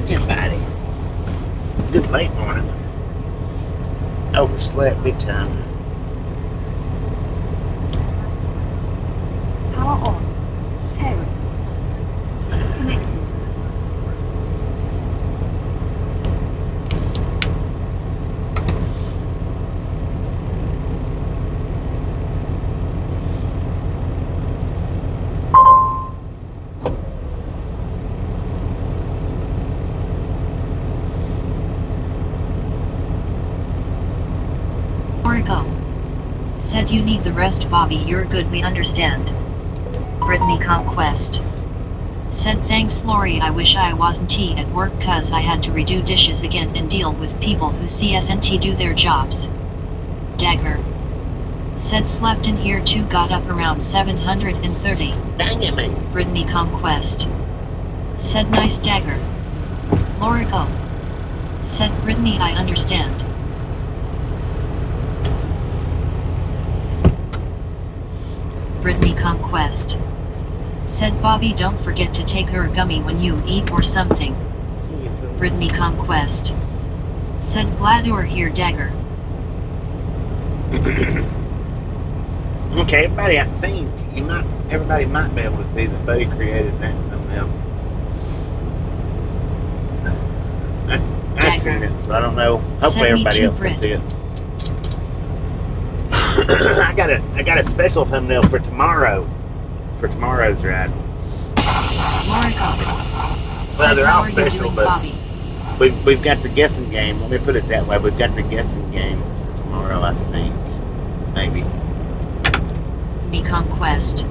morning, buddy. Good late morning. Overslept big time. Power on. Parent. Connected. Origo. Said you need the rest, Bobby. You're good, we understand. Brittany Conquest. Said thanks, Lori. I wish I wasn't at work cause I had to redo dishes again and deal with people who CSNT do their jobs. Dagger. Said slept in here too, got up around 7:30. Dang it, man. Brittany Conquest. Said nice Dagger. Lorigo. Said Brittany, I understand. Brittany Conquest. Said Bobby, don't forget to take her a gummy when you eat or something. Brittany Conquest. Said glad you're here, Dagger. Okay, everybody, I think everybody might be able to see that Buddy created that thumbnail. I've seen it, so I don't know. Hopefully everybody else can see it. I got a special thumbnail for tomorrow's ride. Well, they're all special, but we've got the guessing game. Let me put it that way. We've got the guessing game for tomorrow, I think. Maybe. Me Conquest.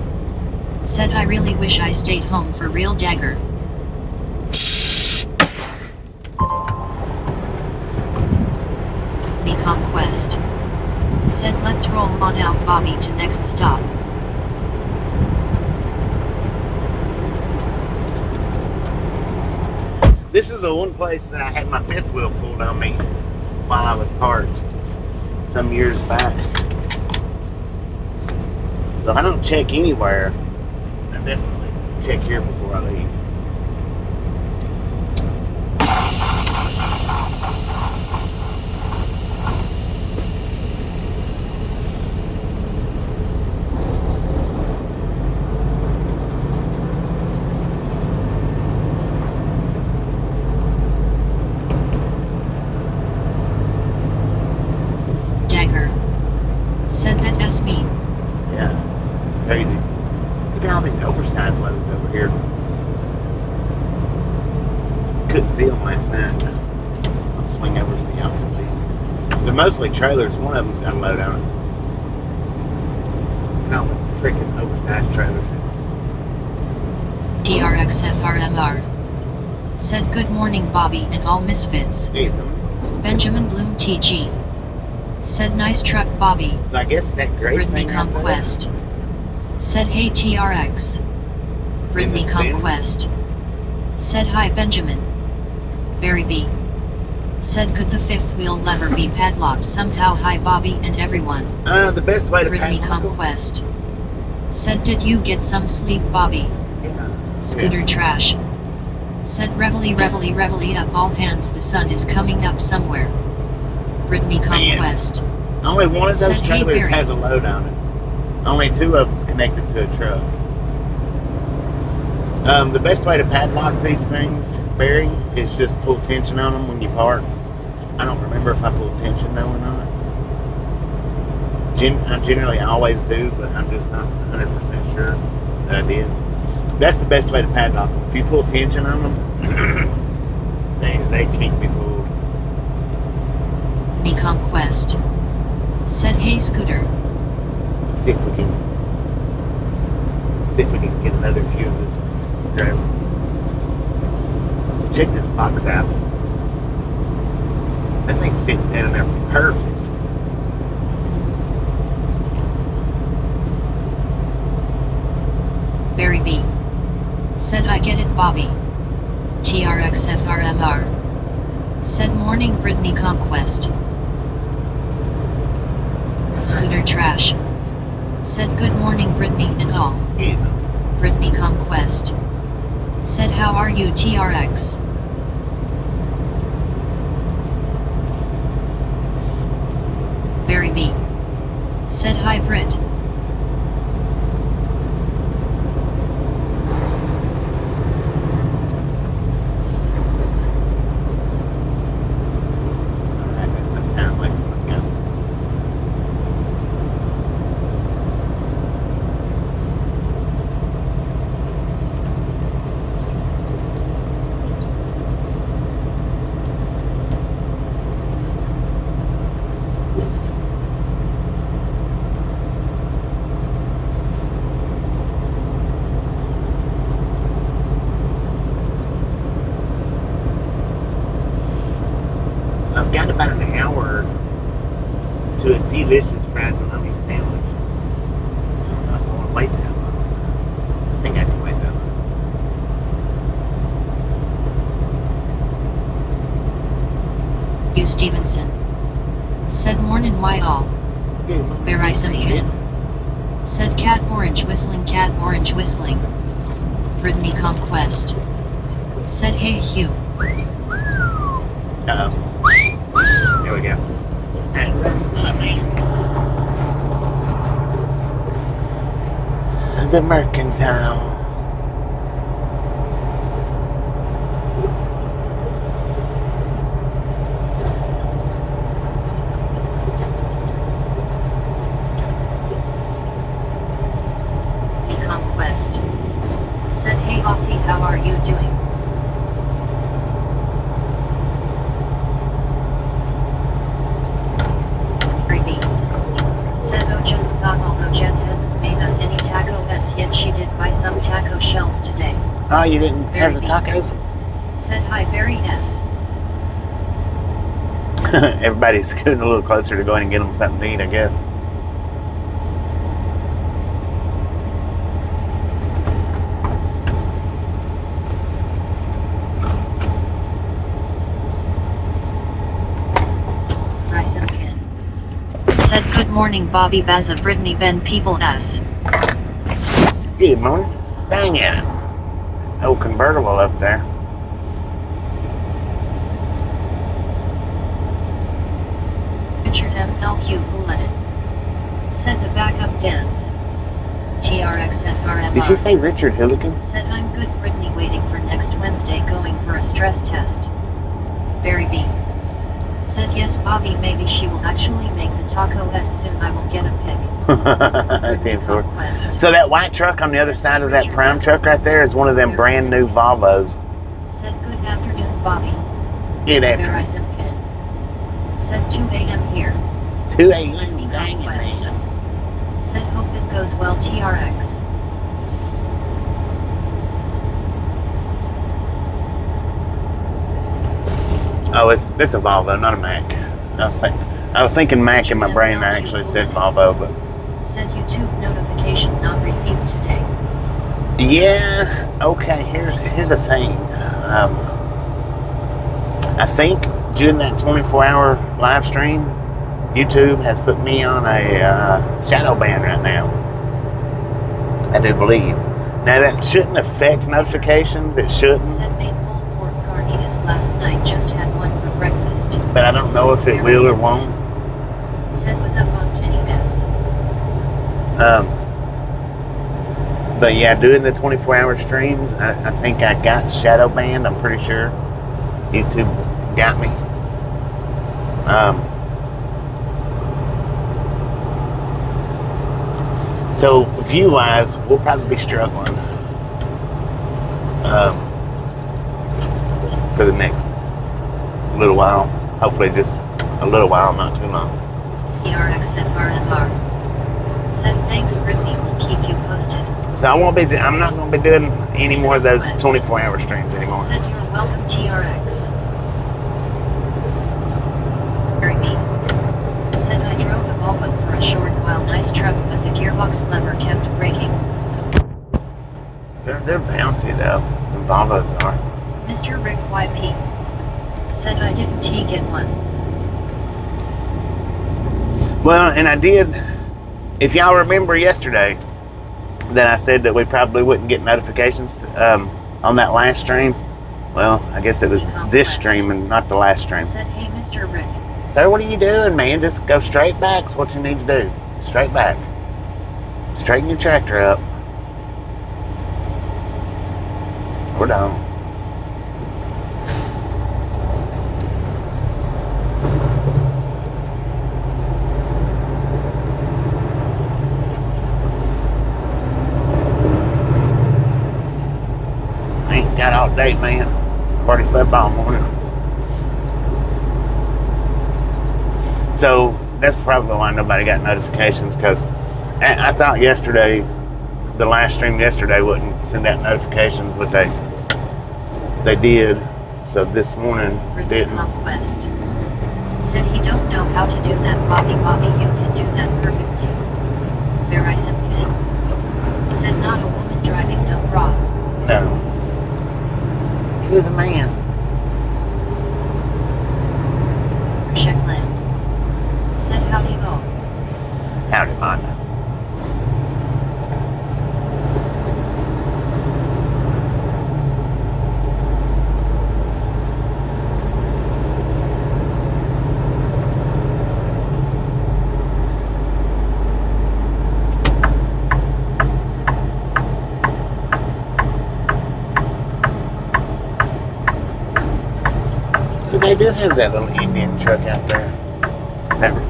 Said I really wish I stayed home for real, Dagger. Me Conquest. Said let's roll on out, Bobby, to next stop. This is the one place that I had my fifth wheel pulled on me while I was parked some years back. So I don't check anywhere. I definitely check here before I leave. Dagger. Said that that's me. Yeah, it's crazy. Look at all these oversized loads over here. Couldn't see them last night. I'll swing over so y'all can see. They're mostly trailers. One of them's got a load on it. Look at all the freaking oversized trailers. TRXFRMR. Said good morning, Bobby and all misfits. Hey, Benjamin Bloom TG. Said nice truck, Bobby. so I guess that great Brittany thing right there. Conquest. Said hey TRX. Brittany the Scenic. Conquest. Said hi Benjamin. Barry B. Said could the fifth wheel lever be padlocked somehow? Hi Bobby and everyone. The best way to Brittany padlock them. Conquest. Said did you get some sleep, Bobby? Yeah. Scooter trash. Said reveille up all hands, the sun is coming up somewhere. Brittany Conquest. Only one of those Said, hey, trailers Barry. has a load on it. Only two of them's connected to a truck. The best way to padlock these things, Barry, is just pull tension on them when you park. I don't remember if I pulled tension though or not. I generally always do, but I'm just not 100% sure that I did. That's the best way to padlock them. If you pull tension on them, they can't be pulled. Me Conquest. Said hey Scooter. See if we can get another view of this driver. So check this box out. That thing fits down in there perfect. Barry B. Said I get it, Bobby. TRXFRMR. Said morning, Brittany Conquest. Scooter trash. Said good morning, Brittany and all. Brittany Conquest. Said how are you, TRX? hi Brit. Alright, that's enough time wasted. Let's go. So I've got about an hour to a delicious fried bologna sandwich. I don't know if I want to wait that long. I think I can wait that long. You Stevenson. Said morning why all. Good morning. Where I some kid. Said cat orange whistling. Brittany Conquest. Said hey Hugh. Uh-oh. There we go. That runs my man. The Mercantile. The Conquest. Said hey Aussie, how are you doing? Creepy. Said oh just thought although Jen hasn't made us any taco yet she did buy some taco shells today. Oh, you didn't have the Very tacos? Said hi Barry S. Everybody's scooting a little closer to going and get them something to eat, I guess. Rice and Kin. Said good morning Bobby Baza Brittany Ben People S. Good morning. Dang it. Old convertible up there. Richard MLQ Bulleted. Said the backup dance. TRXFRMR. Did she say Richard Hilligan? Said I'm good Brittany waiting for next Wednesday going for a stress test. Barry B. Said yes Bobby maybe she will actually make the taco S soon I will get a pic. 10-4. So that white truck on the other side of that prime truck right there is one of them brand new Volvos. Said good afternoon Bobby. Good Where I afternoon. some kid. Said 2 a.m. here. 2 a.m. Dang it, Conquest. man. Said hope it goes well TRX. Oh, it's a Volvo, not a Mac. I was thinking Mac in my brain. I actually said Volvo, but Said YouTube notification not received today. yeah. Okay, here's the thing. I think during that 24-hour live stream, YouTube has put me on a shadow ban right now. I do believe. Now that shouldn't affect notifications. It shouldn't. Said made pulled pork carnitas last night. Just had one for breakfast. But I don't know if it will or won't. Said was up on Kenny Ness. But yeah, doing the 24-hour streams, I think I got shadow banned. I'm pretty sure YouTube got me. So view-wise, we'll probably be struggling for the next little while. Hopefully, just a little while, not too long. TRXFRMR. Said thanks Brittany will keep you posted. So I'm not going to be doing any more of those 24-hour streams anymore. Said you're welcome TRX. Very mean. Said I drove a Volvo for a short while. Nice truck, but the gearbox lever kept breaking. They're bouncy though. The Volvos are. Mr. Rick YP. Said I didn't get one. Well, and I did. If y'all remember yesterday, that I said that we probably wouldn't get notifications on that last stream. Well, I guess it was this stream and not the last stream. Said hey Mr. Rick. So what are you doing, man? Just go straight back. Is what you need to do. Straight back. Straighten your tractor up. We're done. I ain't got all day, man. I've already slept all morning. So that's probably why nobody got notifications, because I thought yesterday, the last stream yesterday wouldn't send out notifications, but they did. So this morning didn't. Conquest. Said he don't know how to do that. Bobby, you can do that perfectly. Where I submitted. Said not a woman driving, no bra. No. He was a man. Checkland. Said howdy go. Howdy, Mondo. They do have that little Indian truck out there.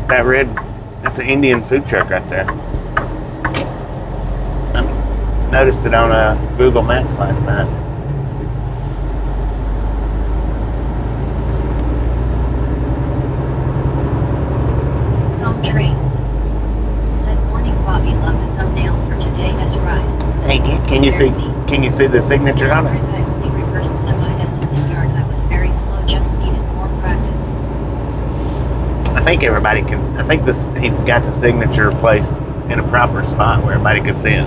That red, that's an Indian food truck right there. I noticed it on Google Maps last night. Some trains. Said morning Bobby, love the thumbnail for today. That's right. Hey, can you see the signature on it? I only reversed semi-S in the yard. I was very slow, just needed more practice. I think everybody can. I think he got the signature placed in a proper spot where everybody could see it.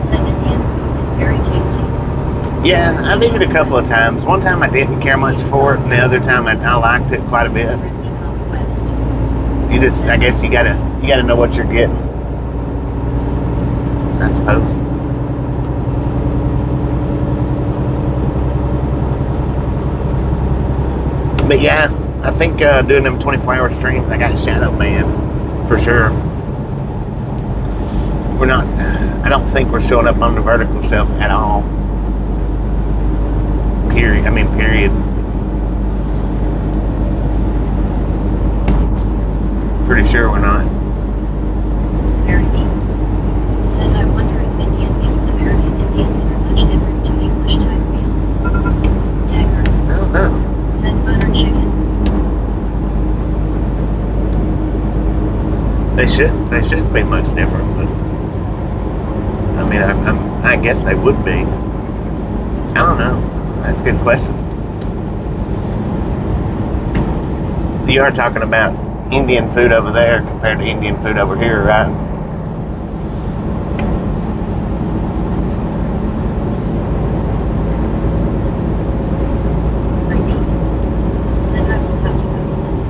Said Indian food is very tasty. Yeah, I've eaten it a couple of times. One time I didn't care much for it, and the other time I liked it quite a bit. I guess you gotta know what you're getting, I suppose. But yeah, I think doing them 24-hour streams, I got shadow banned for sure. I don't think we're showing up on the vertical shelf at all. Period. Pretty sure we're not. Very neat. Said I wonder if Indian meals American Indians are much different to English type meals. Dagger. No. Said butter chicken. They shouldn't be much different, but I mean, I guess they would be. I don't know. That's a good question. You are talking about Indian food over there compared to Indian food over here, right? Said I will have to Google it.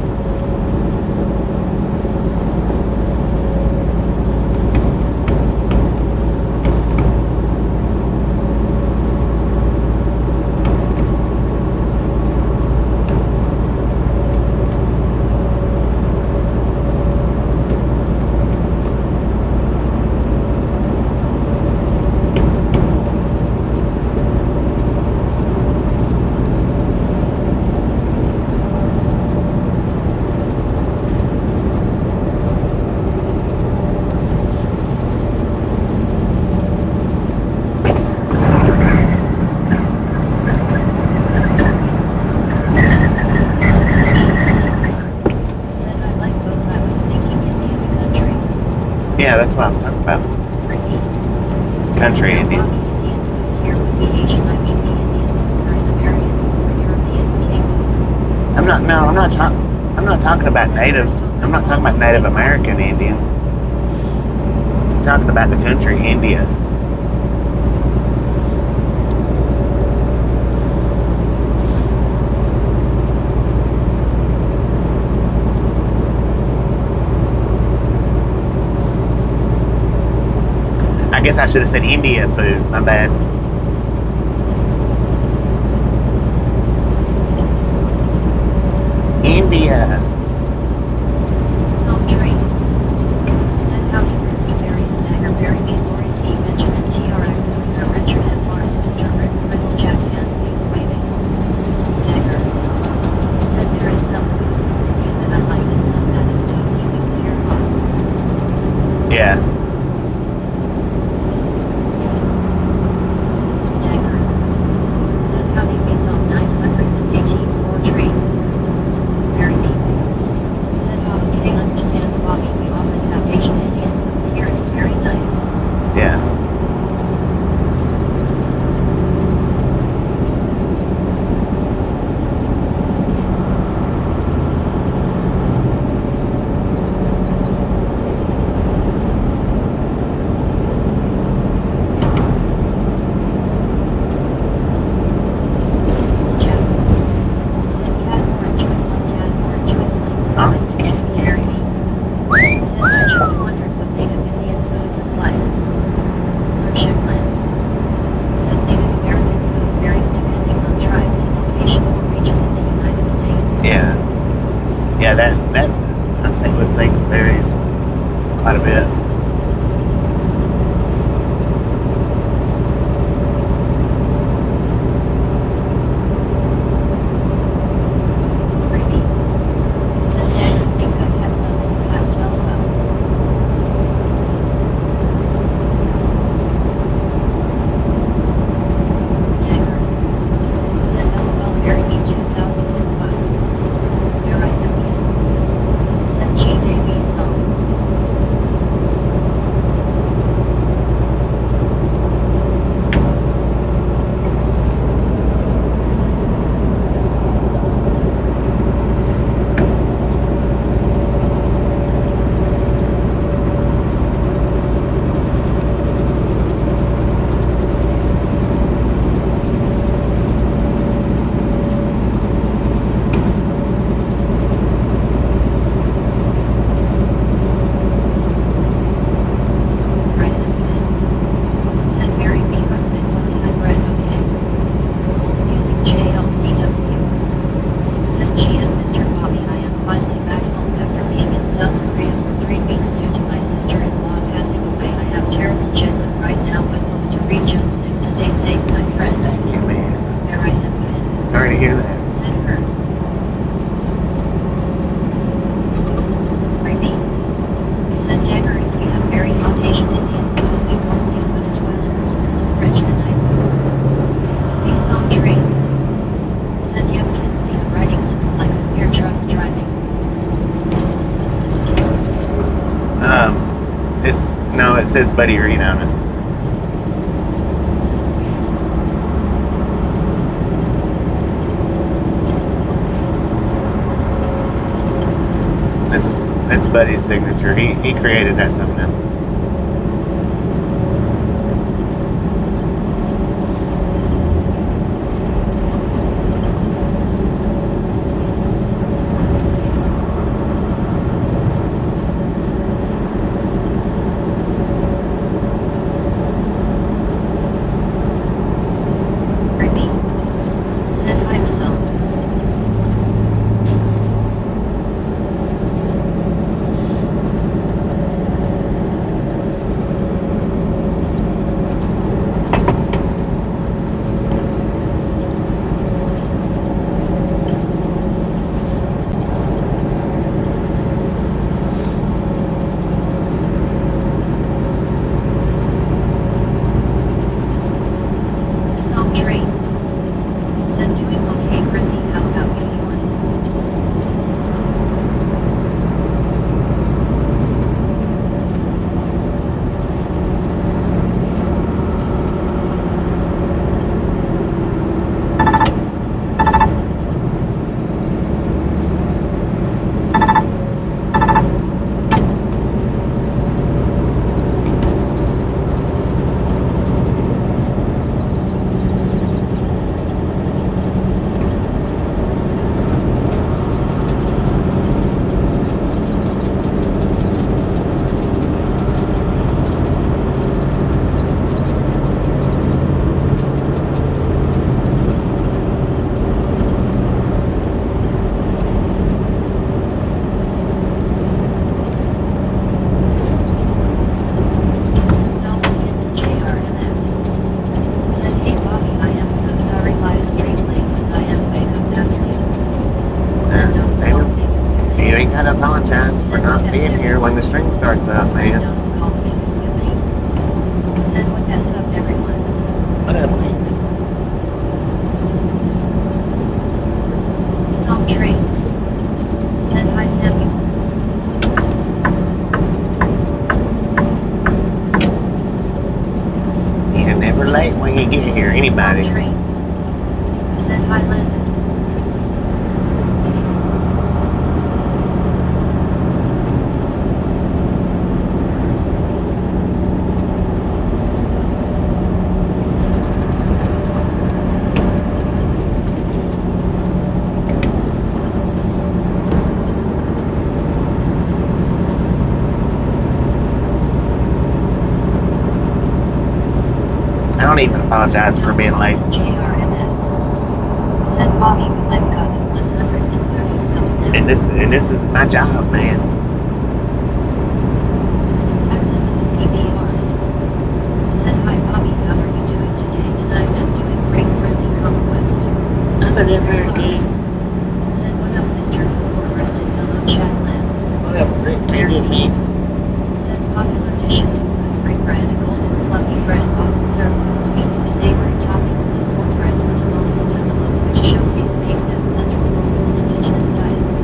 Yeah, that's what I was talking about. Country Indian. Here would be Asian, I mean the Indians who were in American or Europeans came. I'm not talking about native. I'm not talking about Native American Indians. I'm talking about the country India. I guess I should have said India food. My bad. Some trains. Said howdy Ricky Berry Stagger Berry Me Lori C Benjamin TRX Scooter Richard and Mars Mr. Rick Grizzle Jack Hand Wave Waving. Dagger. Said there is some Indian that I like and some that is totally nuclear hot. Yeah. Dagger. Said howdy me some 918 more trains. Very neat. Said how okay understand Bobby we often have Asian Indian food here it's very nice. Yeah. Jack. Said cat orange whistling. Orange cat, Very yes. neat. Said I just wondered what native Indian food was like. Shipland. Said Native American food varies depending on tribe and location or region in the United States. Yeah. Yeah, that I think would think varies quite a bit. Creepy. Said Dagger think I had some in the past LOL. Dagger. Said LOL bury me 2005. Where I am in. Said G Davy song. Bryson Finn. Said bury me Raphine Willie I read okay. Old music JLCW. Said G and Mr. Bobby I am finally back home after being in South Korea for 3 weeks due to my sister-in-law passing away. I have terrible jet lag right now but hope to read just soon. Stay safe my friend. Thank you, man. Bryson Finn. Sorry to hear that. Said her. Creepy. Said Dagger if we have very hot Asian Indian food we normally put a toilet roll in the fridge the night before. These some trains. Said yep can see the writing looks like severe truck driving. No, it says Buddy Reed on it. That's Buddy's signature. He created that thumbnail. Creepy. Said hype song. apologize for not being here when the stream starts up, man. Said what mess up everyone. What up, man? Some trains. Said hi Samuel. You're never late when you get here, anybody. Some trains. Said hi Landon. I don't even apologize for being late. JRMS. Said Bobby, I've got 130 subs now. And this is my job, man. Excellent PBRs. Said hi Bobby, how are you doing today? And I am doing great. Friendly conquest. Other than her again. Said what up Mr. Rested hello Chatland. What up, Rick? Maybe me. Said popular dishes include brick bread, golden fluffy bread, waffle served with sweet or savory toppings and corn bread or tamales below, which showcase Mexico's central local and indigenous diets.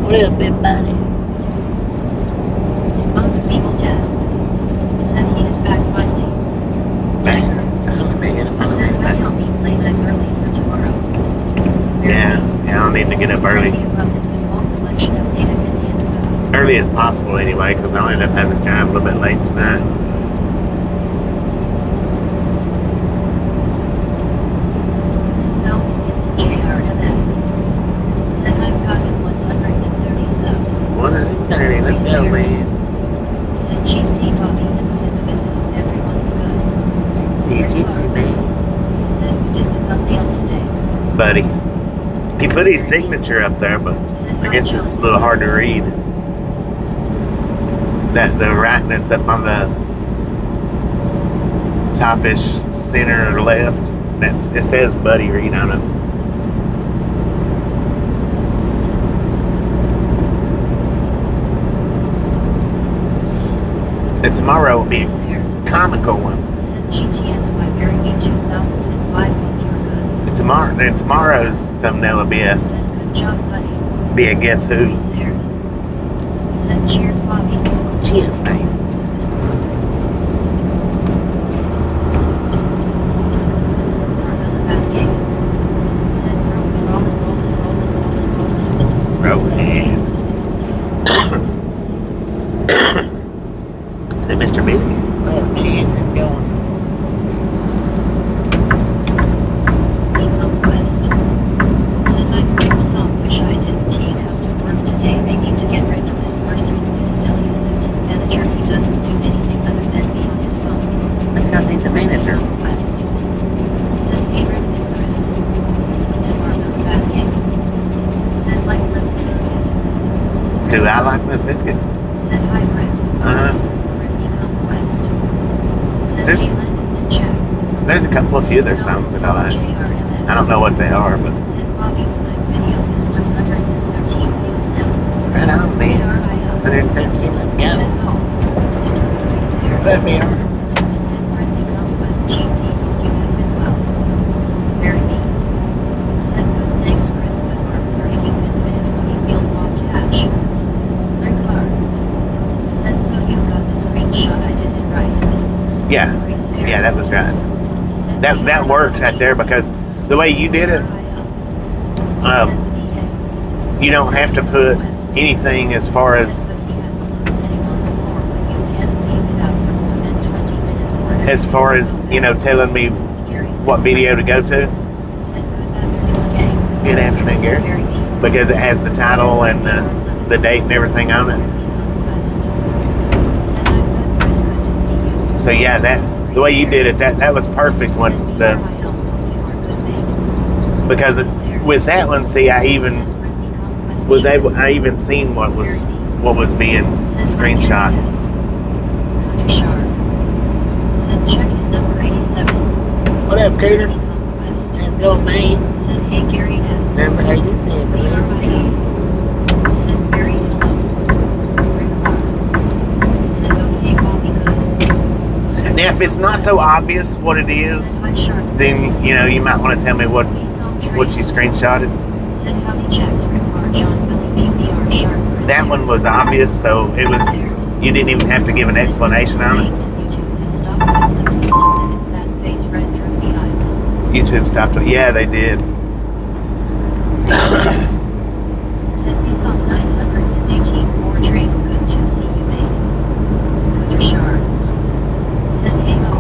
What up, everybody? On the people dead. Said he is back finally. Man, Said why help me play night early for tomorrow. Yeah, I'll need to get up early. Said the above is a small selection of native Indian food. Early as possible, anyway, because I'll end up having to drive a little bit late tonight. Now it's JRMS. Said I've gotten 130 subs. 130, let's go, man. Said Cheatsy Bobby and the Misfits hope everyone's good. Cheatsy, man. Said we did the thumbnail today. Buddy. He put his signature up there, but I guess it's a little hard to read. That the writing that's up on the topish center left, it says Buddy Reed on it. And tomorrow will be a comical one. Said GTSY bury me 2005 when you're good. Tomorrow's thumbnail will be Said good job buddy. a guess who. Theirs. Said cheers Bobby. Cheers, man. Carmilla Bathgate. Said rolling. Rohan. Is it Mr. Billy? Well, man, let's go. Become Quest. Said I'm from some wish I didn't come to work today. They need to get rid of this person who is a deli assistant manager. He doesn't do anything other than be on his phone. That's because he's a manager. Quest. Said hey Ribbon and Chris. And Carmilla Bathgate. Said like Limp Biscuit. Do I like the biscuit? Said hi Brett. Become Quest. Said There's- hey Landon and Jack. There's a couple of few other songs that I like. I don't know what they are, but Said Bobby, my video is 113 views now. right on, man. ARIL. 113, let's Said go. no. Let me on. Said friendly conquest cheesy, you have been well. Very neat. Said good thanks Chris, but arms are aching and fit when you feel lost cash. Rick Clark. Said so you got the screenshot, I did it right. Yeah, that was right. That works right there because the way you did it, you don't have to put anything as far as telling me what video to go to. Good afternoon, Gary. Because it has the title and the date and everything on it. So yeah, the way you did it, that was perfect. Because with that one, see, I even was able. I even seen what was being screenshot. Country Shark. Send check-in number 87. What up, Cooter? Conquest. Let's go, man. Send hey Gary S. Number 87. Let's go. Send Barry hello. Rick R. Send okay Bobby good. Now, if it's not so obvious what it is, Send my shark. then you might want to tell me what you screenshotted. Send howdy checks Rick R. John Billy BBR shark. That one was obvious, so it was. You didn't even have to give an explanation on it. YouTube stopped it. Yeah, they did. Send me some 918 more trains. Good to see you, mate. Good shark. Send hey ho.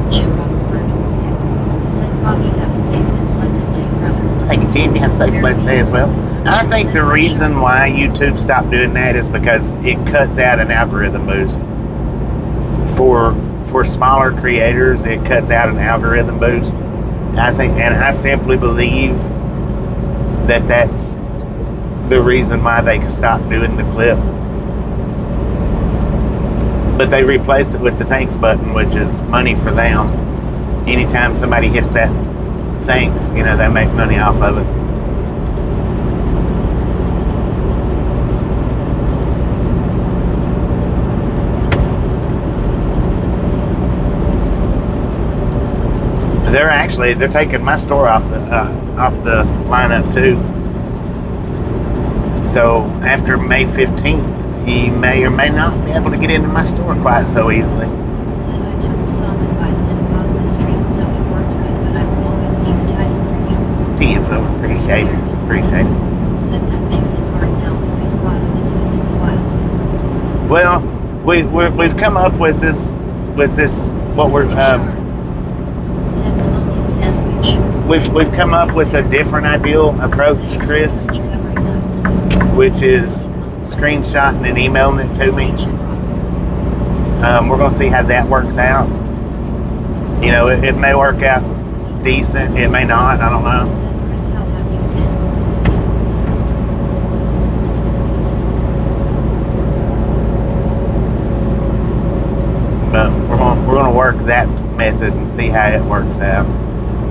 Jim Rutherford. Send Bobby have a safe and pleasant day, brother. Thank you, Jim. You have a safe, blessed day as well. I think the reason why YouTube stopped doing that is because it cuts out an algorithm boost. For smaller creators, it cuts out an algorithm boost. I think, and I simply believe that that's the reason why they stopped doing the clip. But they replaced it with the thanks button, which is money for them. Anytime somebody hits that thanks, they make money off of it. They're taking my store off the lineup too. So after May 15th, he may or may not be able to get into my store quite so easily. Said I took some advice and paused the stream, so it worked good, but I will always leave a title for you. TFO, appreciate it. Said that makes it hard now when I spot a misfit in the wild. Well, we've come up with this what we're we've come up with a different ideal approach, Chris, which is screenshotting and emailing it to me. We're gonna see how that works out. It may work out decent, it may not, I don't know. But we're gonna work that method and see how it works out.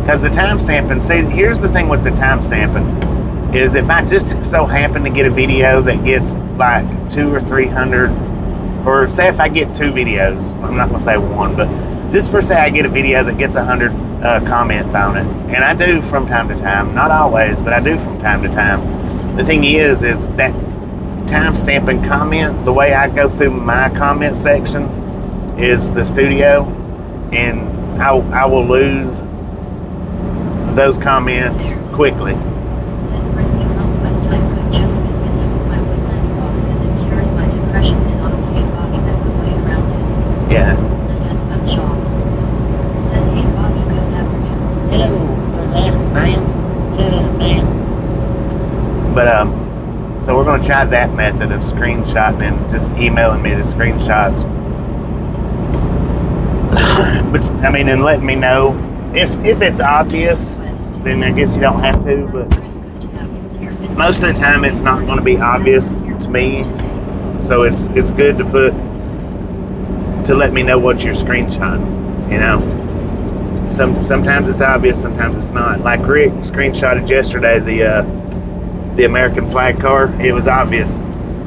Because the time stamping, see, here's the thing with the time stamping, is if I just so happen to get a video that gets like 200 or 300, or say if I get 2 videos, I'm not gonna say one, but just for say I get a video that gets 100 comments on it, and I do from time to time, not always, but I do from time to time. The thing is that time stamping comment, the way I go through my comment section is the studio, and I will lose those comments quickly. Said Brittany Conquest, I've good just been busy with my woodland box as it cures my depression and okay Bobby, that's the way around it. Yeah. Again, nutshell. Said hey Bobby, good afternoon. Hello, what's happening, man? Yeah, man. But so we're gonna try that method of screenshotting and just emailing me the screenshots. But I mean, and letting me know if it's obvious, then I guess you don't have to, but most of the time it's not going to be obvious to me, so it's good to let me know what you're screenshotting. Sometimes it's obvious, sometimes it's not. Like Rick screenshotted yesterday the American flag car. It was obvious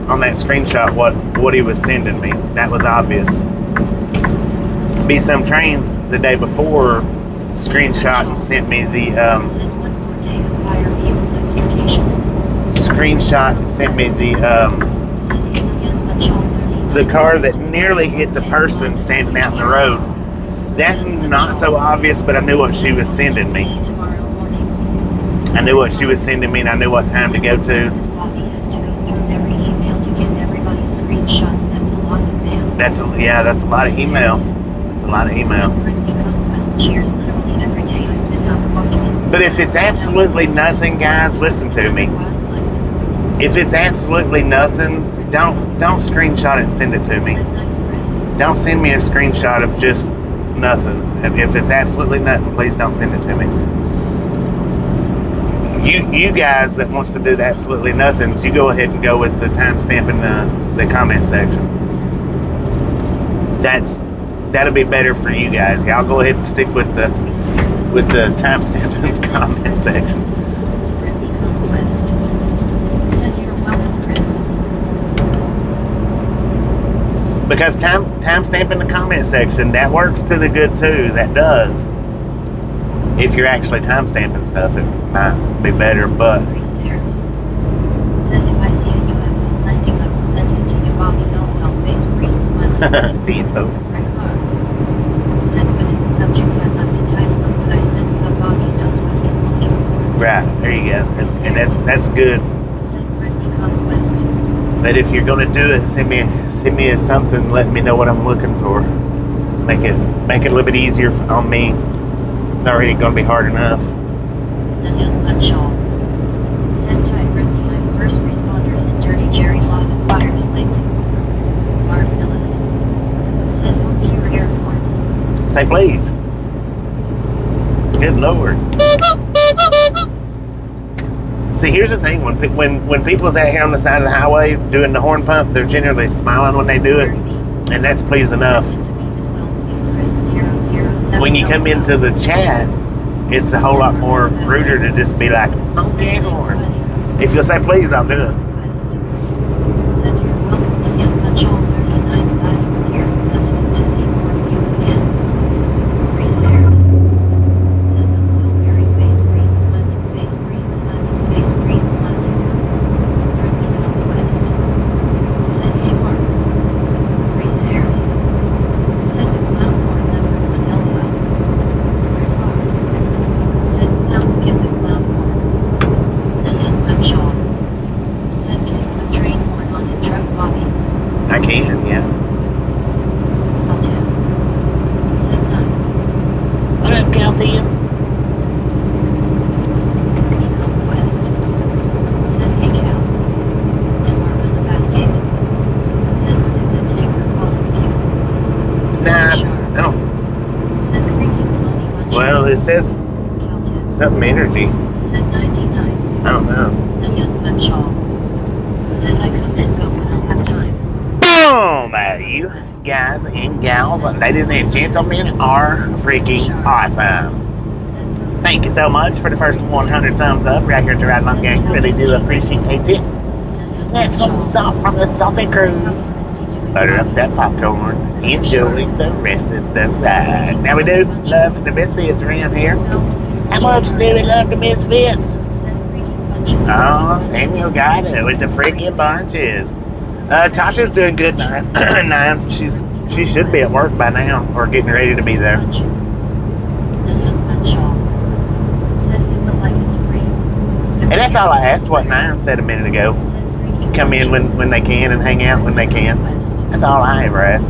on that screenshot what he was sending me. That was obvious. Be some trains the day before screenshot and sent me the the car that nearly hit the person standing out in the road. That not so obvious, but I knew what she was sending me. I knew what she was sending me, and I knew what time to go to. That's a lot of email. That's a lot of email. But if it's absolutely nothing, guys, listen to me. If it's absolutely nothing, don't screenshot it and send it to me. Don't send me a screenshot of just nothing. If it's absolutely nothing, please don't send it to me. You guys that wants to do the absolutely nothings, you go ahead and go with the timestamp in the comment section. That'll be better for you guys. Y'all go ahead and stick with the timestamp in the comment section. Friendly conquest. Said you're welcome, Chris. Because timestamp in the comment section, that works to the good too. That does. If you're actually timestamping stuff, it might be better, but There's. Said if I see a UFO landing, I will send it to you, Bobby. LOL, face green smiley. the info. Said within the subject, I left a title of what I said so Bobby knows what he's looking for. Right, there you go. That's good. Said friendly conquest. But if you're gonna do it, send me something, let me know what I'm looking for. Make it a little bit easier on me. It's already gonna be hard enough. Daniel Punchall. Said tight friendly, I'm first responders in Dirty Jerry lot of fires lately. Mark Millis. Said hope you're airborne. Say please. Good Lord. See, here's the thing: when people's out here on the side of the highway doing the horn pump, they're generally smiling when they do it, and that's please enough. When you come into the chat, it's a whole lot more ruder to just be like, okay, horn. If you'll say please, I'll do it. Said you're welcome again, Punchall 39. Glad you're here. Listening to see more of you again. Resairs. Said the little very face green smiling, face green smiling, face green smiling. Friendly conquest. Said hey Mark. Resairs. Said the clown horn number 1 LOL. Rebar. Said clowns get the clown horn. Daniel Punchall. Said can you put train horn on a truck, Bobby? I can, yeah. Calton. Said none. What up, Calton? Conquest. Said hey Cal. And Marvin about it. Said what is the tanker calling you? Nah, I don't. Said creaking clony bunch. Well, it says Calton. something energy. Said 99. I don't know. Daniel Punchall. Said I come and go when I have time. Boom! You guys and gals, ladies and gentlemen, are freaking awesome. Thank you so much for the first 100 thumbs up right here at the Ride Along Gang. Really do appreciate it. Snatch some salt from the salty crew. Butter up that popcorn. Enjoy the rest of the ride. Now we do love the Misfits around here. How much do we love the Misfits? Oh, Samuel got it with the freaking bunches. Tasha's doing good now. She should be at work by now or getting ready to be there. And that's all I asked what Nine said a minute ago. Come in when they can and hang out when they can. That's all I ever asked.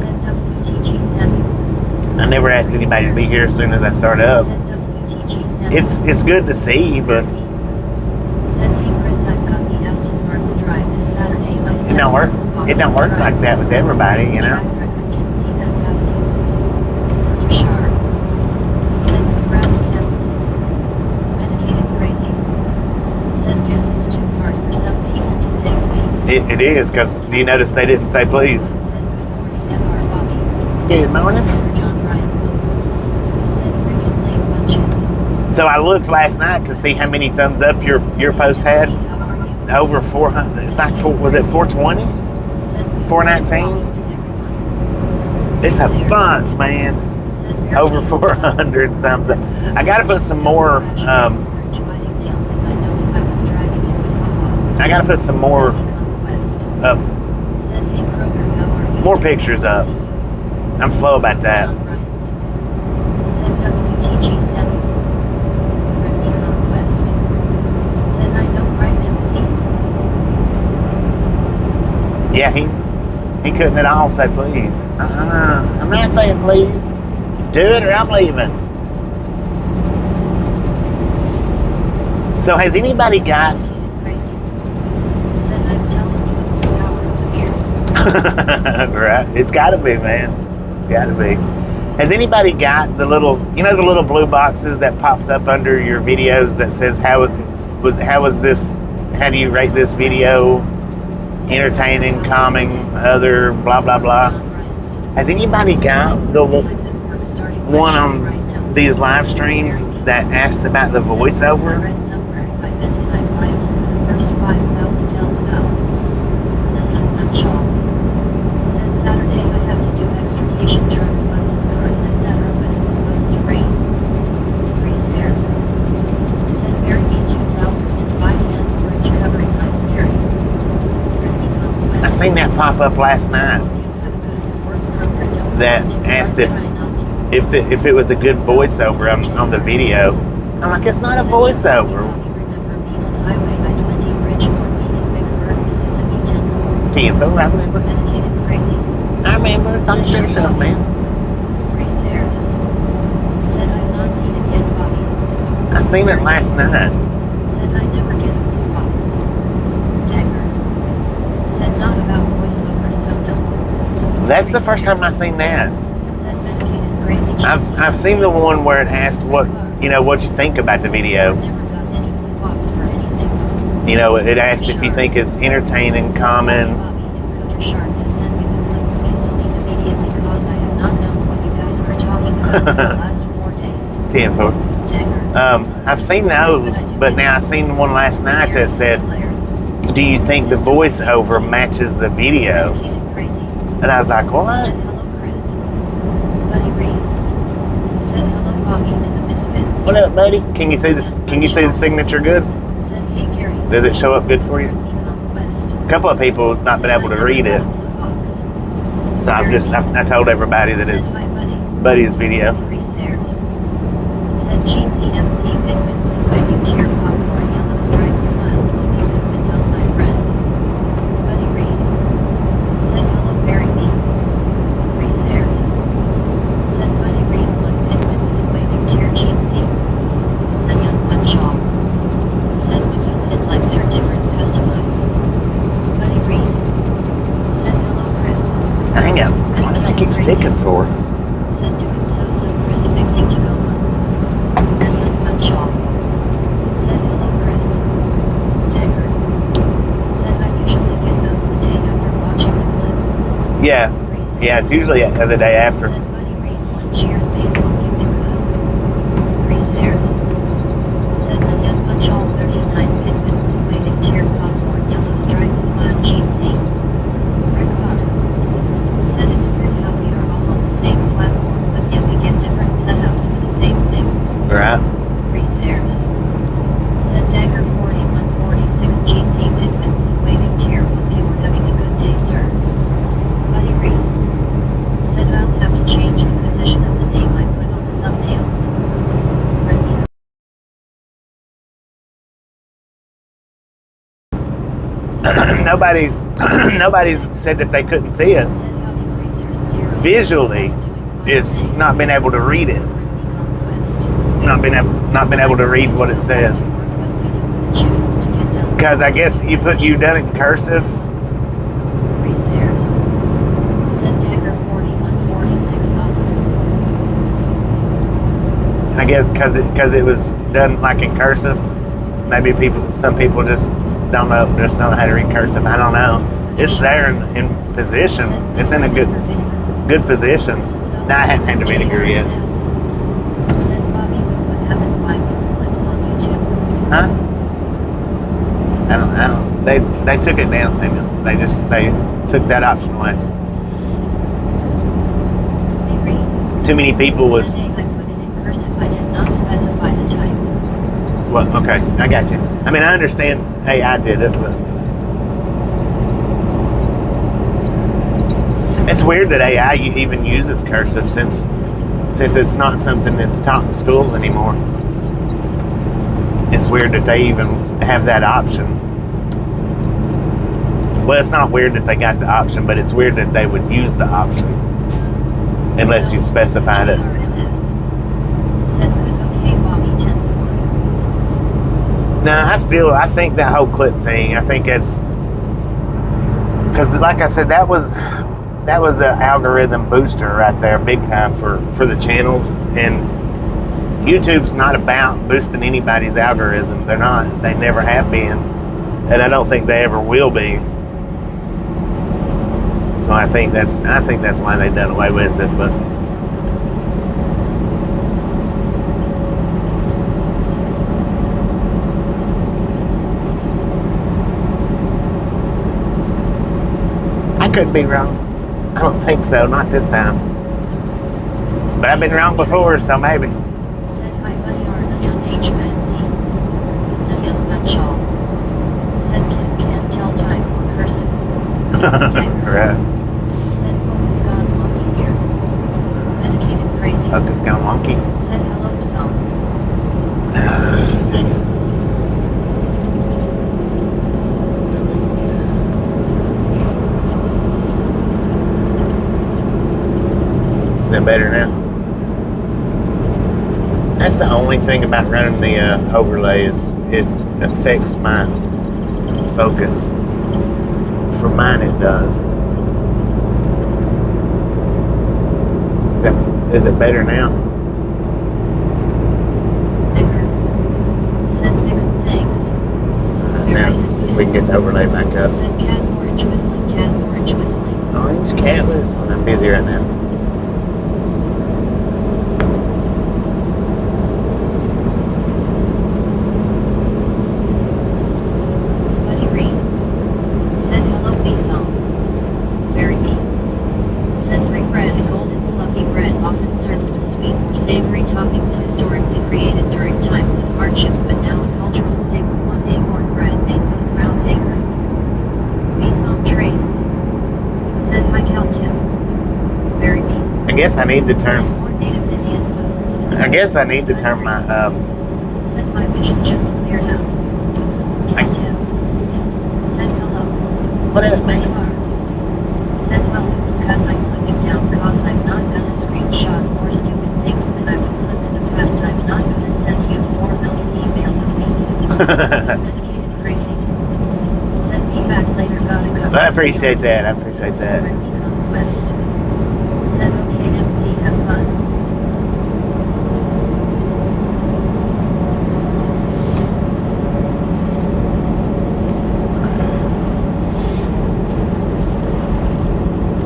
I never asked anybody to be here as soon as I start up. It's good to see, but it don't work like that with everybody, you know. It is, because you notice they didn't say please. Good morning. So I looked last night to see how many thumbs up your post had. Over 400. It's like was it 420? 419? It's a bunch, man. Over 400 thumbs up. I gotta put some more. I gotta put some more up. More pictures up. I'm slow about that. Yeah, he couldn't at all say please. I'm not saying please. Do it or I'm leaving. So has anybody got... Right, it's gotta be, man. It's gotta be. Has anybody got the little, the little blue boxes that pops up under your videos that says how how was this? How do you rate this video? Entertaining, calming, other, blah blah blah. Has anybody got the one on these live streams that asked about the voiceover? I seen that pop up last night. That asked if it was a good voiceover on the video. I'm like, it's not a voiceover. TFO, I remember. I remember. It's on the show shelf, man. I seen it last night. Said I never get a full box. Dagger. Said not about voiceovers, so no. That's the first time I seen that. Said medicated crazy. I've seen the one where it asked what you think about the video. Never got any full box for anything. You know, it asked if you think it's entertaining, common. Bobby, if Coach Shark has sent me the clip, please delete immediately because I have not known what you guys are talking about for the last 4 days. 10 for. Dagger. I've seen those, but now I seen the one last night that said, do you think the voiceover matches the video? Medicated crazy. And I was like, Said what? hello, Chris. Buddy Reed. Said hello, Bobby and the Misfits. What up, buddy? Can you see this? Can you see the signature good? Said hey, Gary. Does it show up good for you? Conquest. A couple of people has not been able to read it, so I told everybody that it's Said my buddy. Buddy's video. Three stairs. Said Jeansy MC Pinkman, waving tear popcorn, yellow striped smile, hope you have been well, my friend. Buddy Reed. Said hello, Barry B. Three stairs. Said Buddy Reed, one Pinkman, waving tear Jeansy. The young one shawl. Said when you hit like they're different, customize. Buddy Reed. Said hello, Chris. Hang up. Why does that keep sticking for? Said to it so Chris fixing to go on. The young man shawl. Said hello, Chris. Dagger. Said I usually get those the day after watching the clip. Yeah, it's usually the day after. Said Buddy Reed, one cheers, mate, hope you've been good. Three stairs. Said the young man shawl, 39 Pinkman, waving tear popcorn, yellow striped smile, GC. Rick Carter. Said it's weird how we are all on the same platform, but yet we get different setups for the same things. Right. Three stairs. Said Dagger 4146 GC Pinkman, waving tear, hope you were having a good day, sir. Buddy Reed. Said I'll have to change the position of the name I put on the thumbnails. Brittany. Nobody's said that they couldn't see it. Said Howdy Racers 0. Visually, it's not been able to read it. Brittany Conquest. Not been able to read what it says. Because I guess you done it in cursive. Three stairs. Said Dagger 4146 awesome. I guess because it was done like in cursive. Maybe some people just don't know how to read cursive. I don't know. It's there in position. It's in a good position. No, I haven't had the vinegar yet. Said Bobby, what happened 5 clips on YouTube? Huh? I don't. They took it down, Samuel. They took that option away. Hey Reed. Too many people was. Said, I put it in cursive. I did not specify the type. Well, okay, I got you. I mean, I understand. Hey, I did it, but it's weird that AI even uses cursive since it's not something that's taught in schools anymore. It's weird that they even have that option. Well, it's not weird that they got the option, but it's weird that they would use the option unless you specified it. Said good, okay, Bobby 10. No, I think that whole clip thing, I think it's because, like I said, that was an algorithm booster right there, big time for the channels, and YouTube's not about boosting anybody's algorithm. They're not. They never have been, and I don't think they ever will be. So I think that's why they done away with it. But I could be wrong. I don't think so. Not this time. But I've been wrong before, so maybe. Said hi buddy or the young H man C. The young nutshell. Said kids can't tell time or cursive. Right. Said focus gone wonky here. Medicated crazy. Focus gone wonky. Said hello song. Dang it. Is that better now? That's the only thing about running the overlay is it affects my focus. For mine, it does. Is it better now? Thicker. Said fixed things. Now, let's see if we can get the overlay back up. Said cat orange whistling, cat orange whistling. Orange cat whistling. I'm busy right now. Buddy Reed. Said hello bee song. Very mean. Said free bread and golden fluffy bread often served with sweet or savory toppings historically created during times of hardship but now a cultural staple. One acorn bread made from ground acorns. Bee song trains. Said hi Kel-Tip. Very mean. I guess I need to turn. More native Indian foods. I guess I need to turn my Said my vision just cleared up. Kel-Tip. Said hello. what is it, man? Said well we will cut my clipping down cause I'm not gonna screenshot more stupid things than I've clipped in the past. I'm not gonna send you 4 million emails a week. Medicated crazy. Send me back later, gotta cover. I appreciate that. I appreciate that. Britney Conquest. Said okay MC, have fun.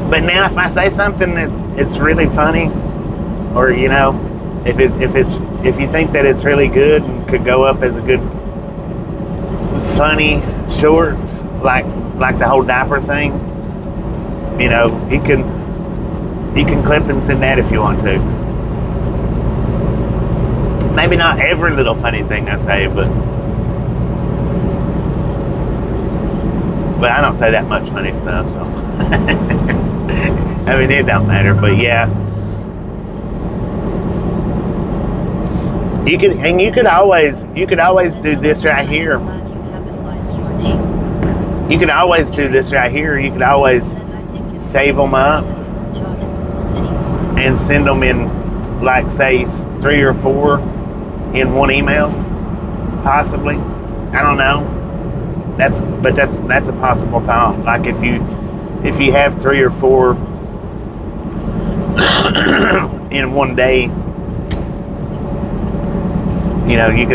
But now, if I say something that it's really funny, or you know, if you think that it's really good and could go up as a good funny short, like the whole diaper thing, you know, you can clip and send that if you want to. Maybe not every little funny thing I say, but I don't say that much funny stuff, so. I mean, it don't matter, but yeah. You could always do this right here. You could always do this right here. You could always save them up and send them in, like, say 3 or 4 in one email, possibly. I don't know. That's a possible thought. Like if you have 3 or 4 in one day, you know, you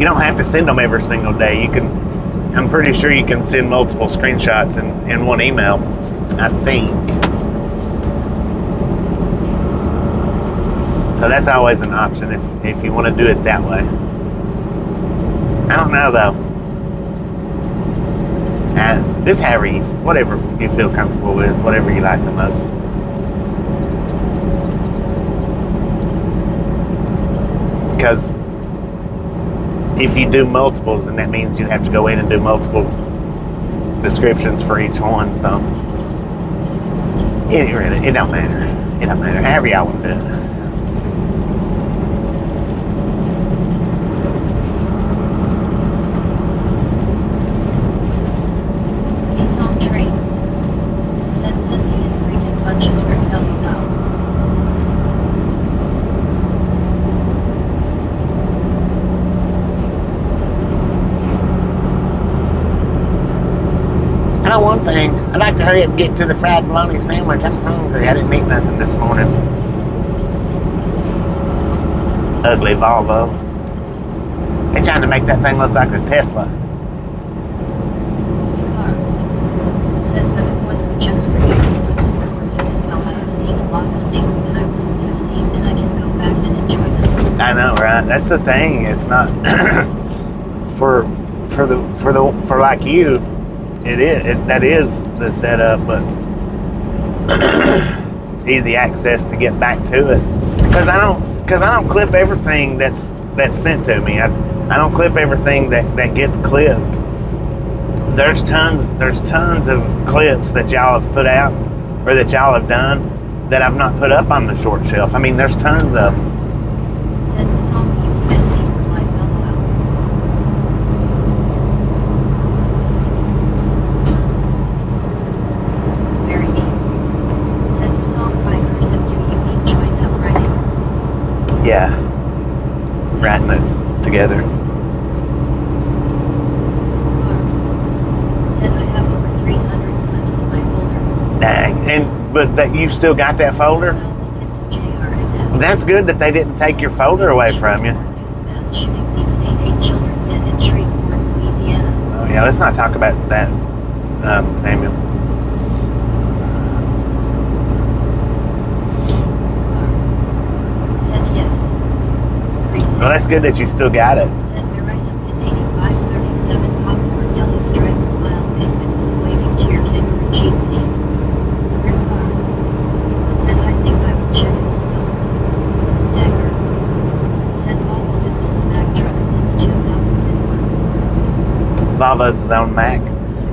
don't have to send them every single day. I'm pretty sure you can send multiple screenshots in one email, I think. So that's always an option if you want to do it that way. I don't know though. Just whatever you feel comfortable with, whatever you like the most. Because if you do multiples, then that means you have to go in and do multiple descriptions for each one. So it don't matter. It don't matter. However y'all want to do it. I know one thing. I'd like to hurry up and get to the fried bologna sandwich. I'm hungry. I didn't eat nothing this morning. ugly Volvo. They're trying to make that thing look like a Tesla. Car. Said that it wasn't just for chicken looks were working as well. I have seen a lot of things that I wouldn't have seen, and I can go back and enjoy them. I know, right? That's the thing. It's not for like you. That is the setup, but easy access to get back to it. Because I don't clip everything that's sent to me. I don't clip everything that gets clipped. There's tons of clips that y'all have put out or that y'all have done that I've not put up on the short shelf. I mean, there's tons of them. Said the song you and me were like LOL. Very neat. Said the song by cursive. Do you mean joined up writing? Yeah, writing this together. Said I have over 300 clips in my folder. Dang, but that you've still got that folder? Well, it's JRNS. That's good that they didn't take your folder away from you. News mass shooting leaves 8 children dead in Shreveport, Louisiana. Oh yeah, let's not talk about that, Samuel. Said yes. Well, that's good that you still got it. Said Verizon in 8537 popcorn yellow striped smile penguin waving to your kangaroo cheat scene. Rip car. Said I think I will check it out. Decker. Said Volvo has owned Mack trucks since 2001. Volvo's his own Mac.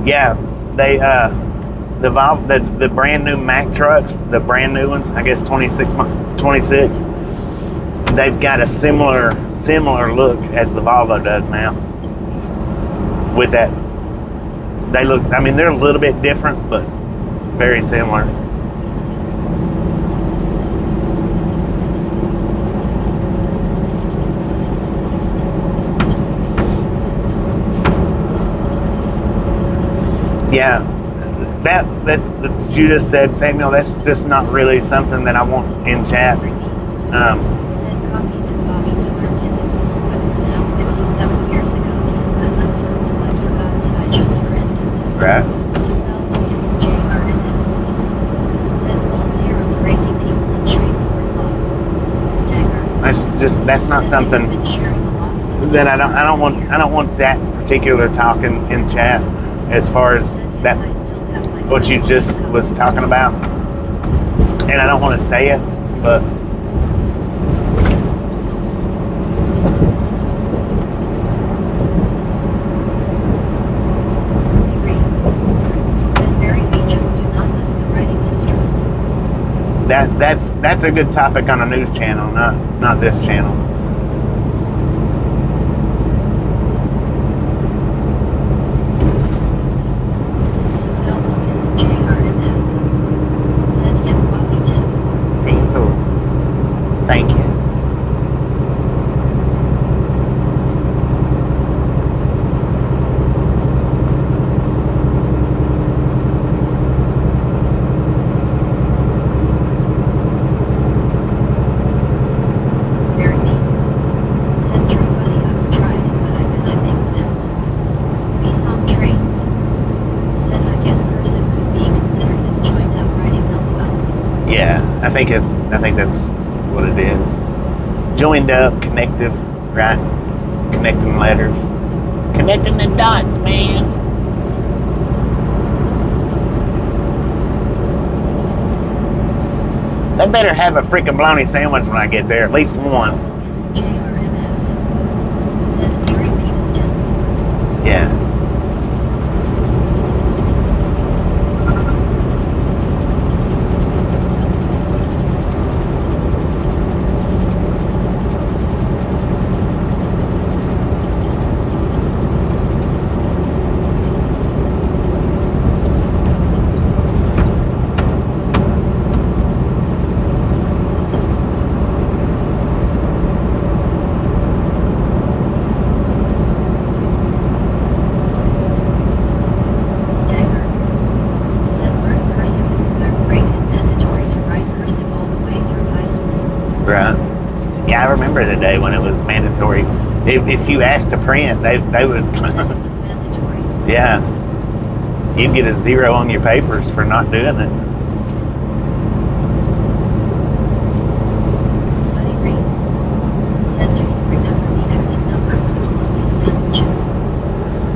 Yeah, they the brand new Mack trucks, the brand new ones, I guess 26. They've got a similar look as the Volvo does now. With that, they look. I mean, they're a little bit different, but very similar. Yeah, that you just said, Samuel. That's just not really something that I want in chat. Said Coffee and Bobby worked in this school, but it's now 57 years ago since I left school. I forgot that I just rented. Right. Well, it's JRNS. Said all zero crazy people in Shreveport. Decker. That's not Said something you've been sharing a lot of this. that I don't want that particular talk in chat as far as Said yes, that I still have my what you friends just who was talking about, and I don't want to say it, but agree. Said Mary B just do not let the writing instrument. that's a good topic on a news channel, not this channel. Well, it's JRNS. Said yet Wellington. Painful. Thank you. Very neat. Said true buddy, I will try it, but I make this. Peace on trains. Said I guess cursive could be considered as joined up writing LOL. Yeah, I think that's what it is. Joined up, connective, right? Connecting letters, connecting the dots, man. They better have a freaking bologna sandwich when I get there, at least one. JRNS. Said Gary Peopleton. Yeah. remember the day when it was mandatory. If you asked to print, they would. It was mandatory. Yeah, you'd get a 0 on your papers for not doing it. Buddy Reed. Said, do you remember the exit number for the sandwiches?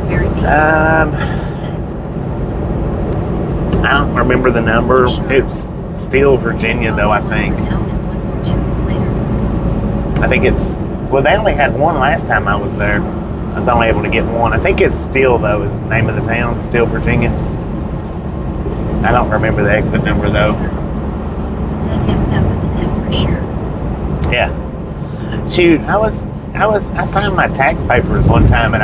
Very neat. I don't remember the number. It's still Virginia, though, I think. Now and 1 or 2 later. I think it's, well, they only had one last time I was there. I was only able to get one. I think it's Still, though, is the name of the town, Still, Virginia. I don't remember the exit number, though. Said, yep, that was an M for sure. Yeah. Shoot, I signed my tax papers one time, and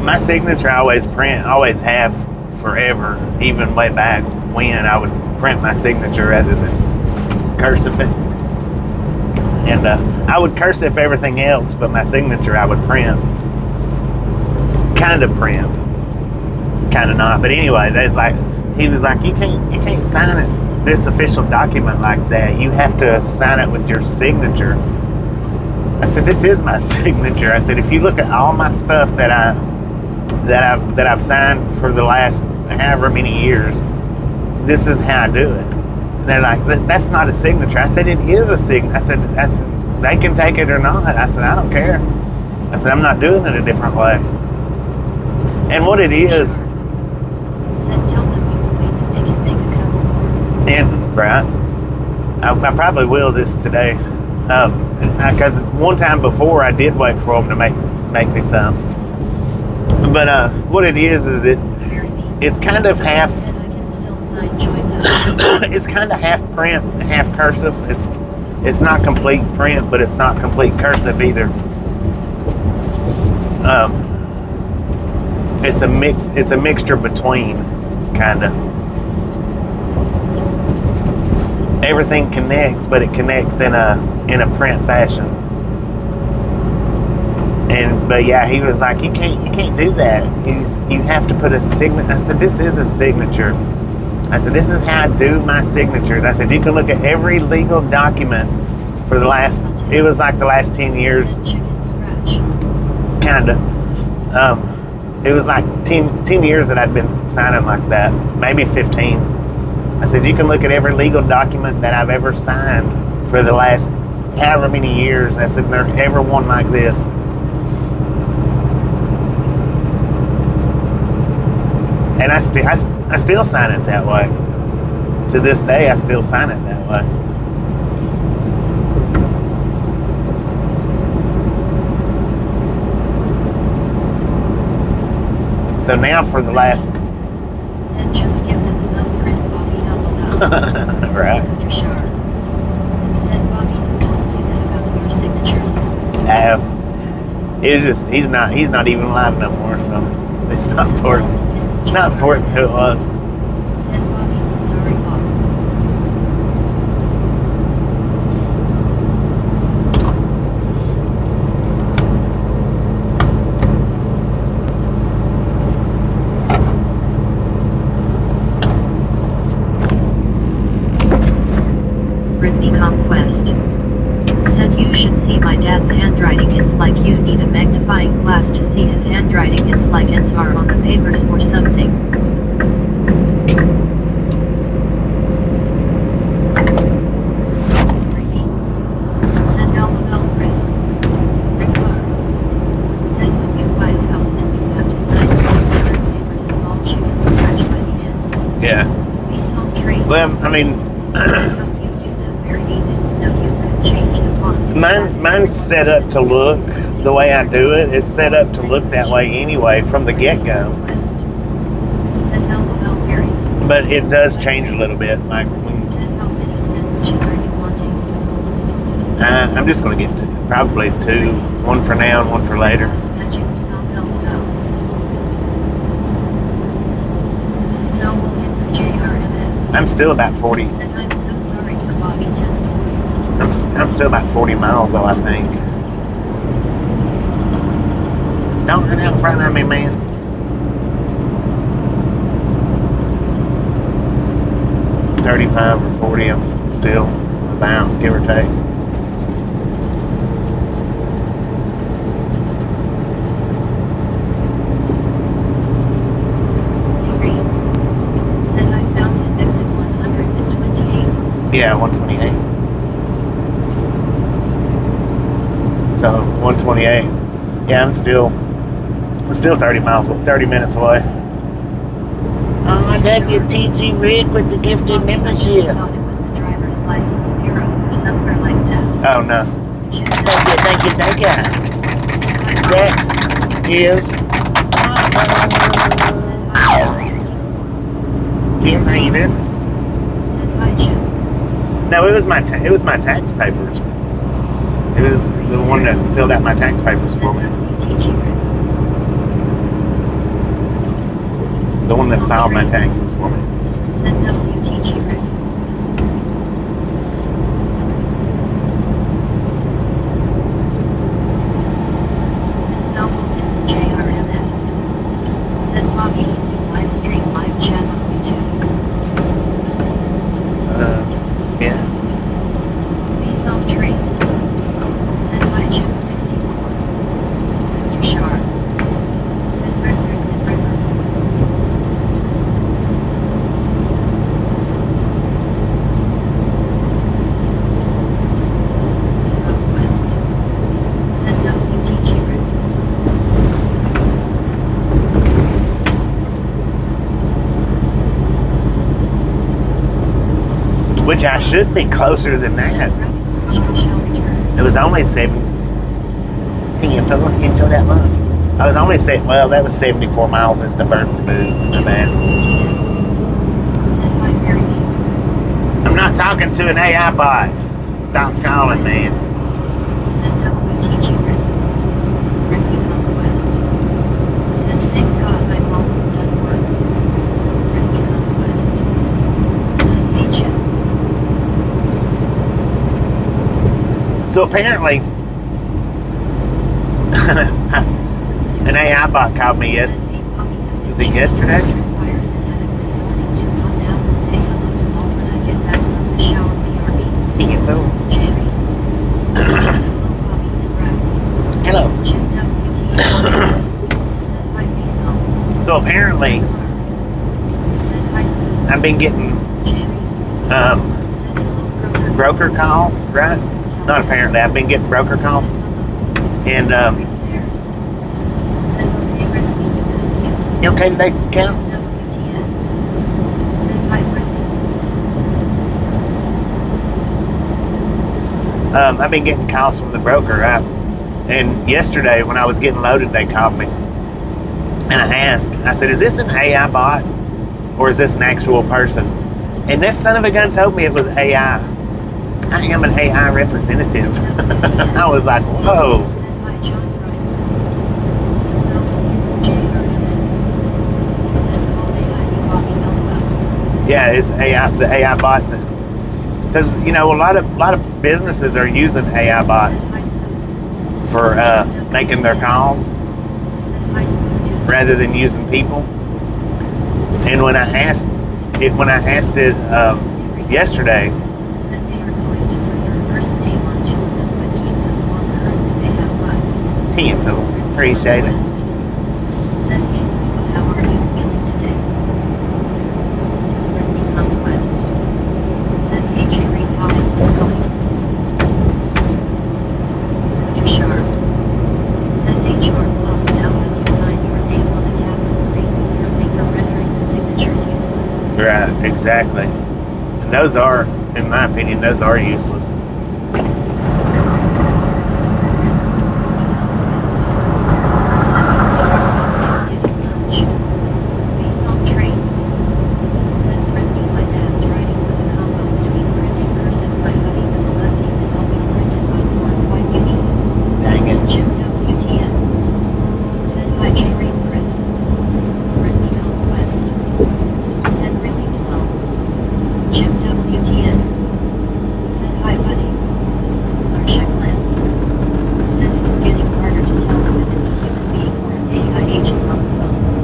my signature I always have forever, even way back when I would print my signature rather than cursive it. And I would cursive everything else, but my signature I would print. Kind of print. Kind of not. But anyway, he was like, you can't sign it, this official document like that. You have to sign it with your signature. I said, this is my signature. I said, if you look at all my stuff that I've signed for the last however many years, this is how I do it. And they're like, that's not a signature. I said, it is a signature. I said, they can take it or not. I said, I don't care. I said, I'm not doing it a different way. And what it is, Said, tell them you will wait and they can make a couple more. and right, I probably will this today. Because one time before I did wait for them to make me some. But what it is Very neat. it's kind of half. Said, I can still sign joined up. It's kind of half print, half cursive. It's not complete print, but it's not complete cursive either. It's a mix. It's a mixture between, kind of. Everything connects, but it connects in a print fashion. But yeah, he was like, you can't do that. You have to put a signature. I said, this is a signature. I said, this is how I do my signatures. I said, you can look at every legal document for the last 10 years, Said, chicken scratch. kind of. It was like 10 years that I'd been signing like that, maybe 15. I said, you can look at every legal document that I've ever signed for the last however many years. I said, there's ever one like this. And I still sign it that way. To this day, I still sign it that way. So now for the last, Said, just give them the thumbprint, Bobby, help right? After sure. Said, Bobby, who told you that about your signature? He's not even alive no more, so it's not important. It's not important who it was. Said, Bobby, sorry, Bob. Brittany Conquest. Said, you should see my dad's handwriting. It's like you need a magnifying glass to see his handwriting. It's like ants are on the papers or something. Said, Alfred. Rick Barr. Said, when you buy a house and you have to sign all the different papers, it's all chicken scratch by the end. Yeah. Please don't trade. Well, I mean, mine's set up to look the way I do it. It's set up to look that way anyway from the get-go. But it does change a little bit. Like when, I'm just going to get probably 2, one for now and one for later. I'm still about 40. I'm so sorry for Bobby too. I'm still about 40 miles though, I think. Don't run out in front of me, man. $35 or $40, I'm still. about, give or take. Agree. Said I found an exit 128. Yeah, 128. So 128. Yeah, I'm still 30 minutes away. Oh, I love you, TG Rick, with the gifted membership. I thought it was the driver's license bureau or somewhere like that. Oh no. Thank you. That is awesome. Kim, how you doing? Said hi, Jim. No, it was my tax papers. It was the one that filled out my tax papers for me. The one that filed my taxes for me. Send WTG Rick. Novel is JRMS. Send Bobby live stream live chat on YouTube. Yeah. Peace off trains. Send by Jim 64. After Sharp. Send Rick and River. Northwest. Send WTG Rick. Which I should be closer than that. Shall return. It was only 7. Can't show that much. I was only well, that was 74 miles as the burn to move. My bad. Send by Mary. I'm not talking to an AI bot. Stop calling, man. Send WTG Rick. Ricky Conquest. Send thank God I'm almost done work. Ricky Conquest. Send HM. So apparently, an AI bot called me Was it yesterday? Requires an edit this morning to come down and say hello to all when I get back from the shower. BRB. Can't move. Jerry. Hello, Bobby and Brad. Hello. Jim WT. Send hi Diesel. So apparently, Send hi Steve. I've been getting Jerry. um, Send hello broker calls, right? Not apparently. I've been getting broker calls, and you okay today, Cal? I've been getting calls from the broker, right? And yesterday, when I was getting loaded, they called me, and I said, "Is this an AI bot, or is this an actual person?" And this son of a gun told me it was AI. I am an AI representative. I was like, whoa. Yeah, it's AI. The AI bots, because a lot of businesses are using AI bots for making their calls rather than using people. And when I asked it yesterday. Appreciate it. Send Hazel, how are you feeling today? Brittany Conquest. Send AJ Reed, how is it going? You're sharp. Send HR Pop now as you sign your name on the tablet screen with your finger rendering the signatures useless. Right, exactly. And those are, in my opinion, useless.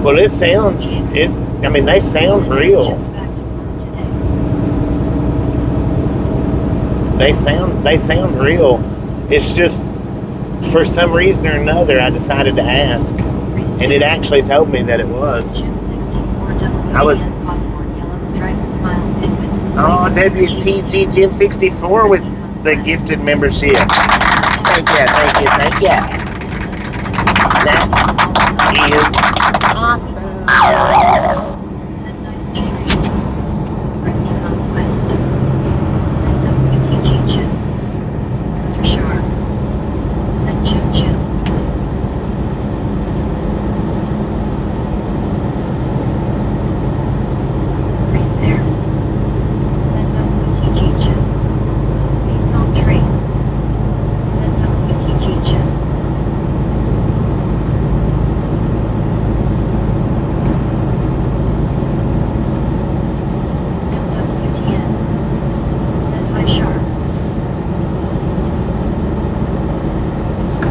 Well, they sound real. they sound real. It's just for some reason or another I decided to ask, and it actually told me that it was. I was WTG Gym 64 with the gifted membership. Thank you. That is awesome.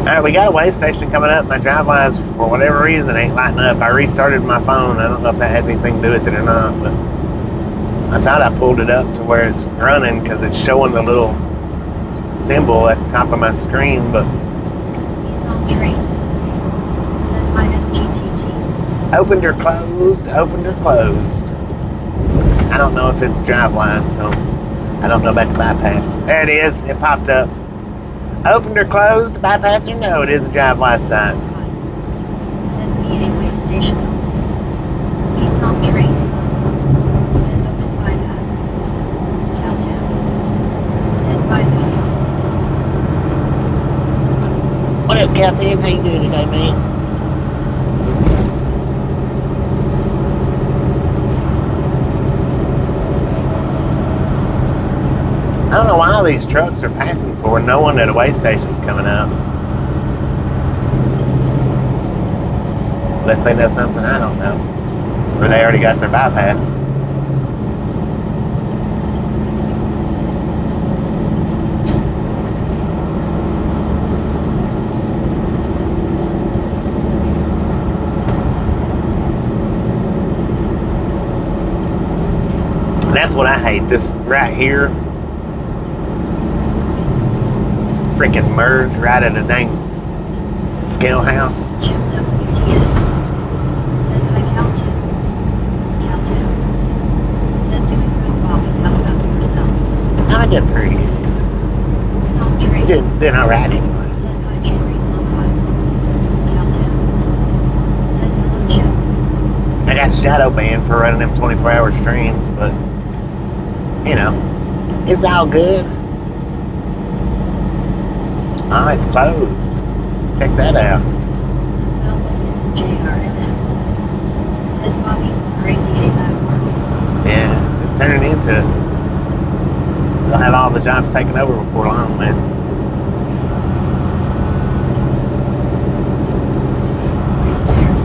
Alright, we got a way station coming up. My drive lines, for whatever reason, ain't lighting up. I restarted my phone. I don't know if that has anything to do with it or not, but I thought I pulled it up to where it's running because it's showing the little symbol at the top of my screen, but opened or closed, opened or closed. I don't know if it's drive lines, so I don't know about the bypass. There it is. It popped up. Opened or closed, bypass or no, it is a drive by sign. Send me a way station. East on train. Send open bypass. Cowtown. Send bypass. What up, Captain? How you doing today, man? I don't know why these trucks are passing for no one at a way station's coming up. Unless they know something I don't know. Or they already got their bypass. That's what I hate. This right here. Freaking merge right at a dang scale house. Send by Cowtown. Cowtown. Send doing good Bobby. How about yourself? I did pretty good. Some train. Did alright anyway. Send by Jerry Lopez. Cowtown. Send hello Joe. I got shadow banned for running them 24-hour streams, but you know, it's all good. Oh, it's closed. Check that out. It's JRMS. Send Bobby crazy hour. Yeah, it's turning into it. They'll have all the jobs taken over before long, man.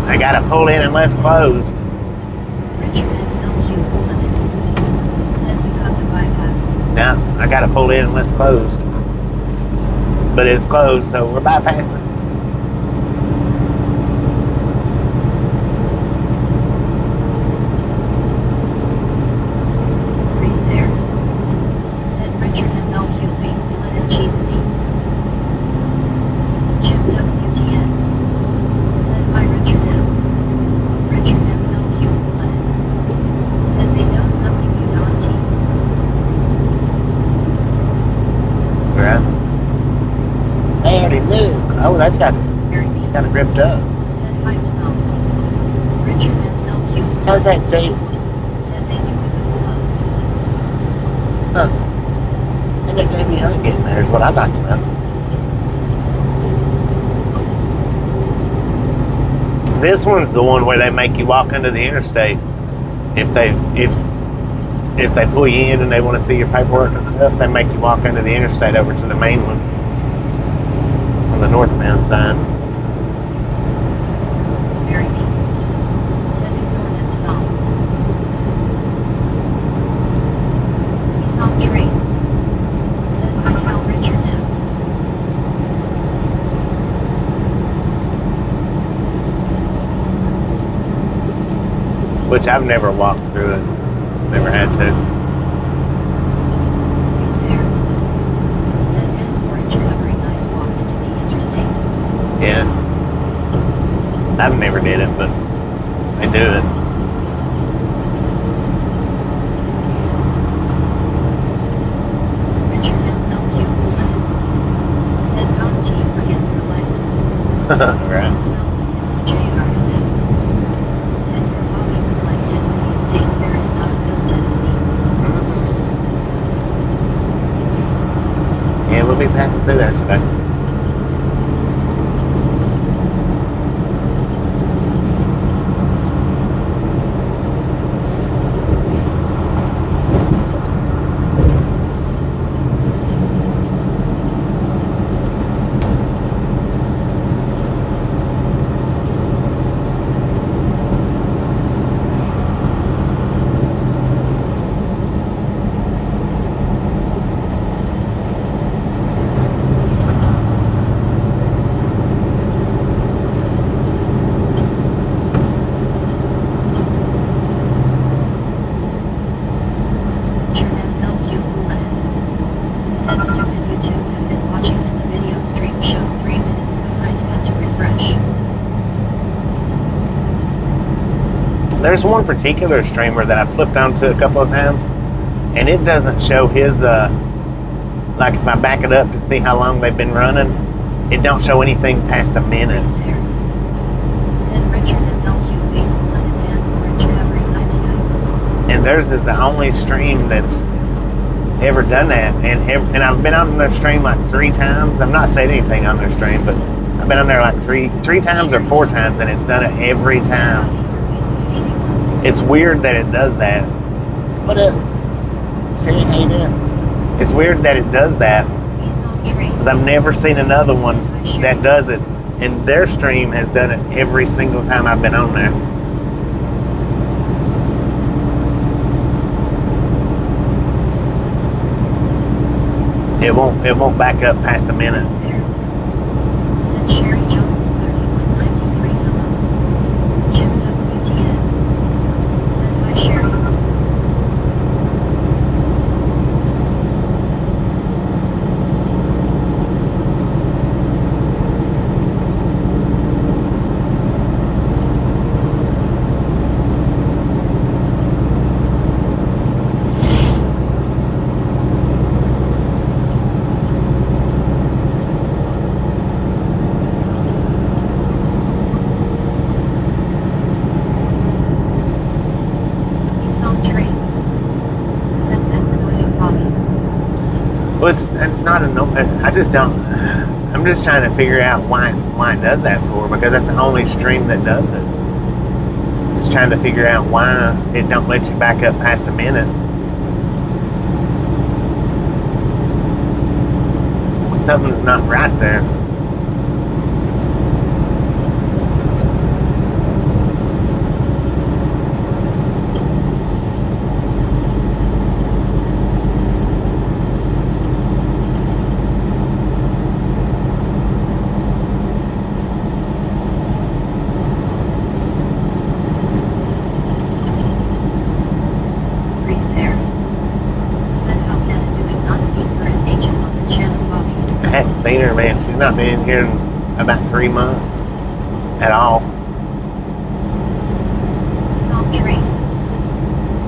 I gotta pull in unless closed. No, I gotta pull in unless closed. But it's closed, so we're bypassing. Send Richard and LQ Wheatland and GC. Chip WTN. Send by Richard M. Richard M. LQ Wheatland. Said they know something you don't teach. Right? They already knew it. Oh, they've got it ripped up. Send by some. Richard and LQ. How's that, Jay? Said they knew it was closed. Huh. And that Jamie Hunt getting there is what I'd like to know. This one's the one where they make you walk under the interstate. If they pull you in and they want to see your paperwork and stuff, they make you walk under the interstate over to the main one on the northbound side. Very neat. Sending north and south. He's on trains. Send by Cal Richard now. Which I've never walked through it. Never had to. Yeah. I've never did it, but they do it. Richard MLQ said don't T forget your license. Right. JRNS said your hobby was like Tennessee State Fair in Knoxville, Tennessee. Yeah, we'll be passing through there today. Richard MLQ said stupid YouTube have been watching and the video stream showed 3 minutes behind, had to refresh. There's one particular streamer that I flipped onto a couple of times, and it doesn't show his, like if I back it up to see how long they've been running, it don't show anything past a minute. Said Richard MLQ and Orange advertising. And theirs is the only stream that's ever done that. And I've been on their stream like 3 times. I'm not saying anything on their stream, but I've been on there like three times or 4 times, and it's done it every time. It's weird that it does that. What up? Say how you doing? It's weird that it does that, because I've never seen another one that does it. And their stream has done it every single time I've been on there. It won't back up past a minute. Said Sherry Johnson 3193 hello. Jim WTN. Said hi Sherry. He's on trains. Said that's annoying Bobby. Well, it's not I just don't. I'm just trying to figure out why it does that for, because that's the only stream that does it. Just trying to figure out why it don't let you back up past a minute. Something's not right there. Reese Ayers. Said how's Anna doing? Not seen her in ages on the channel Bobby. I hadn't seen her, man. She's not been here in about 3 months at all. He's on trains.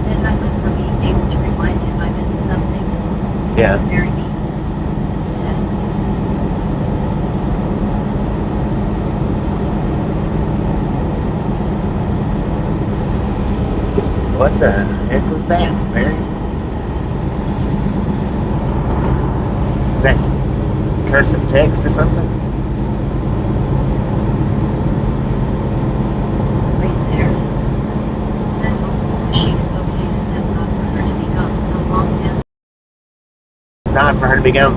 Said I look for being able to remind him I missed something. Yeah. Very neat. Said. What the heck was that, Mary? Is that cursive text or something? Reese Ayers. Said hopefully she is okay as that's not for her to be gone so long and It's odd for her to be gone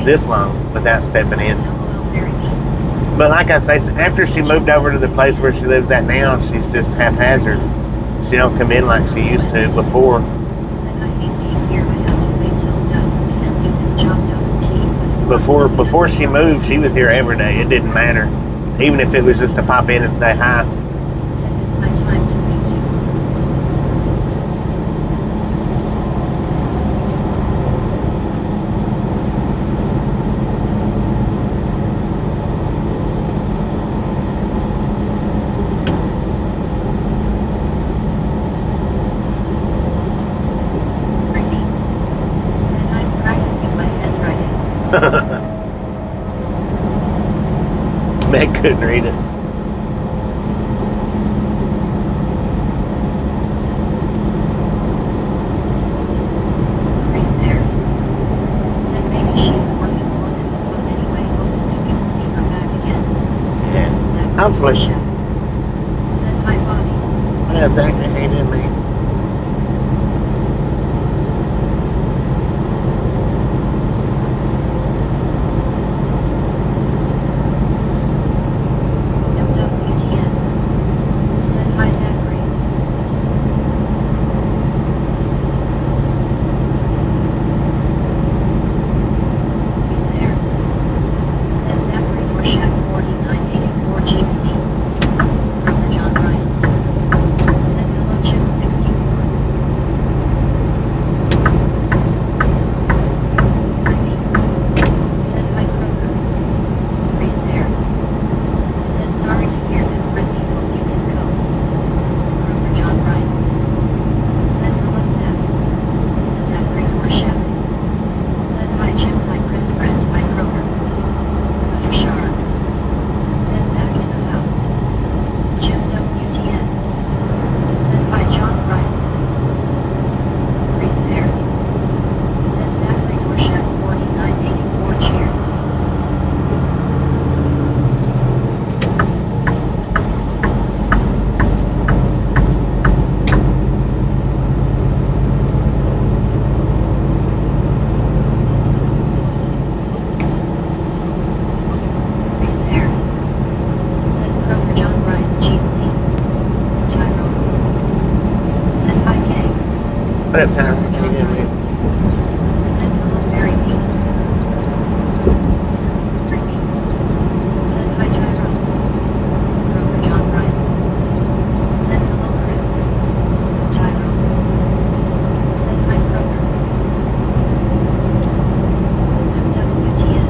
this long without stepping in. LOL very neat. But like I say, after she moved over to the place where she lives at now, she's just haphazard. She don't come in like she used to before. Said I hate being here, I have to wait till Doug can't do his job Before she moved, she was here every day. It didn't matter. Even if it was just to pop in and say hi. Said it's my time to leave too. Meg couldn't read it. Repairs. Said maybe she's working on it, but anyway, hopefully we'll see her back again. Yeah. Zachary Hopefully. Chef. Said hi, Bobby. Yeah, exactly. He did me. MWTN. Said hi, Zachary. Repairs. Said Zachary for Chef 4984 GC. Brother John Bryant. Said hello, Chip 64. Raphine. Said hi, Kroger. Repairs. Said sorry to hear that, Brittany, hope you can cope. Kroger John Bryant. Said hello, Zach. Zachary for Chef. Said hi, Jim, hi, Chris, Brent, hi, Kroger. Brother Sharon. Said Zach in the house. Jim WTN. Said hi, John Bryant. Repairs. Said Zachary for Chef 4984 cheers. Repairs. Said Kroger John Bryant GC. Tyrone. Said hi, gang. What up, Tyler? Kroger He John did me. Bryant. Said hello, Mary B. Brittany. Said hi, Tyrone. Kroger John Bryant. Said hello, Chris. Tyrone. Said hi, Kroger. MWTN.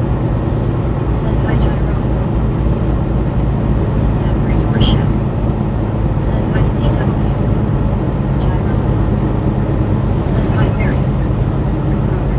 Said hi, Tyrone. Zachary for Chef. Said hi, CW. Tyrone. Said hi, Mary. Kroger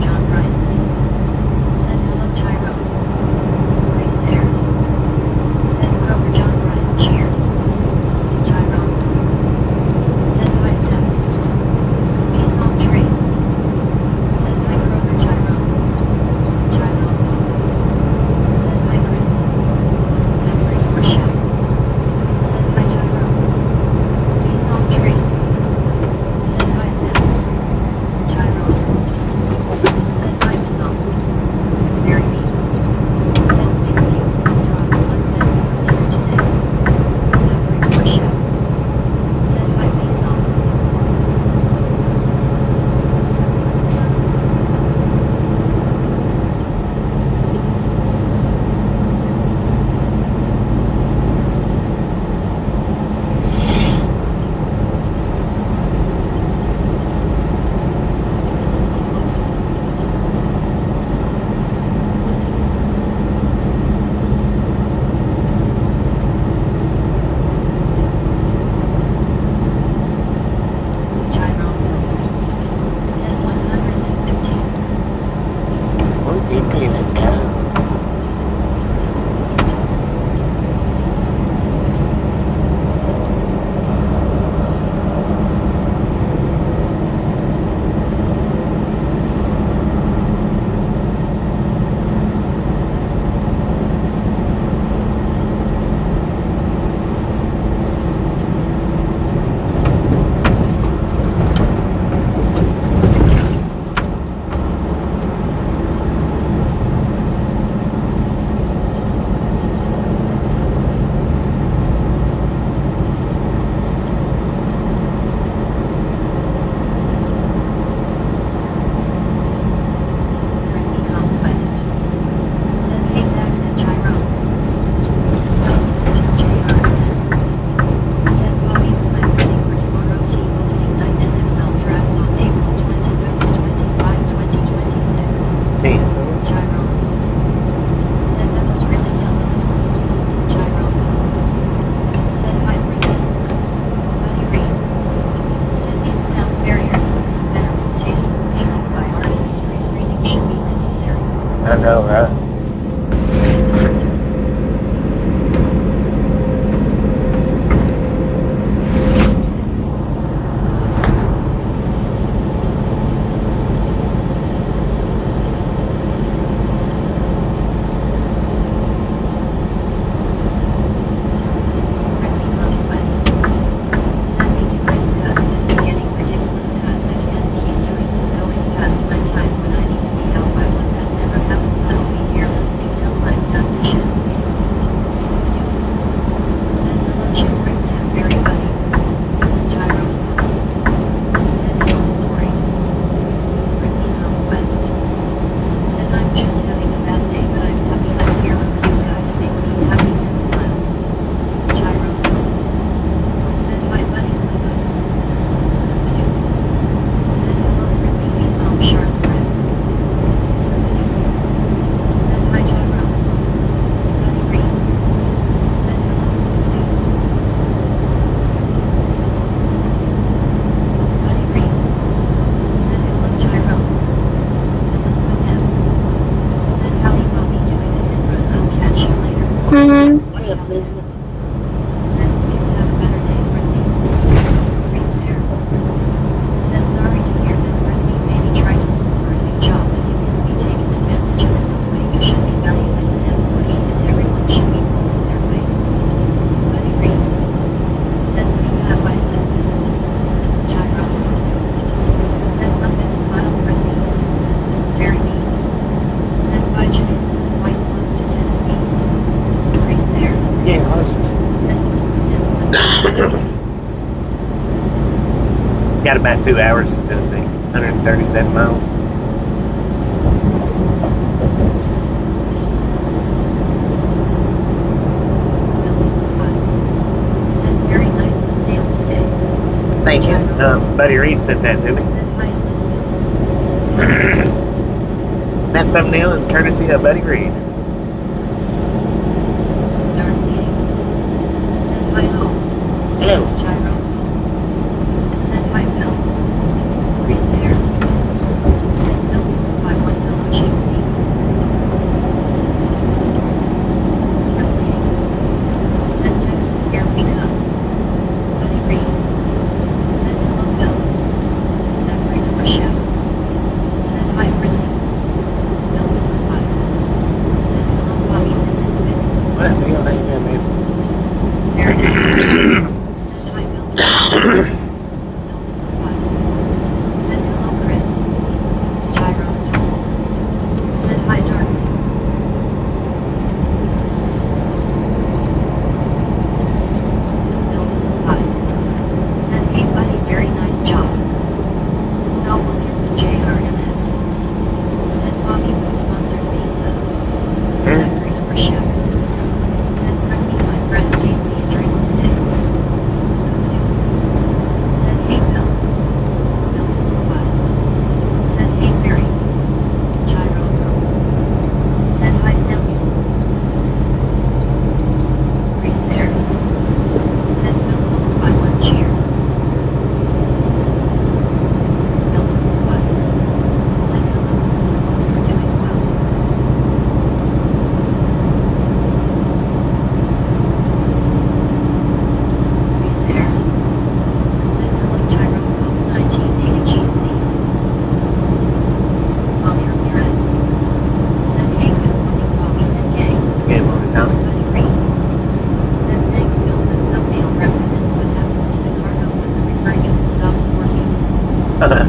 I know, right? Got about 2 hours to Tennessee, 137 miles. Very nice nail today. Thank you. Buddy Reed sent that to me. That thumbnail is courtesy of Buddy Reed. Hello.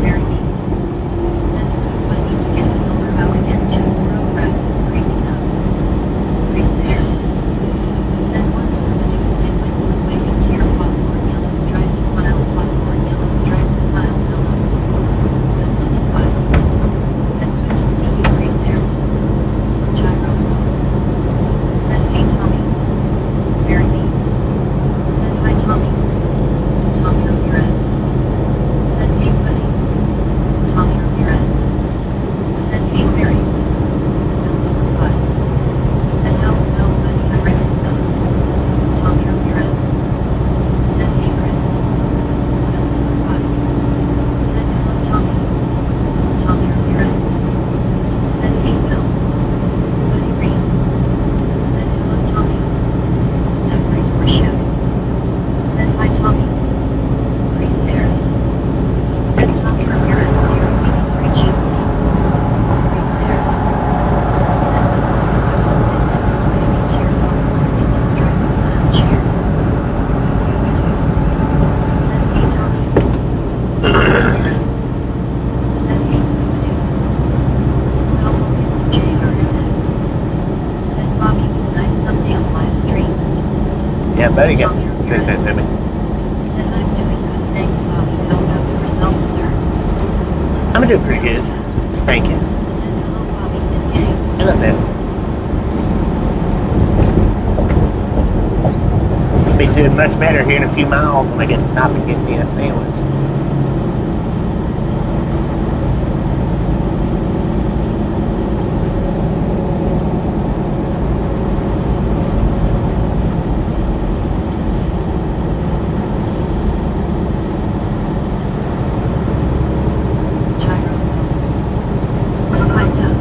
Yeah, buddy got sent that to me. Said I'm doing good, thanks, Bobby. How about yourself, sir? I'm doing pretty good. Thank you. Said hello, Bobby and gang. Hello there. I'll be doing much better here in a few miles when I get to stop and get me a sandwich. Gyro. Said hi, Doug.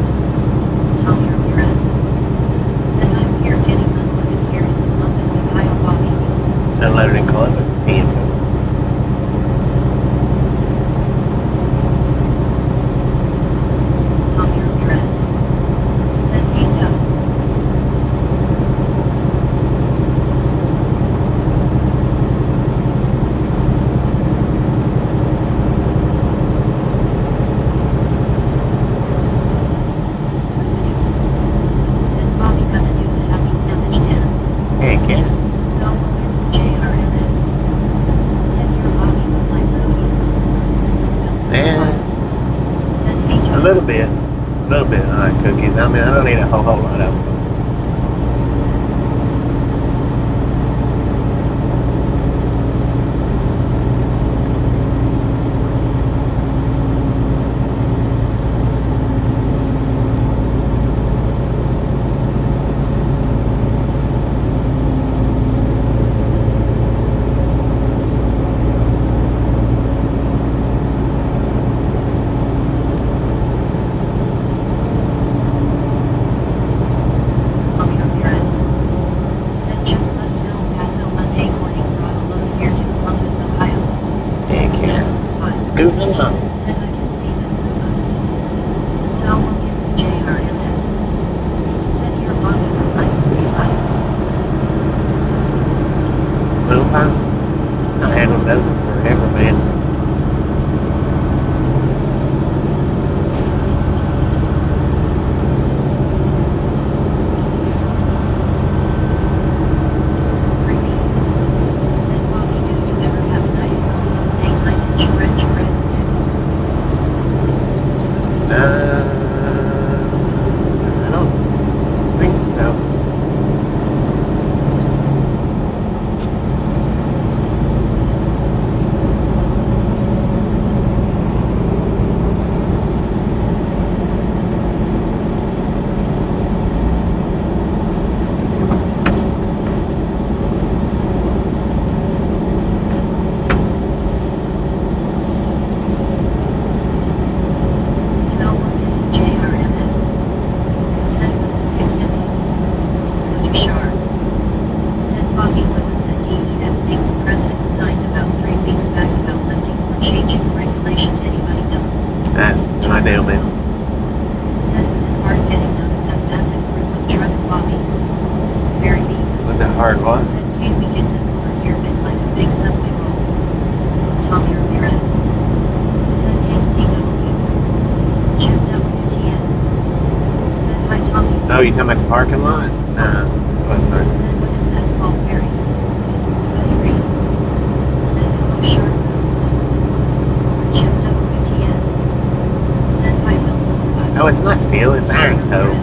Tommy Ramirez. Said I'm here getting unloaded here in Columbus, Ohio, Bobby. Unloaded in Columbus, team. Tommy Ramirez. Said hey, Doug. Said Bobby gonna do the happy sandwich dance. Heck yeah. No it's JRMS. Said your Bobby was like cookies. Yeah. Said hey, A Joe. little bit. A little bit. I like cookies. I mean, I don't eat a whole lot of them. Tommy Ramirez. Said just left El Paso Monday morning, brought a load here to Columbus, Ohio. Heck yeah. Fine. Scooting along. Said I can see that's so fun. Said Elmo gets a JRMS. Said your Bobby was like pretty hot. Little time. I had one of those forever, man. Creepy. Said Bobby, do you ever have a nice phone and say 9-inch French breads too? I don't think so. Elmo gets a JRMS. Said with the pick yummy. Coach Sharp. Said Bobby, what was the DEF thing the president signed about 3 weeks back about lifting or changing regulation? Anybody know? No idea, man. Said was it hard getting out of that massive group of trucks, Bobby? Very neat. Was it hard, what? Said can we get them over here bit like a big subway roll? Tommy Ramirez. Said ACW. Jim WTN. Said hi Tommy. Oh, you talking about the parking lot? Nah. Wasn't hard. Said what is that called, Barry? Buddy Reed. Said hello shark notes. Jim WTN. Said hi Will. Oh, it's not steel, it's iron toe.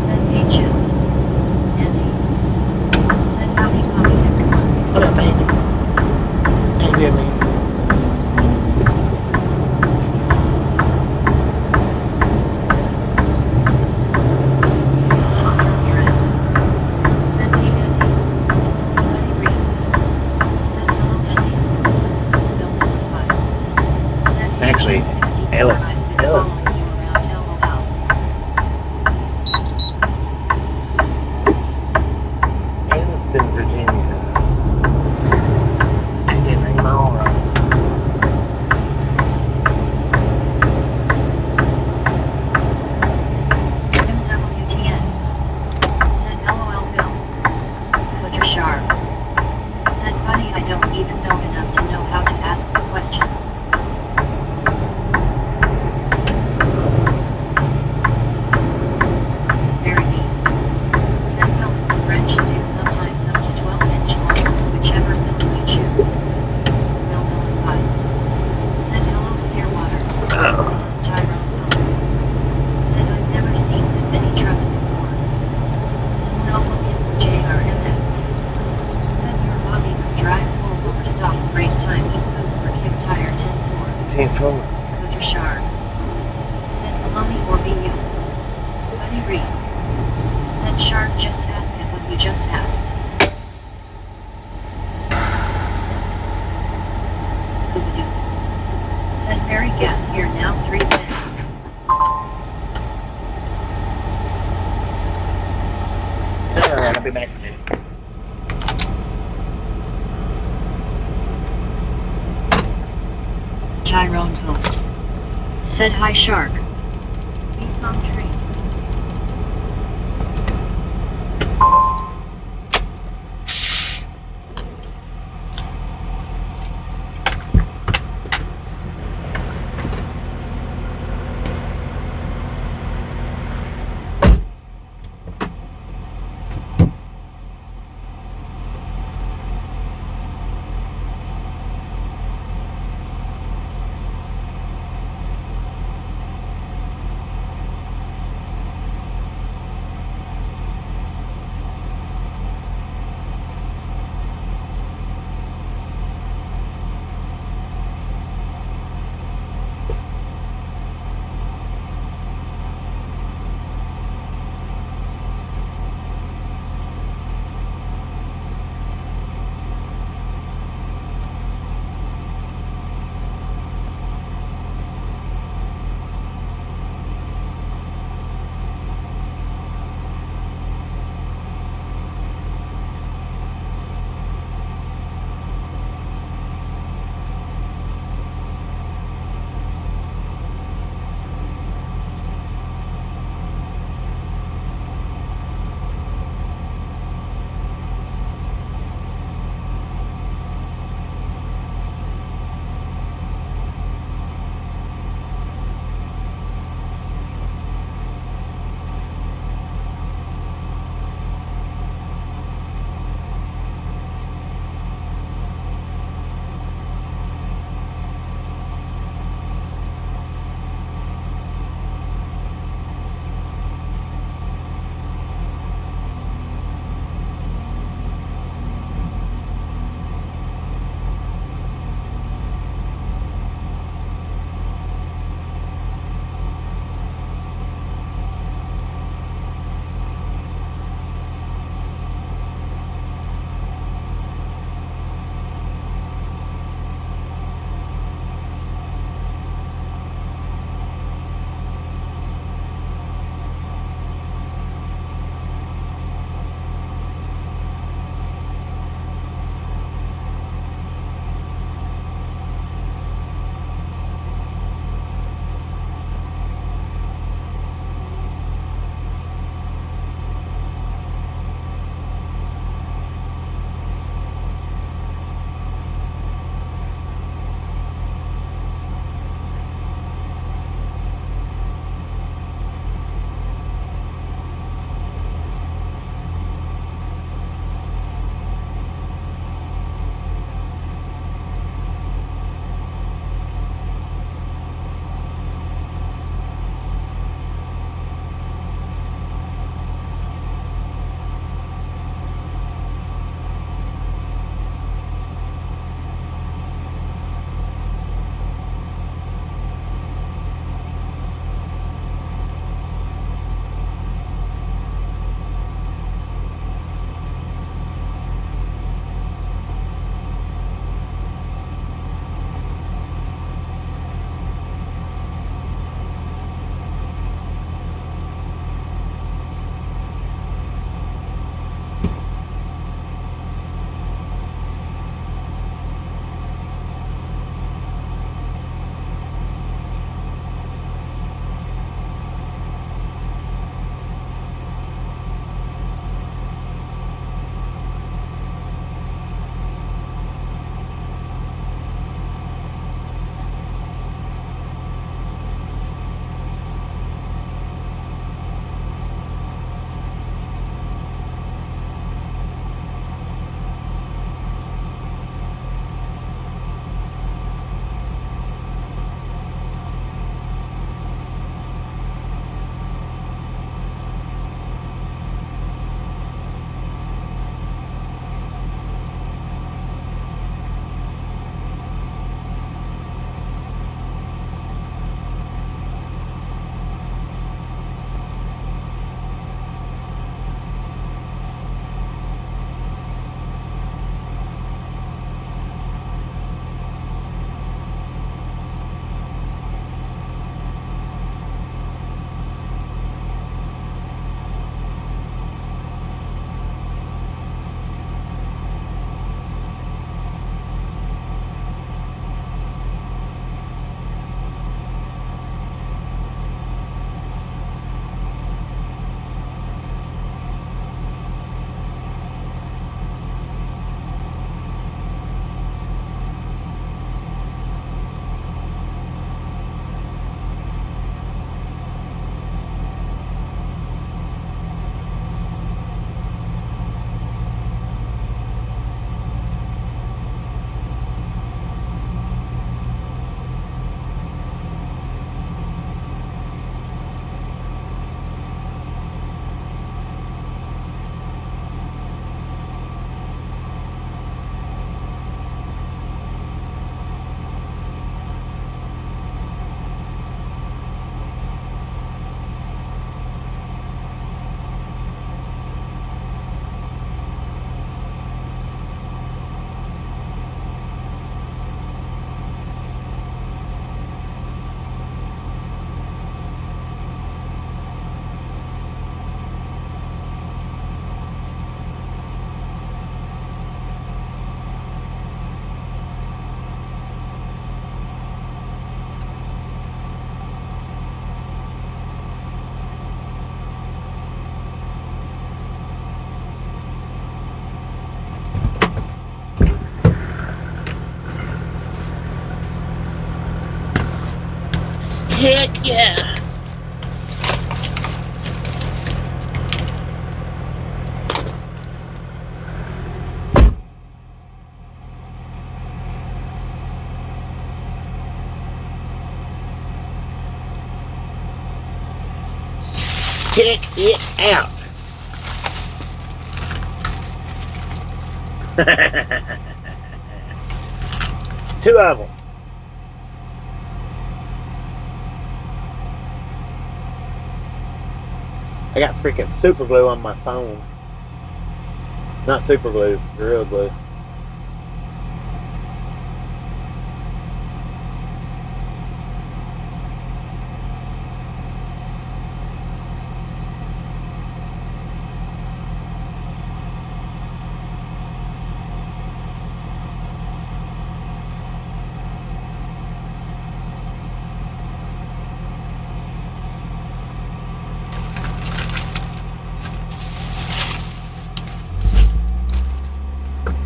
Said hey Jim. Andy. Said howdy Bobby everyone. What up, Andy? How you doing, man? Tommy Ramirez. Said hey Andy. Buddy Reed. Said hello Andy. Bill 55. Said It's actually hey, Jim 65. Ellis. Been Ellis. following you around LOL. Anniston, Virginia. I get name all right. MWTN. Said LOL Bill. Coach Sharp. Said buddy, I don't even know enough to know how to ask the question. Tyrone said I've never seen that many trucks before. Some noble gets JRMS. Said your Bobby must drive full overstock break time eat food for kick tire 10-4. 10-4. Coach Shark. Said Maloney or be you. Buddy Reed. Said Shark just ask it what you just asked. Boobadoo. Said Mary gas here now 310. Alright, I'll be back in a minute. Tyrone Bill. Said hi Shark. Peace on tree. Heck yeah. Check it out. Two of them. I got freaking super glue on my phone. Not super glue, Gorilla Glue.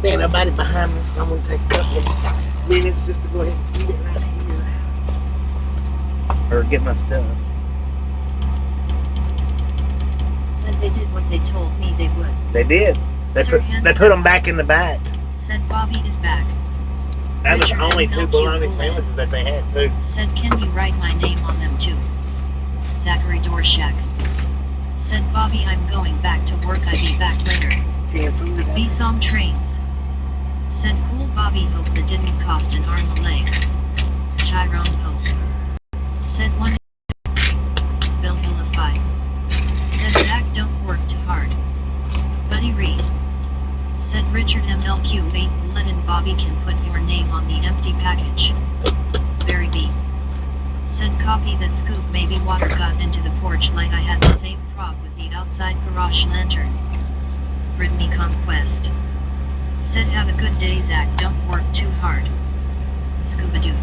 There ain't nobody behind me, so I'm gonna take a couple minutes just to go ahead and get right here. Or get my stuff. Said they did what they told me they would. They did. They put them back in the back. Said Bobby is back. That was Richard only and two LQ bologna Bullet. sandwiches that they had too. Said can you write my name on them too? Zachary Dorshak. Said Bobby I'm going back to work, I be back later. B-Song trains. Said cool Bobby, hope that didn't cost an arm a leg. Tyrone Hope. Said one Bill Hillify. Said Zach don't work too hard. Buddy Reed. Said Richard MLQ 8 Bullet and Bobby can put your name on the empty package. Barry B. Said copy that scoop, maybe water got into the porch light, I had the same prop with the outside garage lantern. Brittany Conquest. Said have a good day Zach, don't work too hard. Scuba Dude.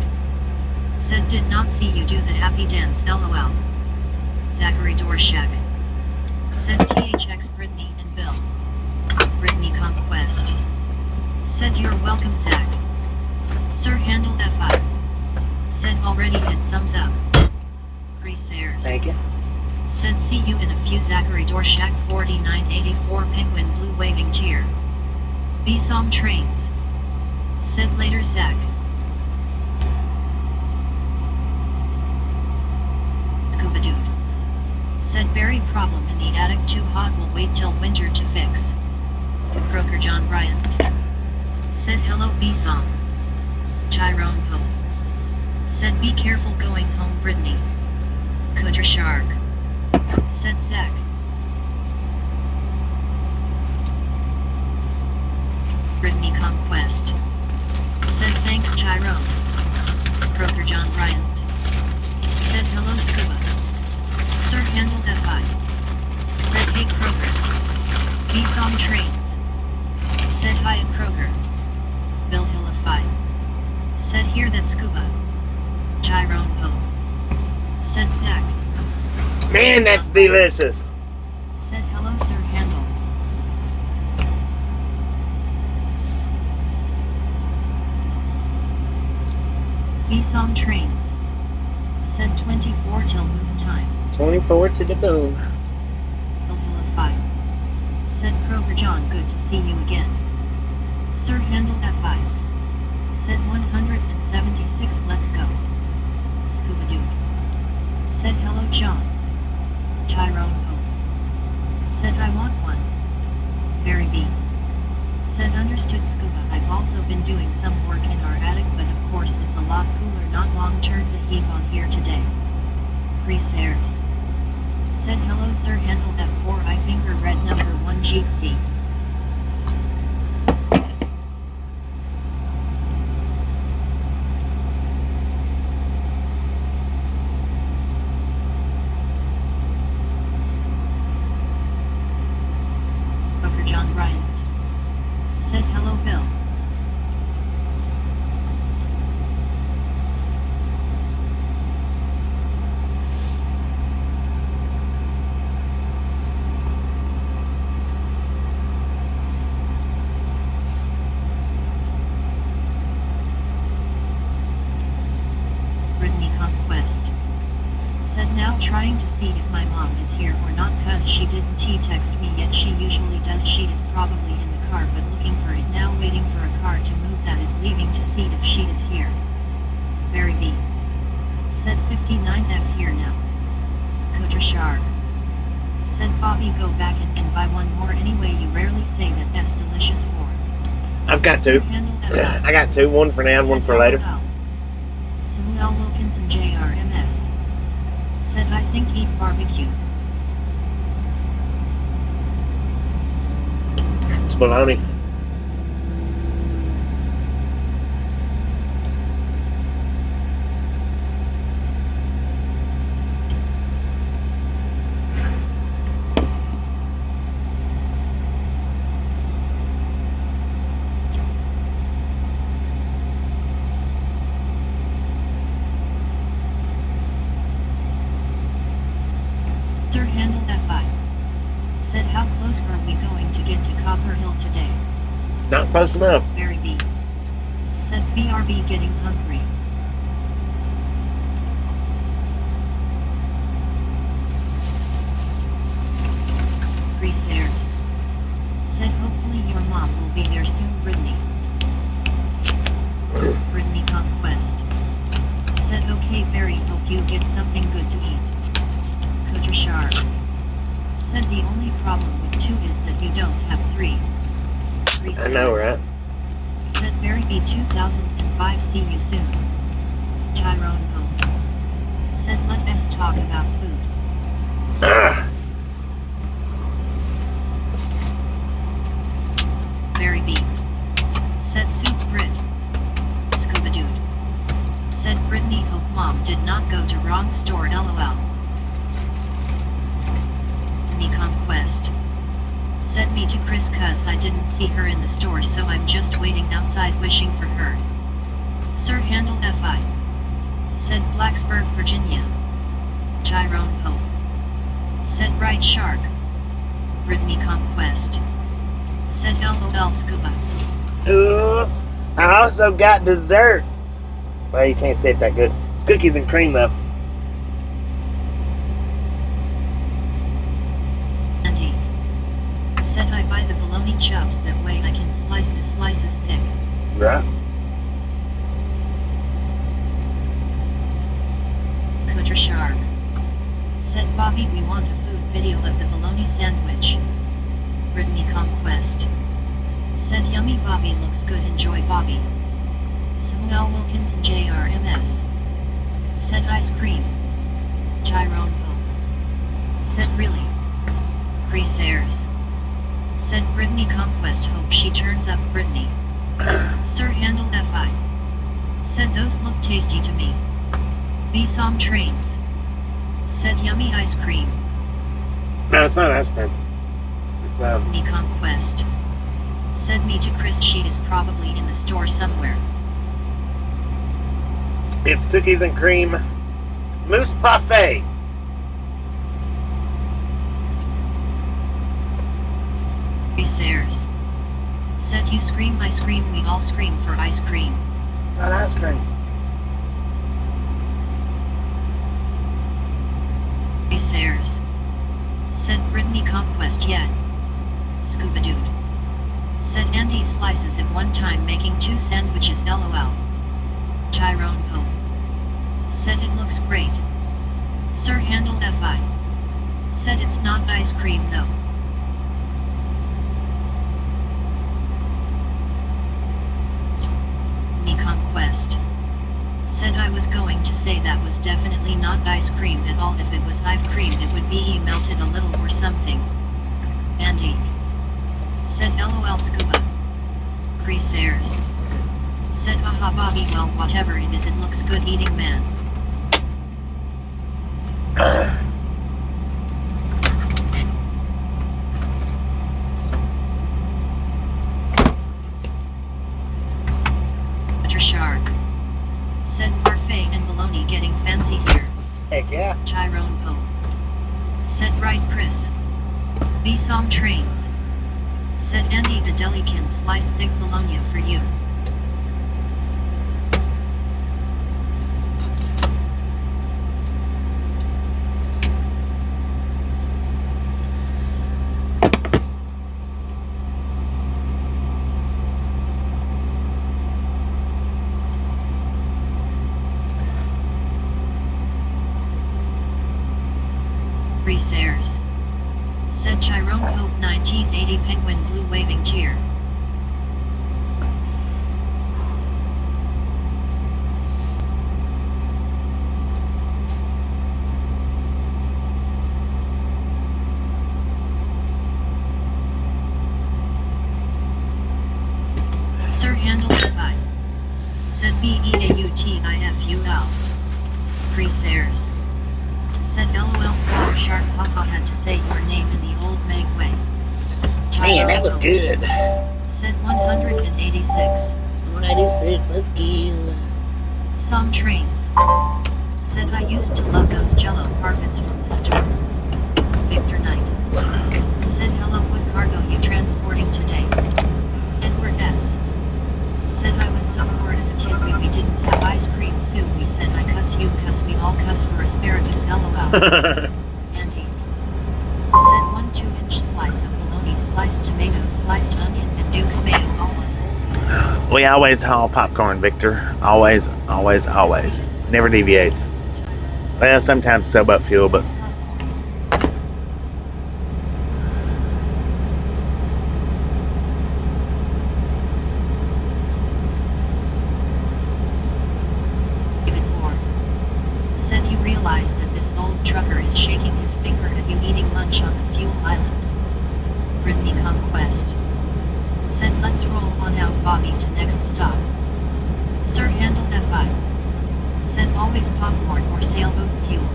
Said did not see you do the happy dance LOL. Zachary Dorshak. Said THX Brittany and Bill. Brittany Conquest. Said you're welcome Zach. Sir handle F5. Said already hit thumbs up. Grease Ayers. Thank you. Said see you in a few Zachary Dorshak 4984 Penguin Blue waving tear. B-Song trains. Said later Zach. Scuba Dude. Said Barry problem in the attic too hot, will wait till winter to fix. Croker John Bryant. Said hello B-Song. Tyrone Pope. Said be careful going home Brittany. Cooter Shark. Said Zach. Brittany Conquest. Said thanks Tyrone. Croker John Bryant. Said hello Scuba. Sir handle F5. Said hey Croker. B-Song trains. Said hi at Croker. Bill Hill of 5. Said here that Scuba. Tyrone Pope. Said Zach. Man, that's delicious. Said hello Sir handle. B-Song trains. Said 24 till moon time. 24 to the moon. Bill Hill of 5. Said Kroger John, good to see you again. Sir handle F5. Said 176, let's go. Scuba Dude. Said hello John. Tyrone Hope. Said I want one. Barry B. Said understood Scuba, I've also been doing some work in our attic, but of course it's a lot cooler, not long turned the heat on here today. Grease Ayers. Said hello Sir handle F4, I finger red number 1 GC. John Bryant. Said hello Bill. not trying to see if my mom is here or not cause she didn't text me yet. She usually does. She is probably in the car but looking for it now, waiting for a car to move that is leaving to see if she is here. Very B. Said 59F here now. Coach Shark. Said Bobby go back and buy one more anyway. You rarely say that S delicious for. I've got two. I got two. One for now, one for later. Samuel Wilkinson JRMS. Said I think eat barbecue. It's bologna. Sir Handle FI. Said how close are we going to get to Copper Hill today? Not close enough. Very B. Said BRB getting hungry. Grease airs. Said hopefully your mom will be there soon. Brittany. Brittany Conquest. Said okay Barry, hope you get something good to eat. Coach Shark. Said the only problem with 2 is that you don't have 3. I know, right? Said Barry B 2005 see you soon. Tyrone Hope. Said let us talk about food. Barry B. Said Soup Brit. Scuba Dude. Said Brittany hope mom did not go to wrong store LOL. Conquest. Said me to Chris cuz I didn't see her in the store so I'm just waiting outside wishing for her. Sir Handle FI. Said Blacksburg, Virginia. Tyrone Hope. Said Bright Shark. Brittany Conquest. Said LOL Scuba. Ooh, I also got dessert. Well, you can't say it that good. It's cookies and cream though. Said I buy the bologna chops that way I can slice the slices thick. Right. Coach Shark. Said Bobby we want a food video of the bologna sandwich. Brittany Conquest. Said yummy Bobby looks good enjoy Bobby. Samuel Wilkinson JRMS. Said ice cream. Tyrone Hope. Said really. Grease airs. Said Brittany Conquest hope she turns up Brittany. Sir Handle FI. Said those look tasty to me. Besom trains. Said yummy ice cream. No, it's not ice cream. It's Brittany Conquest. Said me to Chris she is probably in the store somewhere. It's cookies and cream. Mousse parfait. Airs. Said you scream I scream we all scream for ice cream. It's not ice cream. Airs. Said Brittany Conquest yet. Scuba Dude. Said Andy slices at one time making 2 sandwiches LOL. Tyrone Hope. Said it looks great. Sir Handle FI. Said it's not ice cream though. Conquest. Said I was going to say that was definitely not ice cream at all. If it was ice cream it would be melted a little or something. Andy. Said LOL Scuba. Grease airs. Said haha Bobby well whatever it is it looks good eating man. Shark. Said parfait and bologna getting fancy here. Heck yeah. Tyrone Pope. Said right Chris. Besom trains. Said Andy the deli can slice thick bologna for you. Free Sayers. Said Tyrone Hope 1980 Penguin Blue Waving Tear. Sir Handle Fi. Said BEAUTIFUL. Free Sayers. Said LOL/shark haha had to say your name in the old Meg way. Man, that was good. Said 186. 186, let's go. Some trains. Said I used to love those Jello carpets from the store. Victor Knight. Said hello, what cargo you transporting today? Edward S. Said I was so bored as a kid we didn't have ice cream soup. We said I cuss you cause we all cuss for asparagus LOL. Antique. Said 1 2-inch slice of bologna, sliced tomato, sliced onion, and Duke's mayo all on. We always haul popcorn, Victor. Always, always, always. Never deviates. Well, sometimes sub up fuel, but Said you realize that this old trucker is shaking his finger at you eating lunch on the fuel island. Brittany Conquest. Said let's roll on out Bobby to next stop. Sir Handle FI. Said always popcorn or sailboat fuel.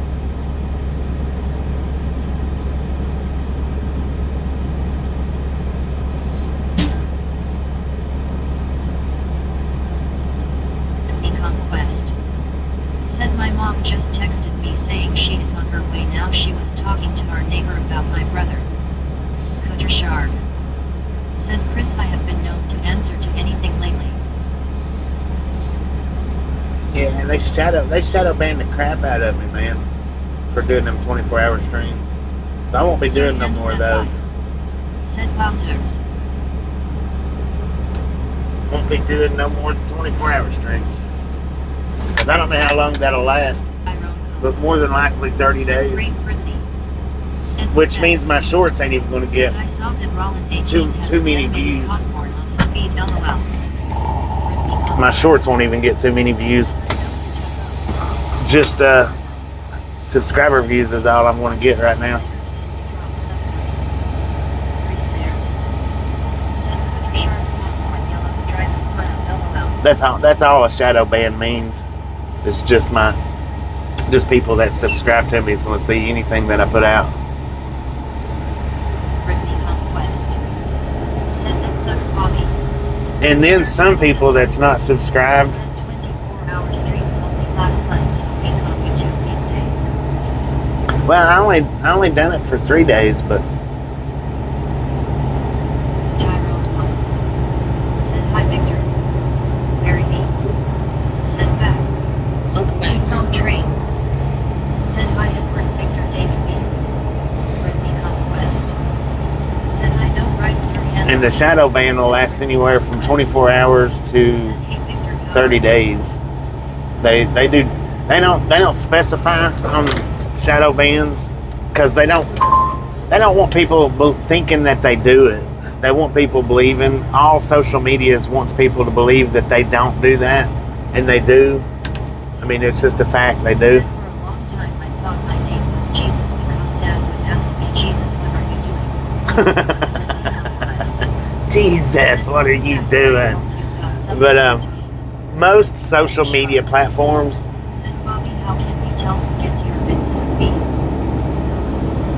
Brittany Conquest. Said my mom just texted me saying she is on her way now. She was talking to our neighbor about my brother. Cutter Shark. Said Chris I have been known to answer to anything lately. yeah, they shadow banned the crap out of me, man, for doing them 24-hour streams. So I won't be doing no more of those. Said Wowzers. Won't be doing no more 24-hour streams. Because I don't know how long that'll last, but more than likely 30 days. Which means my shorts ain't even going to get too many views. My shorts won't even get too many views. Just subscriber views is all I'm going to get right now. That's all a shadow ban means. It's just people that subscribe to me is going to see anything that I put out. And then some people that's not subscribed. 24-hour streams only last less than a week on YouTube these days. Well, I only done it for 3 days, but Tyrone Hope. Said hi Victor. Mary B. Said back. welcome back. Some trains. Said hi Edward Victor David B. Brittany Conquest. Said I know right Sir Hannah. And the shadow ban will last anywhere from 24 hours to 30 days. They don't specify on shadow bans because they don't want people thinking that they do it. They want people believing. All social medias wants people to believe that they don't do that, and they do. I mean, it's just a fact, they do. For a long time I thought my name was Jesus because Dad would ask me, Jesus, what are you doing? Jesus, what are you doing? But most social media platforms, Said Bobby, how can you tell who gets your bits and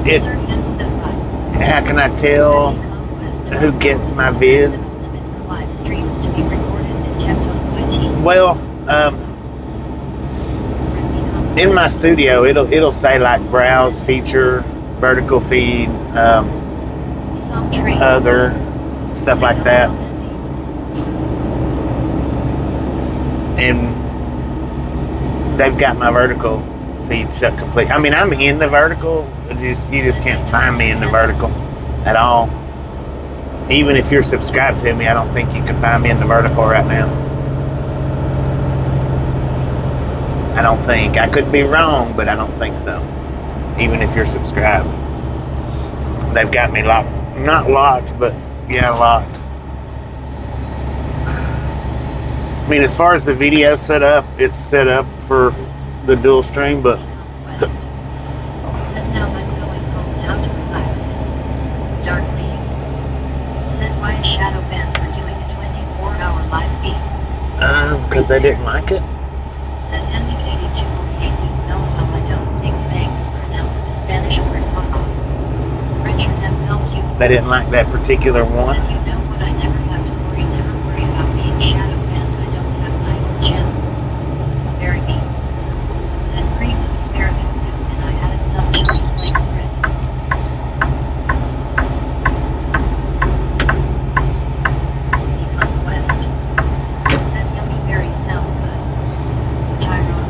it, Sir Handle FI. how can I tell who gets my vids? Limit the live streams to be recorded and kept on my team. Well, in my studio, it'll say like browse feature, vertical feed, Some trains. other stuff like that, and they've got my vertical feed shut complete. I mean, I'm in the vertical, but you just can't find me in the vertical at all. Even if you're subscribed to me, I don't think you can find me in the vertical right now. I don't think. I could be wrong, but I don't think so. even if you're subscribed. They've got me locked. Not locked, but yeah, locked. I mean, as far as the video set up, it's set up for the dual stream, but Conquest. Said now I'm going home now to relax. Dark leave. Said why is shadow banned for doing a 24-hour live feed? because they didn't like it. Said ending 82 or Jesus no how I don't think they pronounce the Spanish word haha. Richard FLQ. They didn't like that particular one. Said you know what I never have to worry, never worry about being shadow banned. I don't have my own channel. Very mean. Said cream with asparagus soup and I added some chili flakes bread. The conquest. Said yummy berries sound good. Tyrone.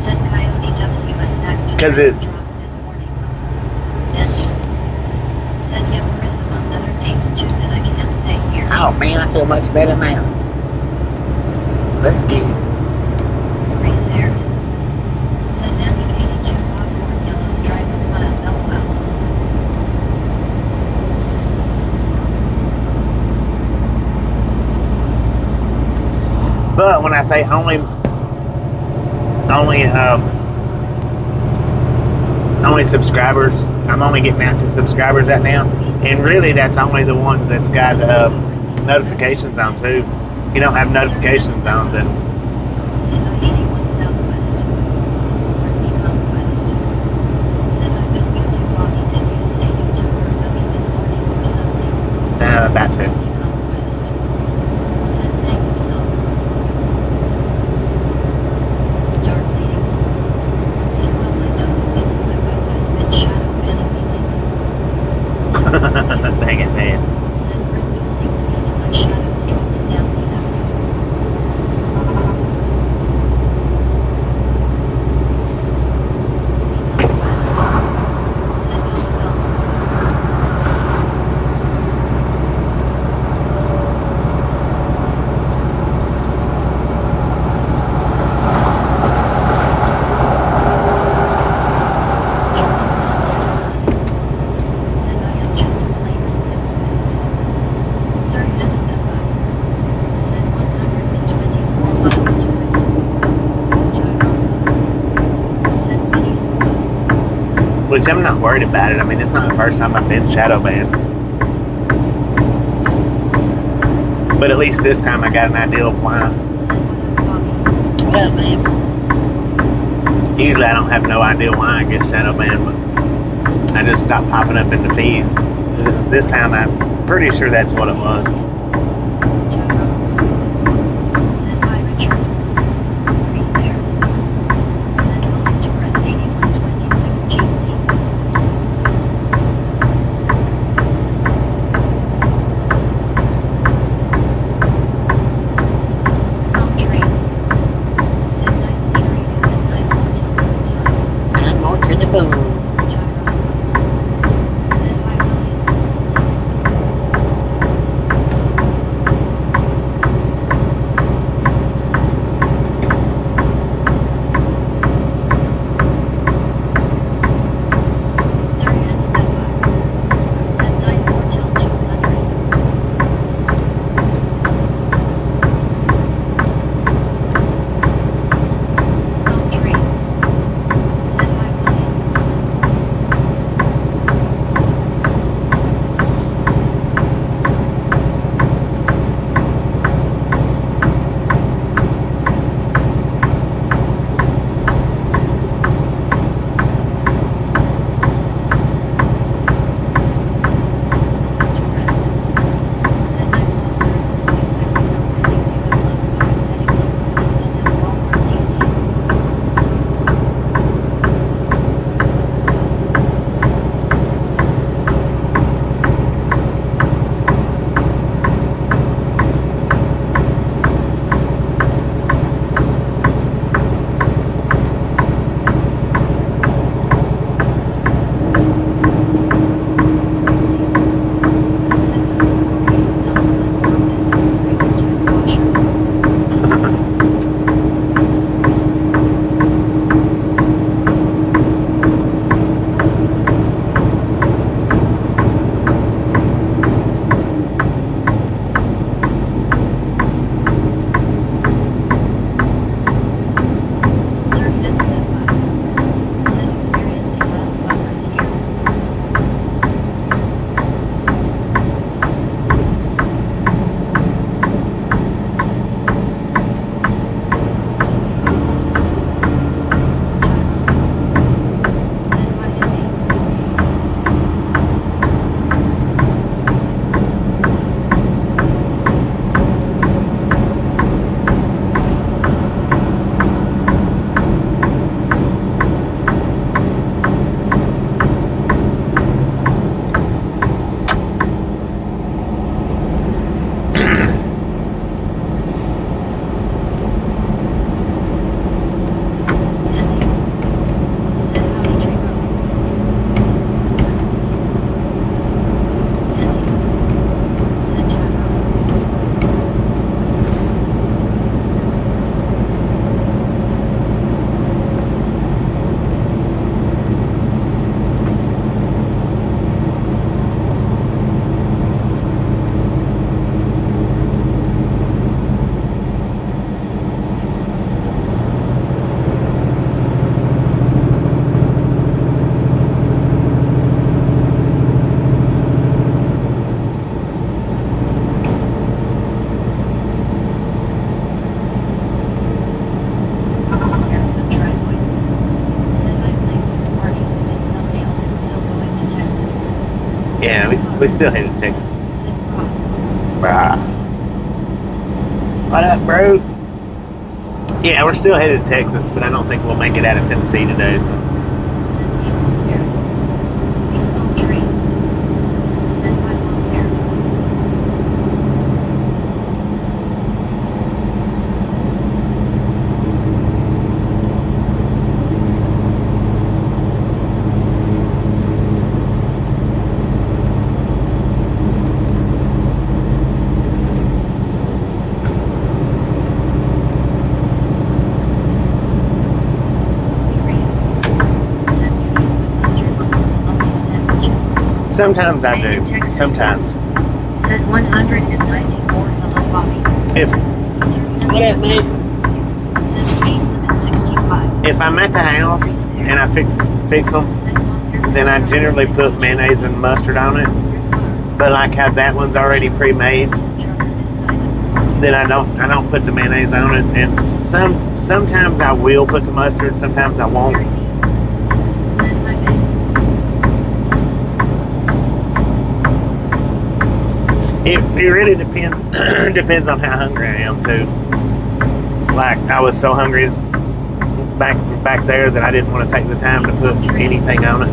Said coyote WS acne 'Cause it- dropped this morning. Denny. Said yep Chris among other names too that I can't say here. Oh man, I feel much better now. Let's get it. Race hairs. Said ending 82 popcorn yellow striped smile LOL. But when I say only subscribers, I'm only getting out to subscribers right now, and really that's only the ones that's got notifications on too. If you don't have notifications on, then Said I 81 Southwest. Brittany Conquest. Said I bet you do Bobby did you say you took her gummy this morning or something? about to. Brittany Conquest. Said thanks myself. Dark leading. Said well I know that my wife has been shadow banning me lately. Dang it, man. Said Brittany sings me in my shadow strolling down the avenue. Said I am just a plain and simple misfit. Sir identified. Said 124 miles to Bristol. Tyrone. Said mini school. Which I'm not worried about it. I mean, it's not the first time I've been shadow banned. But at least this time I got an idea of why. Said what up, Bobby? Usually I don't have no idea why I get shadow banned, but I just stopped popping up in the feeds. This time I'm pretty sure that's what it was. Tyrone. Said by Richard. Three stairs. Said willing to press 8126 GC. Some trains. Said nice scenery and then 9 more till good time. And more to the boom. Tyrone. Said hi William. Durian Empire. Said 9 more till 200. Some trains. Said hi William. Yeah, we still headed to Texas. Send Rob. Bruh. What up, bro? Yeah, we're still headed to Texas, but I don't think we'll make it out of Tennessee today. So. Send Halo there. Peace on trains. Send my mom there. Sometimes I do. Sometimes. Set 194 hello Bobby. If what up, man? Set speed limit 65. If I'm at the house and I fix them, then I generally put mayonnaise and mustard on it. But like how that one's already pre-made, then I don't put the mayonnaise on it. And sometimes I will put the mustard, sometimes I won't. It really depends depends on how hungry I am too. Like I was so hungry back there that I didn't want to take the time to put anything on it.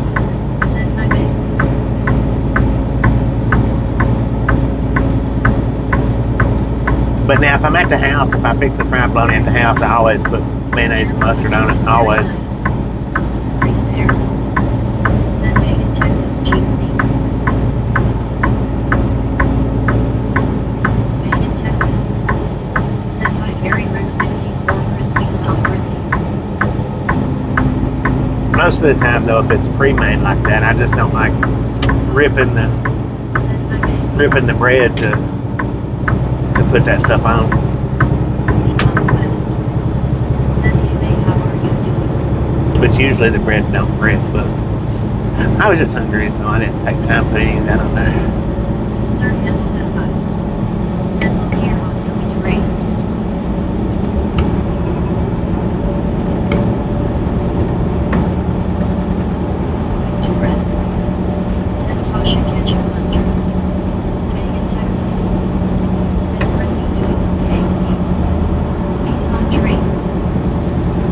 But now if I'm at the house, if I fix a fried bologna at the house, I always put mayonnaise and mustard on it. Always. Most of the time though, if it's pre-made like that, I just don't like ripping the bread to put that stuff on. But usually the bread don't rip, but I was just hungry, so I didn't take time putting any of that on there. Sir, handle that button. Send them here on hilly terrain. To rest. Send Tasha ketchup mustard. Megan, Texas. Send Brittany doing okay with you. Peace on trains.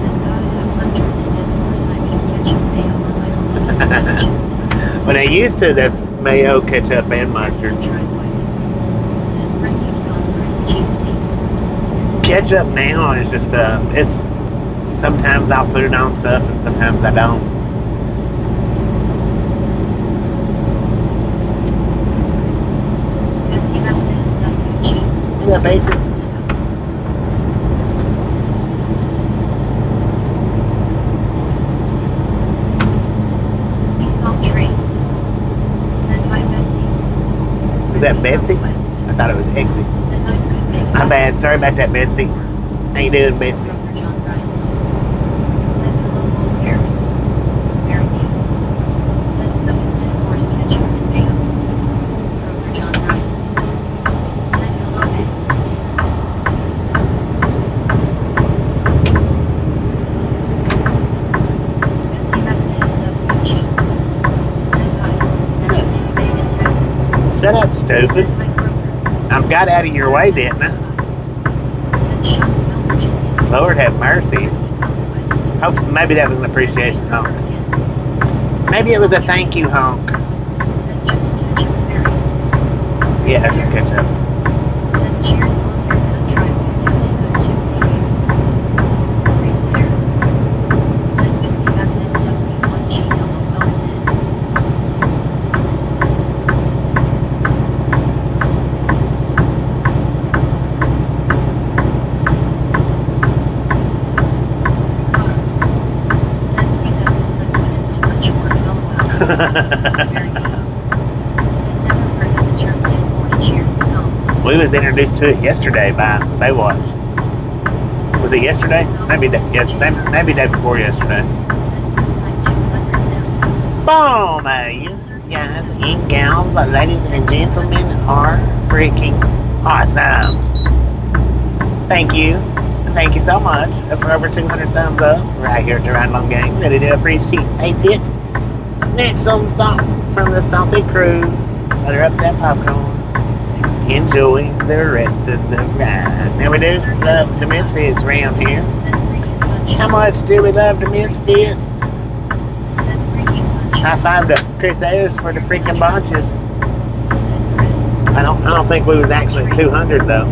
Send gotta have mustard and didn't force I mean ketchup mayo on my own sandwiches. When I used to, that's mayo, ketchup, and mustard. Ketchup now is just it's sometimes I'll put it on stuff and sometimes I don't. Yeah, basic. Is that Betsy? I thought it was Exy. My bad. Sorry about that, Betsy. How you doing, Betsy? Shut up, stupid. I got out of your way, didn't I? Lord have mercy. Hopefully, maybe that was an appreciation honk. Maybe it was a thank you honk. Yeah, just catch up. We was introduced to it yesterday by Baywatch. Was it yesterday? Maybe maybe day before yesterday. Boom, you guys and gals, ladies and gentlemen, are freaking awesome. Thank you. Thank you so much for over 200 thumbs up right here at the Ride Along Gang. Really do appreciate it. Snatch some salt from the salty crew. Butter up that popcorn. Enjoy the rest of the ride. Now we do love the Misfits around here. How much do we love the Misfits? High five to Chris Ayers for the freaking bunches. I don't think we was actually at 200 though.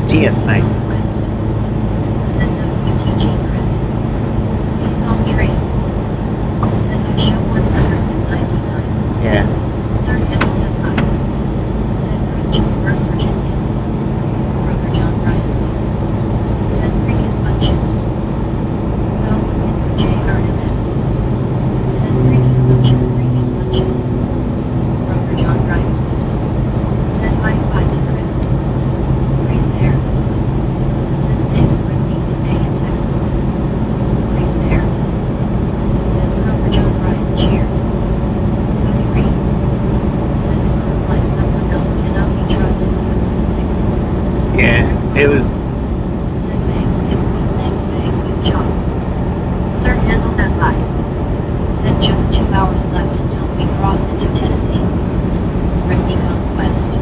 Cheers, mate. Yeah. It was. Sir, handle that bike. Said just 2 hours left until we cross into Tennessee. Brittany Conquest.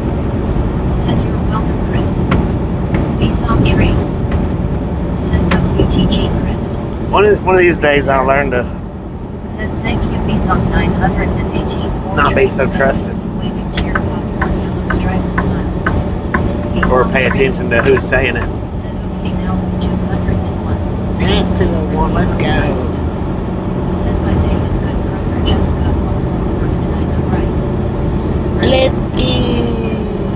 Said you're welcome, Chris. Peace on trains. Said WTG, Chris. One of these days I'll learn to Said thank you, peace on 918. not be so trusted. Waving to your popcorn yellow striped smile. Peace Or on pay trains. attention to who's saying it. Said okay, now it's 201. Yes, 201, let's go. Said my day is good, brother. Just got home from work and I know right. Let's go.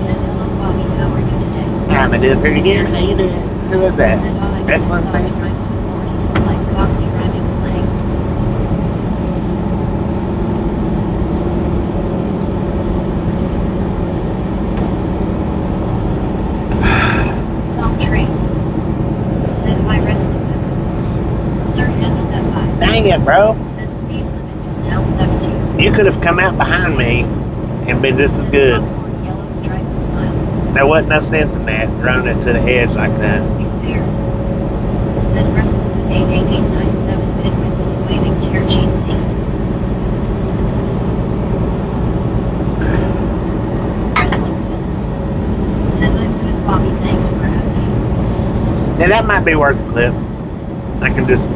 Said hello, Bobby. How are you today? I'm doing pretty good. How you doing? Who was that? Said I Wrestling sauce fan? rhymes with horses like cockney rhyming slang. Some trains. Said hi, wrestling fan. Sir, handle that vibe. Dang it, bro. Said speed limit is now 70. You could have come out behind me and been just as good. Popcorn yellow striped smile. There wasn't no sense in that, running it to the edge like that. Affairs. Said wrestling at 88897 Midway, waving to your GC. Wrestling fan. Said I'm good, Bobby. Thanks for asking. Now that might be worth a clip. I can just,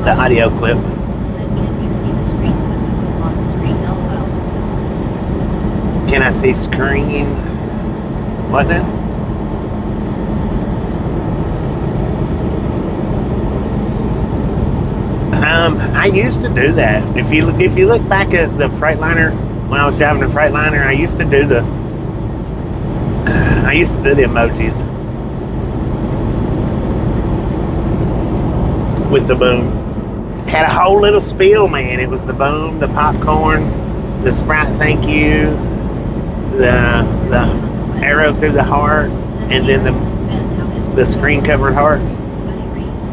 the audio clip. Said can you see the screen with the boom on the screen? LOL. Can I see screen? What now? I used to do that. If you look back at the Freightliner, when I was driving the Freightliner, I used to do the emojis with the boom. Had a whole little spiel, man. It was the boom, the popcorn, the Sprite thank you, the arrow through the heart, and then the screen covered hearts.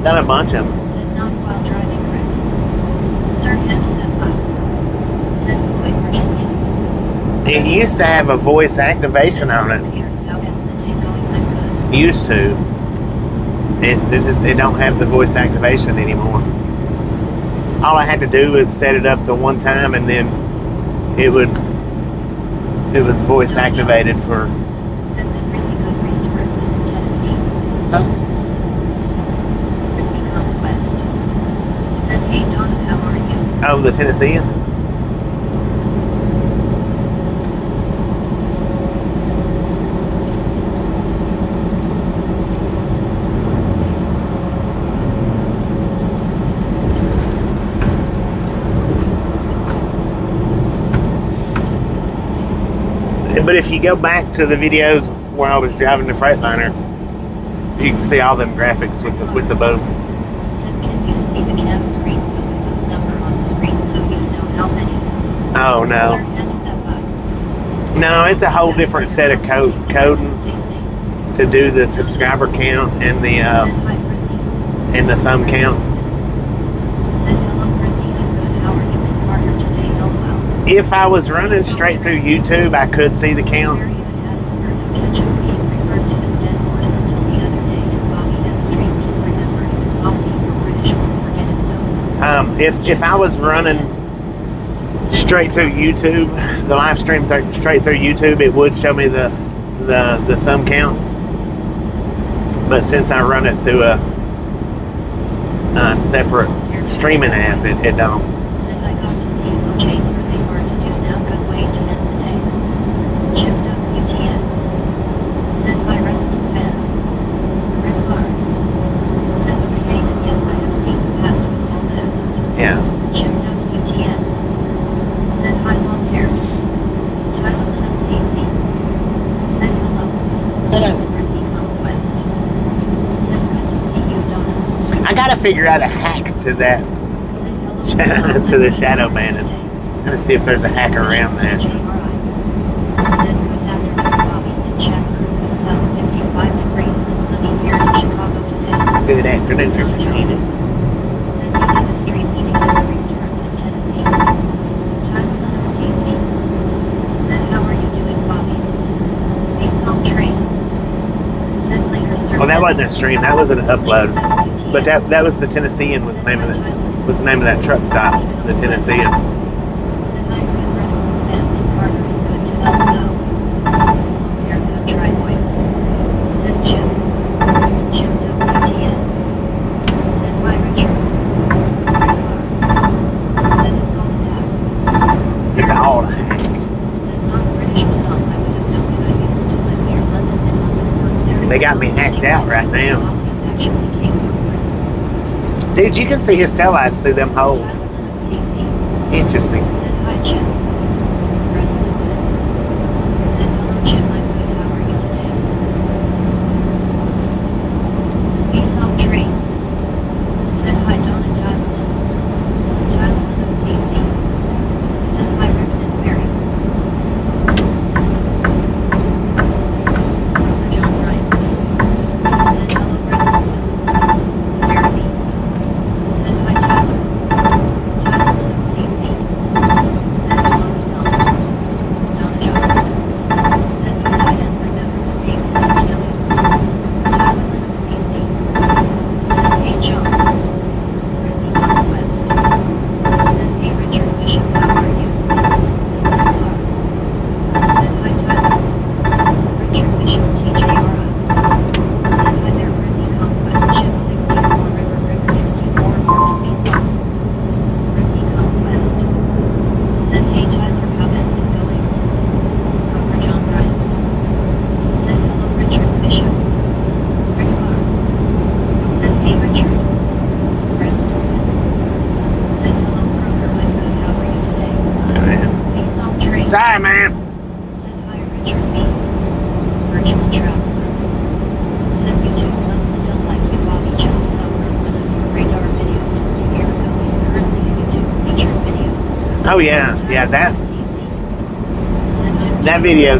Done a bunch of them. Said not while driving correctly. Sir, handle that vibe. Said Boyd, Virginia. It used to have a voice activation on it. Here's how is the day going? I'm good. Used to. It don't have the voice activation anymore. All I had to do was set it up the one time, and then it was voice activated for. Said that really good restaurant was in Tennessee. Brittany Conquest. Said hey Donna, how are you? Oh, the Tennessean. But if you go back to the videos where I was driving the Freightliner, You can see all them graphics with the boom. Said, can you see the cam screen? Put the phone number on the screen so you know how many. Oh Sir, no, handed that by. no, it's a whole different set of coding Stay safe. to do the subscriber count and Said hi, Brittany. the thumb count. Said hello, Brittany. I'm good. How are you and Carter today? LOL. If I was running straight through YouTube, I could see the count. Very had heard of Ketchup being referred to as dead horse until the other day, and Bobby S. Street can remember if it's Aussie or British, won't forget it though. If I was running straight through YouTube, the live stream straight through YouTube, it would show me the thumb count. But since I run it through a separate streaming app, it don't. Said I got to see OJ's really hard to do now. Good way to end the day. Chipped up UTM. Said by wrestling fan. Rick Clark. Said okay, and yes, I have seen the past with all that. Yeah. Chipped up UTM. Said hi, long hair. Tyler Lennon CZ. Said hello. Hello. Brittany Conquest. Said good to see you, Donna. I gotta figure out a hack to that, Said hello. to the shadow banning. I'm gonna see if there's a hack around that. Said good afternoon, Bobby in chat room. It's 55 degrees and sunny here in Chicago today. Good afternoon, Mr. Scenic. Send me to the street eating at a restaurant in Tennessee. Tyler Lennon CZ. Said how are you doing, Bobby? Peace on trains. Said later, sir. Well, that wasn't a stream. That was an upload. But that was the Tennessean was the name of that truck stop. The Tennessean. Said I'm good wrestling fan and Carter is good to know though. Haircut driveway. Said Chip. Chip WTN. Said by Richard. Said it's all a hack. It's all a hack. Said not British or some. I would have known it. I used to live near London and London worked there. They got me hacked out right now. Aussies actually came from Britain. Dude, you can see his tail lights through them holes. Tyler Lennon CZ. Interesting. Said hi, Chip. Wrestling fan. Said hello, Chip. I'm good. How are you today? Peace on trains. Said hi, Donna. Tyler Lennon. Tyler Lennon CZ. Said hi, Rick and Mary. Brother John Bryant. Said hello, wrestling fan. Jeremy. Said hi, Tyler. Tyler Lennon CZ. Said hello, son. Donna John. Said goodbye and remember the name and Kelly. Tyler Lennon CZ. Said hey, John. Brittany Conquest. Said hey, Richard Bishop. How are you? Said hi, Tyler. Richard Bishop TJRI. Said hi there, Brittany Conquest. Chip 64 River Rick 64 Norman Visa. Brittany Conquest. Said hey, Tyler, how is it going? Robert John Bryant. Said hello, Richard Bishop. Rick Clark. Said hey, Richard. President Finn. Said hello, Kroger. I'm good. How are you today? Peace on train. Sorry, man. Said hi, Richard B. Virtual traveler. Said YouTube wasn't still like you, Bobby. Just saw one of your radar videos from a year ago. He's currently a YouTube featured video. Oh yeah, yeah. That video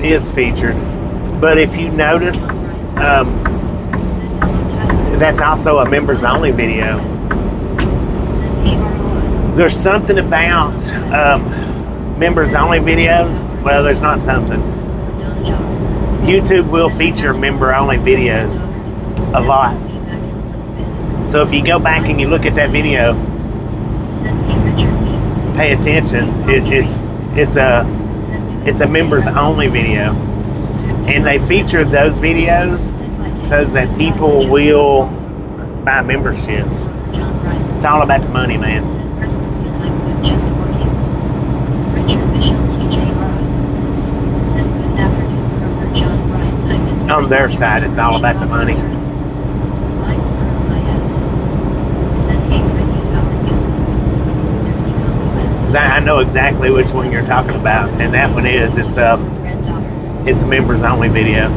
is featured. But if you notice, that's also a members only video. There's something about members only videos. Well, there's not something. YouTube will feature member only videos a lot. So if you go back and you look at that video, pay attention. It's a members only video, and they feature those videos so that people will buy memberships. It's all about the money, man. On their side, it's all about the money. 'Cause I know exactly which one you're talking about, and that one is it's a members only video.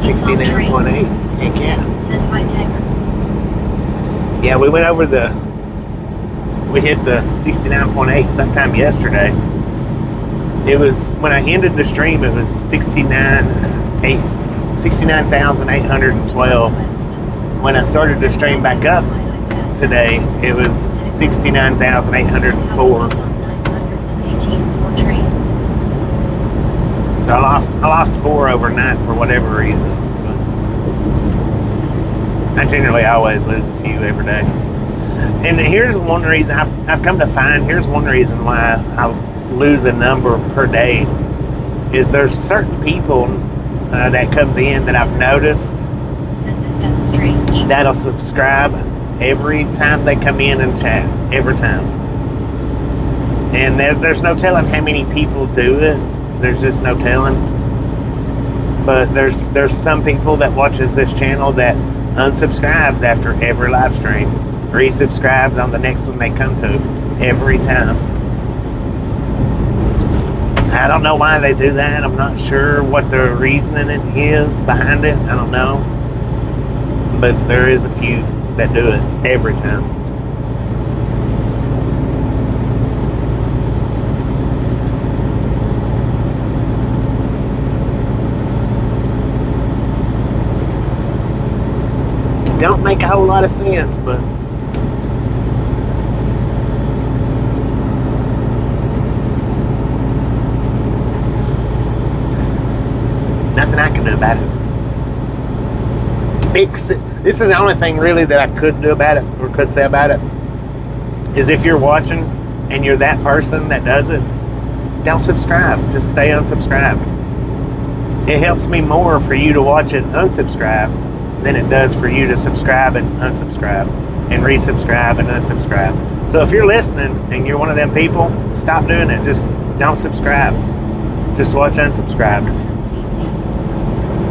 69.8. Heck yeah. Send my tanker. Yeah, we went over we hit the 69.8 sometime yesterday. It was, when I ended the stream, it was 69,812. When I started the stream back up today, it was 69,804. So I lost 4 overnight for whatever reason. But I generally always lose a few every day. And here's one reason I've come to find. Here's one reason why I lose a number per day. Is there's certain people that comes in that I've noticed that'll subscribe every time they come in and chat, every time. And there's no telling how many people do it. There's just no telling. But there's some people that watches this channel that unsubscribes after every live stream, resubscribes on the next one they come to every time. I don't know why they do that. I'm not sure what the reasoning is behind it. I don't know. But there is a few that do it every time. Don't make a whole lot of sense, but nothing I can do about it. This is the only thing really that I could do about it, or could say about it, is if you're watching and you're that person that does it, don't subscribe. Just stay unsubscribed. It helps me more for you to watch it unsubscribe than it does for you to subscribe and unsubscribe and resubscribe and unsubscribe. So if you're listening and you're one of them people, stop doing it. Just don't subscribe. Just watch unsubscribed.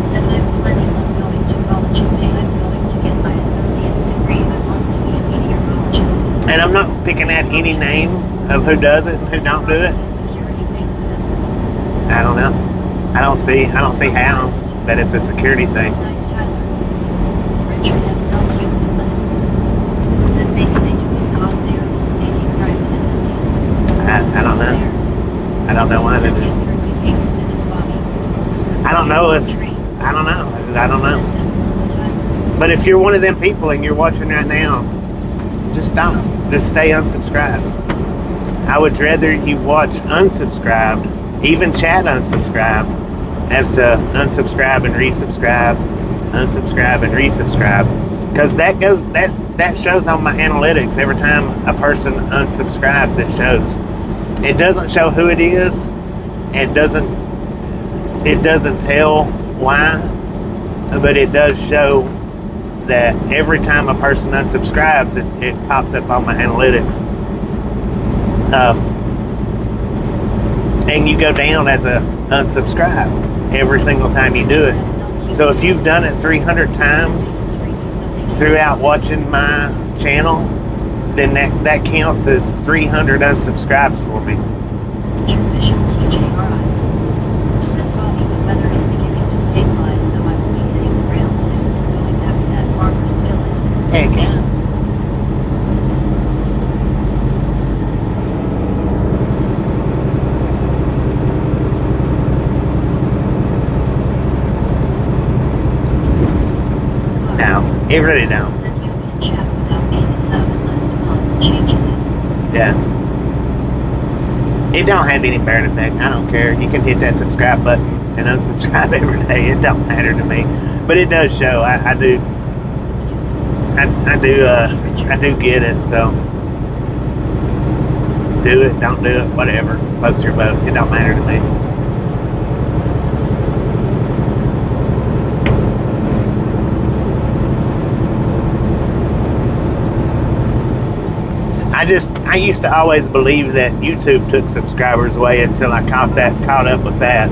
Said I'm planning on going to college in May. I'm going to get my associate's degree. I want to be a meteorologist. And I'm not picking out any names of who does it and who don't do it. I don't know. I don't see how that it's a security thing. I don't know. I don't know why they do it. I don't know. But if you're one of them people and you're watching right now, just stop. Just stay unsubscribed. I would rather you watch unsubscribed, even chat unsubscribed, as to unsubscribe and resubscribe, unsubscribe and resubscribe. Because that shows on my analytics every time a person unsubscribes, it shows. It doesn't show who it is. It doesn't tell why, but it does show that every time a person unsubscribes, it pops up on my analytics. And you go down as a unsubscribe every single time you do it. So if you've done it 300 times throughout watching my channel, then that counts as 300 unsubscribes for me. Heck yeah. No, it really don't. Yeah. It don't have any bearing effect. I don't care. You can hit that subscribe button and unsubscribe every day. It don't matter to me. But it does show. I do get it, so do it, don't do it, whatever. Floats your boat. It don't matter to me. I used to always believe that YouTube took subscribers away until I caught up with that.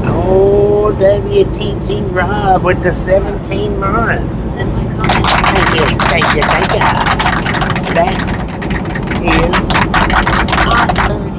Oh, WTG Rob with the 17 months. Thank you. That is awesome.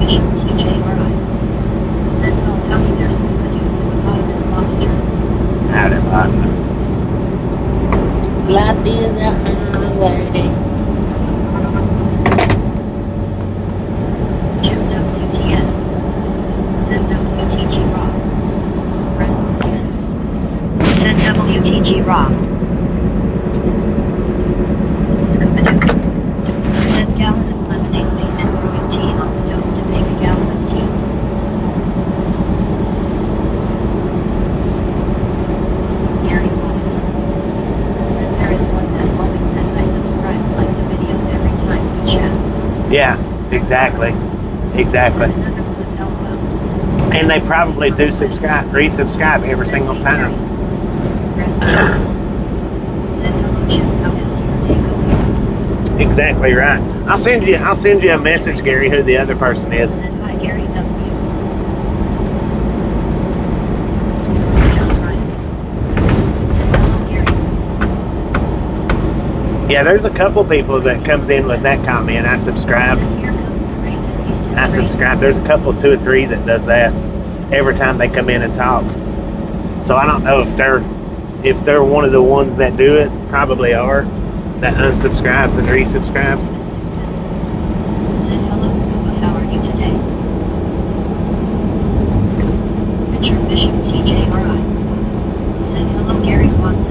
Bishop TJRI. Said, well, howdy there, Scuba Dude, hippopotamus lobster. Howdy, partner. Life is a highway. Jim WTN. Said WTG Raw. Press again. Said WTG Raw. Scuba Dude. Said gallon of lemonade made and brewing tea on stove to make a gallon of tea. Gary Watson. Said there is one that always says I subscribe, like the video every time we chats. Yeah, exactly. Exactly. Said another one, LOL. And they probably do resubscribe every single time. Said hello Jim, how is your takeaway? Exactly right. I'll send you a message, Gary, who the other person is. Said hi Gary W. John Bryant. Said hello Gary. Yeah, there's a couple people that comes in with that comment. I subscribe. Said here comes the rain and east is I rain. subscribe. There's a couple, 2 or 3 that does that every time they come in and talk. So I don't know if they're one of the ones that do it. Probably are. That unsubscribes and resubscribes. Said hello Scuba, how are you today? Richard Bishop TJRI. Said hello Gary Watson.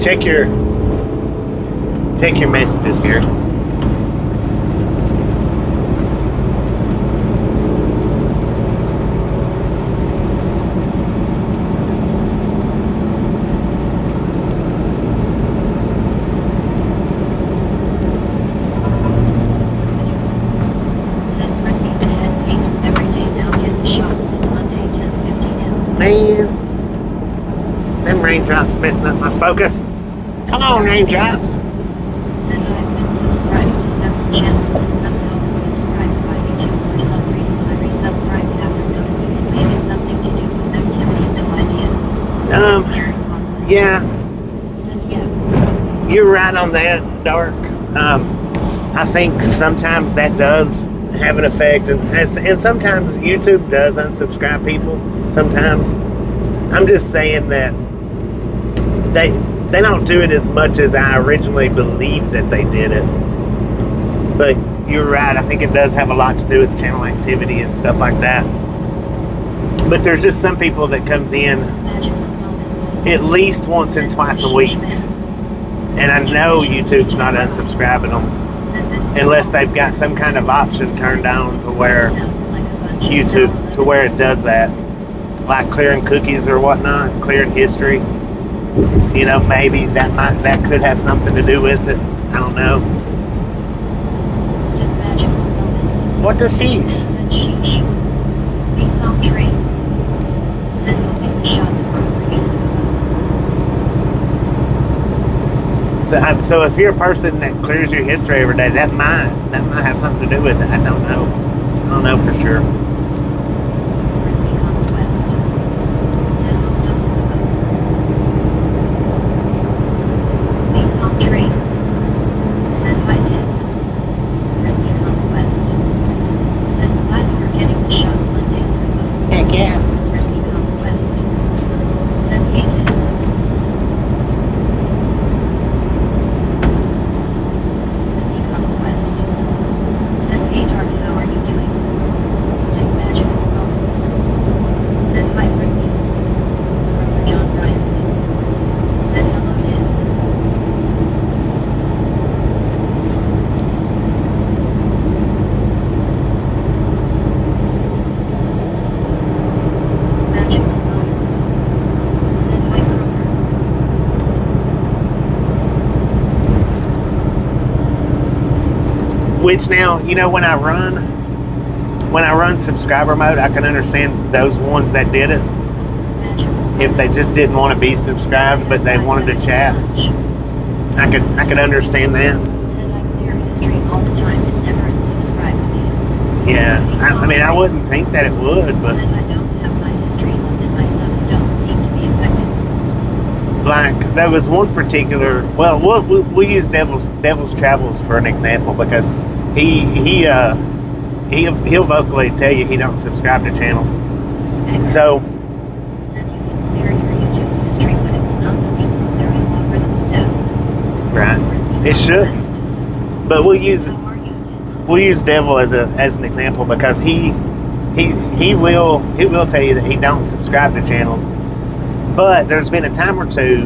Check your messages, Gary. Said Brittany the head pains every day now getting shots this Monday 10:50 now. Man, them raindrops messing up my focus. Come on, raindrops. Said I've been subscribed to several channels and somehow unsubscribed by YouTube for some reason. I resubscribed after noticing it may be something to do with activity, no idea. Gary Watson. Yeah, Said yeah. you're right on that, Dark. I think sometimes that does have an effect, and sometimes YouTube does unsubscribe people. Sometimes, I'm just saying that they don't do it as much as I originally believed that they did it. But you're right. I think it does have a lot to do with channel activity and stuff like that. But there's just some people that comes in Those magical moments. at least once and twice a week, and I know YouTube's not unsubscribing them Said that unless they've got some kind of option turned on to where sounds like a bunch of YouTube sour to where it does that, like clearing cookies or whatnot, clearing history. You know, maybe that could have something to do with it. I don't know. just magical moments. What does she? Said sheesh. These song trains. Said hoping the shots were for you, Scuba. So if you're a person that clears your history every day, that might have something to do with it. I don't know. I don't know for sure. Brittany Conquest. Said hope no Scuba. These song trains. Said hi Tiz. Brittany Conquest. Said glad you're getting the shots Monday, Scuba. Heck yeah. Brittany Conquest. Said hey Tiz. Brittany Conquest. Said hey Dark, how are you doing? Tiz Which now, you know, when I run subscriber mode, I can understand those ones that did it. If they just didn't want to be subscribed, but they wanted to chat, I could understand that. Said I clear history all the time and never unsubscribe to me. Yeah, I mean, I wouldn't think that it would, but Said I don't have my history on and my subs don't seem to be affected. like there was one particular. Well, we'll use Devil's Travels for an example because he'll vocally tell you he don't subscribe to channels. So Said you can clear your YouTube history, but it will not delete from their algorithm steps. right, it should. But we'll use How are you, Diz? we'll use Devil as an example because he will tell you that he don't subscribe to channels. But there's been a time or two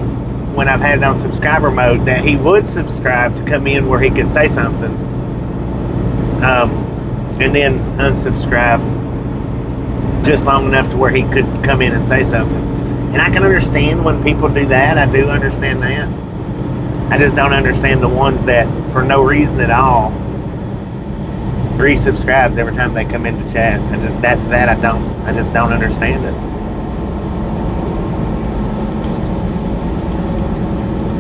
when I've had it on subscriber mode that he would subscribe to come in where he could say something, and then unsubscribe just long enough to where he could come in and say something. And I can understand when people do that. I do understand that. I just don't understand the ones that, for no reason at all, resubscribes every time they come into chat. I just don't understand it.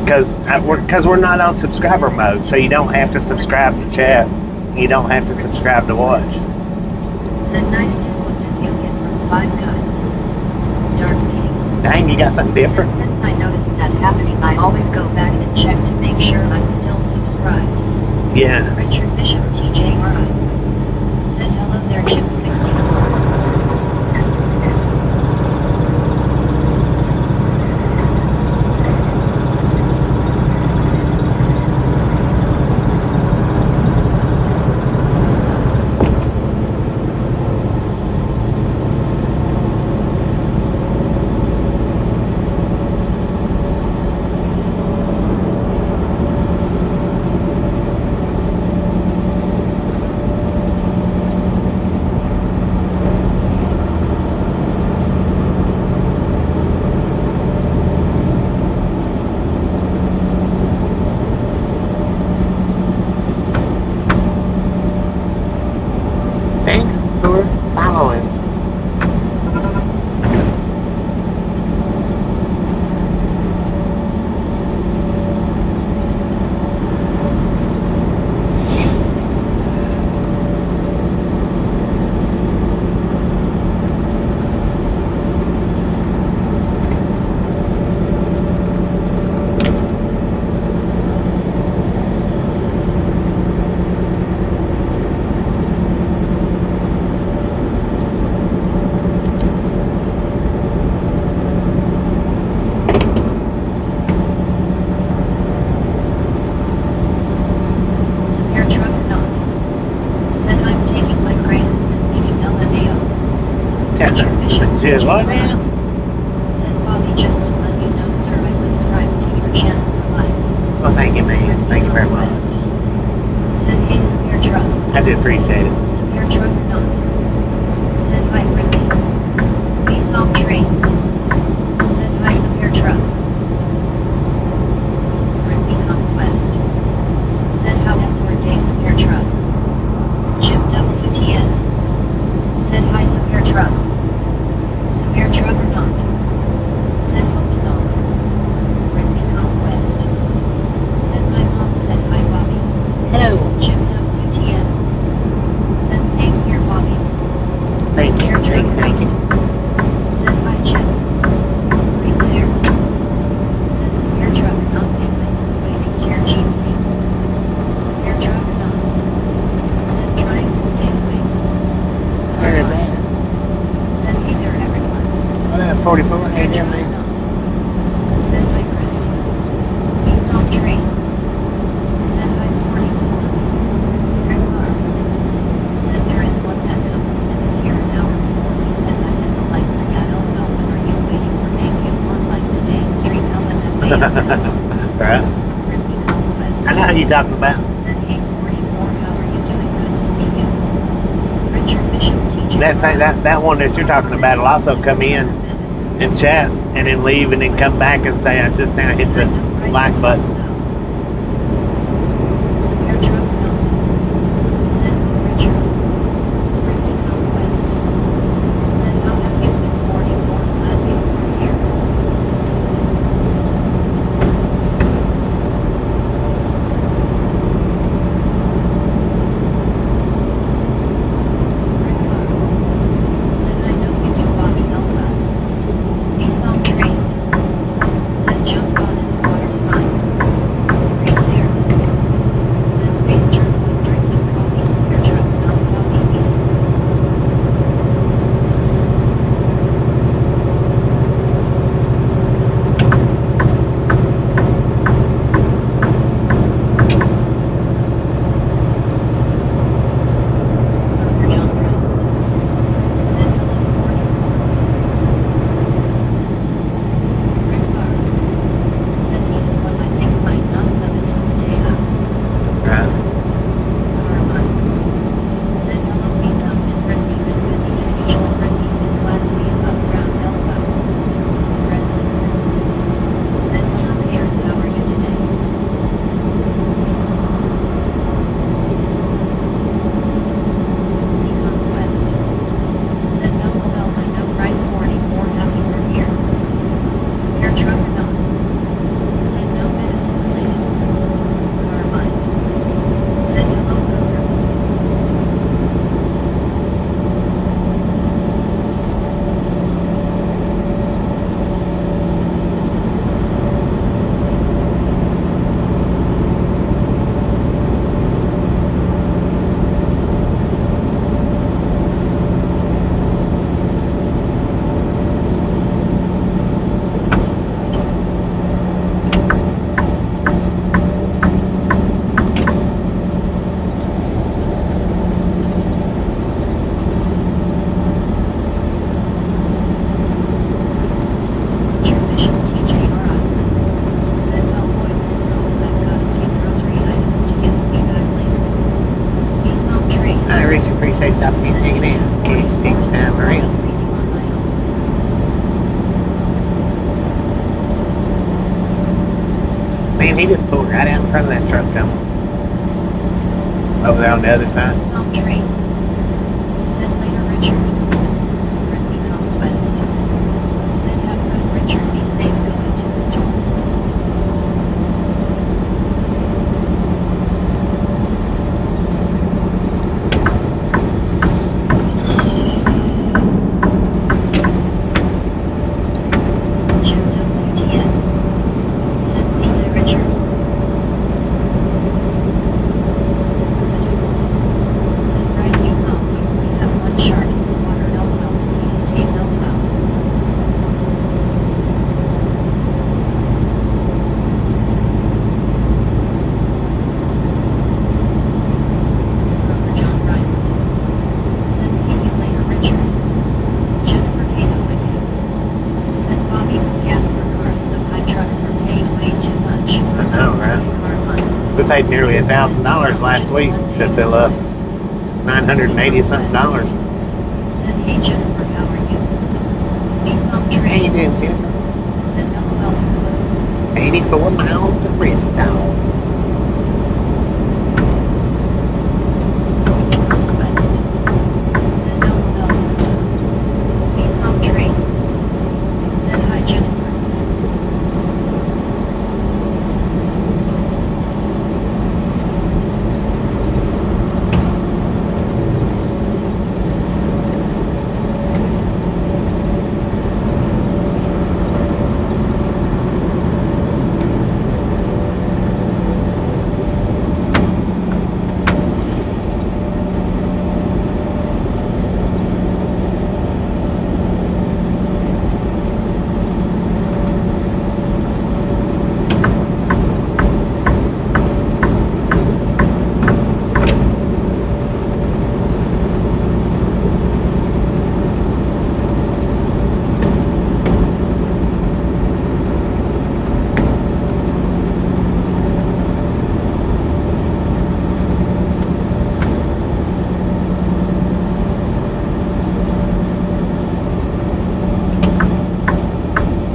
Because we're not on subscriber mode, so you don't have to subscribe to chat. You don't have to subscribe to watch. Said nice Diz, what did you get from Five Guys? Dark meeting. Dang, you got something different. Since I noticed that happening, I always go back and check to make sure I'm still subscribed. Yeah. Richard Bishop TJRI. Said hello there, Chip 64. Thanks for following. Severe truck or not? Said I'm taking my crayons and meeting LMAO. Richard Bishop Cheers, what TJRI. now? Said Bobby, just to let you know, sir, I subscribe to your channel for life. Well, thank you, man. Thank you very much. Said hey, severe truck. I do appreciate it. Severe truck or not? Said hi, Brittany. Base off trains. Said hi, severe truck. Brittany Conquest. Said how is your day, severe truck? Chip WTN. Said hi, severe truck. Severe truck or not? Said hope so. Brittany Conquest. Said my mom said hi, Bobby. Hello. Chip WTN. Said same here, Bobby. Thank you. Severe truck Thank you. Said hi, Chip. Repairs. Said severe truck or not, payment. Waiting tier GC. Severe truck or not? Said trying to stay awake. Very bad. Said hey there, everyone. What up, 44? Hey, Severe there, truck or man. not? Said hi, Chris. Base off trains. Said hi, 44. Rick Carl. Said there is one that comes in and is here an hour before he says I hit the like for ya LL. When are you waiting for maybe one like today's stream LMFAM? Right. Brittany Conquest. I know who you're talking about. Said hey 44, how are you doing? Good to see you. Richard Bishop TJ. That one that you're talking about will also come in and chat and then leave and then come back and say, I just now hit the like button. Severe truck or not? Rich, appreciate stopping in and hanging in. Catch next time around. Man, he just pulled right out in front of that truck coming. Over there on the other side. Some trains. Said later Richard. Friendly conquest. Said have good Richard be safe going to the store. Jim WTN. Said see you Richard. Said right you saw we only have one shark in the water. LOL. Please take LOL. Robert John Reinhardt. Said see you later Richard. Jennifer Cato with you. Said Bobby with gas for cars so high trucks are paying way too much. I know, right? Car money. We paid nearly $1,000 last week to fill up. $980 something. Said hey Jennifer how are you? Be some How you train. doing, Jennifer? Said LOL school. 84 miles to Bristol. Conquest. Said LOL school. Be some trains. Said hi Jennifer.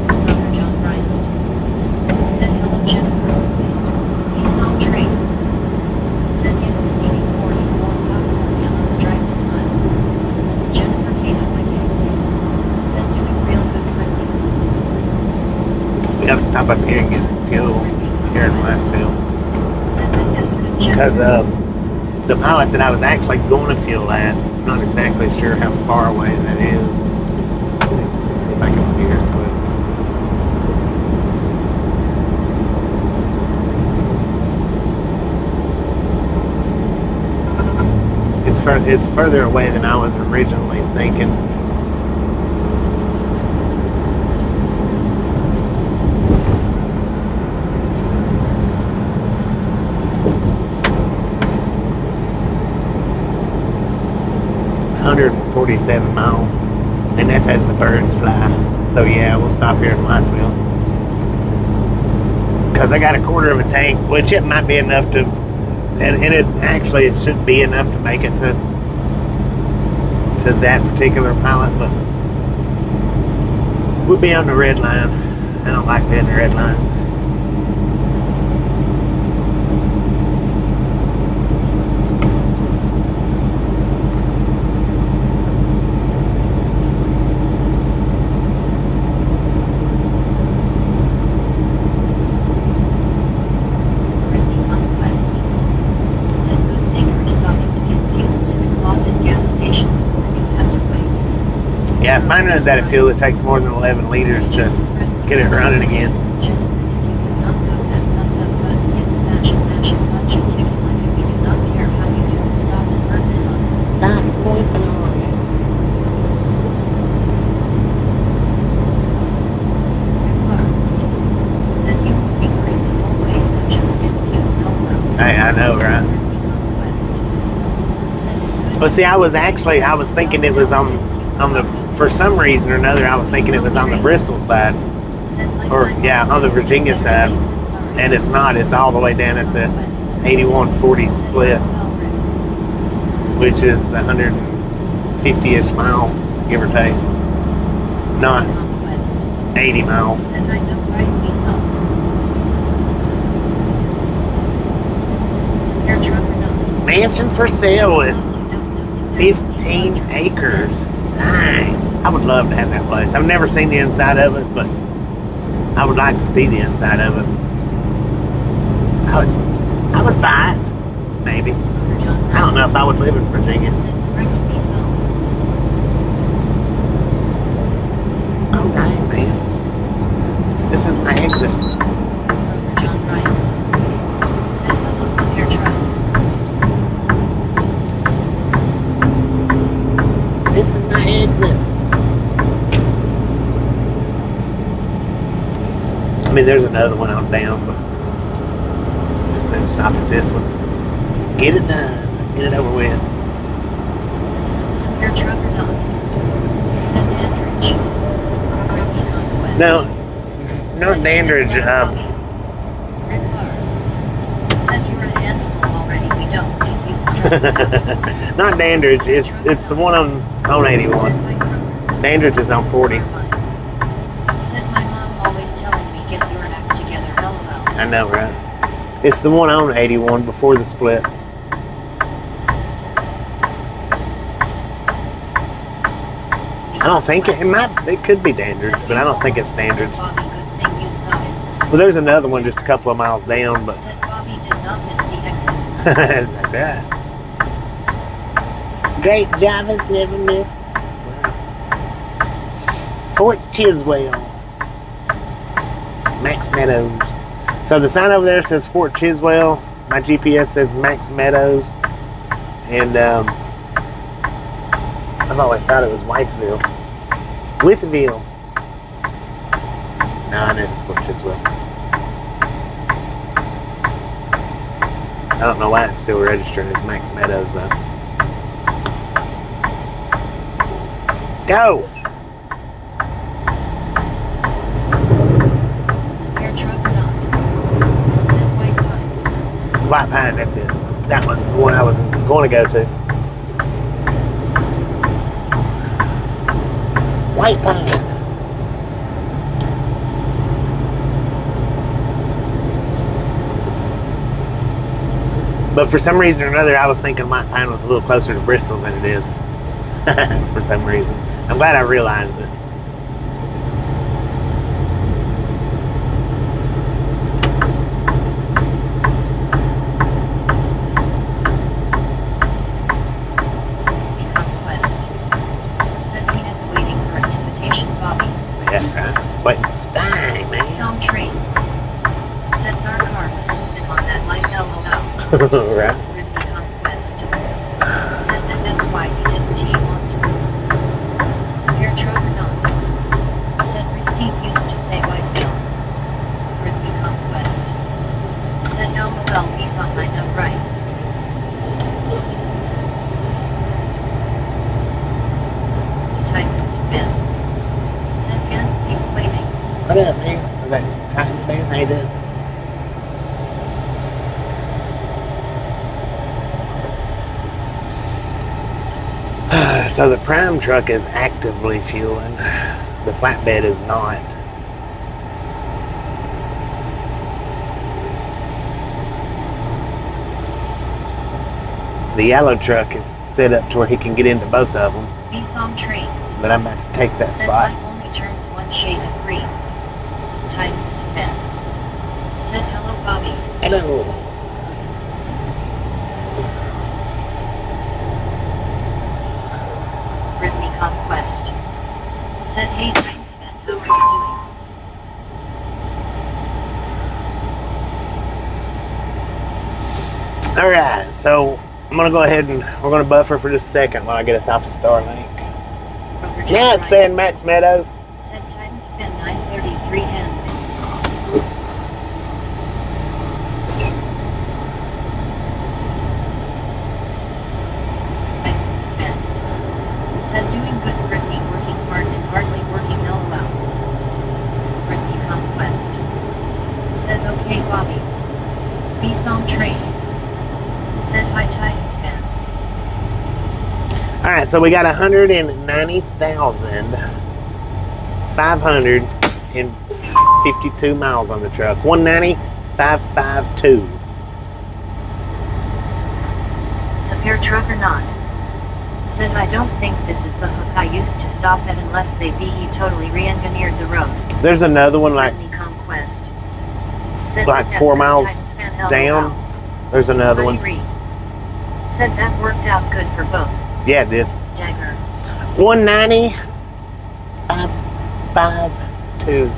Robert John Reinhardt. Said hello Jennifer. Be some trains. Said yes indeed 44 popcorn yellow striped smile. Jennifer Cato with you. Said doing real good friendly. We gotta stop up here and get some fuel here in Westfield. Said that yes good Jennifer. Because the pilot that I was actually going to fuel at, I'm not exactly sure how far away that is. Let me see if I can see her quick. It's further away than I was originally thinking. $147 miles, and this has the birds fly. So yeah, we'll stop here in Whiteville because I got a quarter of a tank, which it might be enough to, and it should be enough to make it to that particular pilot, but we'll be on the red line. I don't like being the red lines. Friendly conquest. Said good thing for stopping to get fuel to the closet gas station before you have to wait. Yeah, if mine runs out of fuel, it takes more than 11 liters to get it running again. Gentlemen, if you would not go that thumbs up button, hit smash it, punch it, kick it like it. We do not care how you do it. Stop smirking on it. Stop spoofing on it. Remark. Said you would be great the whole way, so just get fuel. Hey, I know, right? Well, see, I was thinking it was on the, for some reason or another, I was thinking it was on the Bristol side, or yeah, on the Virginia side, and it's not. It's all the way down at the 81-40 split, which is 150-ish miles, give or take. Not Conquest. 80 miles. Said I know right me some. Your truck or not? Mansion for sale with You don't know if 15 acres. Dang. I would love to have that place. I've never seen the inside of it, but I would like to see the inside of it. I would buy it. Maybe. I don't know if I would live in Virginia. Oh, dang, man. This is my exit. This is my exit. I mean, there's another one on down, but just soon stop at this one. Get it done. Get it over with. Your truck or not? Said Dandridge. No, not Dandridge. Said you were a handful already. We don't need you straight. Not Dandridge. It's the one on 81. Dandridge is on 40. Said my mom always telling me get your act together. LOL. I know, right? It's the one on 81 before the split. I don't think it could be Dandridge, but I don't think it's Dandridge. Bobby, good thing you saw it. Well, there's another one just a couple of miles down, but Said Bobby did not miss the exit. that's right. Great drivers never miss. Fort Chiswell. Max Meadows. So the sign over there says Fort Chiswell. My GPS says Max Meadows. And I've always thought it was Whitesville. Withville. No, I know it's Fort Chiswell. I don't know why it's still registered as Max Meadows though. Go! Your truck or not? Said White Pine. White Pine, that's it. That one's the one I was going to go to. White Pine. But for some reason or another, I was thinking White Pine was a little closer to Bristol than it is. For some reason. I'm glad I realized it. Conquest. Said Venus waiting for an invitation, Bobby. Yeah, right. But dang, man. Some trains. Said our car was moving on that light LOL. Right. Ridley Conquest. Said that that's why he didn't team on to move. Severe truck or not? Said receipt used to say Whiteville. Ridley Conquest. Said LOL he's on my note right. Titans fan. Said fan keep waiting. What up, man? Was that Titans fan? How you doing? So the prime truck is actively fueling. The flatbed is not. The yellow truck is set up to where he can get into both of them. Be some trains. But I'm about to take that Said spot. light only turns one shade of green. Titans fan. Said hello Bobby. Hello. Ridley Conquest. Said hey Titans fan, how are you doing? Alright, so I'm gonna go ahead and we're gonna buffer for just a second while I get us off of Starlink. Rover Now it's Jet saying Max Meadows. Said Titans fan 933 hand. Titans fan. Said doing good Brittany working hard and hardly working LOL. Brittany Conquest. Said okay Bobby. Be some trains. Said hi Titans fan. All right, so we got 190,552 miles on the truck. 190,552. Superior truck or not? Said I don't think this is the hook I used to stop at unless they be he totally re-engineered the road. There's another one like Brittany Conquest. Said like Lucas 4 Go miles Titans fan hell down. no. There's another Honey one. Reed. Said that worked out good for both. Yeah, it did. Dagger. 190,552.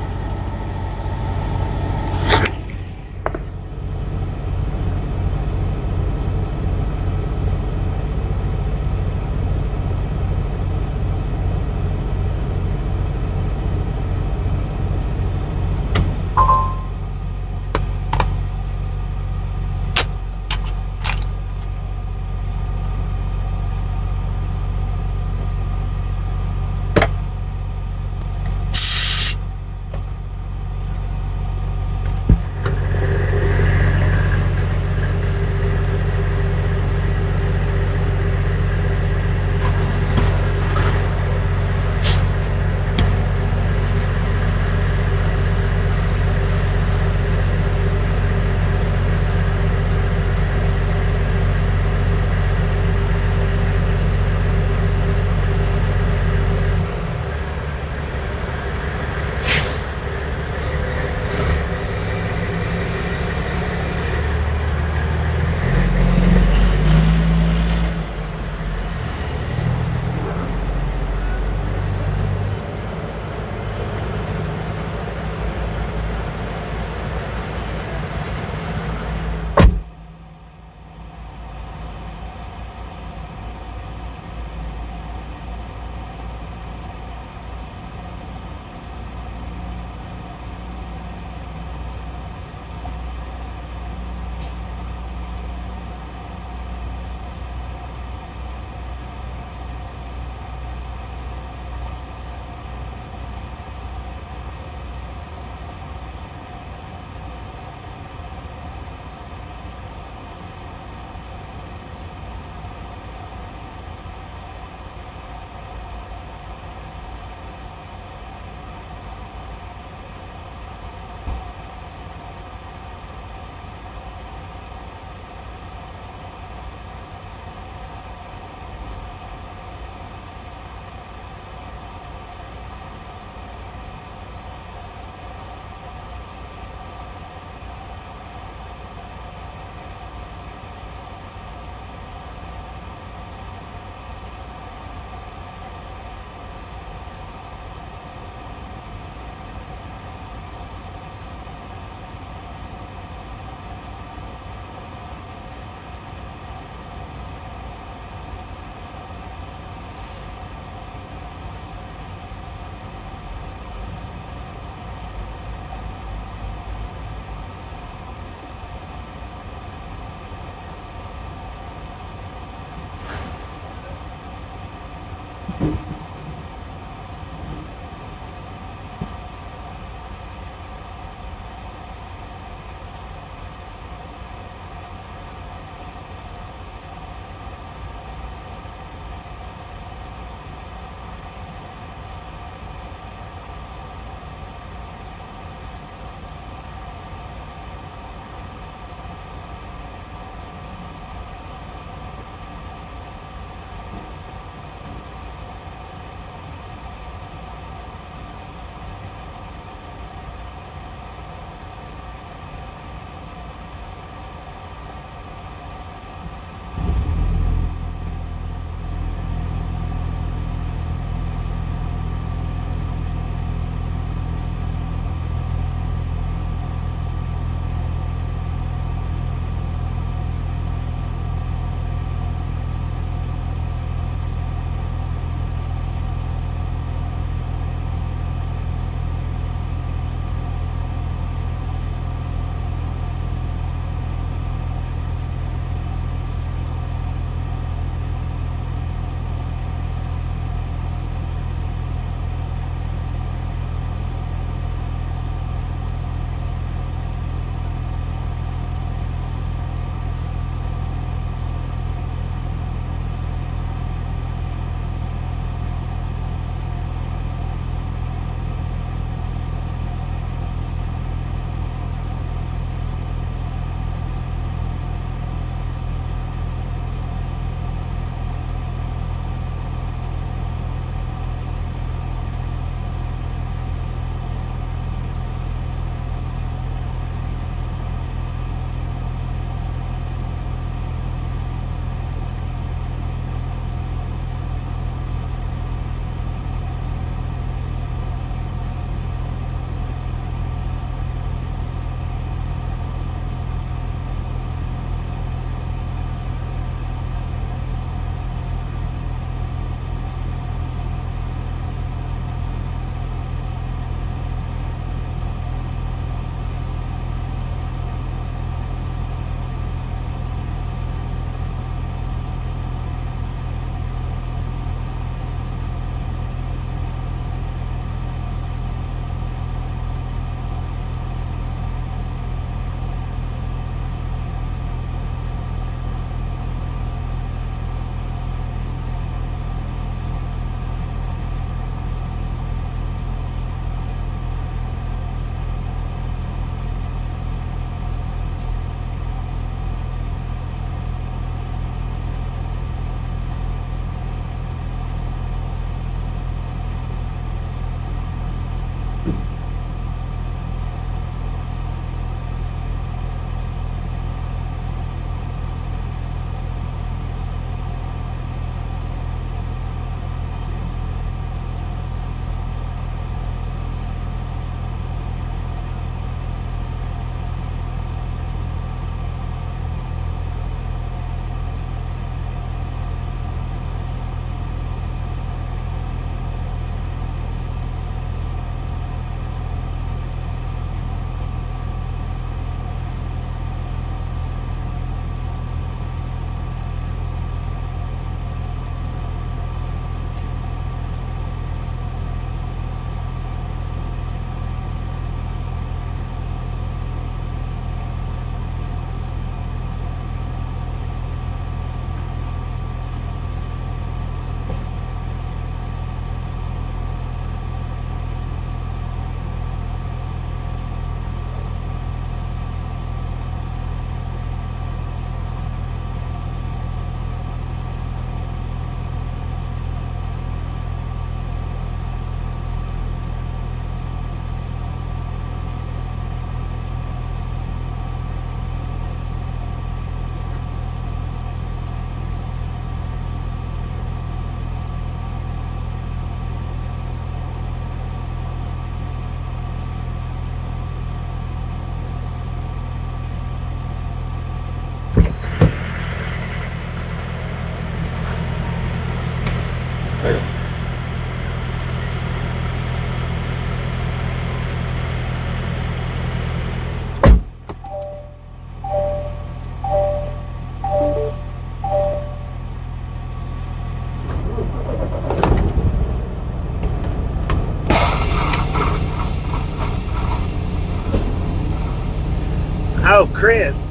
Oh, Chris,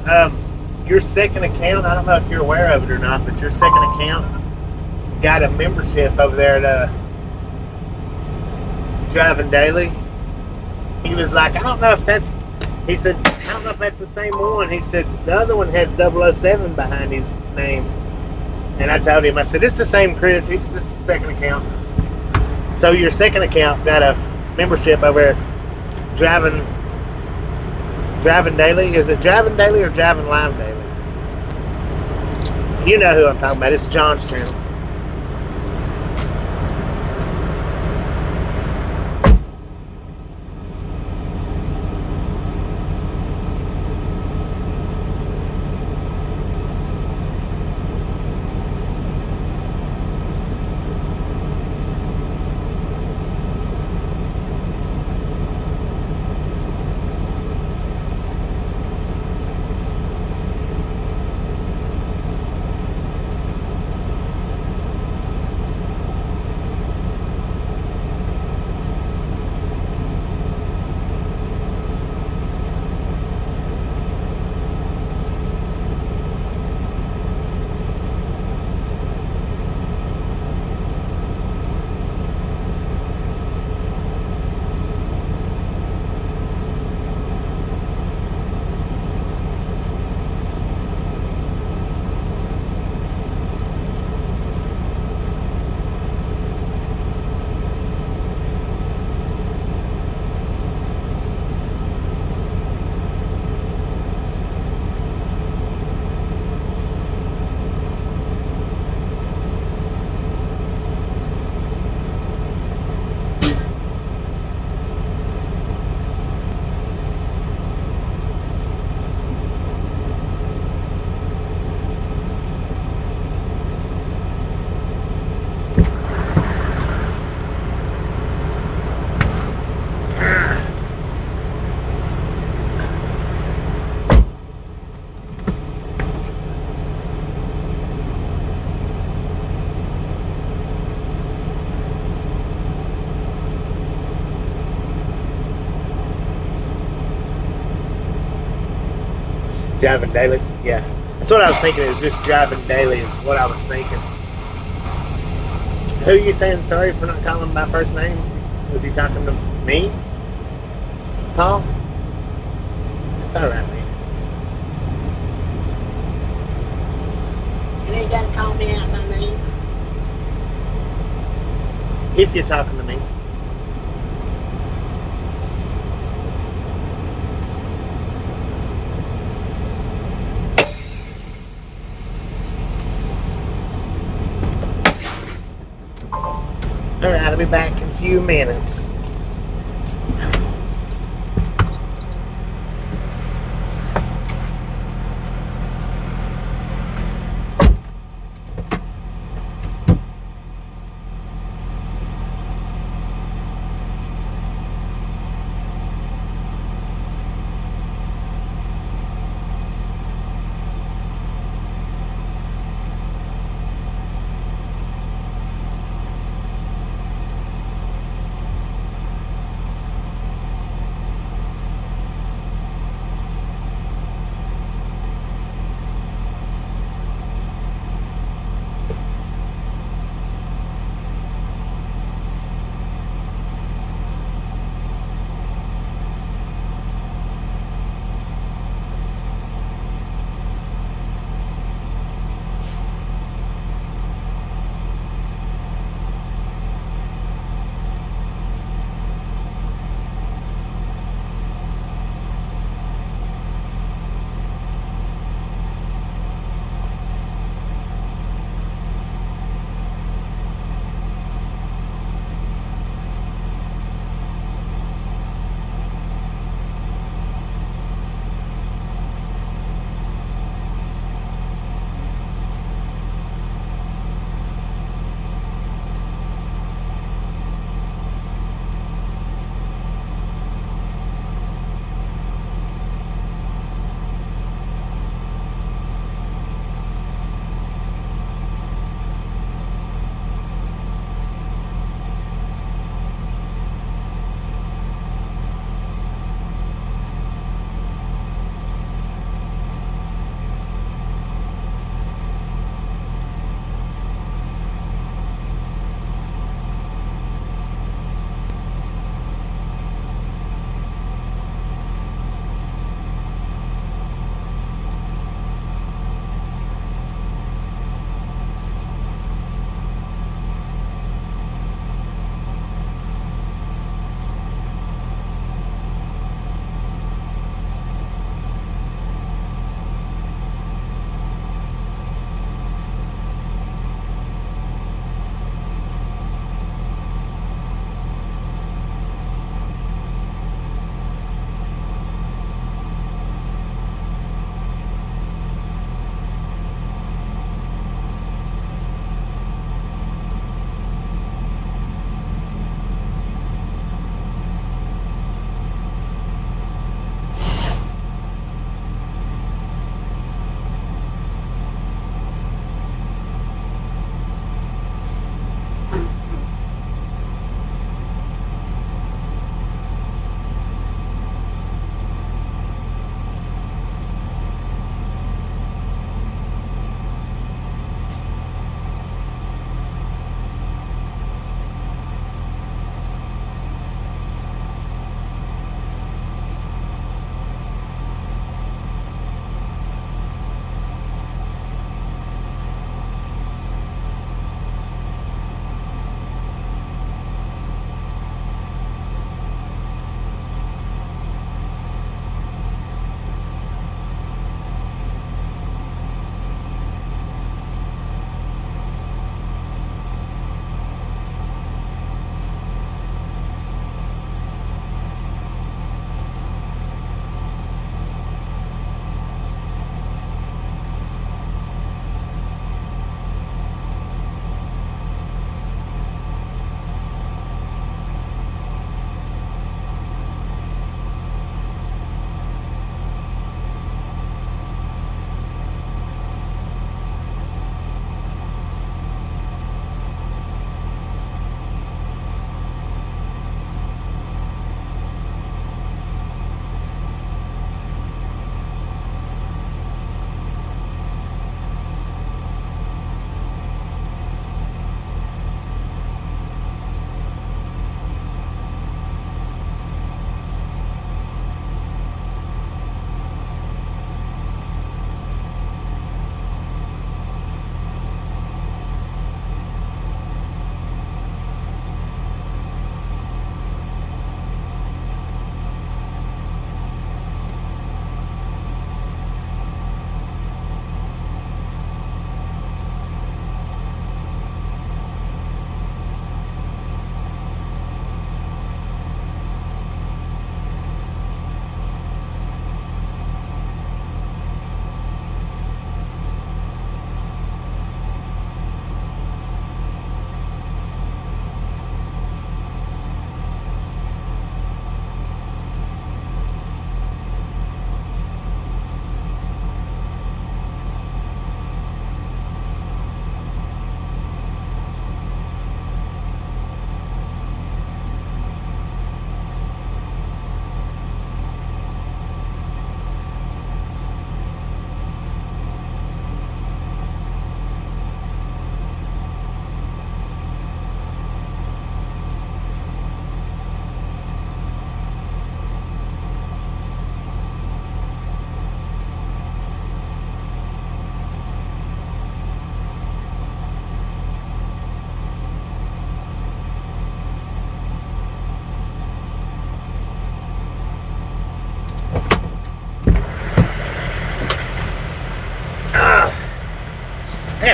your second account, I don't know if you're aware of it or not, but your second account got a membership over there at Driving Daily. He was like, I don't know if that's, he said, I don't know if that's the same one. He said, the other one has 007 behind his name. And I told him, I said, it's the same Chris, he's just a second account. So your second account got a membership over at Driving Daily. Is it Driving Daily or Driving Live Daily? You know who I'm talking about. It's John's channel. Driving Daily? Yeah. That's what I was thinking. It was just Driving Daily is what I was thinking. Who are you saying sorry for not calling my first name? Was he talking to me? Paul? It's alright, man. You ain't got to call me out my name. If you're talking to me. Alright, I'll be back in a few minutes.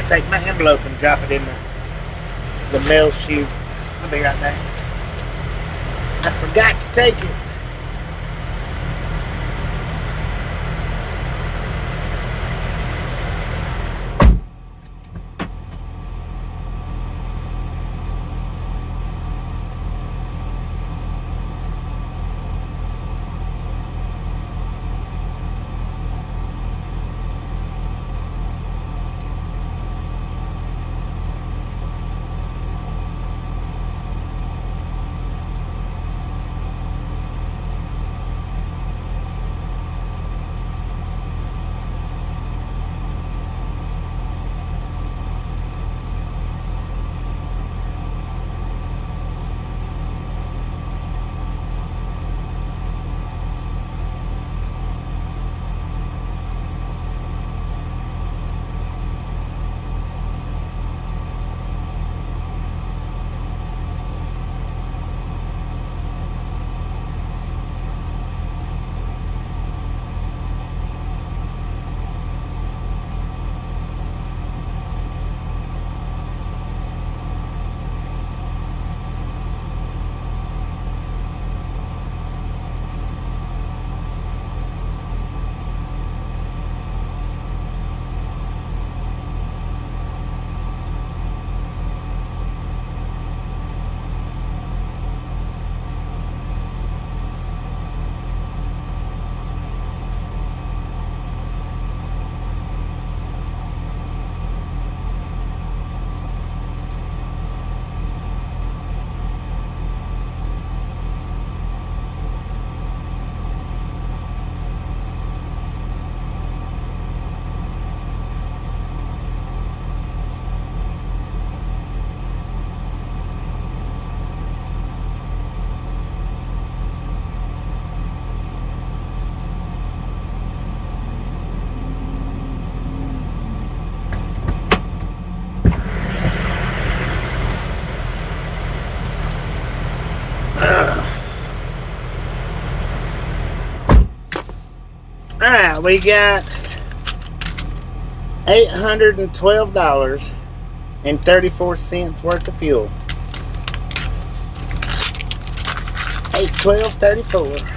gotta take my envelope and drop it in the mail chute. I'll be right back. I forgot to take it. Alright, we got $812.34 worth of fuel. 812.34.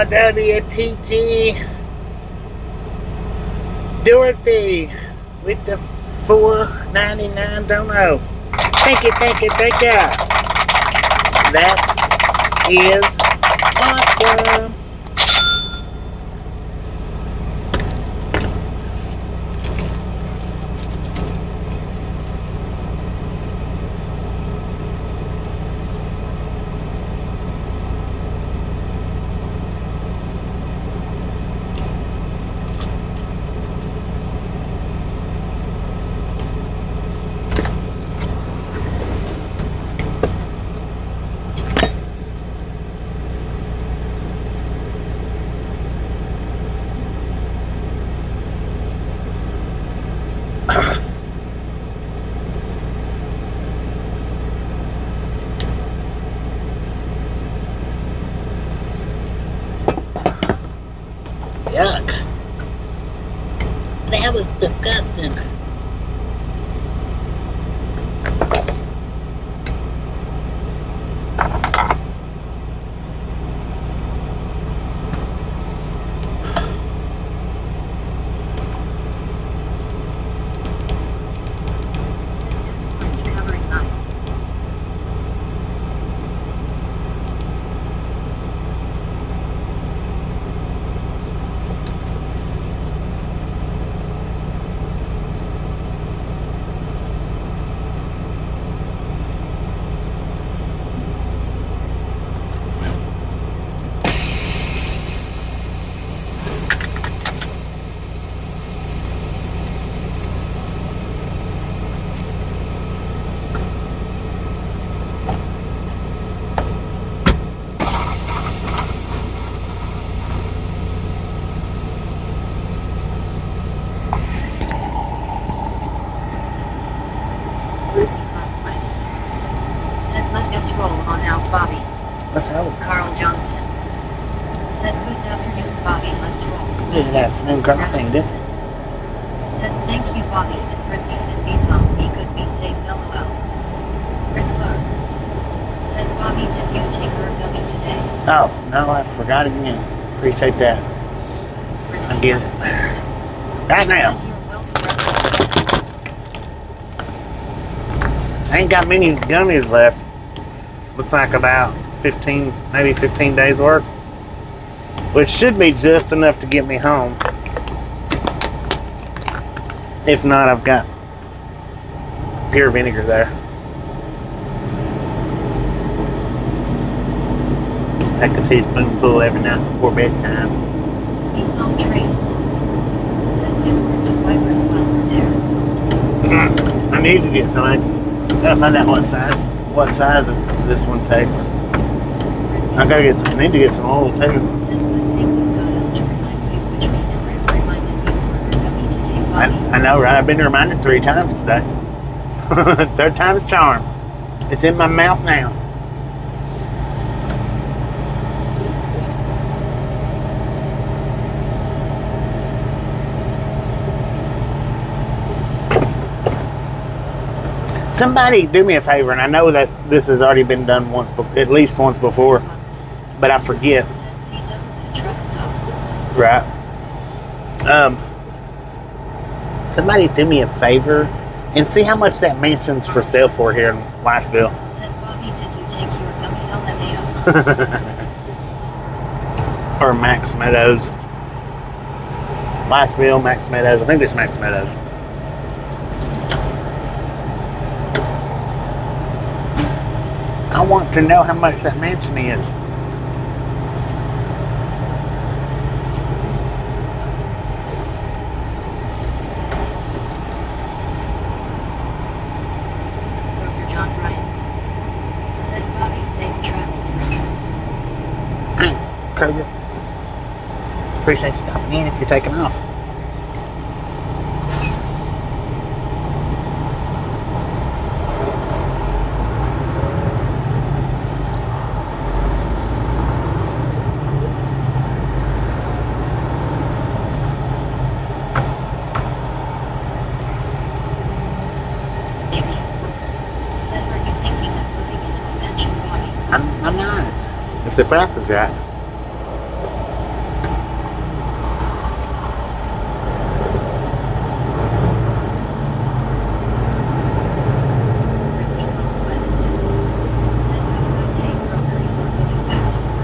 WTG Dorothy with the $4.99 dono. Thank you. That is awesome. Yuck. That was disgusting. Covering nice. Said let us roll on out, Bobby. Let's roll. Carl Johnson. Said good afternoon, Bobby. Let's roll. Good afternoon, Carl. How you doing? Said thank you, Bobby, and Brittany, and be some, be good, be safe, LOL. Rick Clark. Said Bobby, did you take her gummy today? Oh, no, I forgot again. Appreciate that. I get it. Right now. Said you're welcome. I ain't got many gummies left. Looks like about 15, maybe 15 days worth. Which should be just enough to get me home. If not, I've got pure vinegar there. Take a teaspoonful every night before bedtime. Be some treats. Said there were the wipers while we're there. I need to get some. I gotta find out what size this one takes. I gotta get some. I need to get some oil too. Said good thing you got us to remind you, which we never reminded you for her gummy today, Bobby. I know, right? I've been reminded 3 times today. Third time's charm. It's in my mouth now. Somebody do me a favor, and I know that this has already been done once, at least once before, but I forget. Said he doesn't the truck stop. Right. Somebody do me a favor and see how much that mansion's for sale for here in Wifeville. Said Bobby, did you take your gummy LMAO? Or Max Meadows. Wifeville, Max Meadows. I think it's Max Meadows. I want to know how much that mansion is. Dr. John Bryant. Said Bobby, safe travels, Richard. Kroger. Appreciate you stopping in if you're taking off. Maybe. Said, are you thinking of moving into a mansion, Bobby? I'm not. If the price is right. Brittany Conquest. Said have a good day, brother. You're going back to work.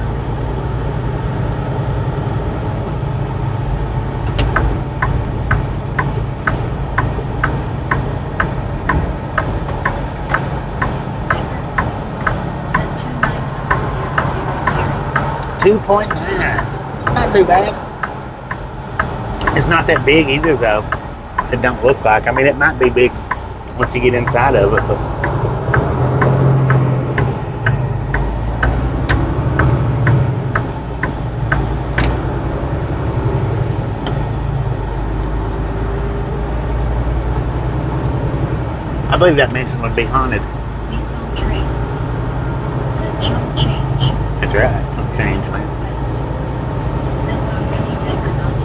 Said 2.9. It's not too bad. It's not that big either, though. It don't look like. I mean, it might be big once you get inside of it, but I believe that mansion would be haunted. Please don't trade. Said chump change. That's right. Some change, man. Said not really dead or not to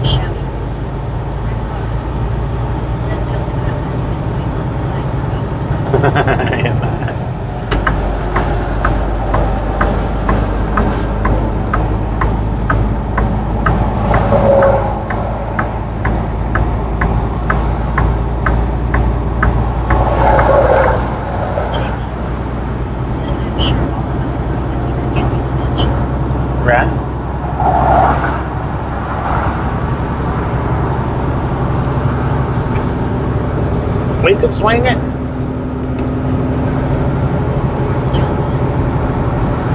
We could swing it. Johnson.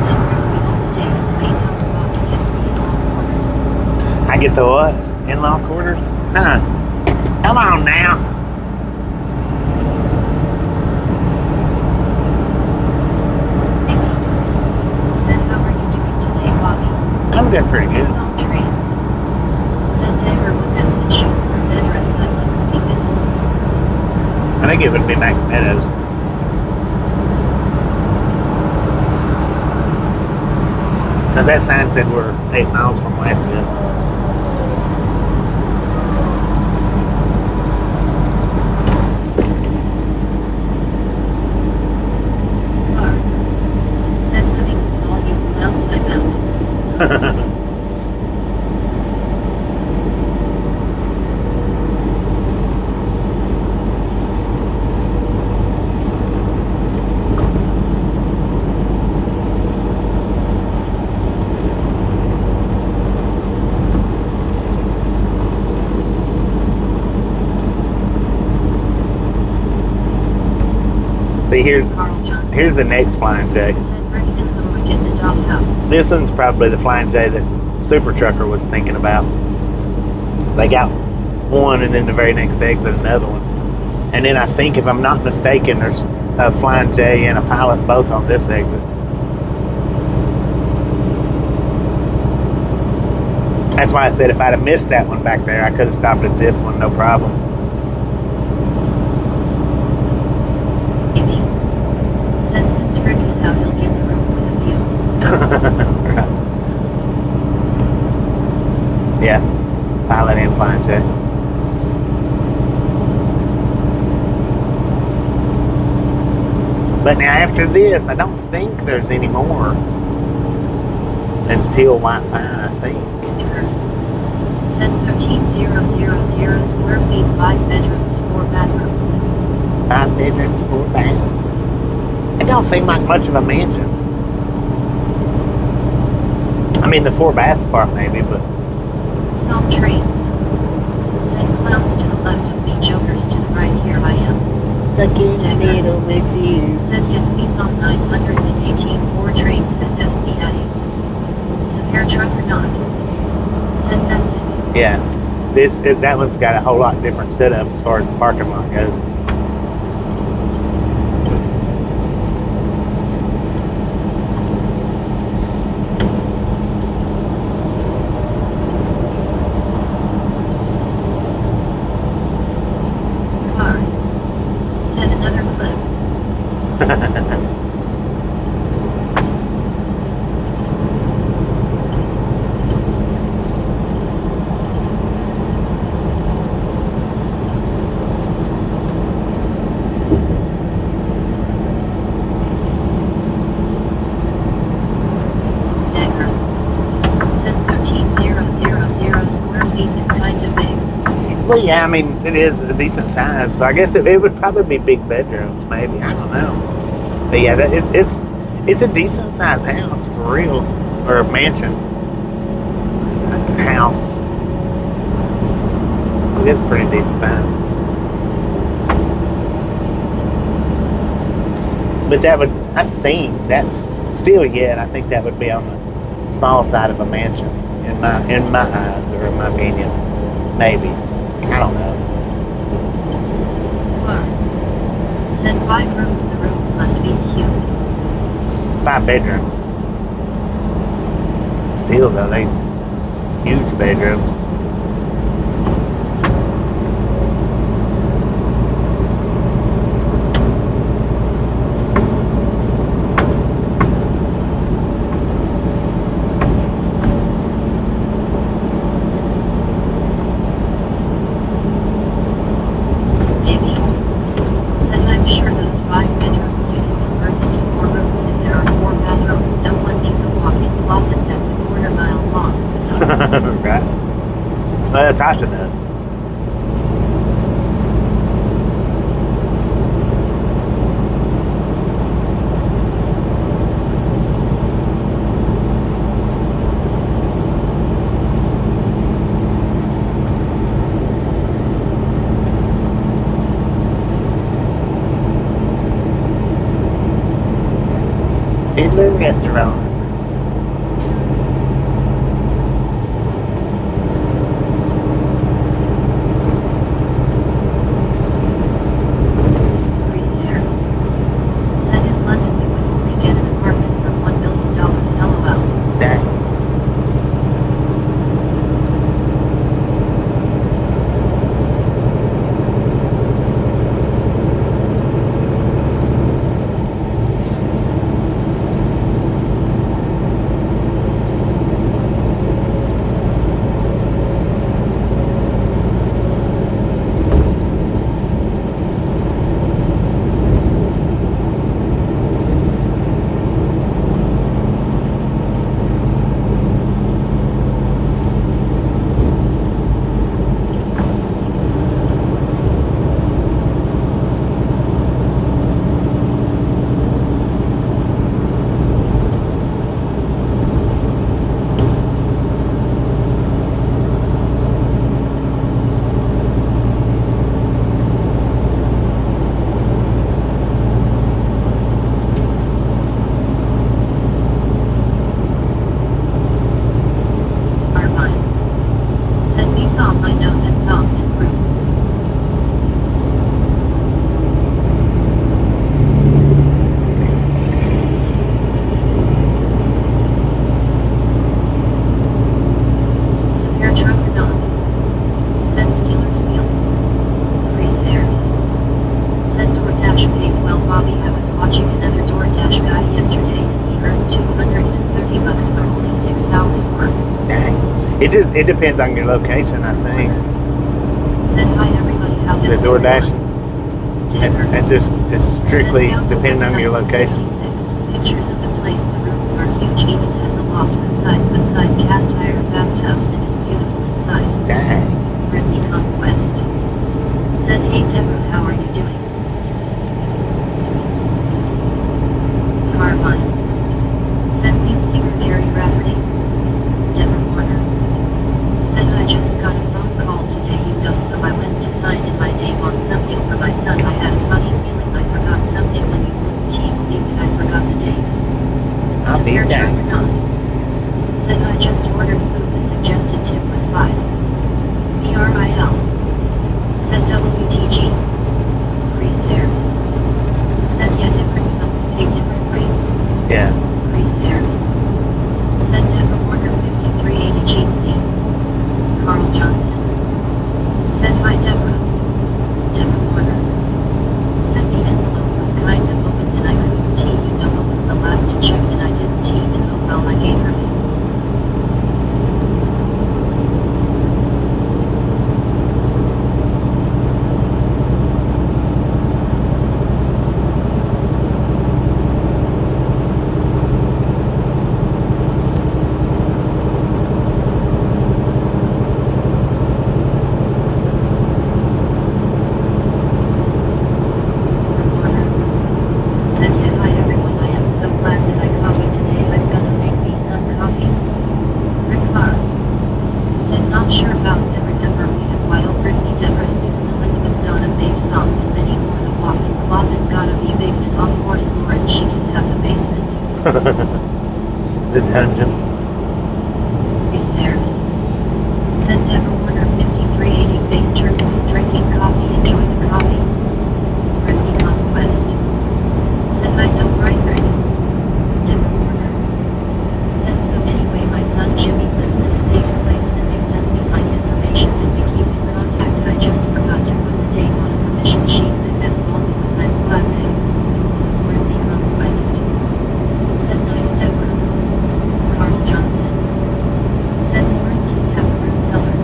Said Rick we all stay in the main house. Bobby gets the in-law quarters. I get the what? In-law quarters? Huh. Come on now. Mickey. Said how are you doing today, Bobby? I'm doing pretty good. Some trains. Said Dagger with message show her address. I love looking at all. I think it would be Max Meadows. Because that sign said we're 8 miles from Westville. Car. Said living with all you clowns I'm out. See, Carl Johnson. here's the next Flying J. Said Rick and look at the doghouse. This one's probably the Flying J that Super Trucker was thinking about. So they got one, and then the very next exit another one. And then I think, if I'm not mistaken, there's a Flying J and a Pilot both on this exit. That's why I said if I'd have missed that one back there, I could have stopped at this one, no problem. Amy. Said since Rick is out, he'll get the room with a view. Right. Yeah, Pilot and Flying J. But now after this, I don't think there's any more until White Pine, I think. Said 13,000 square feet, 5 bedrooms, 4 bathrooms. 5 bedrooms, 4 baths. It don't seem like much of a mansion. I mean, the 4 baths part maybe, but Some trains. Said clowns to the left of me, jokers to the right, here I am. stuck in the middle with you. Said yes, me some 918 4 trains that SBA. Severe truck or not. Said that's it. Yeah, that one's got a whole lot different setup as far as the parking lot goes. Car. Said another clip. Dagger. Said 13,000 square feet is kind of big. Well, yeah, I mean, it is a decent size, so I guess it would probably be big bedrooms, maybe. I don't know. But yeah, it's a decent sized house for real, or a mansion house. It is pretty decent size. But that would, I think that's still yet. I think that would be on the small side of a mansion in my eyes, or in my opinion, maybe. I don't know. Car. Said 5 rooms, the rooms must be cute. 5 bedrooms. Still though, they huge bedrooms. Maybe. Said I'm sure those 5 bedrooms you can convert into 4 rooms if there are 4 bathrooms. No one needs a walk-in closet that's a quarter mile long. Right? Well, Tasha does. the restaurant. Repairs. Said in London you would only get an apartment for $1 million, lol. Dang. Raphine. Send me song I know that song in group. Severe truck or not. Said Steelers wheel. Repairs. Said DoorDash pays well Bobby. I was watching another DoorDash guy yesterday and he earned $230 for only 6 hours work. Dang. It depends on your location, I think. Said hi everybody, how The does it DoorDash. work? And just it's strictly depending on your location. 56. Pictures of the place, the rooms are huge, even has a loft with side cast iron bathtubs and is beautiful inside. Dang. Brittany Conquest. Said hey Deborah, how are you doing? Carmine. Said lead singer Gary Rafferty. Deborah Warner. Said I just got a phone call today, so I went to sign in my name on something for my son. I had a funny feeling I forgot something when you wouldn't believe that I forgot the date. I'll be Severe dang. truck or not. Said I just ordered food, the suggested tip was 5. BRIL. Said WTG. Repairs. Said yeah, different zones pay different rates. Yeah. Repairs. Said Deborah Warner 5380 GC. Carl Johnson. Said hi Deborah. Deborah Warner. Said the envelope was kind of open and I couldn't open the lab to check and I didn't even know well I gave her the. Said yeah, hi everyone, I am so glad that I coffee today. I'm gonna make me some coffee. Rick Lar. Said not sure about that. Remember we have Wild Brittany, Deborah, Susan, Elizabeth, Donna, Babe, Song, and many more. The walk-in closet gotta be big and of course Lauren, she can have the basement. The dungeon. Repairs. Said Deborah Warner 5380 face turquoise drinking coffee. Enjoy the coffee. Brittany Conquest. Said I know right Rick. Deborah Warner. Said so anyway my son Jimmy lives in a safe place and they sent me my information and we keep in contact. I just forgot to put the date on a permission sheet and that's all because I'm glad they. Brittany Conquest. Said nice Deborah. Carl Johnson. Said Lauren can have a root cellar.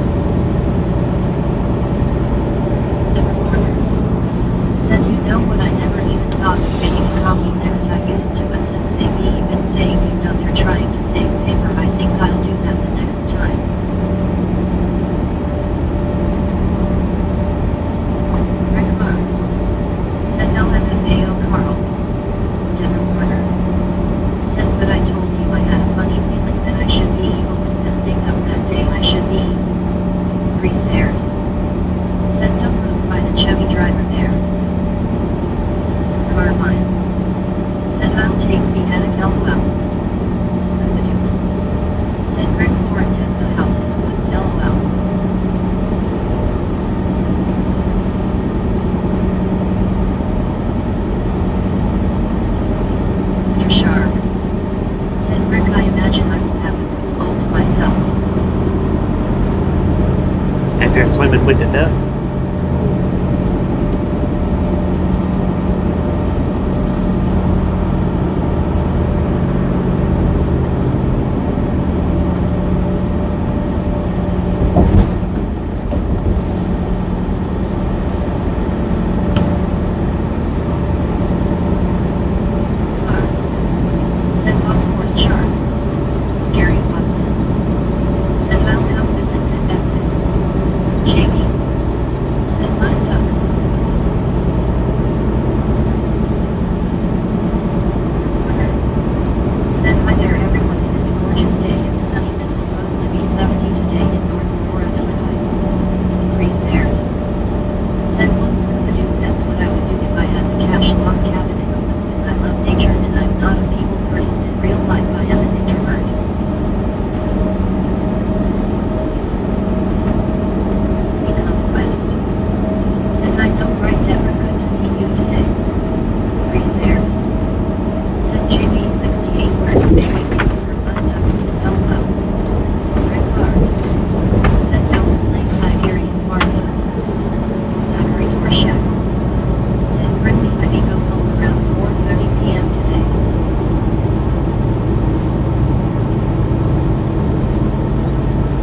back there swimming with the ducks. Set off course chart. Gary Watson. Said I'll come visit and visit. Jamie. Said my ducks. Said hi there everyone, it is a gorgeous day, it's sunny and supposed to be 70 today in North Aurora, Illinois. Increase airs. Said once scuba dude, that's what I would do if I had the cash log cabin in the woods, as I love nature and I'm not a people person in real life, I am an introvert. Become Quest. Said I know right Deborah, good to see you today. Increase airs. Said JB68 words baby her butt up in his elbow. Rick Bar. Said don't play by Gary Smartphone. Zachary Dorshak. Said Brittany I may go home around 4:30 p.m. today.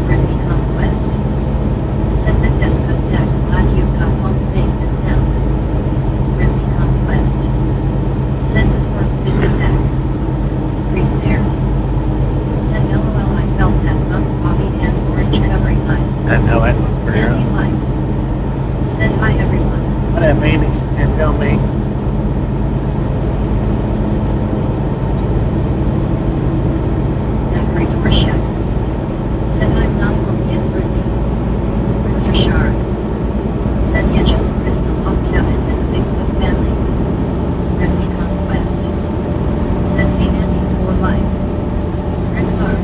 Brittany Conquest. Said that yes good Zach, glad you got home safe and sound. Brittany Conquest. Said was work busy Zach. Increase airs. Said LOL I felt that bump Bobby and orange covering eyes. I know that was pretty Andy rough. Light. Said hi everyone. What up, Andy? It's going me. Zachary Dorshak. Said I'm not home yet Brittany. Roger Sharp. Said yeah just Chris the log cabin and the Bigfoot family. Brittany Conquest. Said hey Andy for life. Rick Hart.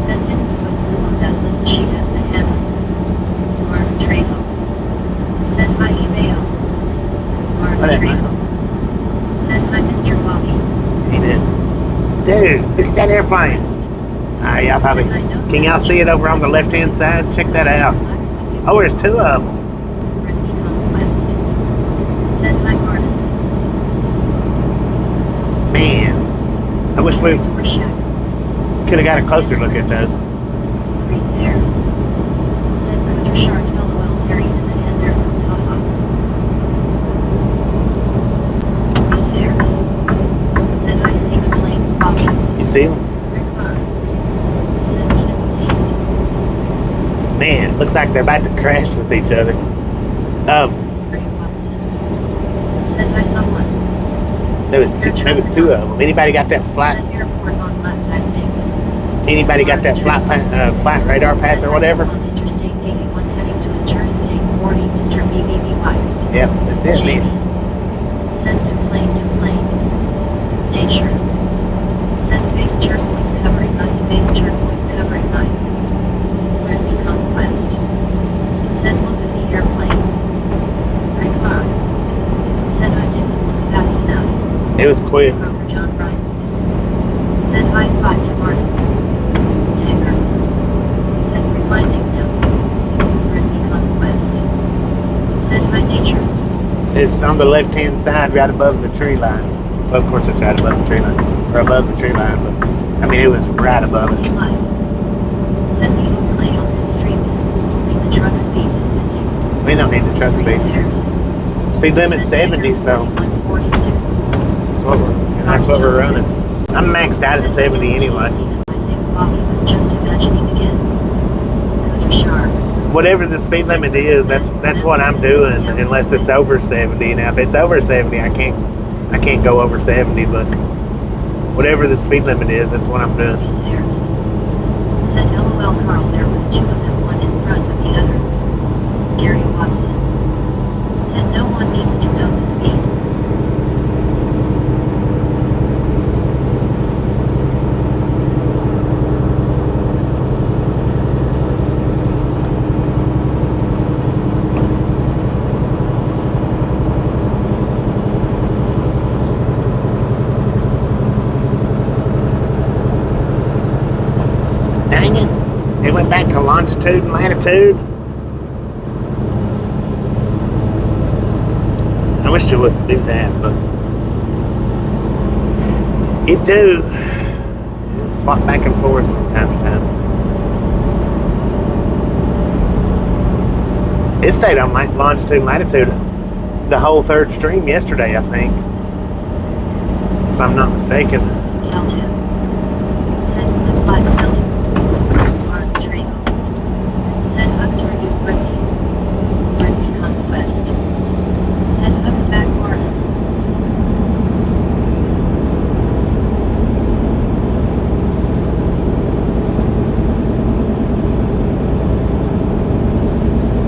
Said didn't put glue on that list, she has the hammer. Mark Trejo. Said hi Email. Mark What up, Trejo. Said hi Mr. Bobby. He did. Dude, look at that airplane. Y'all probably. Can y'all see it over on the left-hand side? Check that out. Oh, there's two of them. Brittany Conquest. Said hi Martin. Man, I wish we Dorshak. could have got a closer look at those. Increase airs. Said Roger Sharp LOL Harry and the Andersons haha. Increase airs. Said I see the planes Bobby. You see them? Rick Bar. Said can't see. Man, looks like they're about to crash with each other. Ray Watson. Said hi someone. There was two of them. Anybody got that Said flight? airport on left I think. Anybody got that flight radar path or whatever? On Interstate 81 heading to Interstate 40 Mr. BBBY. Yep, that's it, Jamie. man. Sent to plane to plane. Nature. Sent face turquoise covering nice, face turquoise covering nice. Brittany Conquest. Said look at the airplanes. Rick Bar. Said I didn't look fast enough. It was quick. Robert John Bryant. Said high five to Martin. Tanker. Said reminding them. Brittany Conquest. Said hi nature. It's on the left-hand side, right above the tree line. Well, of course, it's right above the tree line, or above the tree line, but I mean, it was right above it. Life. Said the overlay on this stream is only the truck speed is missing. We don't need the truck speed. Airs. Speed limit 70, so 146. that's what we're running. I'm maxed out at 70 anyway. I think Bobby was just imagining again. Roger Sharp. Whatever the speed limit is, that's what I'm doing, unless it's over 70. Now, if it's over 70, I can't go over 70, but whatever the speed limit is, that's what I'm doing. Airs. Said LOL Carl, there was two of them, one in front of the other. Gary Watson. Said no one needs to know the speed. Dang it. It went back to longitude and latitude. I wish they wouldn't do that, but it do. Swap back and forth from time to time. It stayed on longitude and latitude the whole third stream yesterday, I think, if I'm not mistaken. Countdown. Set the 5 selling. Mark trail. Set hooks for you, Brittany. Brittany Conquest. Set hooks back, Martin.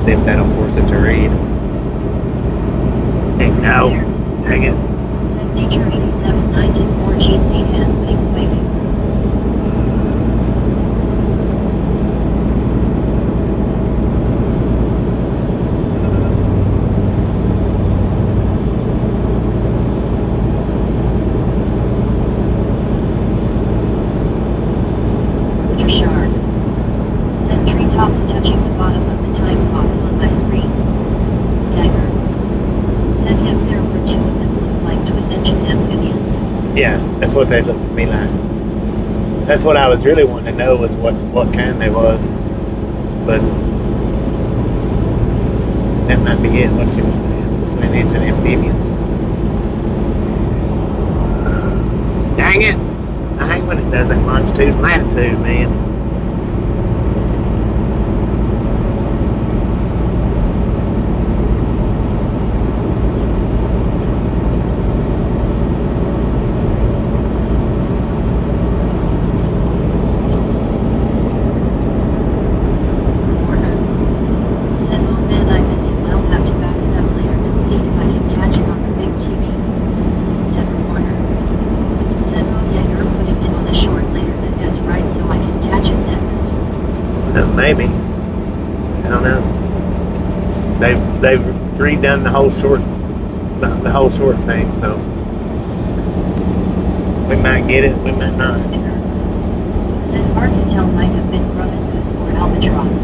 See if that'll force it to read. Hey, no. Dang it. Set nature 8794 GC hand wave waving. Shark. Set treetops touching the bottom of the time box on my screen. Dagger. Said if there were 2 of them looked like twin-engine amphibians. Yeah, that's what they looked to me like. That's what I was really wanting to know was what kind they was. But that might be it, what she was saying. Twin-engine amphibians. Dang it! I hate when it does that longitude and latitude, man. Said, oh man, I miss him. I'll have to back it up later and see if I can catch it on the big TV. Deborah Warner. Said, oh yeah, you're putting it on a short later that is right, so I can catch it next. Maybe. I don't know. They've redone the whole short thing, so we might get it, we might not. Said hard to tell, might have been Roman goose or albatross.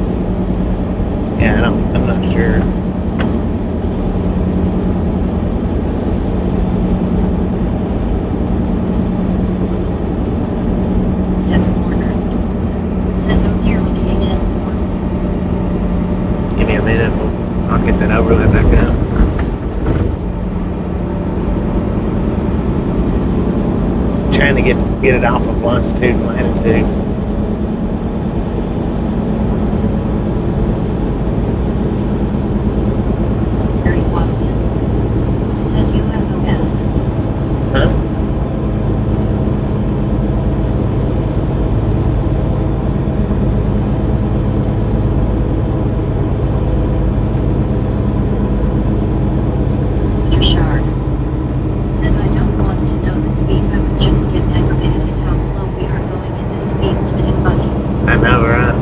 Yeah, I'm not sure. Deborah Warner. Said, oh dear, okay, 10-4. Give me a minute, I'll get that overlay back up. Trying to get it off of longitude and latitude. Barry Watson. Said UFOS. Huh? Shark. Said I don't want to know the speed, I would just get aggravated at how slow we are going in this speed limited buggy. I know, right?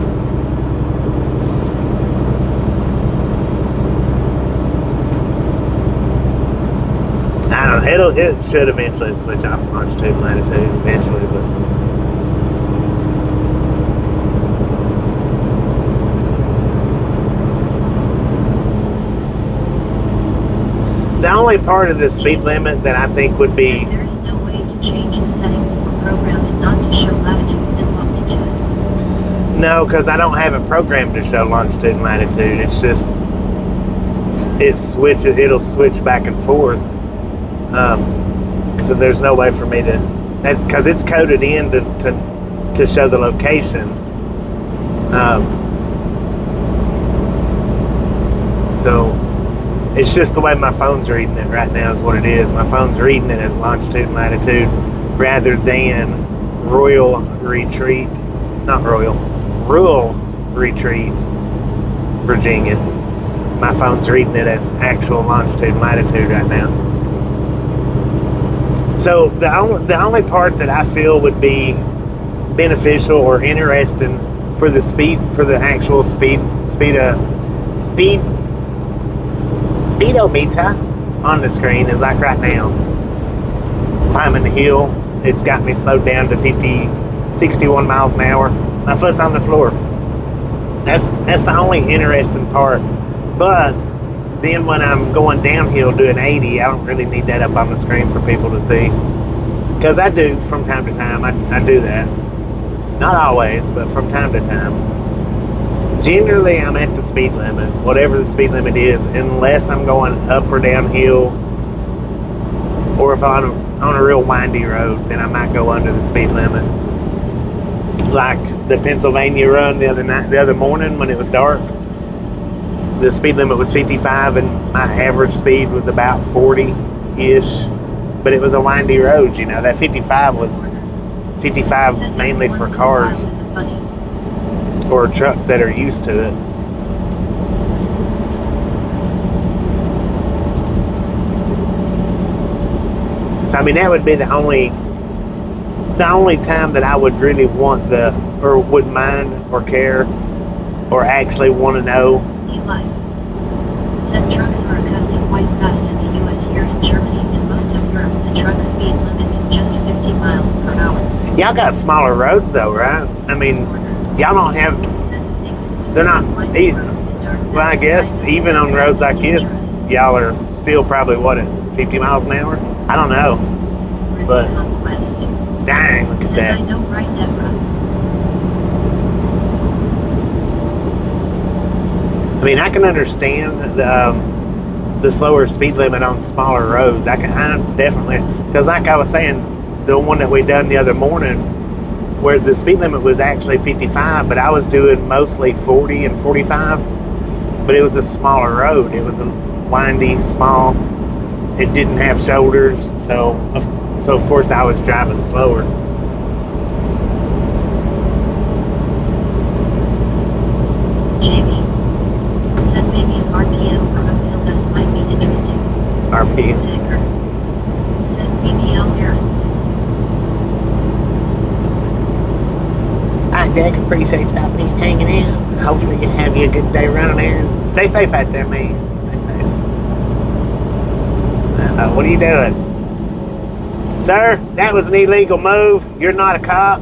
I don't know. It should eventually switch off longitude and latitude eventually, but the only part of the speed limit that I think would be There's no way to change the settings or program it not to show latitude and longitude. no, because I don't have it programmed to show longitude and latitude. It's just it'll switch back and forth. So there's no way for me to, because it's coded in to show the location. So it's just the way my phone's reading it right now is what it is. My phone's reading it as longitude and latitude rather than rural retreat, Virginia. My phone's reading it as actual longitude and latitude right now. So the only part that I feel would be beneficial or interesting for the actual speedometer on the screen is like right now. Climbing the hill, it's got me slowed down to 61 miles an hour. My foot's on the floor. That's the only interesting part. But then when I'm going downhill doing 80, I don't really need that up on the screen for people to see. Because I do from time to time. I do that. Not always, but from time to time. Generally, I'm at the speed limit, whatever the speed limit is, unless I'm going up or downhill, or if I'm on a real windy road, then I might go under the speed limit. Like the Pennsylvania run the other morning when it was dark, the speed limit was 55 and my average speed was about 40-ish, but it was a windy road, you know. That 55 was 55 mainly for cars or trucks that are used to it. So I mean, that would be the only time that I would really want or would mind or care or actually want to know. Eli. Said trucks are accounting quite fast in the US here in Germany and most of Europe. The truck speed limit is just 50 miles per hour. Y'all got smaller roads though, right? I mean, y'all don't have, they're not, well, I guess even on roads like this, y'all are still probably, what, at 50 miles an hour? I don't know. But, dang, look at that. I know, right, Deborah? I mean, I can understand the slower speed limit on smaller roads. I definitely, because like I was saying, the one that we done the other morning, where the speed limit was actually 55, but I was doing mostly 40 and 45, but it was a smaller road. It was a windy, small, it didn't have shoulders, so of course I was driving slower. Jamie said maybe an RPM or uphill test might be interesting. RPM. Taker said BBL errands. Alright, Jack, appreciate you stopping in and hanging out. Hopefully you have you a good day running errands. Stay safe out there, man. Stay safe. What are you doing? Sir, that was an illegal move. You're not a cop.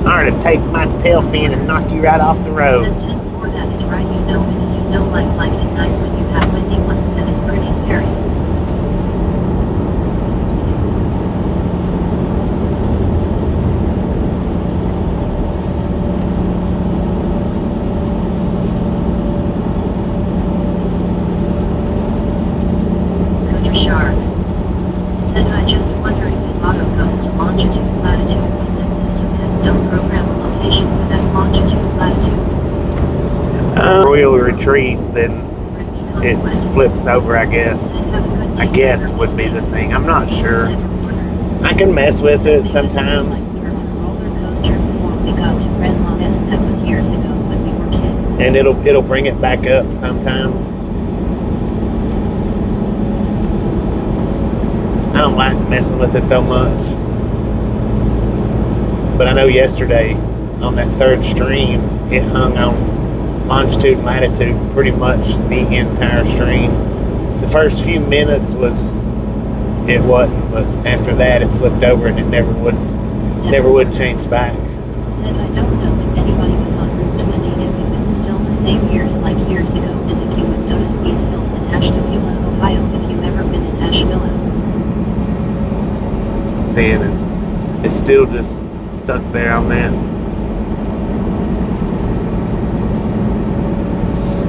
I'm going to take my tail fin and knock you right off the road. Said 10-4, that is right, you know, because you know, like at night when you have windy ones, that is pretty scary. Sharp said, I just wonder if it auto goes to longitude, latitude when that system has no program location for that longitude, latitude. Royal retreat, then it flips over, I guess. I guess would be the thing. I'm not sure. I can mess with it sometimes. We got to Grandma's, that was years ago when we were kids. And it'll bring it back up sometimes. I don't like messing with it though much. But I know yesterday on that third stream, it hung on longitude and latitude pretty much the entire stream. The first few minutes it wasn't, but after that it flipped over and it never would change back. Said, I don't know if anybody was on Route 20 if it's still the same years like years ago, and if you would notice these hills in Ashtabula, Ohio, if you've ever been in Ashtabula. Saying it's still just stuck there on that.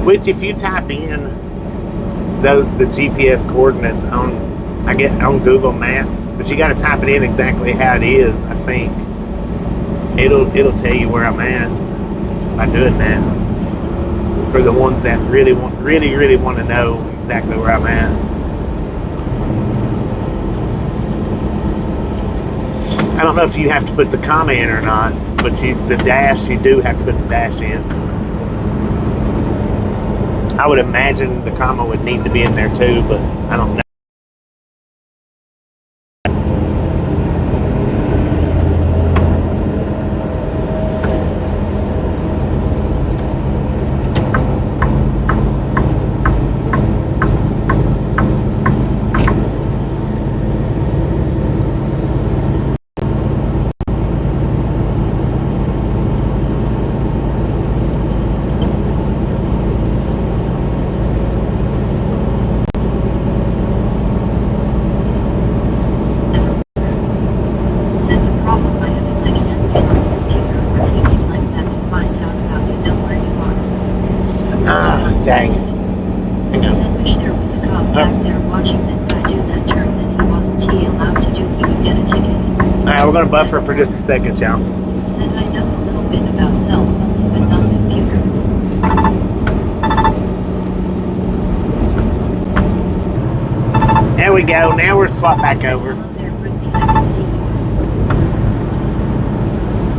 Which, if you type in the GPS coordinates on Google Maps, but you got to type it in exactly how it is. I think it'll tell you where I'm at by doing that. For the ones that really want to know exactly where I'm at. I don't know if you have to put the comma in or not, but the dash, you do have to put the dash in. I would imagine the comma would need to be in there too, but I don't know. going to buffer for just a second, y'all. Said I know a little bit about cell phones, but not computer. There we go. Now we're swapped back over. Hello there, Brittany. I can see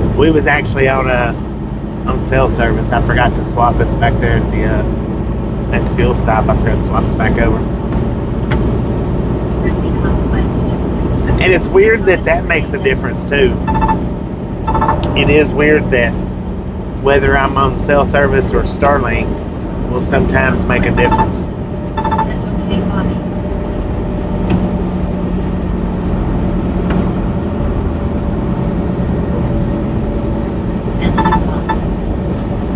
you. We was actually on cell service. I forgot to swap us back there at the fuel stop. I forgot to swap us back over. Brittany Conquest. And it's weird that makes a difference too. It is weird that whether I'm on cell service or Starlink will sometimes make a difference. Said okay, Bobby. And the new one.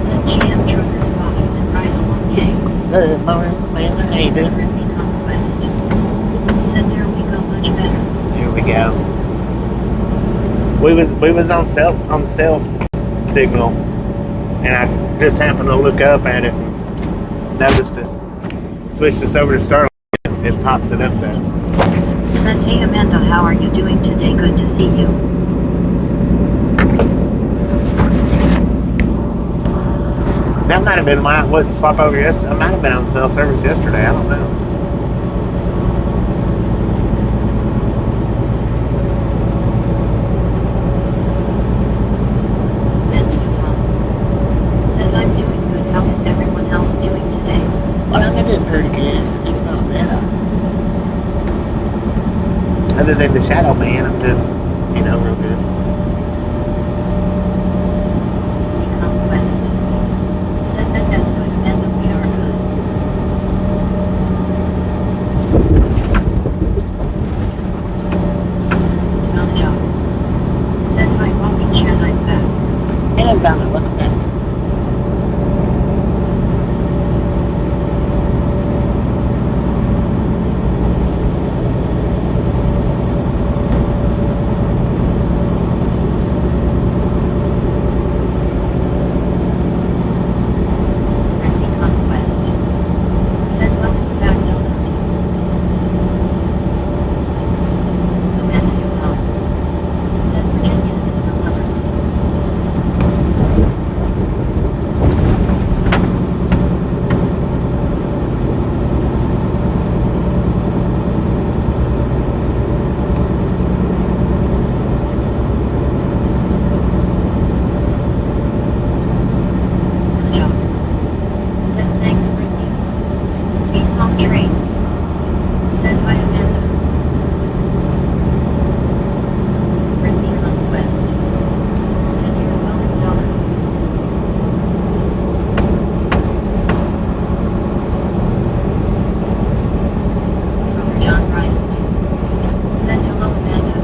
Said GM truckers Bobby and right along gang. Good morning, man. How you doing? Brittany Conquest. Said there we go, much better. Here we go. We was on cell signal, and I just happened to look up at it and noticed it. Switched us over to Starlink. It pops it up there. Said hey Amanda, how are you doing today? Good to see you. That might have been why I wouldn't swap over yesterday. I might have been on cell service yesterday. I don't know. And said I'm doing good. How is everyone else doing today? Well, I did pretty good. It's not bad. Other than the shadow man, I'm doing, real good. Conquest. Said that that's good and that we are good. John John. Said hi Bobby Chan, I'm back. And I'm down there looking back. Brittany Conquest. Said welcome back Donna. Amanda Dupont. Said Virginia is for lovers. John. Said thanks Brittany. Peace on trains. Said hi Amanda. Brittany Conquest. Said you're welcome Donna. Robert John Bryant. Said hello Amanda.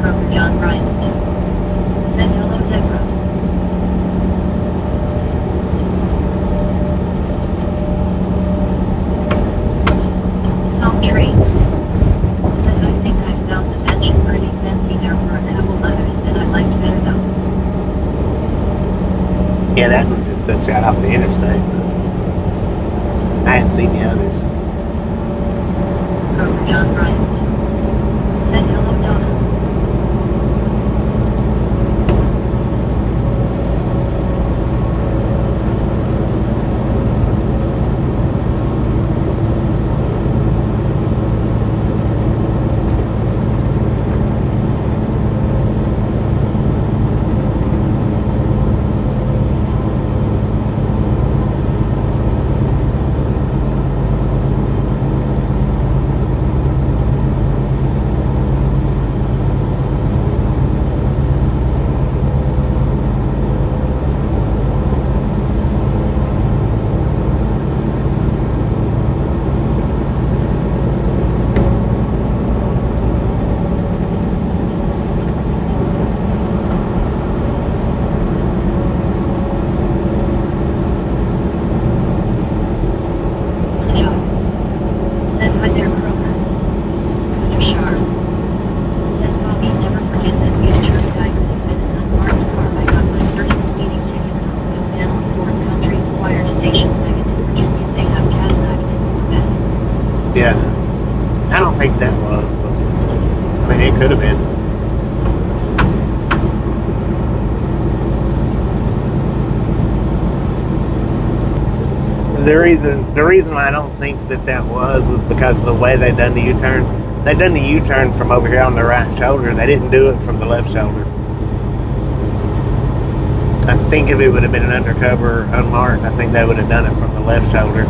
Robert John Bryant. Said hello Deborah. Some train. Said I think I found the mansion pretty fancy. There were a couple others that I liked better though. Yeah, that one just sits right off the interstate. I hadn't seen the others. Robert John Bryant. Said hello Donna. the reason why I don't think that was because of the way they done the U-turn. They done the U-turn from over here on the right shoulder. They didn't do it from the left shoulder. I think if it would have been an undercover unmarked, I think they would have done it from the left shoulder.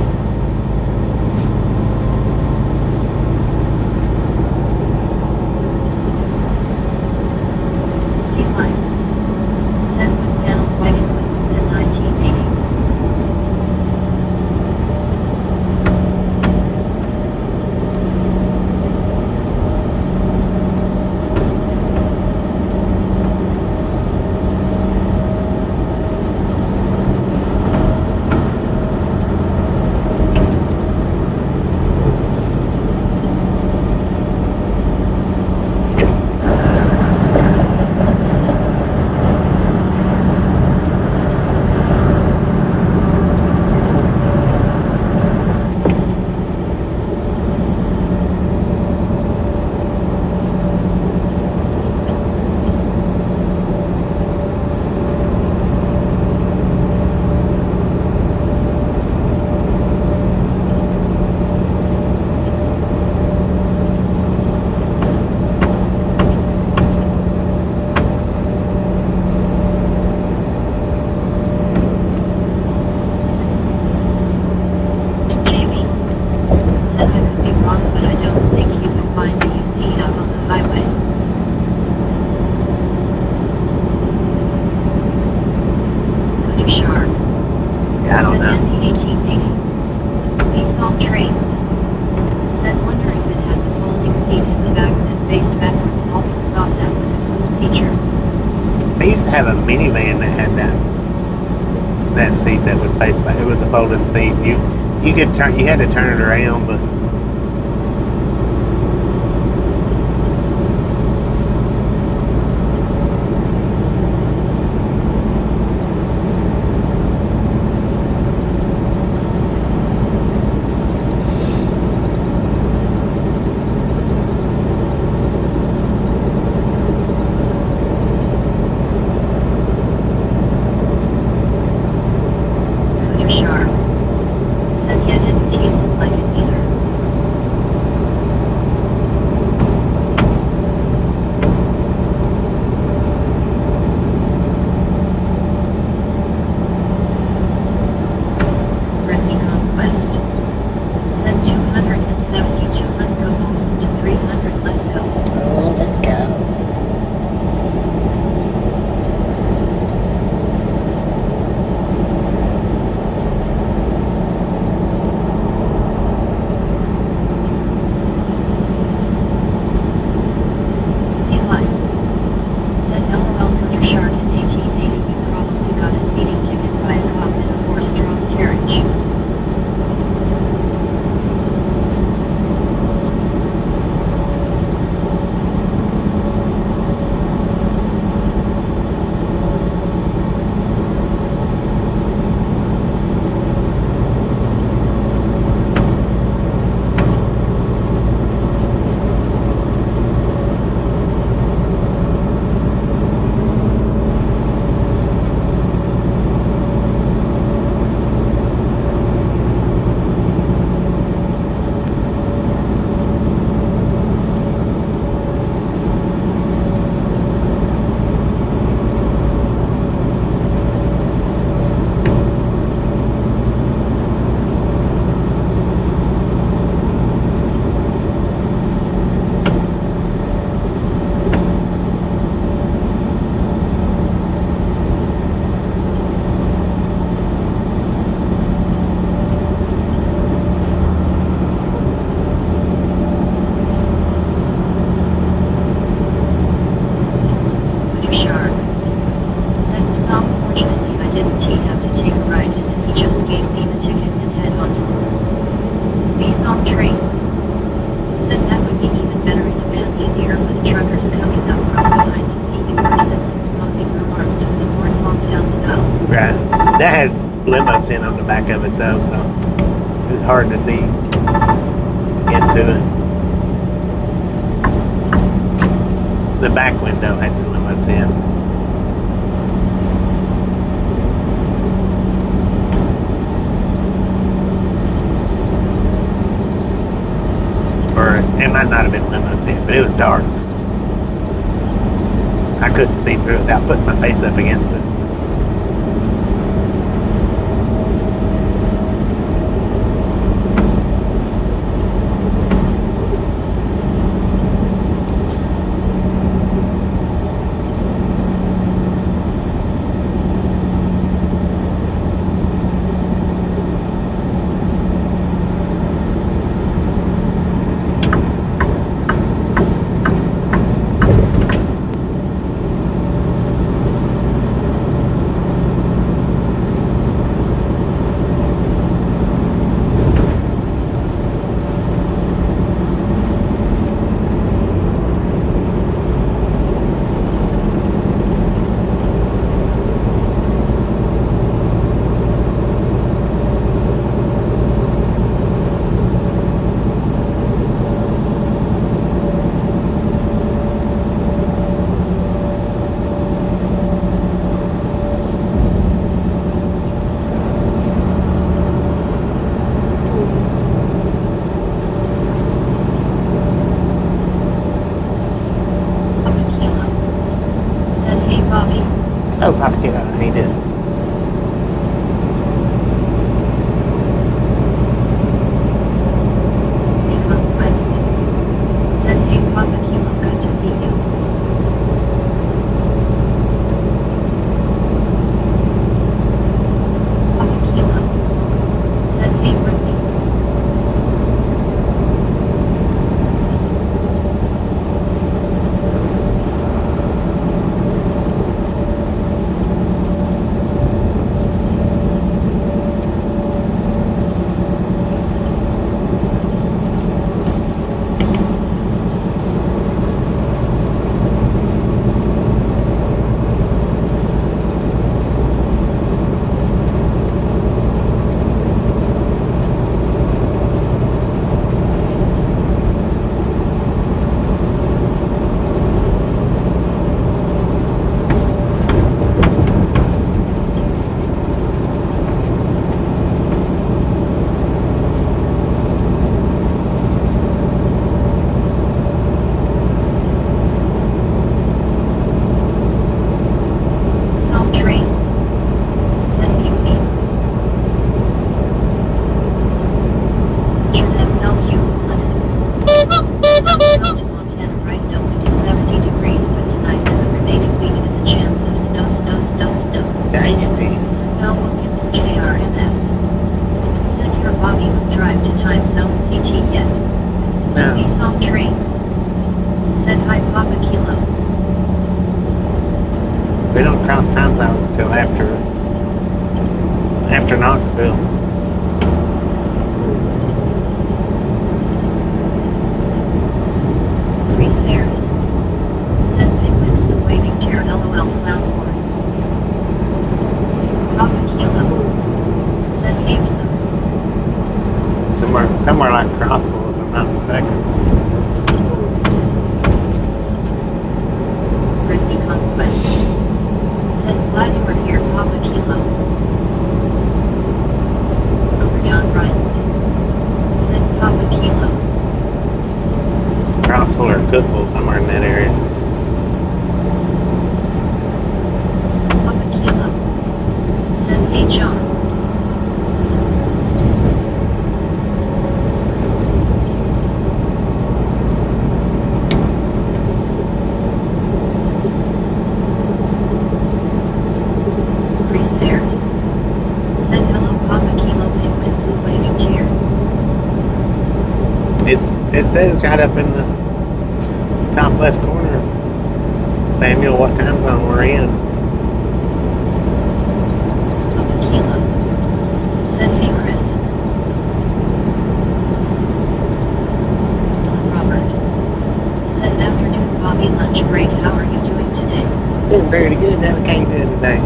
Have a minivan that had that seat that would face back. It was a folding seat. You could turn. You had to turn it around, but that had limo tent on the back of it though, so it was hard to see into it. The back window had the limo tent. might not have been limited, but it was dark. I couldn't see through it without putting my face up against it. Oh, Papa Kilo, how you doing? West. Said, hey Papa Kilo, good to see you. Papa Kilo. Said, hey Brittany. We don't cross time zones till after Knoxville. Stairs. Said penguins the waving chair LOL clown horn. Papa Kilo. Said Abeson. Somewhere like Crossville, if I'm not mistaken. Brittany Conquest. Said glad you were here, Papa Kilo. Over John Bryant. Said Papa Kilo. Crossville or Cookville, somewhere in that area. Papa Kilo. Said hey John. Stairs. Said hello Papa Kilo penguin blue waving chair. It says right up in the top left corner, Samuel, what time zone we're in. Papa Kilo. Said hey Chris. Robert. Said afternoon Bobby lunch break, how are you doing today? Doing pretty good. How are you doing today?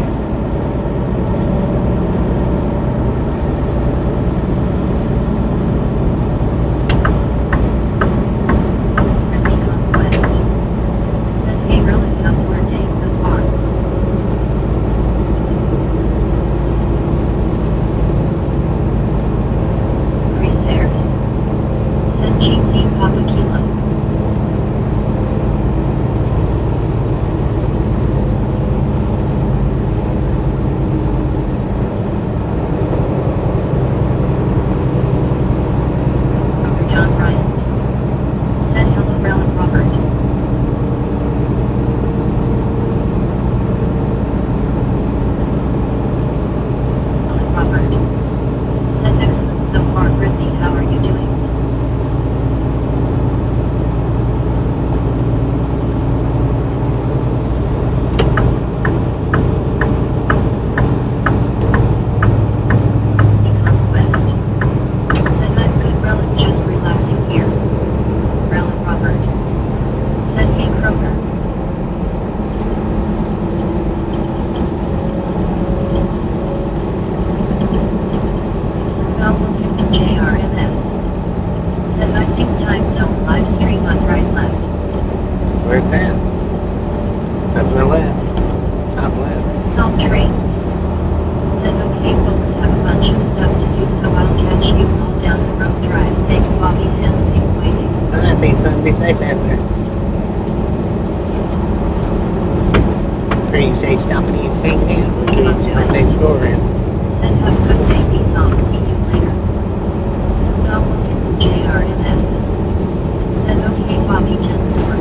Papa Kilo. The left. Top left. Some trains. Said okay folks, have a bunch of stuff to do, so I'll catch you all down the road. Drive safe, Bobby, handling, waiting. Alright, be safe out there. Appreciate stopping in and hanging out. We'll get you on the next go around. Said have a good day, peace out, see you later. So now we'll get to JRNS. Said okay Bobby, 10-4.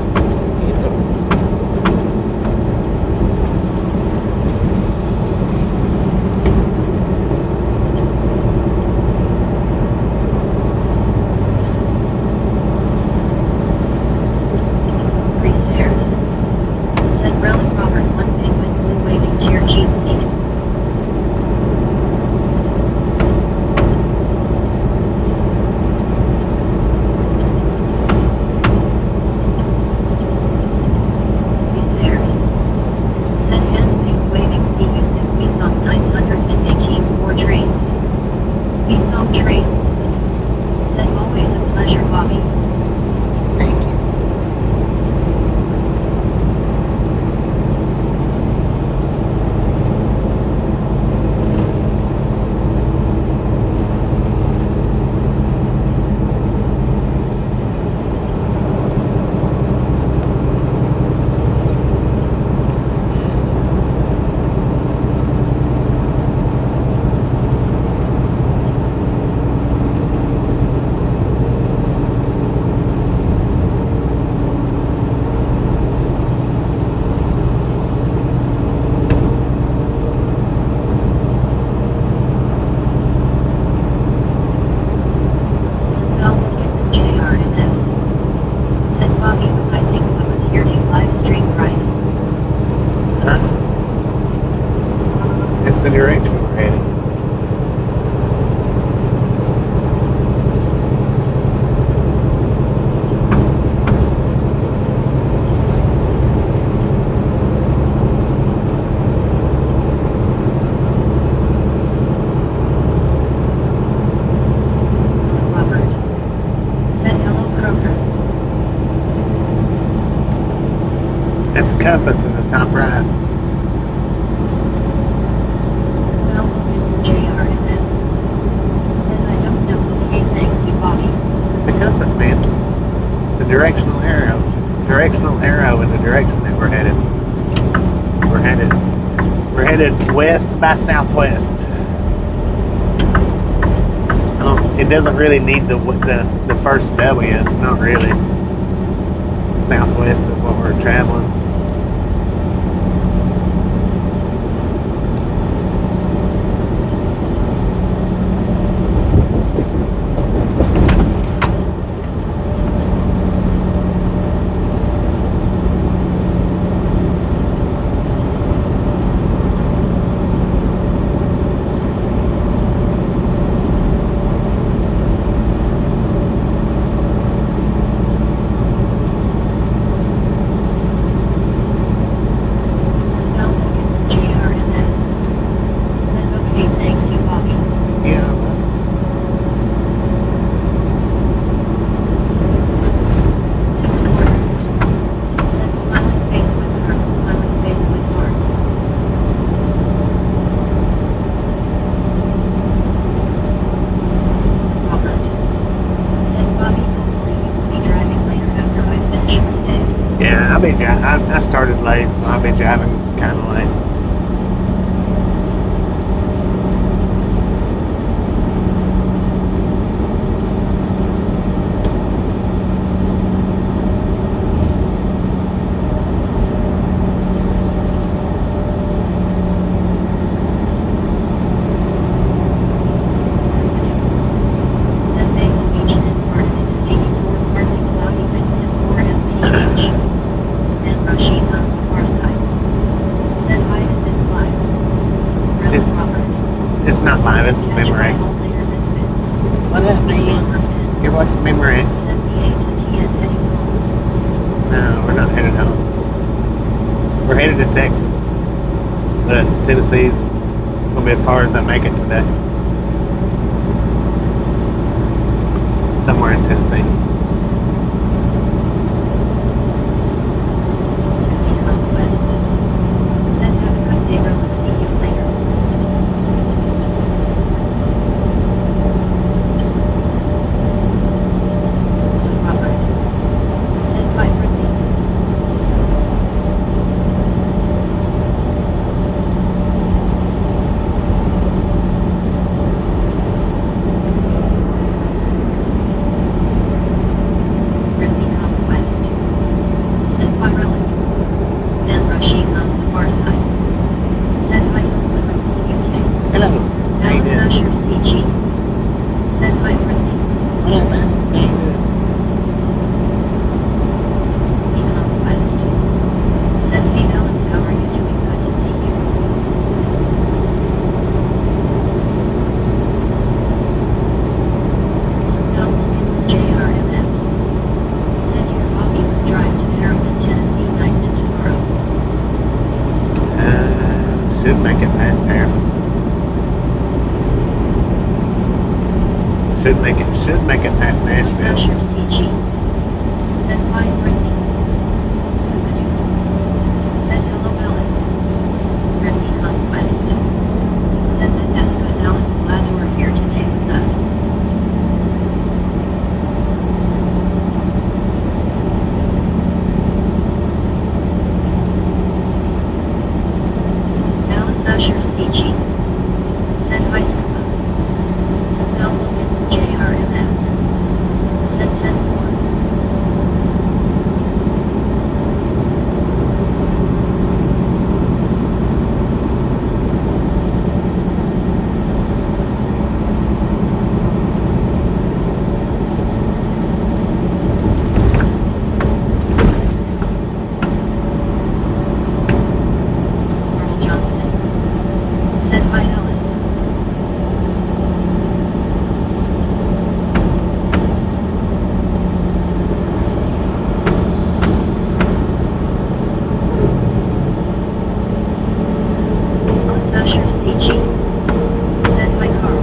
The direction we're headed. Robert. Said hello, Croker. That's a compass in the top right. Directional arrow in the direction that we're headed. We're headed west by southwest. It doesn't really need the first W, not really. Southwest is what we're traveling. I started late, so I'll be driving. It's kind of late. It's not live, this is Memorex. What happened? You're watching Memorex. No, we're not headed home. We're headed to Texas. But Tennessee's gonna be as far as I make it today. Somewhere in Tennessee. Should make it past there. Should make it past Nashville. Sasher CG. Said hi Brittany. Said the dude. Said hello Alice. Brittany Conquest. Said that that's good Alice, glad you were here today with us. Alice Asher CG. Said hi Scuba. Said now look into JRMS. Said 10-4. Earl Johnson. Said hi Alice. Alice Asher CG. Said hi Carl.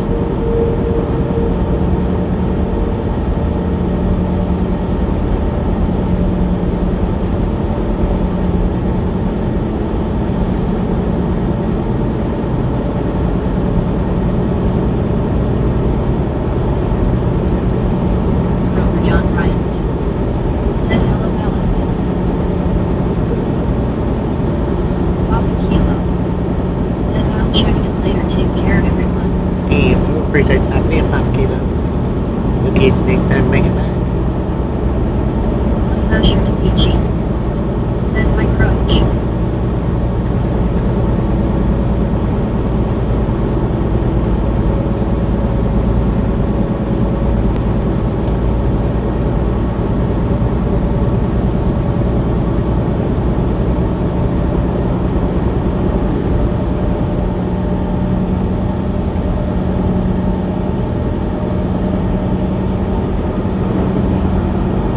Rover John Bryant. Said hello Alice. Papa Kilo. Said I'll check in later, take care everyone. Team, we appreciate you stopping in, Papa Kilo. We'll catch you next time to make it back. Alice Asher CG. Said hi Crouch.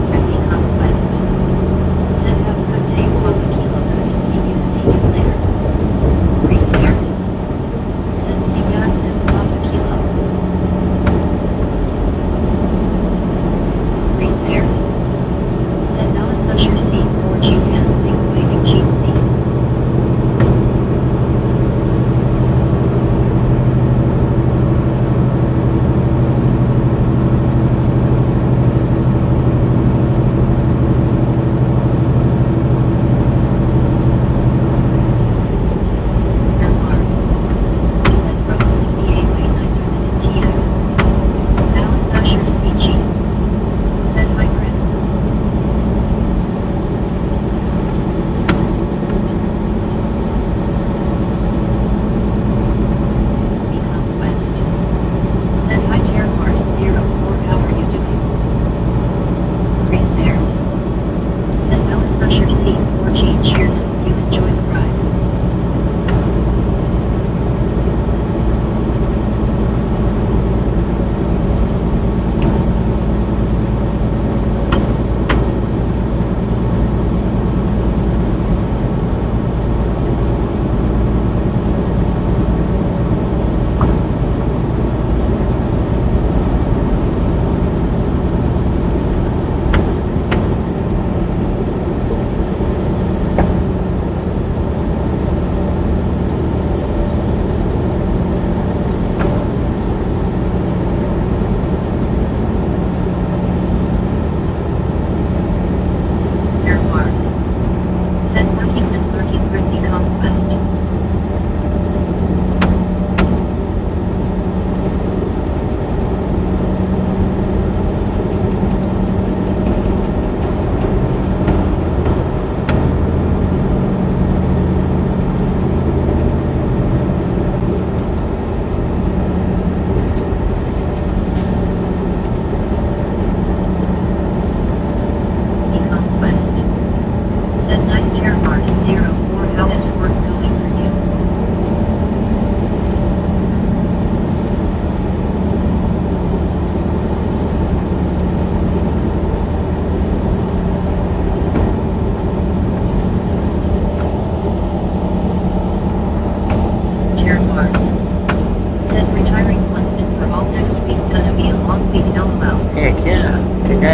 Brittany Conquest. Said have a good day, Papa Kilo, good to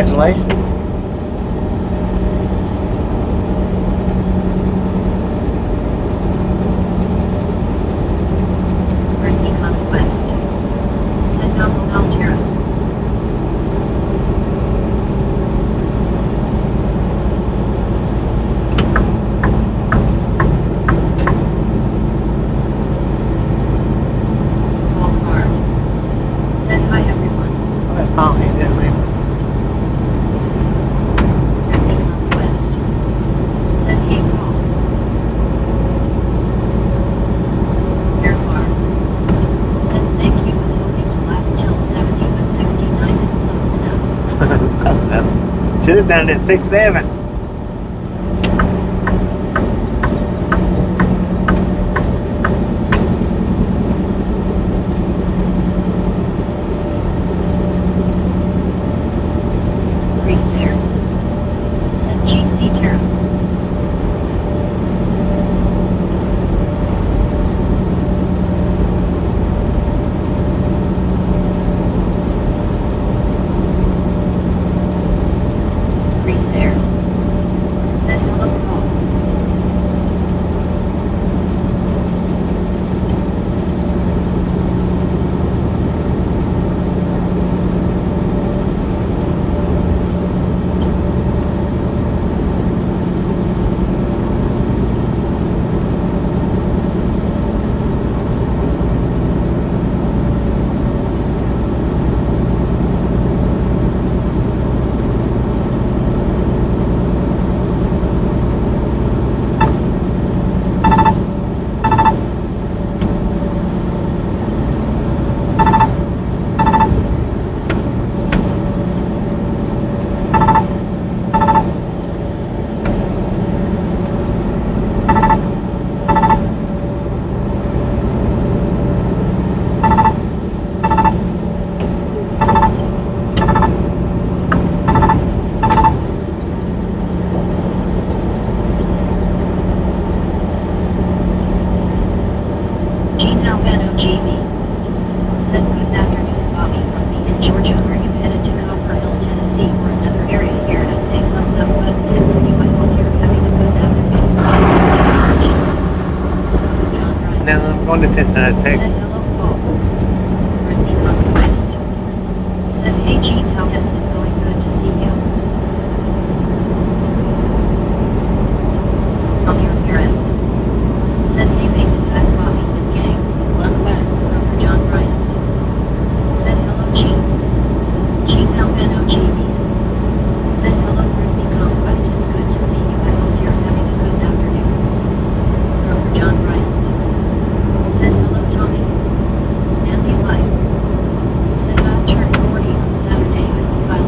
Congratulations. Brittany Conquest. Said Almo Altera. Walmart. Said hi everyone. Oh, he didn't leave. Brittany Conquest. Said hey Paul. Air Mars. Said thank you was hoping to last till 70 but 69 is close enough. That's close enough. Should have done it at 6'7". Resairs. Said Gene Z Terra. Resairs. Said hello Paul. Gene Albano GB. Said good afternoon Bobby from me in Georgia. Are you headed to Copper Hill, Tennessee or another area here? I say thumbs up button and for you I hope you're having a good afternoon. John Ryan. Now I'm going to Said Texas. hello Paul. Brittany Conquest. Said hey Gene, how has it going? Good to see you. From your parents. Said hey make it back Bobby and gang. Welcome back. From John Bryant. Said hello Gene. Gene Albano GB. Said hello Brittany Conquest. It's good to see you. I hope you're having a good afternoon. From John Bryant. Said hello Tommy. Andy Light. Said I'll turn 40 on Saturday. I hope I'll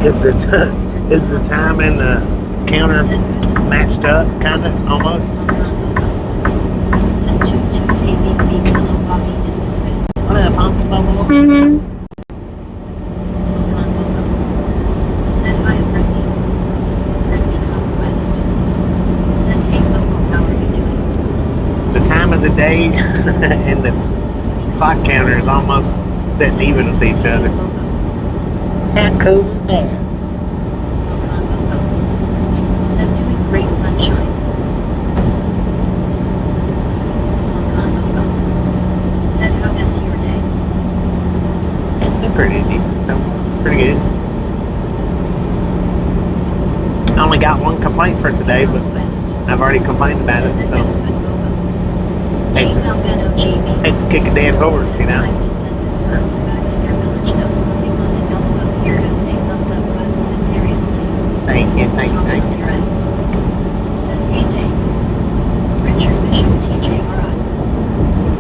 Is the time and the counter matched up, kind of, almost? Send 2 KBB Pillow Bobby in Misfit. What up, Uncle Bobo? Send hi Brittany. Brittany Conquest. Send hey Bobo, how are you doing? The time of the day and the clock counter is almost sitting even with each other. How cool is that? Send doing great sunshine. Send how is your day? It's been pretty decent, so pretty good. I only got one complaint for today, but I've already complained about it, so it's to kick a dead horse, you know. Time to send this verse back to your village. Know something on the elbow. Here to stay thumbs up button. And seriously. Thank you, thank you, thank you. Send hey Dave. Richard Bishop TJRI.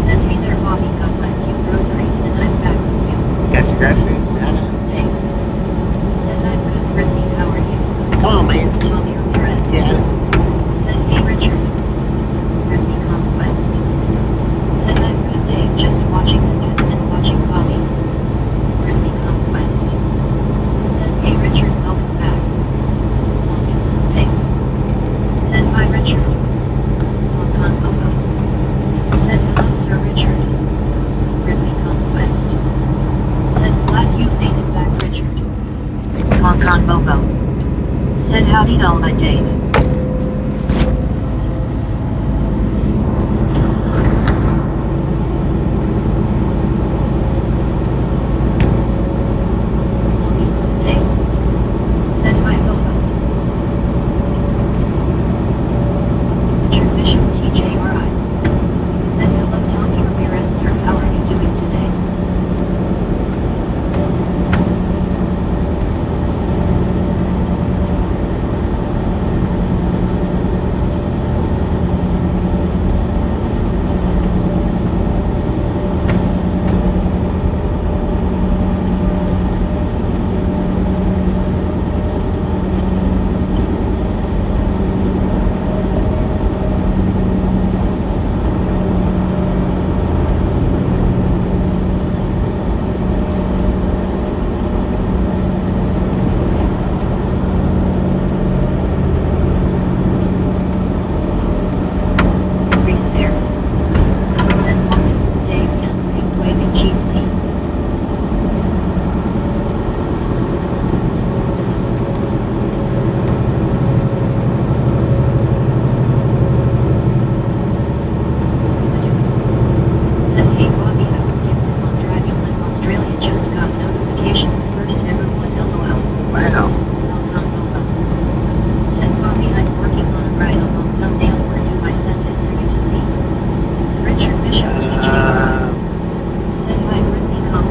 Send hey there Bobby. Got my few groceries and I'm back with you. Got your groceries? Yeah. Dave. Send I'm good. Brittany, how are you? Come on, man. Tommy Ramirez. Yeah. Send hey Richard. Brittany Conquest. Send I'm good Dave. Just watching the news and watching Bobby. Brittany Conquest. Send hey Richard. Welcome back. Longest Dave. Send by Richard. Hong Kong Bobo. Send hello Sir Richard. Brittany Conquest. Send glad you made it back Richard. Hong Kong Bobo. Said howdy all my Dave. Dave. Said hi Bobo. Richard Bishop TJRI. Said hello Tommy Ramirez sir, how are you doing today?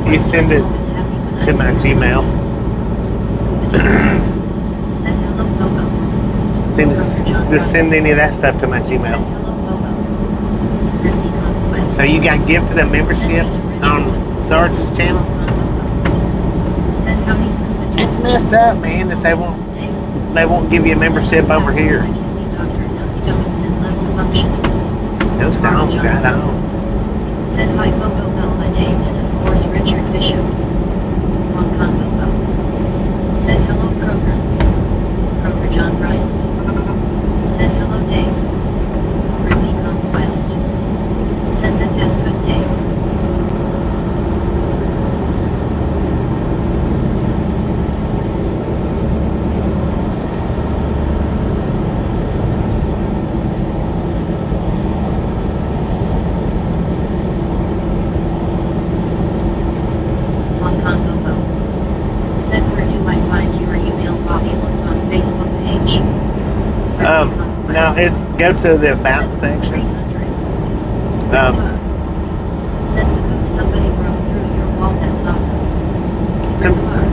You send it to my Gmail. Just send any of that stuff to my Gmail. So you got gifted a membership on Sarge's channel? It's messed up, man, that they won't give you a membership over here. No stones, right on. Said hi Bobo Bella Dave and of course Richard Bishop. Hong Kong Bobo. Said hello Kroger. Kroger John Bryant. Said hello Dave. Ruby Conquest. Said that that's good Dave. Hong Kong Bobo. Said where do I find your email? Bobby looked on Facebook page. No, it's go to the about section. 300. Said scoop somebody broke through your wall, that's awesome.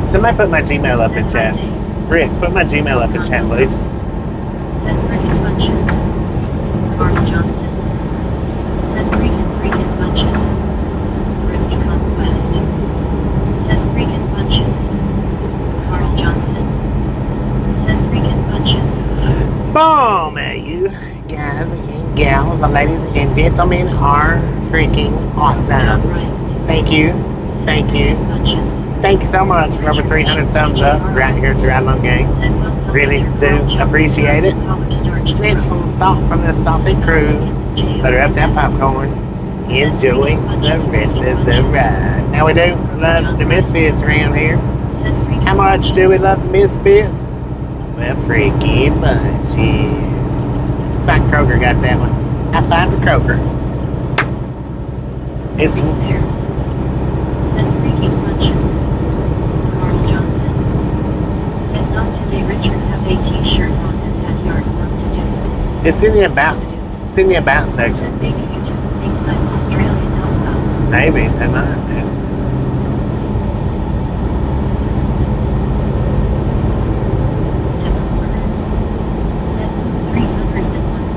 Somebody put my Gmail up in chat. Rick, put my Gmail up in chat, please. Said freaking bunches. Carl Johnson. Said freaking bunches. Brittany Conquest. Said freaking bunches. Carl Johnson. Welcome, you guys and gals, ladies and gentlemen are freaking awesome. Thank you. Thank you. Thank you so much for over 300 thumbs up right here at the Ride Along Gang. Really do appreciate it. Snip some salt from this salty crew. Butter up that popcorn. Enjoy the rest of the ride. Now we do love the Misfits around here. How much do we love the Misfits? The freaky bunches. Looks like Kroger got that one. High five to Kroger. It's Said freaking bunches. Carl Johnson. Said not today. Richard have a t-shirt on his head yard work to do. it's in the about section. Said maybe YouTube thinks I'm Australian elbow. Maybe they might. Yeah. Said 301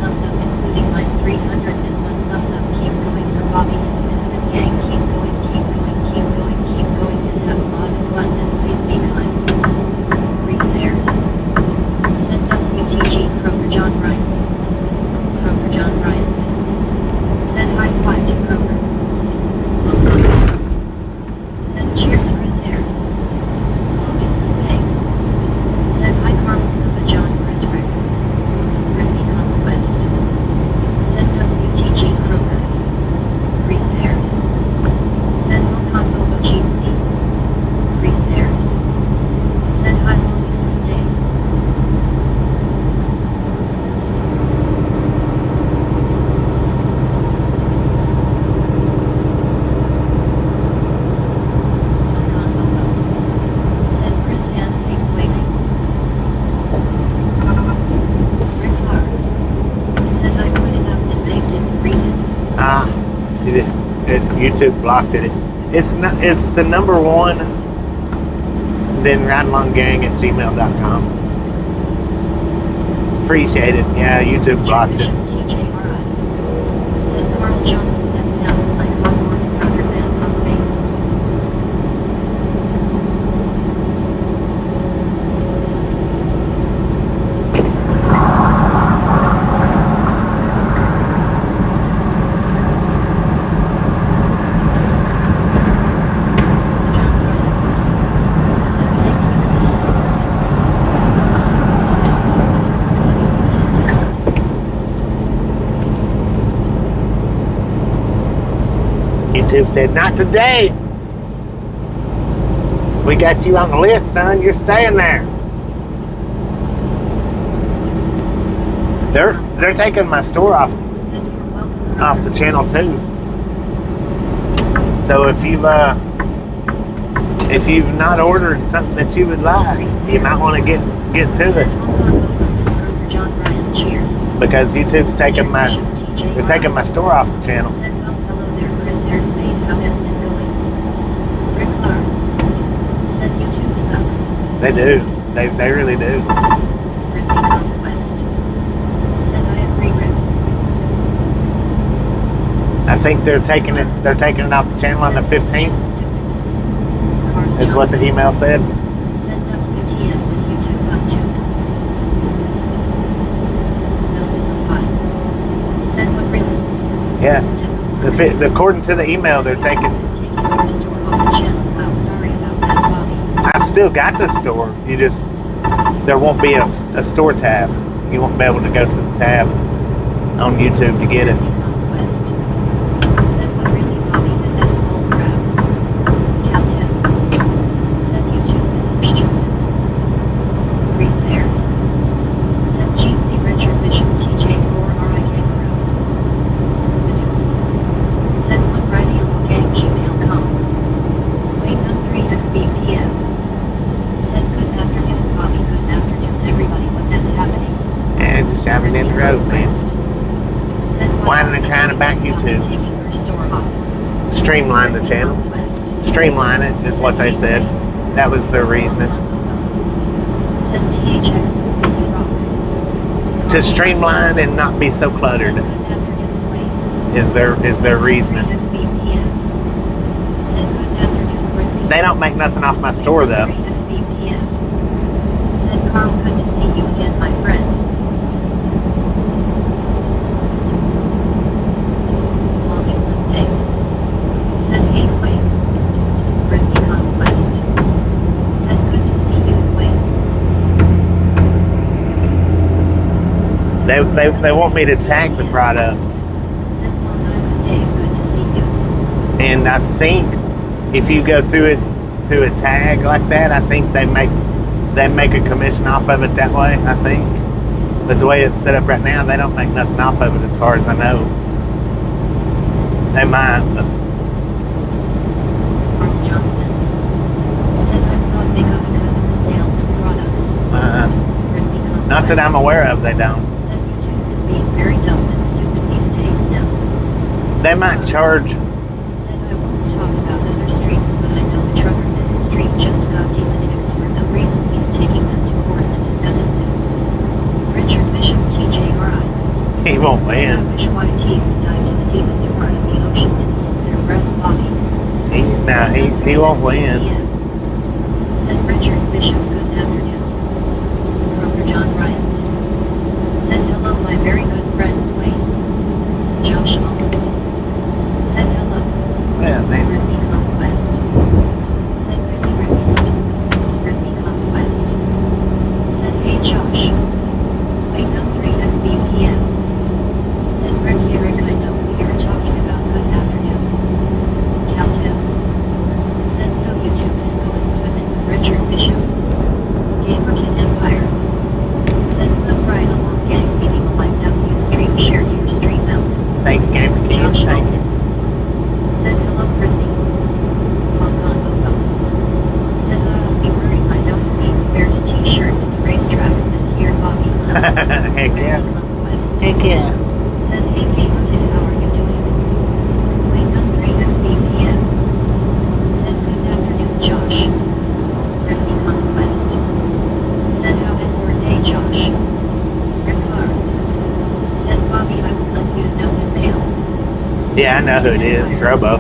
thumbs up, including my 301 thumbs up. Keep going for Bobby and the Misfit Gang. Keep going, keep going, keep going, keep going, and have a lot of fun, and please be kind. Resairs. Said WTG Kroger John Bryant. Kroger John Bryant. Said high five to Kroger. Said cheers Chris Ayers. August the day. Said hi Carl Scuba John Chris Rick. Brittany Conquest. Said WTG Kroger. Chris Ayers. Said no combo Bochitsi. Chris Ayers. Said hi August the day. Said Chris Anthony Waving. Rick Clark. Said I put it up and they didn't read it. See that YouTube blocked it. It's not. It's the number one. Then ridealonggang@gmail.com. Appreciate it. Yeah, YouTube blocked it. TJRI. Said Carl Johnson, that sounds like Hot Morning Brother Man from Face. YouTube said, "Not today. We got you on the list, son. You're staying there." They're taking my store off the channel too. So if you've not ordered something that you would like, you might want to get to it, John Ryan, cheers. because YouTube's taking they're taking my store off the channel. Said well, hello there, Chris Ayers made. How is it going? Rick Clark. Said YouTube sucks. They do. They really do. Brittany Conquest. Said I agree, Rick. I think they're taking it off the channel on the 15th, is what the email said. Said WTF is YouTube up to? Said what really? Yeah. According to the email, they're taking. Your store off the channel. Wow, sorry about that, Bobby. I've still got the store. There won't be a store tab. You won't be able to go to the tab on YouTube to get it. Conquest. Said what really, Bobby, that is bull crap. Caltech. Said YouTube is instrument. Chris Ayers. Said Jeezy Richard Bishop TJ4RIK Crew. Said what ridealonggang@gmail.com. Wake up 3xbpm. Said good afternoon, Bobby. Good afternoon, everybody. What is happening? And just driving in the road, man. Said Whining and crying about YouTube. taking her store off. Streamline the channel. Streamline it is what they said. That was their reasoning. Said THX To streamline and not be so cluttered is their reasoning. They don't make nothing off my store though. Said Carl, good to see you again, my friend. They want me to tag the products. Said Long Island Dave, good to see you. And I think if you go through it through a tag like that, I think they make a commission off of it that way, I think. But the way it's set up right now, they don't make nothing off of it as far as I know. They might, but Mark Johnson said I thought they got a cut of the sales of products. Brittany not that I'm Conquest aware of, they don't. said YouTube is being very dumb and stupid these days now. They might charge. Said I won't talk about other streets, but I know a trucker that his street just got demonetized for no reason. He's taking them to court and is gonna sue. Richard Bishop TJRI. He won't Said I win. wish YT would dive to the deepest part of the ocean and hold their breath body. He won't win. Said Richard Bishop, good afternoon. Broker John Bryant. Said hello, my very good friend Dwayne. Josh Mullins. Said hello. Yeah, man. Brittany Conquest. Said Brittany Conquest. Said hey Josh. Wake up 3 XBPM. Said Rick Eric, I know who you're talking about, good afternoon. Caltech. Said so YouTube is going swimming with Richard Bishop. Gamer Kid Empire. Said some right along gang meeting like W stream shared your stream out. Thank you, Gamer King. Josh Thank you. Elvis. Said hello Brittany. Hong Kong Bobo. Said I'll be wearing my Don't Beat Bears t-shirt at the racetracks this year, Bobby. Heck yeah. Brittany Conquest. Heck yeah. Said hey Gamer Kid, how are you doing? Wake up 3 XBPM. Said good afternoon Josh. Brittany Conquest. Said how is your day Josh? Rick Clark. Said Bobby, I will let you know in mail. Yeah, I know who it is. Robo.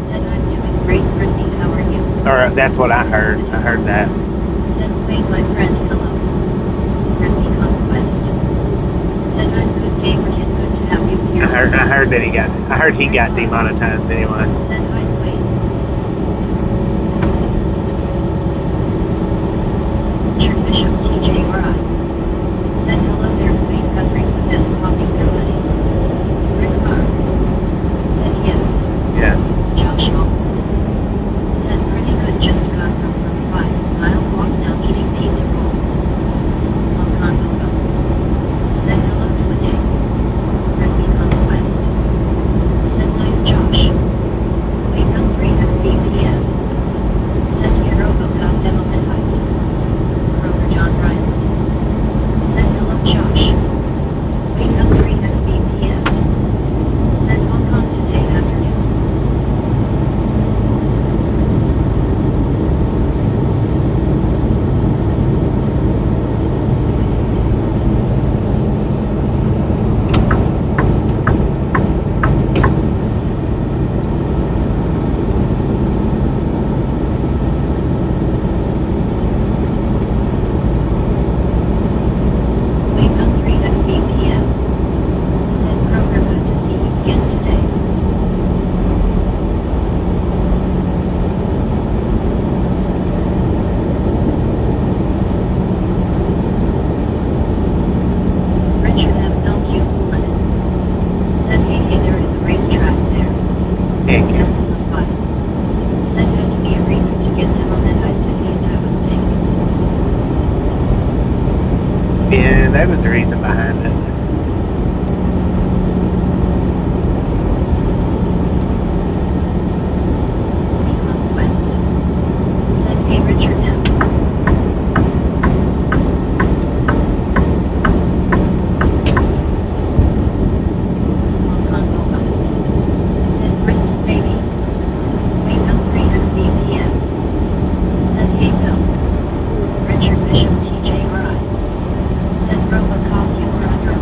Said I'm doing great Brittany, how are you? Or that's what I heard. I heard that. Said Wayne, my friend, hello. Brittany Conquest. Said I'm good Gamer Kid, good to have you here. I heard that I heard he got demonetized anyway. Said hi Wayne. Richard Bishop TJRI. Said hello there Wayne Guthrie with S popping their buddy. Rick Marr. Said yes. Yeah. Josh Holmes. Said pretty good, just got from 5-mile walk now eating pizza rolls. Hong Kong Bobo. Said hello to a day. Brittany Conquest. Said nice Josh. Wake up 3 XBPM. Said Yerobo got demonetized. Broker John Bryant. Said hello Josh. Wake up 3 XBPM. Said Hong Kong today afternoon. Wake up 3 XBPM. Said Kroger, good to see you again today. Richard MLQ London. Said hey there is a racetrack there. Heck yeah. Said had to be a reason to get demonetized at least I would think. Yeah, that was the reason behind it. Conquest. Said hey Richard M. Hong Kong Bobo. Said Bristol baby. Wake up 3 XBPM. Said hey Bill. Richard Bishop TJRI. Said Robocop, you were under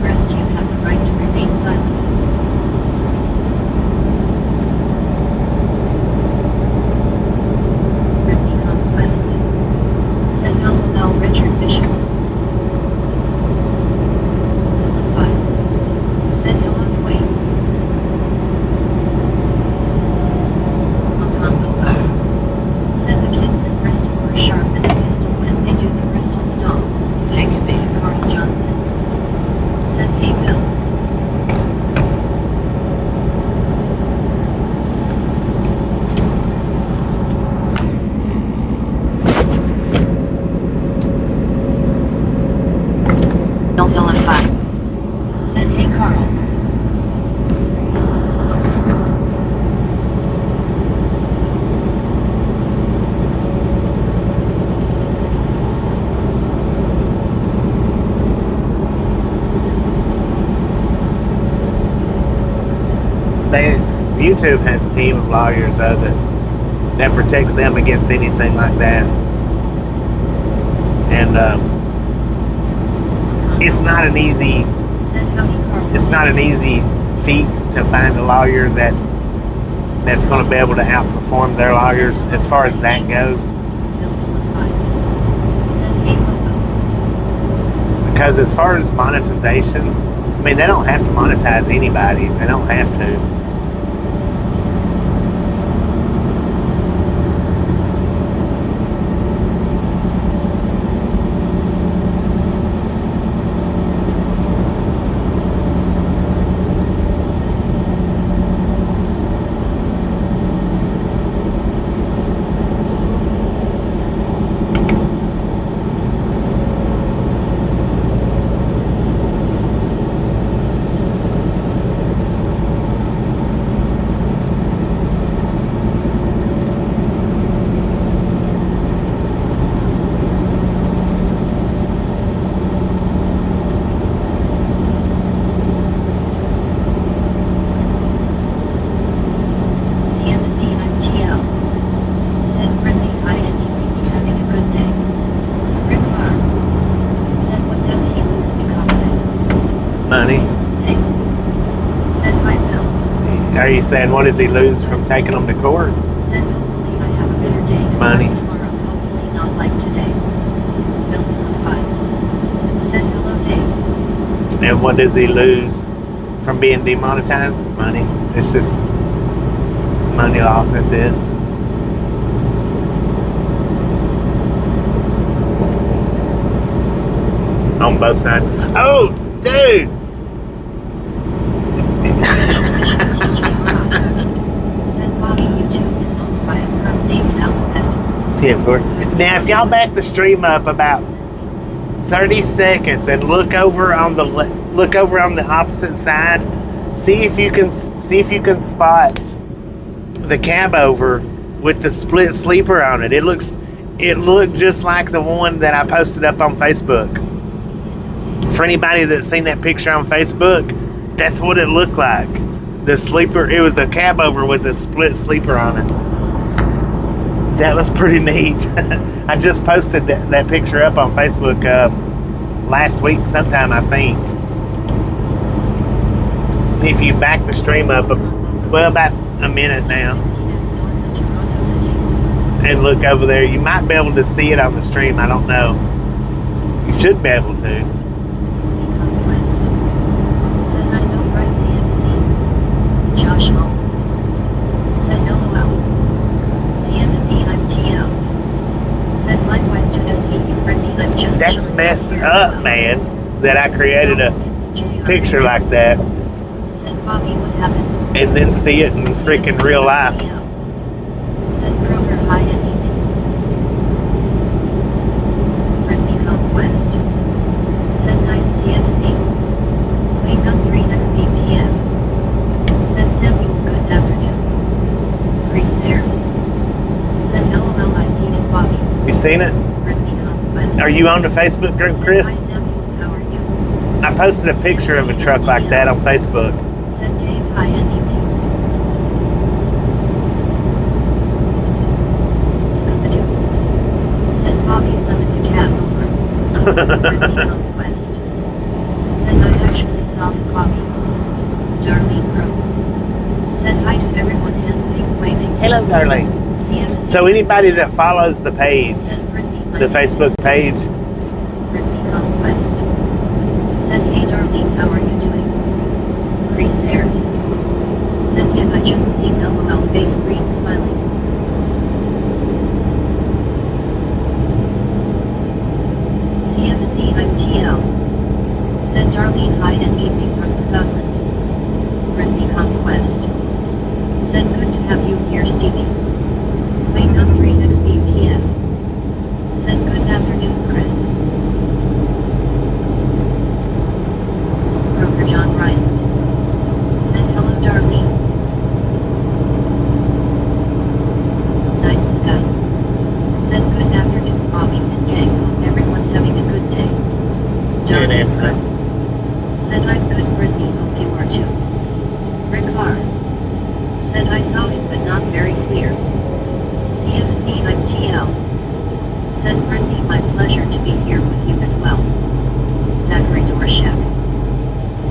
YouTube has a team of lawyers though that protects them against anything like that. And it's not an easy feat to find a lawyer that's going to be able to outperform their lawyers as far as that goes. Because as far as monetization, I mean, they don't have to monetize anybody. They don't have to. Money. Are you saying what does he lose from taking them to court? Money. And what does he lose from being demonetized? Money. It's just money loss, that's it. On both sides. Oh, dude! 10-4. Now, if y'all back the stream up about 30 seconds and look over on the opposite side, see if you can spot the cab over with the split sleeper on it. It looked just like the one that I posted up on Facebook. For anybody that's seen that picture on Facebook, that's what it looked like. The sleeper, it was a cab over with a split sleeper on it. That was pretty neat. I just posted that picture up on Facebook last week sometime, I think. If you back the stream up, well, about a minute now, and look over there, you might be able to see it on the stream. I don't know. You should be able to. Josh Holmes said LOL. CFC, I'm TL. Said my question is he friendly, I'm just. That's messed up, man. That I created a picture like that. Said Bobby, what happened? And then see it in freaking real life. Said Kroger, hi anything. Friendly Conquest. Said nice CFC. Wake up 3 next BPM. Said Samuel, good afternoon. Grace Ayers. Said LOL, I seen it, Bobby. You seen it? Friendly Conquest. Are you on the Facebook group, Chris? Hi Samuel, how are you? I posted a picture of a truck like that on Facebook. Said Dave, hi anything. Said Bobby, summoned a cat over. Friendly Conquest. Said I actually saw the Bobby. Darlene Crow. Said hi to everyone and waving. Hello, Darlene. CFC. So anybody that follows the page, the Facebook page, Friendly Conquest. Said hey Darlene, how are you doing? Grace Ayers. Said yeah, I just seen LOL face green smiling. CFC, I'm TL. Said Darlene, hi and evening from Scotland. Friendly Conquest. Said good to have you here, Stevie. Wait on 3 next BPM. Said good afternoon, Chris. Broker John Bryant. Said hello, Darlene. Night Sky. Said good afternoon, Bobby and gang. Hope everyone having a good day. Good Darlene afternoon. Crow. Said I'm good, Brittany. Hope you are too. Rick R. Said Brittany, my pleasure to be here with you as well. Zachary Dorshak.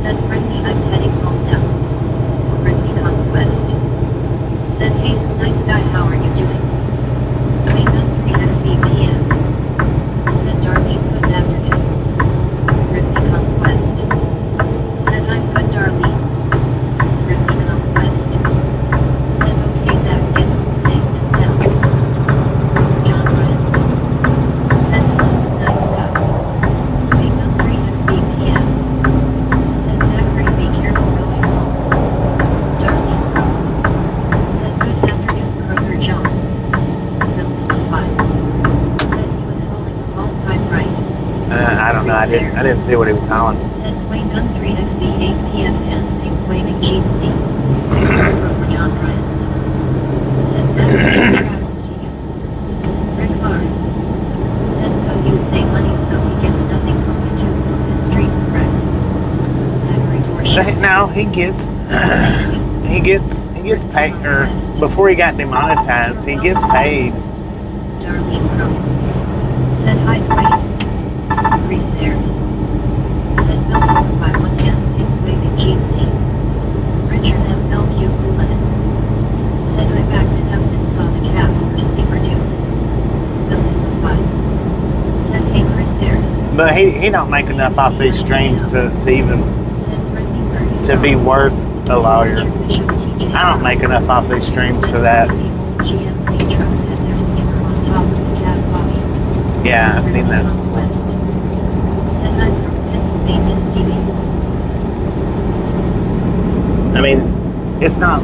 Said Brittany, I'm heading home now. Brittany Conquest. Said hey nice guy, how are you doing? Wake up 3xbpm. Said Darlene, good afternoon. Brittany Conquest. Said I'm good, Darlene. Brittany Conquest. Said okay Zach, get home safe and sound. John Bryant. Said nice guy. Wake up 3xbpm. Said Zachary, be careful going home. Darlene. Said good afternoon, Kroger John. Bill 5. Said he was hauling small pipe right. I don't know. I didn't see what he was hauling. Said Wayne Gun 3XB 8pm and pink waving GC. Kroger John Bryant. Said Zachary travels to you. Rick R. Said so you save money so he gets nothing from YouTube from this stream, correct? Zachary Dorshak. No, he gets paid, or before he got demonetized, he gets paid. Darlene Crow. Said hi Dwayne. Reese Ayers. Said Bill by one hand pink waving GC. Richard M. LQ Cullinan. Said I backed it up and saw the cab over sleeper too. Bill 5. Said hey Chris Ayers. But he don't make enough off these streams to even Said Brittany Murray. to be worth a lawyer. I don't make enough off these streams for that. GMC trucks had their skipper on top of the cab body. Yeah, I've seen that. West. Said I'm from Pennsylvania, Stevie. I mean, it's not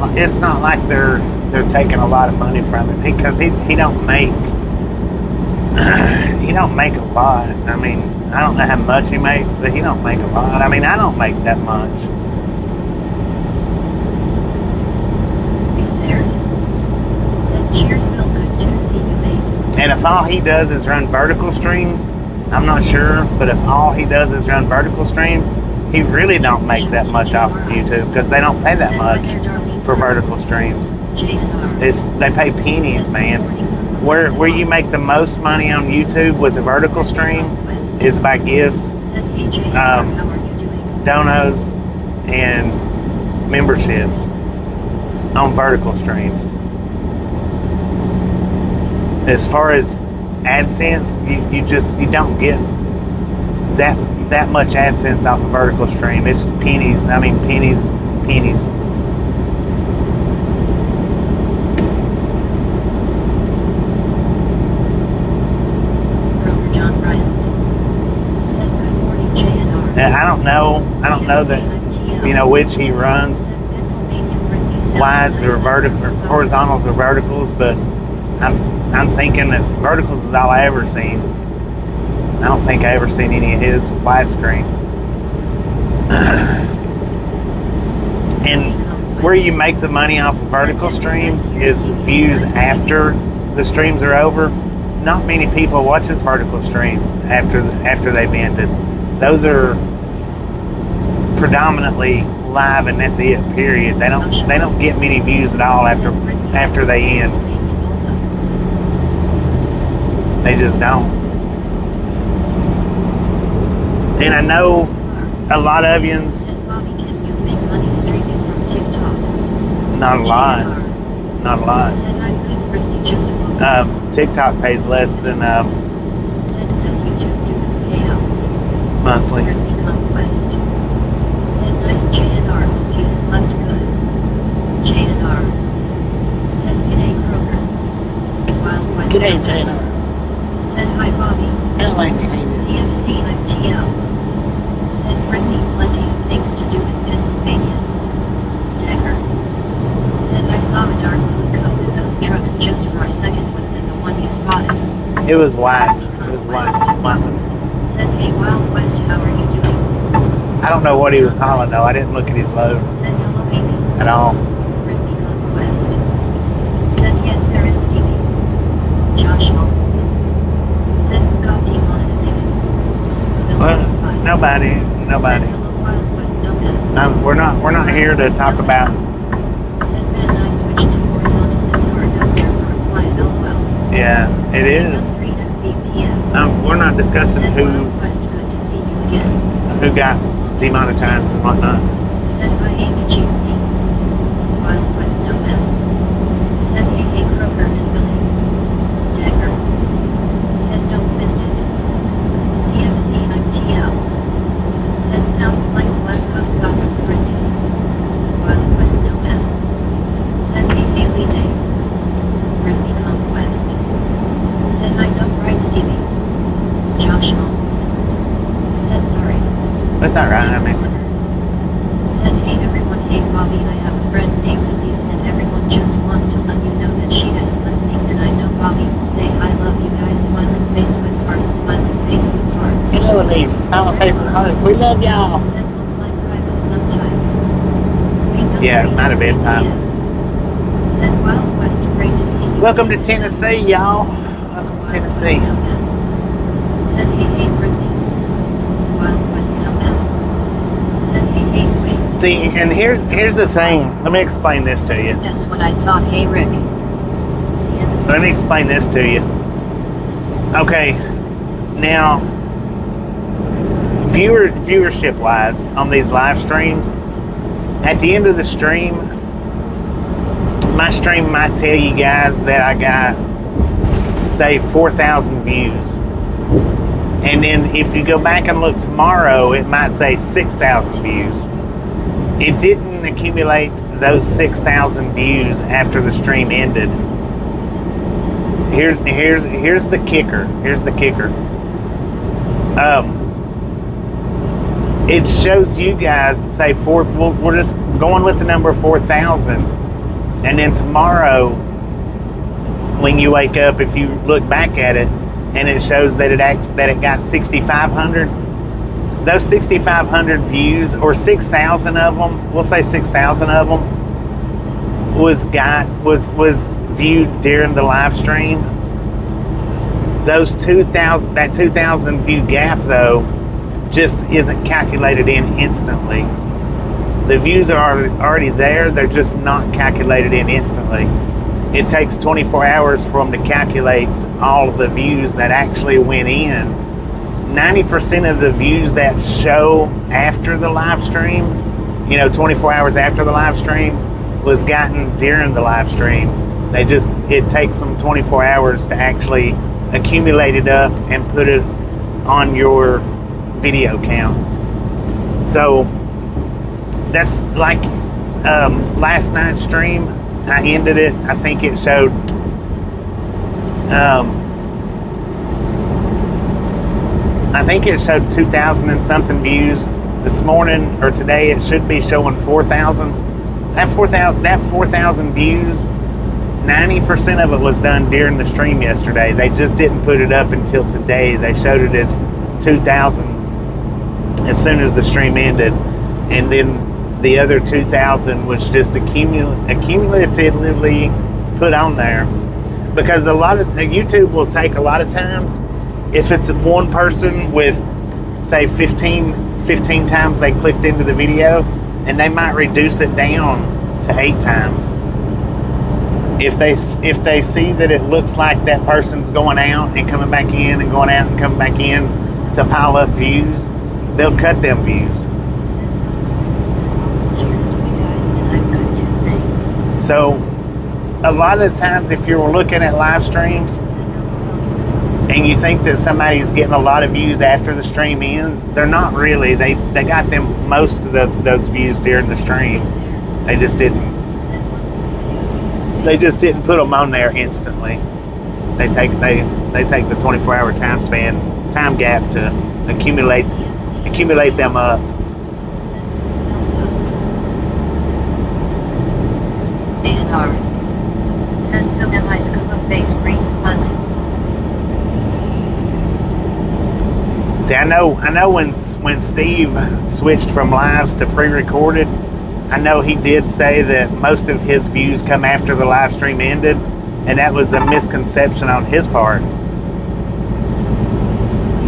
like they're taking a lot of money from him, because he don't make he don't make a lot. I mean, I don't know how much he makes, but he don't make a lot. I mean, I don't make that much. Reese Ayers. Said cheers Bill, good to see you mate. And if all he does is run vertical streams, I'm not sure, but if all he does is run vertical streams, he really don't make that much off of YouTube, because they don't pay that much for vertical streams. They pay pennies, man. Where you make the most money on YouTube with a vertical stream is by gifts, donos, and memberships on vertical streams. As far as AdSense, you don't get that much AdSense off a vertical stream. It's pennies. I mean, pennies. Kroger John Bryant. Said good morning, JNR. And I don't know that, which he runs, wides or vertical, or horizontals or verticals, but I'm thinking that verticals is all I ever seen. I don't think I ever seen any of his widescreen. And where you make the money off of vertical streams is views after the streams are over. Not many people watch his vertical streams after they've ended. Those are predominantly live, and that's it. Period. They don't get many views at all after they end. They just don't. And I know a lot of yous. Bobby, can you make money streaming from TikTok? Not a lot. Not a lot. Said I'm good, Brittany, just a moment. TikTok pays less than Said does YouTube do its payouts? monthly. Brittany Conquest. Said nice JNR, hope you slept good. JNR. Said g'day Kroger. Wild West. G'day, JNR. Said hi Bobby. I don't like anything. CFC ITL. Said Brittany, plenty of things to do in Pennsylvania. Decker. Said I saw a dark blue coat in those trucks just for a second. Was that the one you spotted? It was white. It was white. Said hey Wild West, how are you doing? I don't know what he was hauling though. I didn't look at his load Said hello baby. at all. Brittany Conquest. Said yes there is Stevie. Josh Holmes. Said who got demonetized? Well, nobody. Said hello Wild West, no man. We're not here to talk about. Said man I switched to horizontal, it's hard out there for reply LOL. Yeah, it is. 3xbpm. We're not discussing Said who Wild Quest, good to see you again. got demonetized and whatnot. Said hi Amy Jeezy. Wild Quest Nomad. Said hey hey Kroger and Billy. Dagger. Said no missed it. CFC I'm TL. Said sounds like West Coast got from Brittany. Wild Quest Nomad. Said hey Haley Dave. Brittany Conquest. Said I know right Stevie. Josh Holmes. Said sorry. That's not right, I mean. Said hey everyone, hey Bobby, I have a friend named Elise and everyone just want to let you know that she is listening and I know Bobby will say I love you guys, smiling face with hearts, smiling face with hearts. Hello, Elise. Smiling face and hearts. We love y'all. Said look like Rival sometime. We know Yeah, it might have been time. Said Wild West, great to see you. Welcome to Tennessee, y'all. Welcome to Tennessee. Said hey hey Brittany. Wild West Nomad. Said hey hey wait. See, and here's the thing. Let me explain this to you. That's what I thought, hey Rick. CFC. Let me explain this to you. Okay, now, viewership wise on these live streams, at the end of the stream, my stream might tell you guys that I got, say, 4,000 views. And then if you go back and look tomorrow, it might say 6,000 views. It didn't accumulate those 6,000 views after the stream ended. Here's the kicker. Here's the kicker. It shows you guys say we're just going with the number 4,000, and then tomorrow when you wake up, if you look back at it, and it shows that it got 6,500. Those 6,500 views, or 6,000 of them, we'll say 6,000 of them, was viewed during the live stream. Those 2,000 view gap though just isn't calculated in instantly. The views are already there, they're just not calculated in instantly. It takes 24 hours for them to calculate all of the views that actually went in. 90% of the views that show after the live stream, 24 hours after the live stream, was gotten during the live stream. It takes them 24 hours to actually accumulate it up and put it on your video count. So that's like last night's stream. I ended it. I think it showed I think it showed 2,000 and something views. This morning or today it should be showing 4,000. That 4,000 views, 90% of it was done during the stream yesterday. They just didn't put it up until today. They showed it as 2,000 as soon as the stream ended, and then the other 2,000 was just accumulatively put on there, because YouTube will take a lot of times, if it's one person with say 15 times they clicked into the video, and they might reduce it down to 8 times. If they see that it looks like that person's going out and coming back in and going out and coming back in to pile up views, they'll cut them views. So a lot of the times, if you're looking at live streams and you think that somebody's getting a lot of views after the stream ends, they're not really. They got them most of those views during the stream. They just didn't put them on there instantly. They take the 24-hour time gap to accumulate them up. A&R. Said so am I, scuba face green smiling. See, I know when Steve switched from lives to pre-recorded, I know he did say that most of his views come after the live stream ended, and that was a misconception on his part.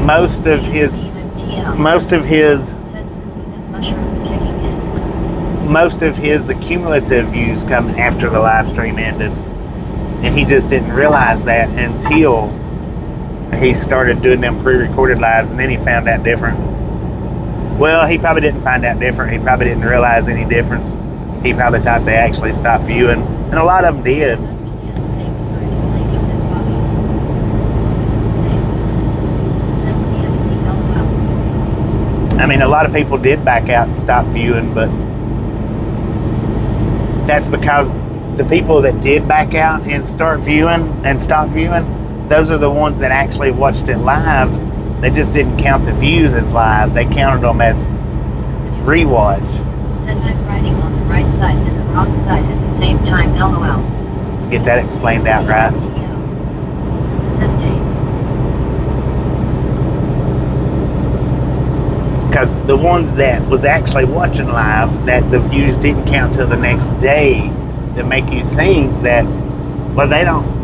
Most of his accumulative views come after the live stream ended, and he just didn't realize that until he started doing them pre-recorded lives, and then he found out different. Well, he probably didn't find out different. He probably didn't realize any difference. He probably thought they actually stopped viewing, and a lot of them did. I mean, a lot of people did back out and stop viewing, but that's because the people that did back out and start viewing and stop viewing, those are the ones that actually watched it live. They just didn't count the views as live. They counted them as rewatch. Said I'm riding on the right side and the wrong side at the same time, LOL. Get that explained out right. Said Dave. Because the ones that was actually watching live, that the views didn't count till the next day, that make you think that, well,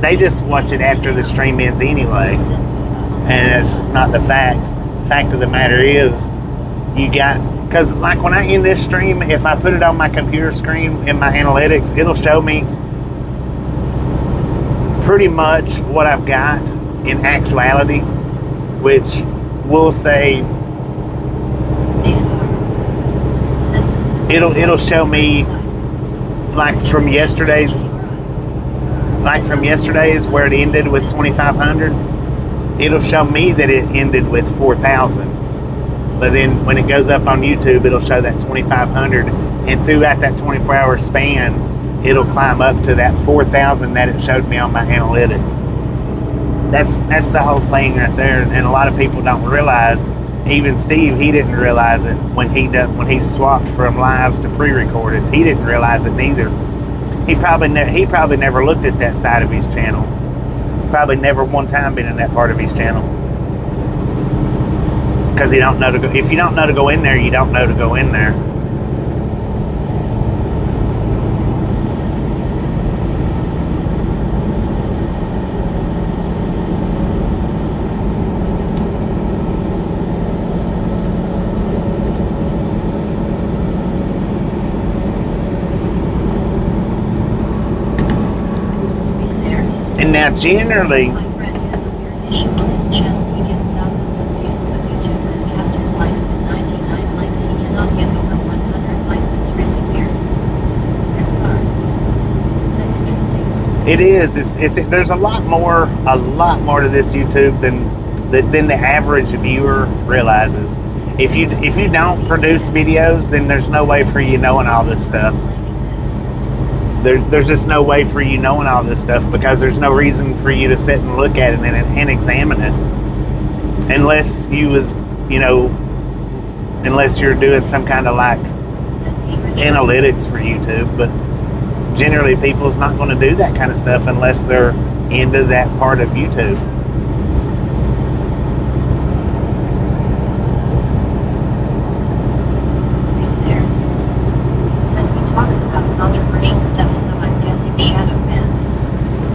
they just watch it after the stream ends anyway. And it's just not the fact. Fact of the matter is, because like when I end this stream, if I put it on my computer screen in my analytics, it'll show me pretty much what I've got in actuality, which will say, it'll show me like from yesterday's where it ended with 2,500. It'll show me that it ended with 4,000. But then when it goes up on YouTube, it'll show that 2,500, and throughout that 24-hour span, it'll climb up to that 4,000 that it showed me on my analytics. That's the whole thing right there, and a lot of people don't realize. Even Steve, he didn't realize it when he swapped from lives to pre-recordeds. He didn't realize it neither. He probably never looked at that side of his channel. Probably never one time been in that part of his channel. Because he don't know to go. If you don't know to go in there, you don't know to go in there. And now generally, My friend has a weird issue on his channel. He gets thousands of views, but YouTube has capped his likes at 99 likes. He cannot get over 100 likes. It's really weird. Said interesting. it is. There's a lot more to this YouTube than the average viewer realizes. If you don't produce videos, then there's no way for you knowing all this stuff. There's just no way for you knowing all this stuff, because there's no reason for you to sit and look at it and examine it, unless unless you're doing some kind of like analytics for YouTube. But generally, people's not going to do that kind of stuff unless they're into that part of YouTube.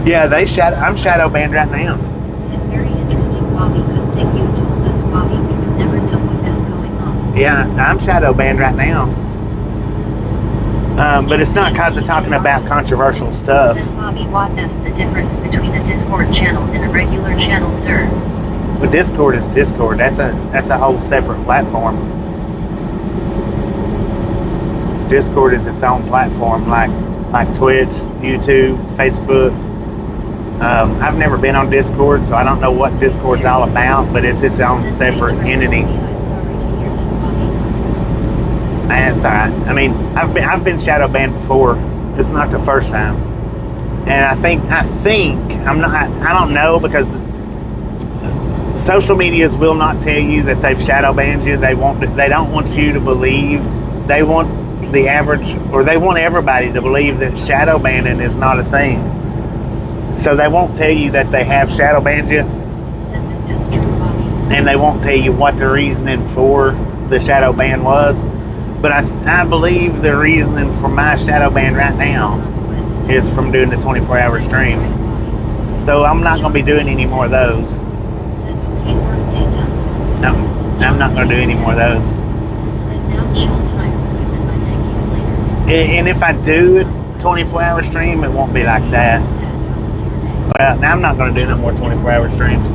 Yeah, I'm shadow banned right now. Said very interesting, Bobby. Good thing you told us, Bobby. We would never know what is going on. Yeah, I'm shadow banned right now. But it's not because of talking about controversial stuff. Said Bobby, what is the difference between a Discord channel and a regular channel, sir? But Discord is Discord. That's a whole separate platform. Discord is its own platform, like Twitch, YouTube, Facebook. I've never been on Discord, so I don't know what Discord's all about, but it's its own separate entity. That's all right. I mean, I've been shadow banned before. It's not the first time, and I think I'm not. I don't know, because social medias will not tell you that they've shadow banned you. They don't want you to believe. They want the average, or they want everybody to believe that shadow banning is not a thing. So they won't tell you that they have shadow banned you, and they won't tell you what the reasoning for the shadow ban was. But I believe the reasoning for my shadow ban right now is from doing the 24-hour stream. So I'm not going to be doing any more of those. No, I'm not going to do any more of those. And if I do a 24-hour stream, it won't be like that. Well, now I'm not going to do no more 24-hour streams.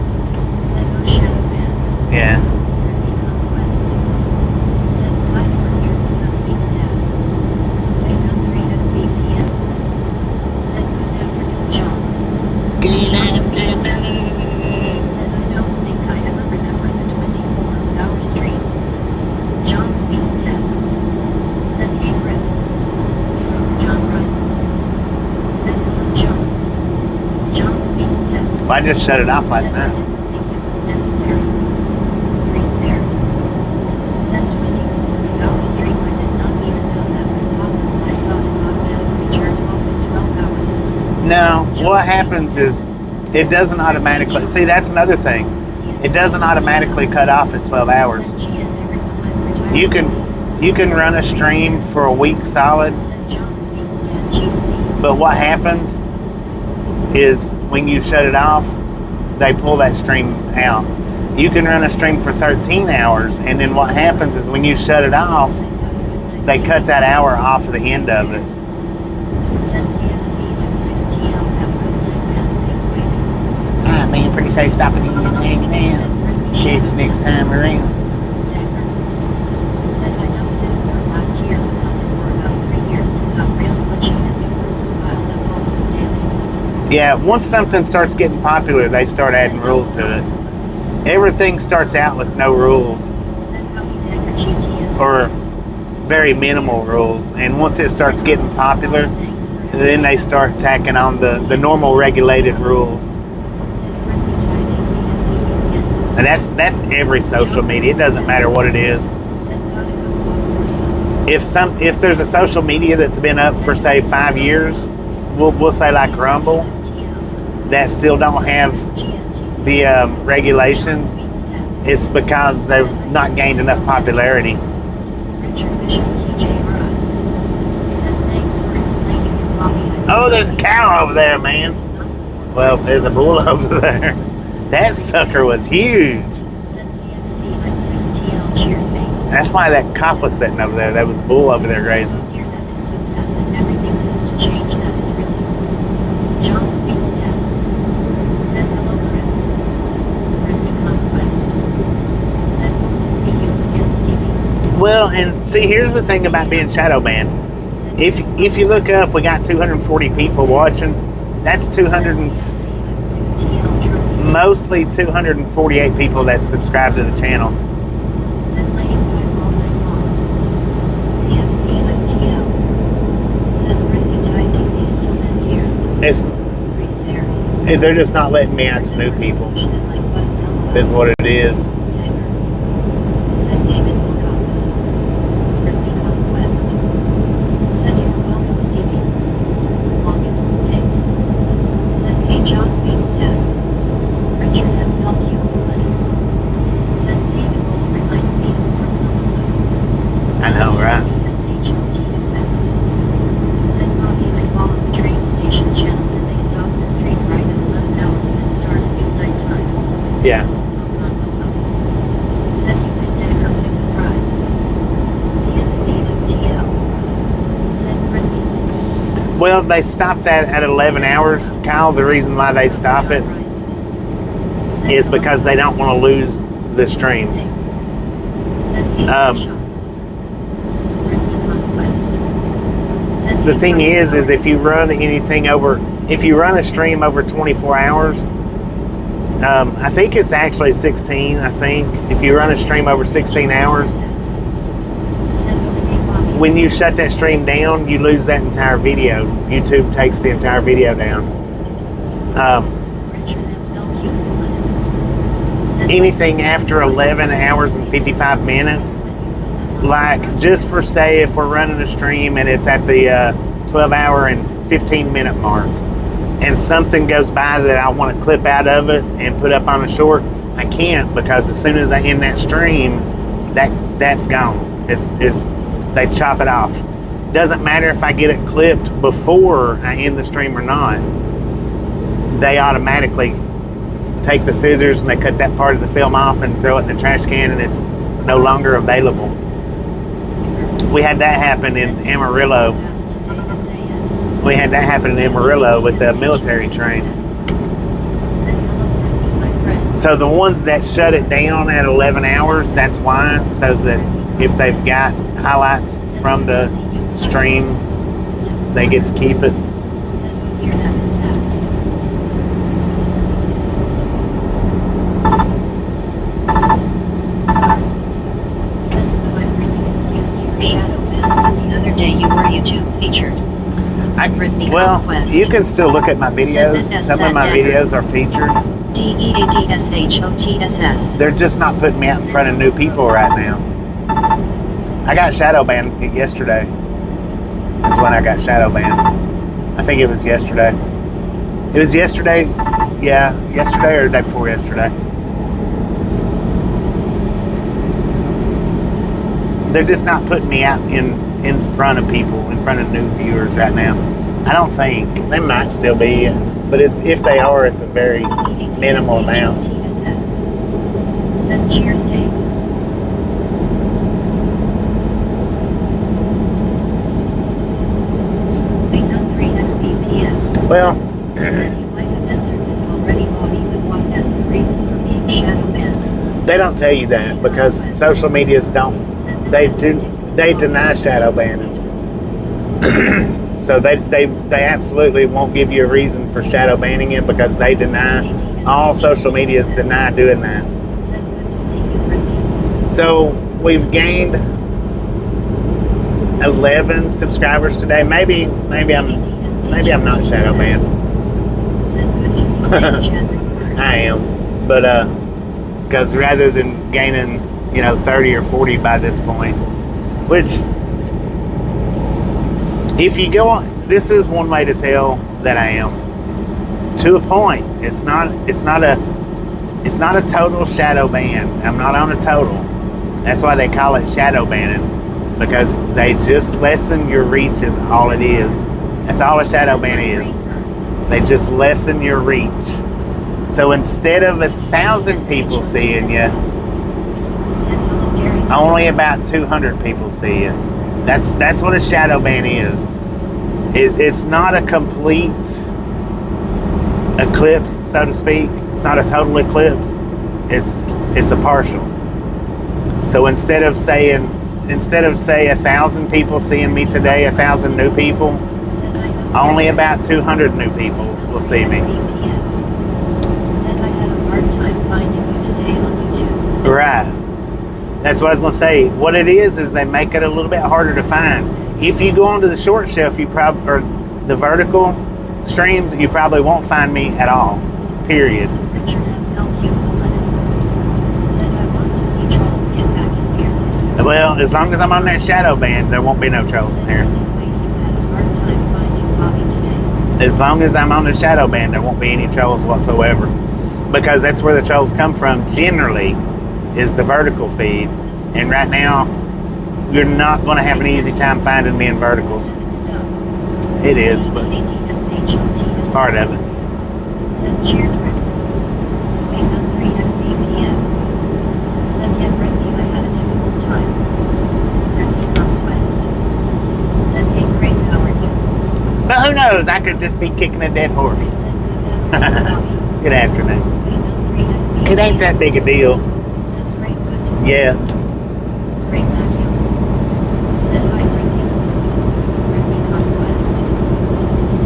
Well, I just shut it off last night. No, what happens is it doesn't automatically, see, that's another thing. It doesn't automatically cut off at 12 hours. You can run a stream for a week solid, but what happens is when you shut it off, they pull that stream out. You can run a stream for 13 hours, and then what happens is when you shut it off, they cut that hour off of the end of it. Ah, man, appreciate stopping in and hanging out. Catch you next time around. Yeah, once something starts getting popular, they start adding rules to it. Everything starts out with no rules or very minimal rules, and once it starts getting popular, then they start tacking on the normal regulated rules. And that's every social media. It doesn't matter what it is. If there's a social media that's been up for say 5 years, we'll say like Rumble, that still don't have the regulations, it's because they've not gained enough popularity. Oh, there's a cow over there, man. Well, there's a bull over there. That sucker was huge. That's why that cop was sitting over there. There was a bull over there grazing. Well, and see, here's the thing about being shadow banned. If you look up, we got 240 people watching. That's mostly 248 people that subscribe to the channel. They're just not letting me out to new people. That's what it is. I know, right? Yeah. Well, they stopped that at 11 hours, Kyle. The reason why they stop it is because they don't want to lose the stream. The thing is if you run if you run a stream over 24 hours, I think it's actually 16, I think. If you run a stream over 16 hours, when you shut that stream down, you lose that entire video. YouTube takes the entire video down. Anything after 11 hours and 55 minutes, like just for say if we're running a stream and it's at the 12 hour and 15 minute mark, and something goes by that I want to clip out of it and put up on a short, I can't, because as soon as I end that stream, that's gone. They chop it off. Doesn't matter if I get it clipped before I end the stream or not. They automatically take the scissors and they cut that part of the film off and throw it in the trash can, and it's no longer available. We had that happen in Amarillo. With the military train. So the ones that shut it down at 11 hours, that's why, so that if they've got highlights from the stream, they get to keep it. The other day you were YouTube featured. Brittany Well, Conquest. you can still look at my videos. Some of my videos are featured. DEADSHOTSS. They're just not putting me out in front of new people right now. I got shadow banned yesterday. That's when I got shadow banned. I think it was yesterday. It was yesterday. Yeah, yesterday or the day before yesterday. They're just not putting me out in front of people, in front of new viewers right now. I don't think. They might still be, but if they are, it's a very minimal amount. Send cheers, Dave. Well, You might have answered this already, Bobby, but what is the reason for being shadow banned? they don't tell you that because social medias don't. They deny shadow banning. So they absolutely won't give you a reason for shadow banning it because they deny. All social medias deny doing that. So we've gained 11 subscribers today. Maybe I'm not shadow banned. I am, but because rather than gaining 30 or 40 by this point, which if you go on, this is one way to tell that I am to a point. It's not a total shadow ban. I'm not on a total. That's why they call it shadow banning, because they just lessen your reach is all it is. That's all a shadow ban is. They just lessen your reach. So instead of 1,000 people seeing you, only about 200 people see you. That's what a shadow ban is. It's not a complete eclipse, so to speak. It's not a total eclipse. It's a partial. So instead of say 1,000 people seeing me today, 1,000 new people, only about 200 new people will see me. Right. That's what I was going to say. What it is they make it a little bit harder to find. If you go onto the short shelf, or the vertical streams, you probably won't find me at all. Period. Well, as long as I'm on that shadow band, there won't be no trolls in here. As long as I'm on the shadow band, there won't be any trolls whatsoever. Because that's where the trolls come from, generally, is the vertical feed. And right now, you're not going to have an easy time finding me in verticals. It is, but it's part of it. Cheers, Rick. 803XBPM. Said yet, Ricky, I had a difficult time. Ricky Conquest. Said, hey, great, how are you? But who knows? I could just be kicking a dead horse. Good afternoon. It ain't that big a deal. Yeah. Great vacuum. Said hi, Ricky. Ricky Conquest.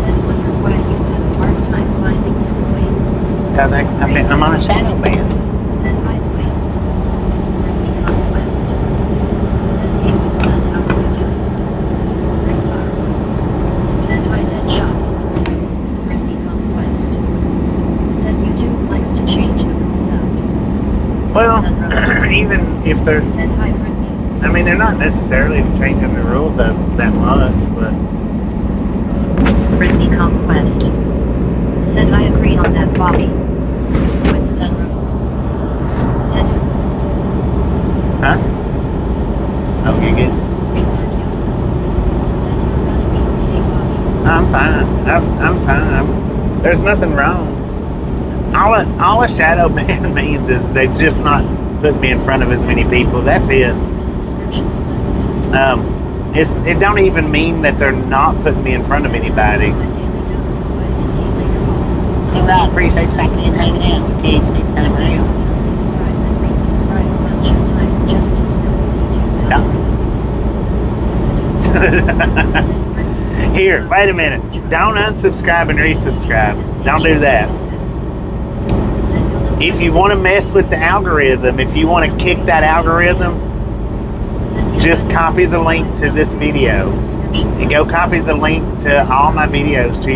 Said, wonder why you had a hard time finding him, Wayne. Because I'm on a shadow band. Said hi, Wayne. Ricky Conquest. Said, hey, Wayne, how are you doing? Rick Fire. Said hi, Deadshot. Ricky Conquest. Said YouTube likes to change the rules out. Well, even if they're, Said hi, Ricky. I mean, they're not necessarily changing the rules up that much, but Brittany Conquest. Said I agree on that, Bobby. With sunroofs. Said huh? Oh, you good? great vacuum. Said you're gonna be okay, Bobby. I'm fine. I'm fine. There's nothing wrong. All a shadow ban means is they just not putting me in front of as many people. That's it. Your subscriptions list. It don't even mean that they're not putting me in front of anybody. My daily dose of vitamin D later on. Hey, Rob, appreciate you second in hanging out with kids next time around. Subscribe and resubscribe a bunch of times just to screw YouTube. Here, wait a minute. Don't unsubscribe and resubscribe. Don't do that. If you want to mess with the algorithm, if you want to kick that algorithm, just copy the link to this video and go copy the link to all my videos to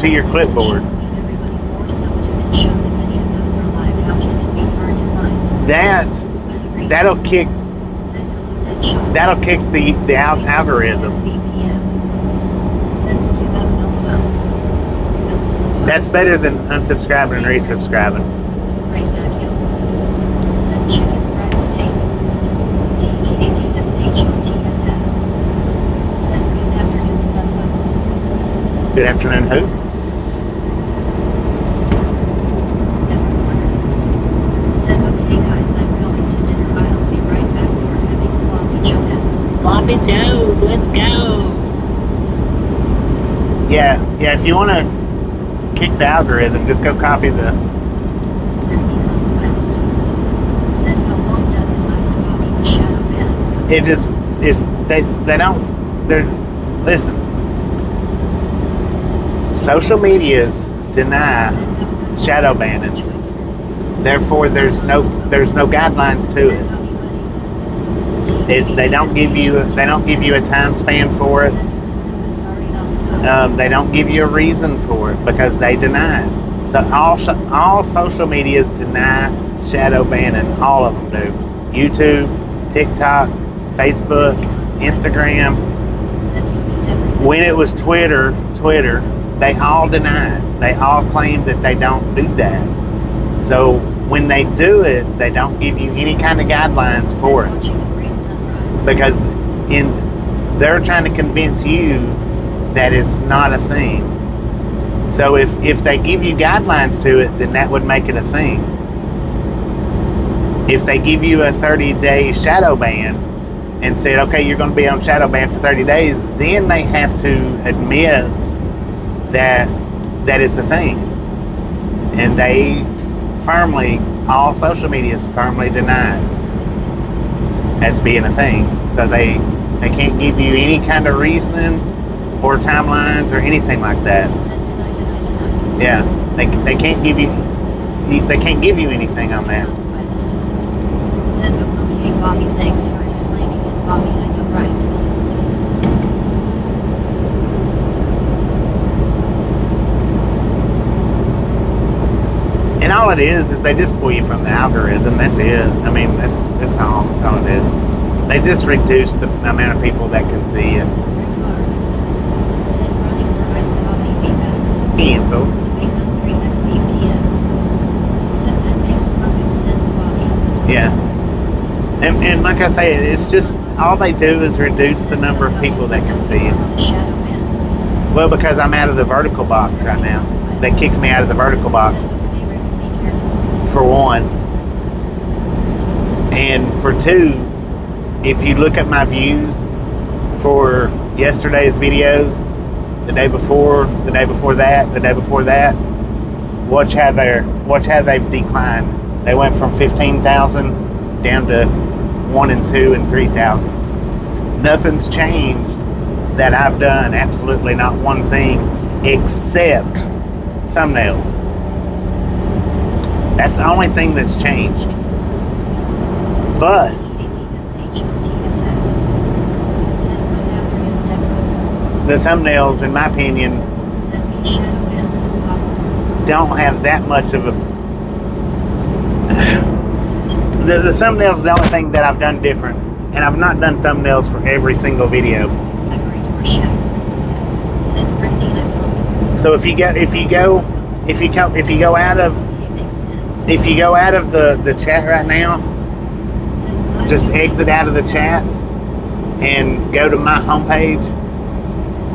your clipboard. That'll kick the algorithm. That's better than unsubscribing and resubscribing. Good afternoon, who? Sloppy Joes, let's go. Yeah, if you want to kick the algorithm, just go copy the. It just is. They don't. They're listen. Social medias deny shadow banning. Therefore, there's no guidelines to it. They don't give you a time span for it. They don't give you a reason for it because they deny it. So all social medias deny shadow banning. All of them do. YouTube, TikTok, Facebook, Instagram. When it was Twitter, they all denied. They all claim that they don't do that. So when they do it, they don't give you any kind of guidelines for it. Because they're trying to convince you that it's not a thing. So if they give you guidelines to it, then that would make it a thing. If they give you a 30-day shadow ban and said, okay, you're going to be on shadow ban for 30 days, then they have to admit that it's a thing. And all social media is firmly denied as being a thing. So they can't give you any kind of reasoning or timelines or anything like that. Yeah, they can't give you anything on that. Okay, Bobby, thanks for explaining it, Bobby. I know, right? And all it is they just pull you from the algorithm. That's it. I mean, that's all it is. They just reduce the amount of people that can see it. Info. Yeah. And like I say, it's just all they do is reduce the number of people that can see it. Well, because I'm out of the vertical box right now. They kicked me out of the vertical box. For one. And for two, if you look at my views for yesterday's videos, the day before that, watch how they've declined. They went from 15,000 down to 1 and 2 and 3,000. Nothing's changed that I've done, absolutely not one thing, except thumbnails. That's the only thing that's changed. But the thumbnails, in my opinion, don't have that much of a... The thumbnails is the only thing that I've done different. And I've not done thumbnails for every single video. So if you go out of the chat right now, just exit out of the chats and go to my homepage.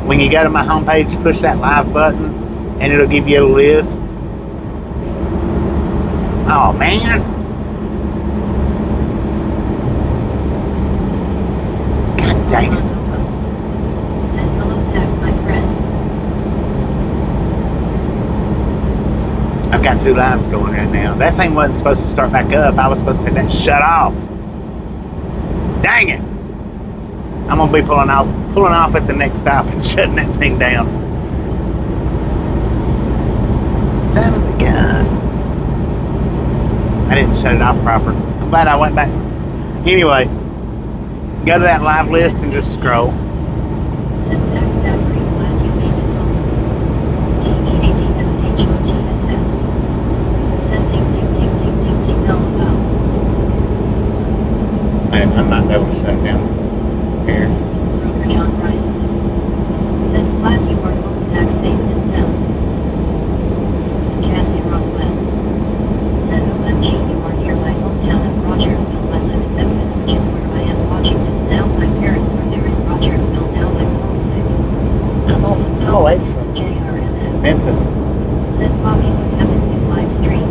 When you go to my homepage, push that live button and it'll give you a list. Oh man. God dang it. Send hello, Zach, my friend. I've got 2 lives going right now. That thing wasn't supposed to start back up. I was supposed to have that shut off. Dang it. I'm gonna be pulling off at the next stop and shutting that thing down. Son of a gun. I didn't shut it off proper. I'm glad I went back. Anyway, go to that live list and just scroll. I might be able to shut it down here. Broker John Bryant. Said glad you are home, Zach, safe and sound. Cassie Roswell. Said OMG, you are near my hometown of Rogersville. I live in Memphis, which is where I am watching this now. My parents are there in Rogersville now. I'm homesick. I'm always from JRMS. Memphis. Said Bobby, what happened in live stream?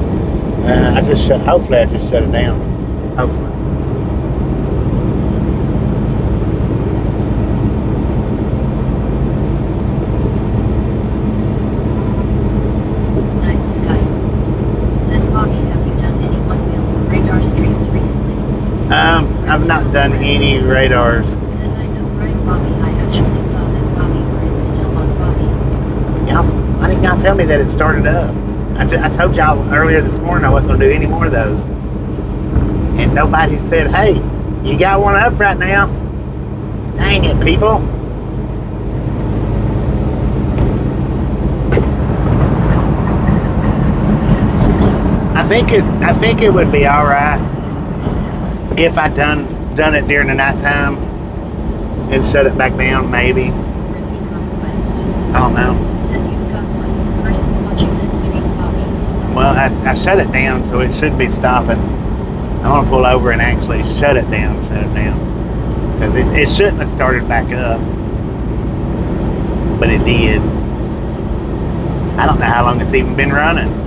Hopefully I just shut it down. Hopefully. Night Skype. Said Bobby, have you done any one-wheel radar streams recently? I've not done any radars. Said I know, right, Bobby? I actually saw that Bobby, where it's still on Bobby. Why didn't y'all tell me that it started up? I told y'all earlier this morning I wasn't going to do any more of those. And nobody said, hey, you got one up right now. Dang it, people. I think it would be all right if I done it during the nighttime and shut it back down, maybe. Brittany Conquest. I don't know. Said you've got one person watching that stream, Bobby. Well, I shut it down, so it should be stopping. I want to pull over and actually shut it down. Because it shouldn't have started back up. But it did. I don't know how long it's even been running.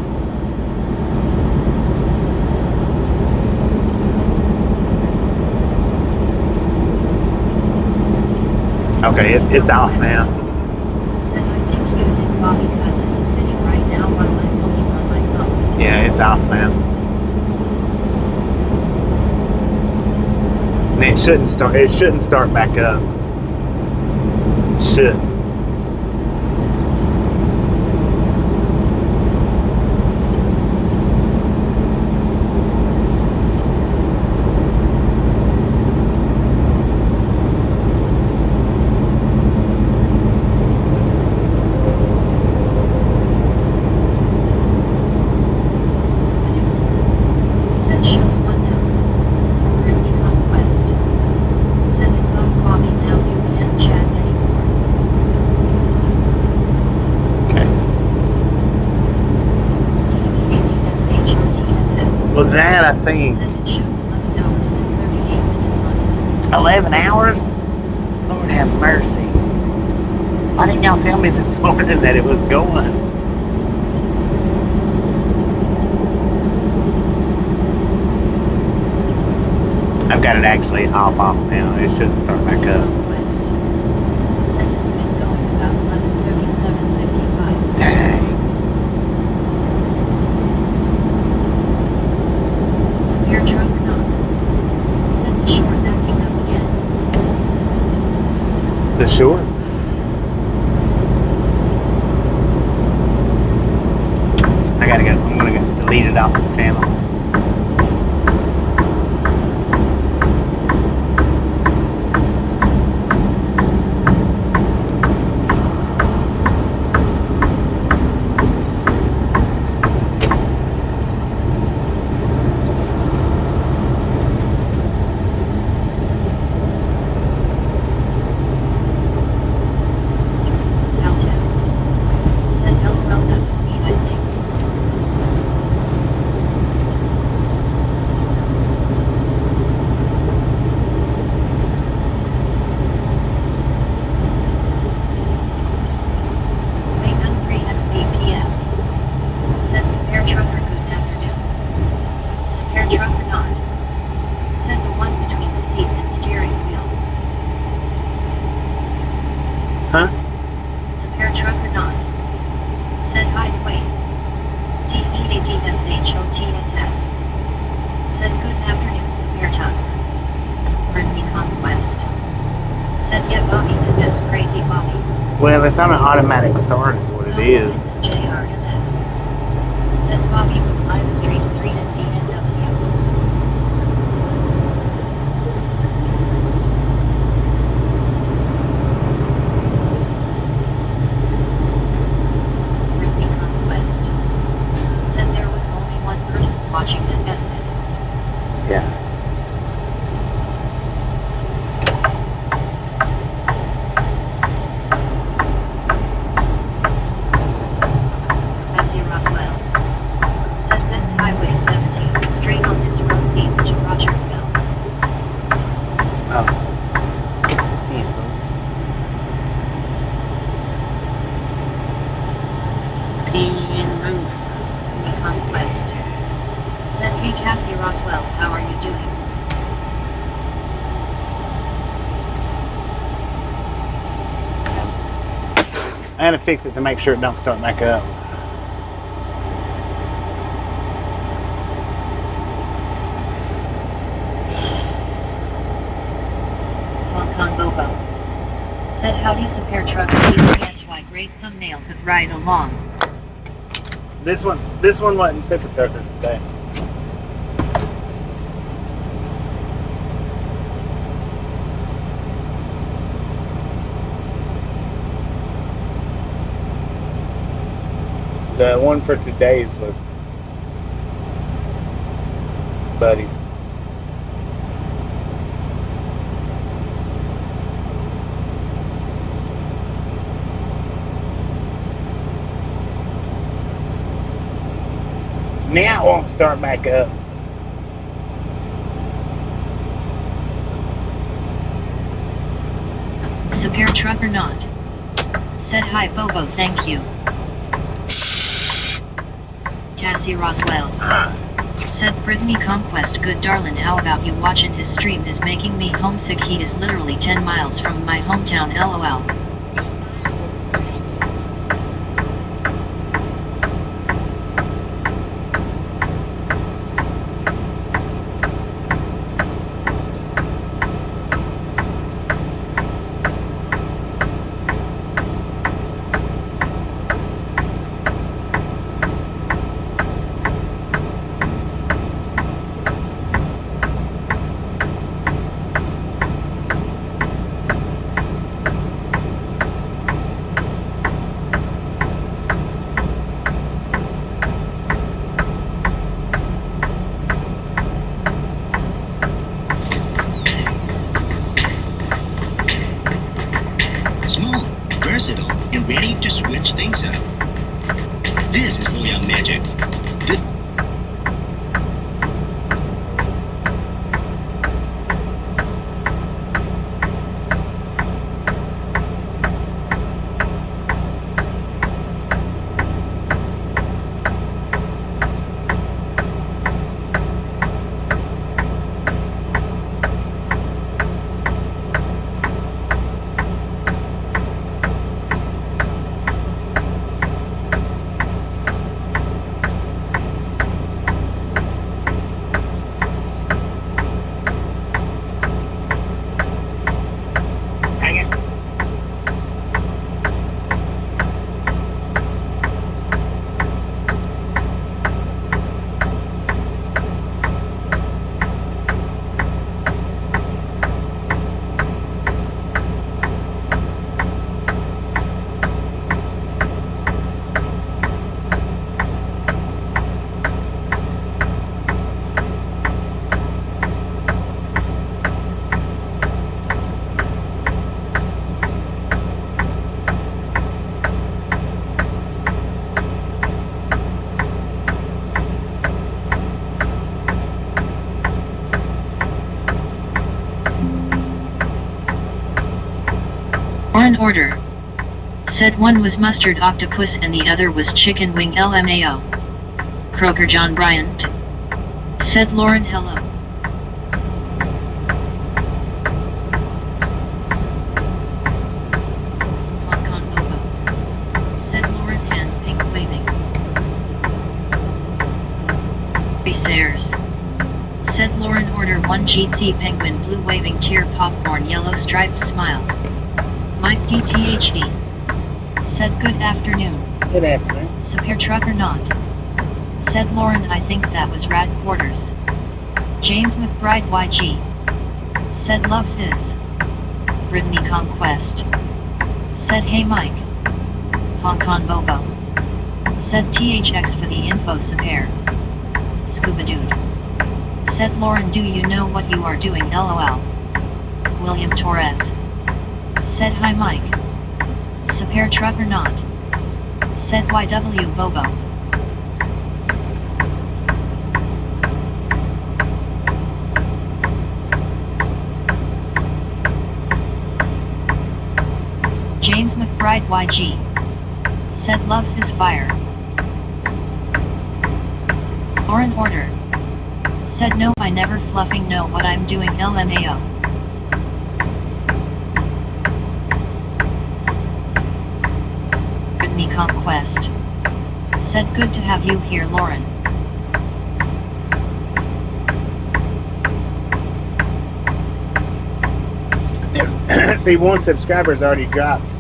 Okay, it's off now. Said I think you did, Bobby, because it's spinning right now while I'm looking on my phone. Yeah, it's off now. And it shouldn't start back up. Should. Said shows one now. Brittany Conquest. Said it's off, Bobby, now you can't chat anymore. Okay. TVADSHOTSS. Well, that I think. Said it shows 11 hours and 38 minutes on it. 11 hours? Lord have mercy. Why didn't y'all tell me this morning that it was going? I've got it actually off now. It shouldn't start back up. Conquest. Said it's been going about 11:37:55. Dang. Severe truck or not. Said the short acting up again. The short? I gotta go. I'm gonna delete it off the channel. Altec. Said LOL, that was me, I think. Beacon 3XBPF. Said severe trucker, good afternoon. Severe truck or not. Said the one between the seat and steering wheel. Huh? Severe truck or not. Said highway. TEADSHOTSS. Said good afternoon, severe truck. Brittany Conquest. Said yeah, Bobby, that's crazy, Bobby. Well, it's on an automatic start is what it is. JRMS. Said Bobby with live stream 3 and DNW. Brittany Conquest. Said there was only one person watching that message. Yeah. had to fix it to make sure it don't start back up. Hong Kong Bobo. Said howdy Superior Truck POSY great thumbnails of ride along. This one wasn't Super Truckers today. The one for today's was Buddies. Now it won't start back up. Superior Truck or not? Said hi Bobo, thank you. Cassie Roswell. Said Brittany Conquest, good darlin', how about you watching his stream is making me homesick. He is literally 10 miles from my hometown, lol. Small, versatile, and ready to switch things up. This is Booyah Magic. On order. Said one was mustard octopus and the other was chicken wing LMAO. Croker John Bryant. Said Lauren hello. Hong Kong Bobo. Said Lauren hand pink waving. Sayers. Said Lauren order 1 GT penguin blue waving tear popcorn yellow striped smile. Mike DTHE. Said good afternoon. Good afternoon. Superior Truck or not? Said Lauren, I think that was Rad Quarters. James McBride YG. Said loves his. Brittany Conquest. Said hey Mike. Hong Kong Bobo. Said THX for the info Superior. Scuba Dude. Said Lauren, do you know what you are doing lol. William Torres. Said hi Mike. Superior Truck or not? Said YW Bobo. James McBride YG. Said loves his fire. Or an order. Said no, I never fluffing know what I'm doing LMAO. Brittany Conquest. Said good to have you here, Lauren. See, one subscriber's already dropped.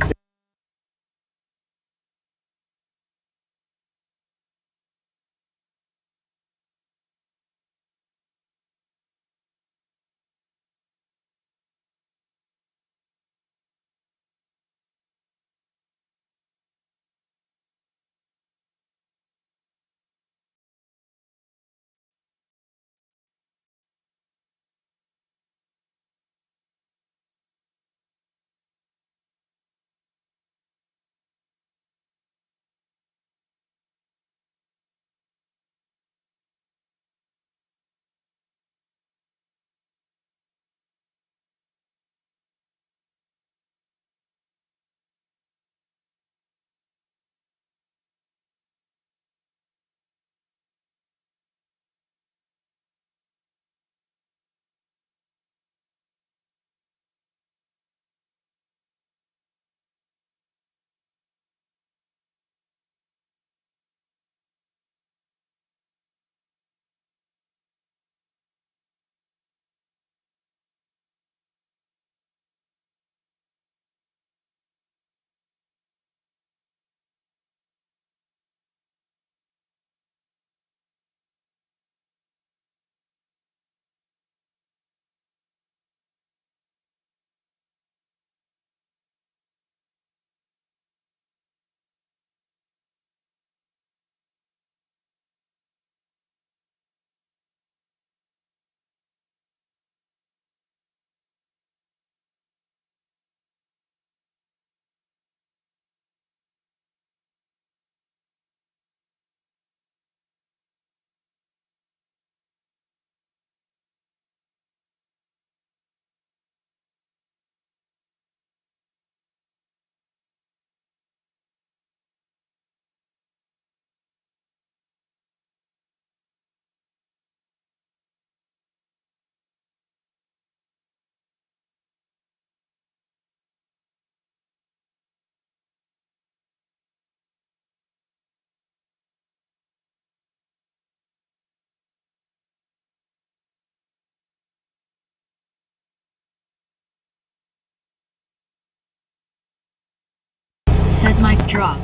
Said mic drop.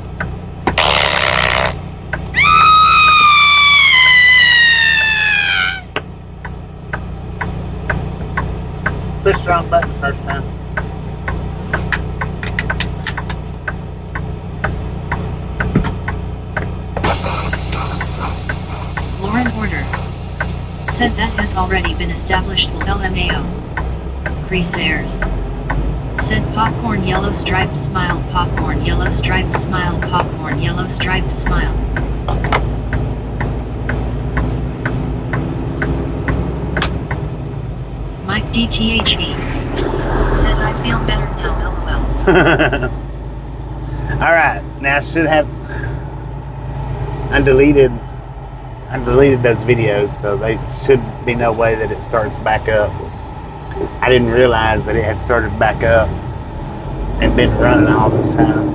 Push the wrong button first time. Lauren order. Said that has already been established. LMAO. Creasers. Said popcorn yellow striped smile, popcorn yellow striped smile, popcorn yellow striped smile. Mike DTHE. Said I feel better now, LOL. Alright, now I should have undeleted those videos, so there should be no way that it starts back up. I didn't realize that it had started back up and been running all this time.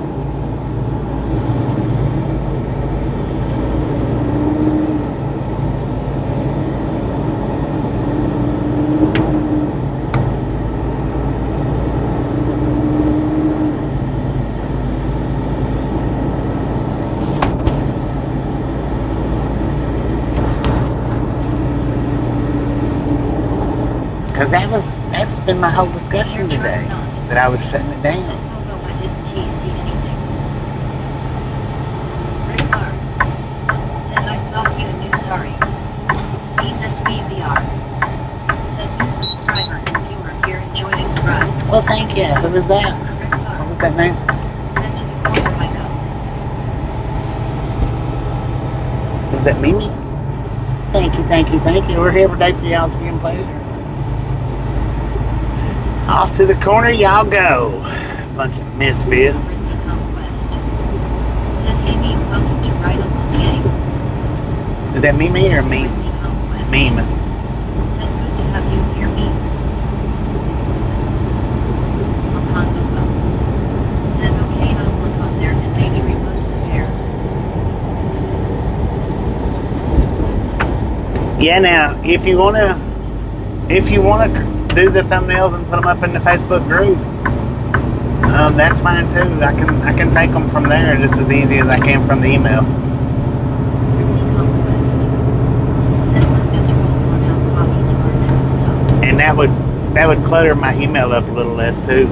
Because that's been my whole discussion today, that I was shutting it down. Although I didn't see anything. Radar. Said I thought you knew, sorry. SVVR. Said new subscriber and viewer here enjoying the ride. Well, thank you. Who was that? Radar. What was that name? Sent to the corner I go. Was that Mimi? Thank you, thank you, thank you. We're here every day for y'all's viewing pleasure. Off to the corner y'all go. Bunch of misfits. Conquest. Said Amy, welcome to Ride Along Gang. Is that Mimi or me? Conquest. Meme. Said good to have you here, me. Said okay, I'll look on there and maybe repost it. Yeah, now if you wanna do the thumbnails and put them up in the Facebook group, that's fine too. I can take them from there just as easy as I can from the email. And that would clutter my email up a little less too.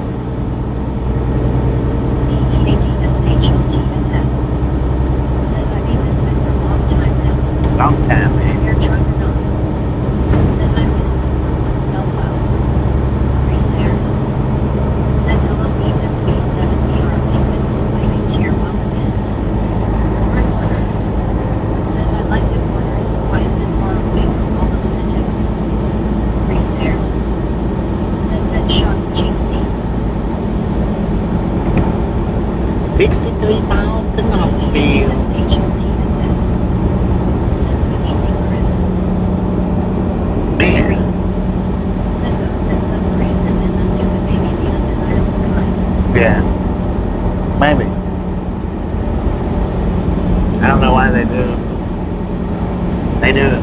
Long time, man. Yeah, maybe. I don't know why they do it. They do it.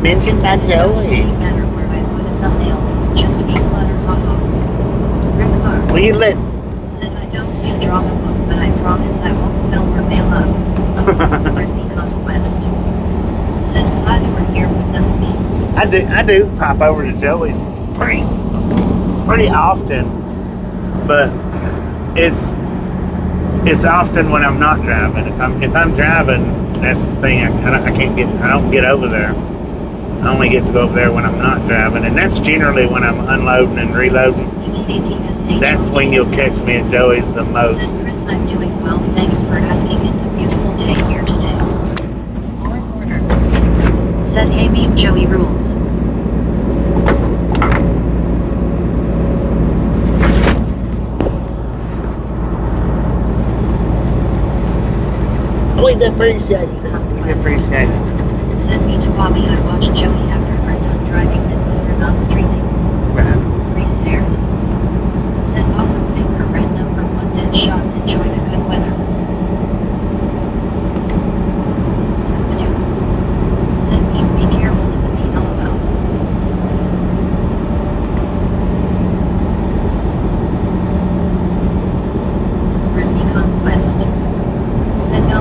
Mentioned by Joey. Will you let? Said I don't do drama book, but I promise I won't film or mail up. Brittany Conquest. Said glad you were here with us, me. I do pop over to Joey's pretty often, but it's often when I'm not driving. If I'm driving, that's the thing. I don't get over there. I only get to go over there when I'm not driving, and that's generally when I'm unloading and reloading. That's when you'll catch me at Joey's the most. Said Chris, I'm doing well. Thanks for asking. It's a beautiful day here today. Said hey, me Joey rules. We appreciate it. We appreciate it. Send me to Bobby. I watched Joey after her done driving, then you're not streaming. Right. 3 stairs. Said awesome thing for red number 1 dead shots. Enjoy the good weather. Said me be careful of the mean LOL. Brittany Conquest. Said LOL.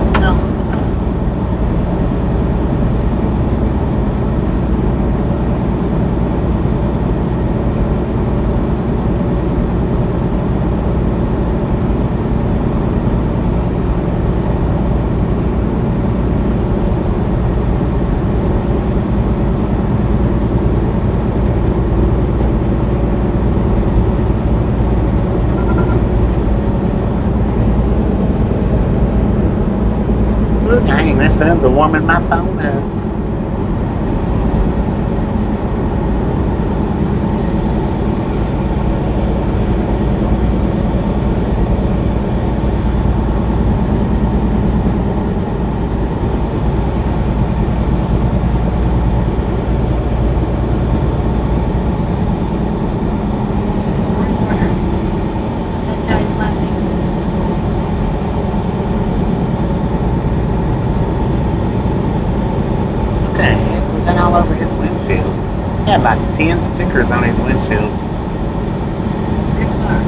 Dang, that sun's a warming my phone up. Said guys laughing. Was that all over his windshield? He had like 10 stickers on his windshield. Rick Barr.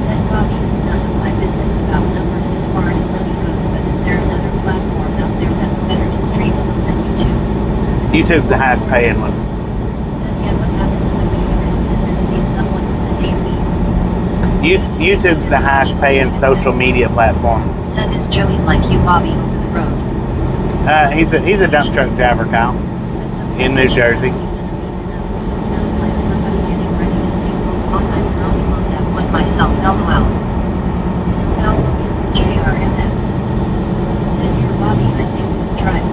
Said Bobby, it's none of my business about numbers as far as money goes, but is there another platform out there that's better to stream than YouTube? YouTube's the highest paying one. Said yeah, what happens when we hear it and then see someone with the name me? YouTube's the highest paying social media platform. Said is Joey like you, Bobby, over the road? He's a dump truck driver, Kyle, in New Jersey. Myself, LOL. So now look, it's JRMS. Said your Bobby, I think was drive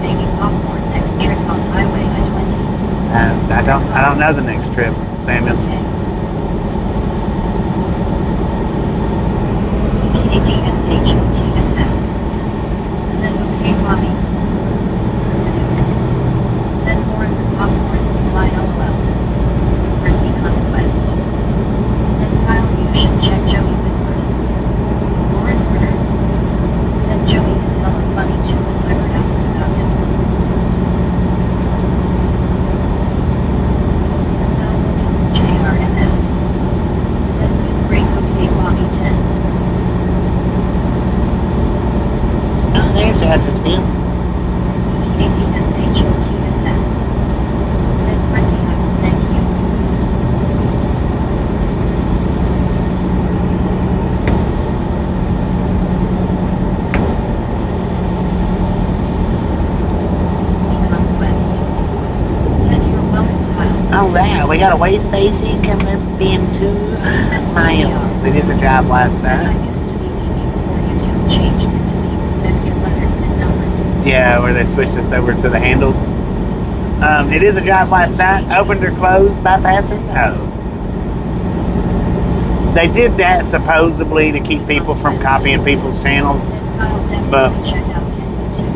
I don't know the next trip, Samuel. Okay. EADSHOTSS. Said okay, Bobby. Said the Duke. Said more than popcorn. Fly LOL. Brittany Conquest. Said Kyle, you should check Joey Whispers. Lauren Porter. Said Joey is hella funny too. Never asked about him. JRMS. Said good break, okay, Bobby 10. Oh, there's Addersfield. EADSHOTSS. Said Brittany, I will thank you. Conquest. Said you're welcome, Kyle. Alright, we got a way station coming up in 2 miles. It is a drive last Said I side. used to be me before YouTube changed it to me with extra letters and numbers. Yeah, where they switched us over to the handles. It is a drive last side. Opened or closed, bypasser? No. They did that supposedly to keep people from copying people's channels. Said Kyle, definitely But- check out Kenny too.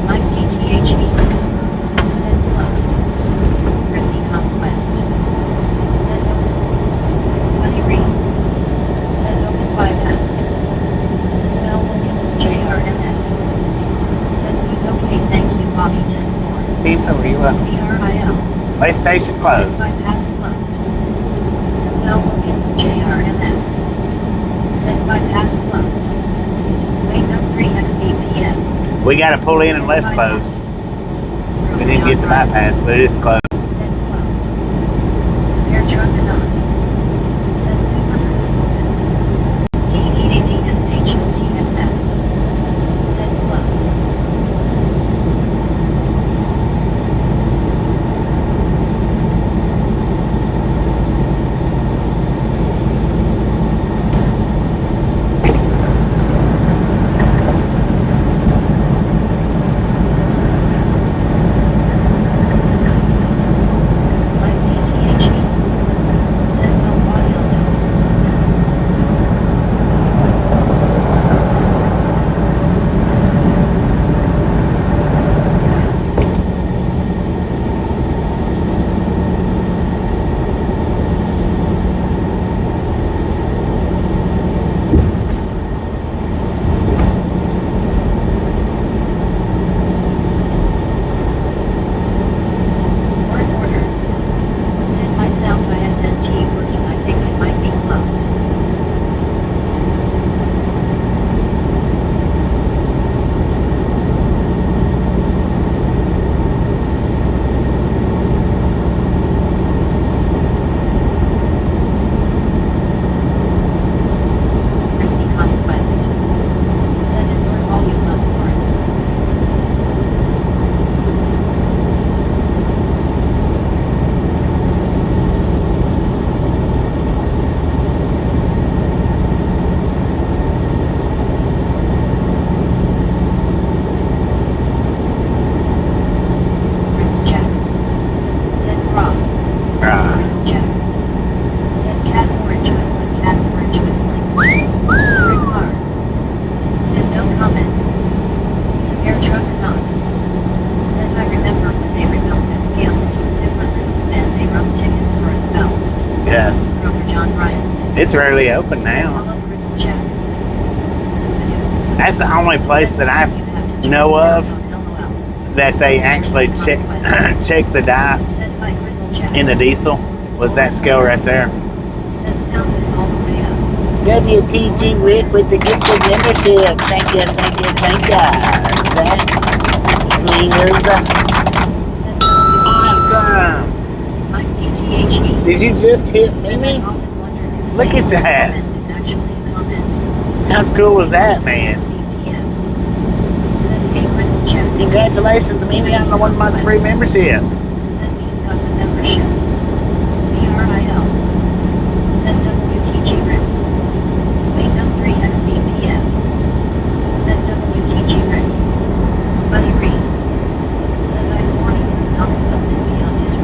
Mike DTHE. Said closed. Brittany Conquest. Said open. Buddy Reed. Said open bypass. Said Mel Williams JRMS. Said good, okay, thank you, Bobby 10-4. FIFA, where you up? BRIL. Way station Said closed. bypass closed. Said Mel Williams JRMS. Said bypass closed. Wait up 3 XBPM. We got to pull in and less closed. We didn't get the bypass, but it is closed. Said closed. Severe truck or not. Said Superman open. DEADSHOTSS. Said closed. Like DTHE. Said no audio no. Order. Said myself ISNT working, I think it might be closed. Brittany Conquest. Said is your volume up, Lauren? Prison Jack. Said Rob. Right. Prison Jack. Said cat orange whistling, cat orange whistling. Rick Carr. Said no comment. Severe truck or not. Said I remember when they rebuilt that scale into a super group and they wrote tickets for a spell. Yeah. Broker John Bryant. It's rarely open Said now. follow Prison Jack. Said the Duke. That's the only place that I You have to check know this out of on LOL. that they actually check the dye Said by Grizzle Jack. in the diesel. Was that scale right there? Said sound is all the way up. WTG Rick with the gifted membership. Thank you, thank you, thank you. That's is Said awesome. Mike DTHE. Did you just hit Said me? I often wondered if Look at saying that. comment is actually a comment. How cool was that, man? SBPM. Said hey Grizzle Jack. Congratulations, Mimi, on the 1 month's free membership. Said me got the membership. BRIL. Said WTG Rick. Wake up 3 XBPM. Said WTG Rick. Buddy Reed. Said I'm warning from Knoxville and beyond is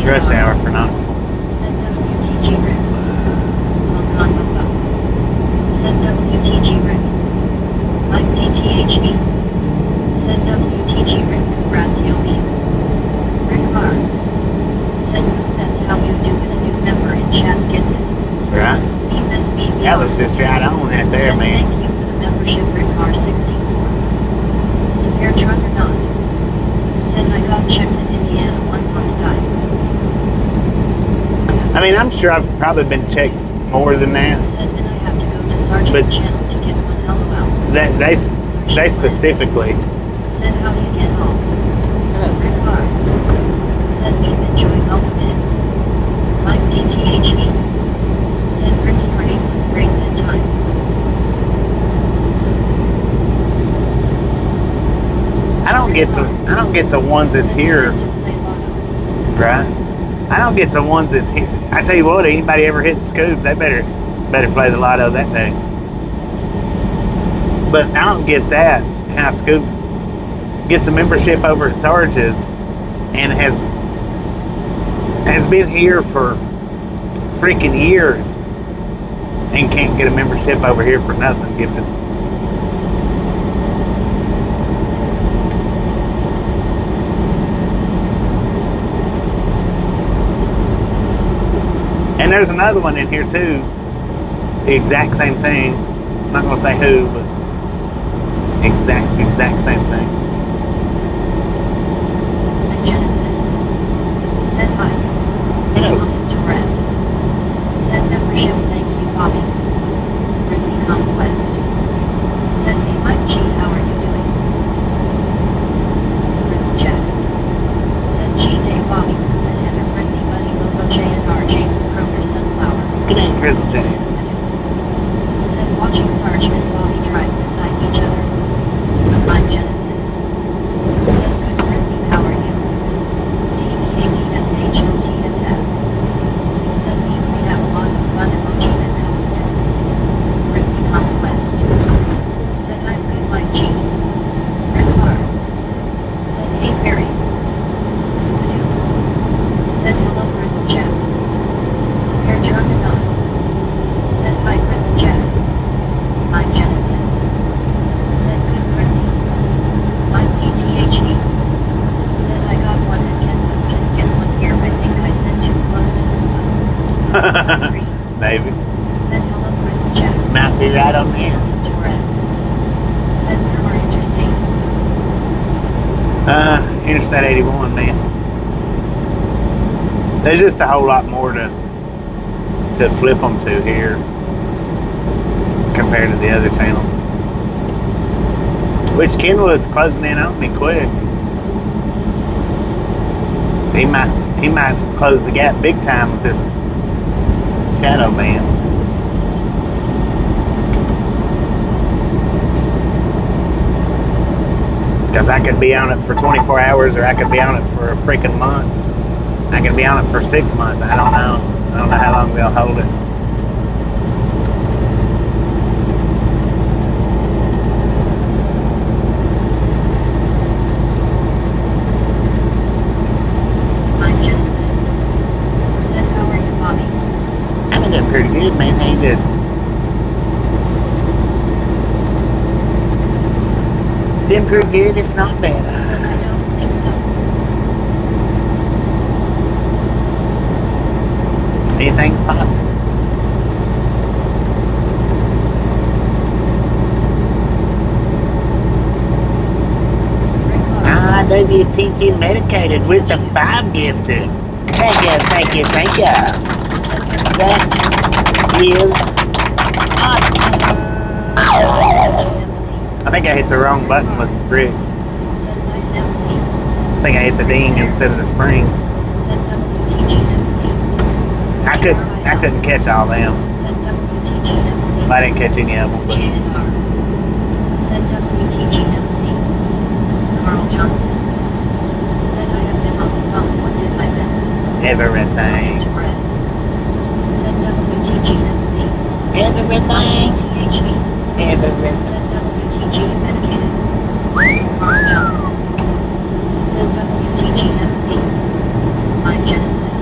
rush hour for Knoxville. Said WTG Rick. Hong Kong Boba. Said WTG Rick. Mike DTHE. Said WTG Rick. Congrats Yomi. Rick R. Said that's how you do it. A new member in chat gets it. Right? Me miss me. That was just right on right there, Said man. thank you for the membership Rick R64. Severe truck or not. Said I got checked in Indiana once on the dime. I mean, I'm sure I've probably been checked more than that. Said then I have to go to Sergeant's But- channel to get one LOL. They specifically. Said how do you get home? Rick R. Said me enjoying all of it. Mike DTHE. Said Rick your aim was great that time. I don't get the ones that's here, To play lotto. right? I don't get the ones that's here. I tell you what, anybody ever hit Scoop, they better play the lotto that day. But I don't get that. How Scoop gets a membership over at Sarge's and has been here for freaking years and can't get a membership over here for nothing gifted. And there's another one in here too. The exact same thing. I'm not gonna say who, but exact same thing. And Genesis. Said hi. Hello. Torres. Said membership thank you Bobby. Ridley Conquest. Said hey Mike G how are you doing? Prison Jack. Said G Day Bobby Scoop and Heather Ridley Buddy Lobo J and R James Kroger Sunflower. Good night, Grizzle J. Said watching Sarge and Bobby drive beside each other. I'm Genesis. Said good Ridley how are you? DEADSHOTSS. Said we have a lot of fun emoji that come with it. Ridley Conquest. Said I'm good Mike G. Rick R. Said hey Barry. Scoopadoo. Said hello Grizzle Jack. Severe drunk or not. Said hi Grizzle Jack. I'm Genesis. Said good Ridley. Mike DTHE. Said I got one and Ken can get one here. I think I said too close to someone. Maybe. Said hello Grizzle Jack. Might be right on there. Torres. Said where are interstate? Interstate 81, man. There's just a whole lot more to flip them to here compared to the other channels. Which Kenwood's closing in on me quick. He might close the gap big time with this shadow ban. Because I could be on it for 24 hours or I could be on it for a freaking month. I could be on it for 6 months. I don't know. I don't know how long they'll hold it. I'm Genesis. Said how are you Bobby? I've been doing pretty good, man. How you doing? It's been pretty good, if not better. I don't think so. Anything's possible. Rick R. WTG medicated with the 5 gifted. Thank you, thank you, thank you. That is awesome. I think I hit the wrong button with Briggs. Said nice MC. I think I hit the ding instead of the spring. Said WTGMC. I couldn't catch all them. Said WTGMC. I didn't catch any of them, but JNR. Said WTGMC. Carl Johnson. Said I have been on the phone. What did I miss? everything. Torres. Said WTGMC. Everything. THE. Everything. Said WTG medicated. Carl Johnson. Said WTGMC. I'm Genesis.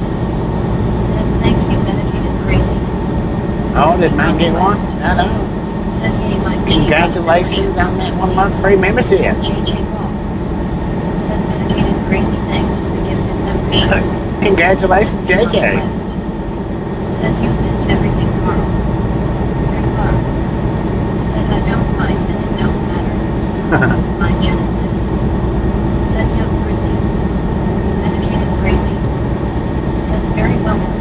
Oh, did mine get one? I know. Said yay Mike G. Congratulations on that 1 month's free membership. JJ Wall. Said medicated crazy thanks for the gifted membership. Congratulations, JJ. Conquest. Said you missed everything, Carl. Rick Clark. Said I don't mind and it don't matter. My Genesis. Said young Britney. Medicated crazy. Said very welcome.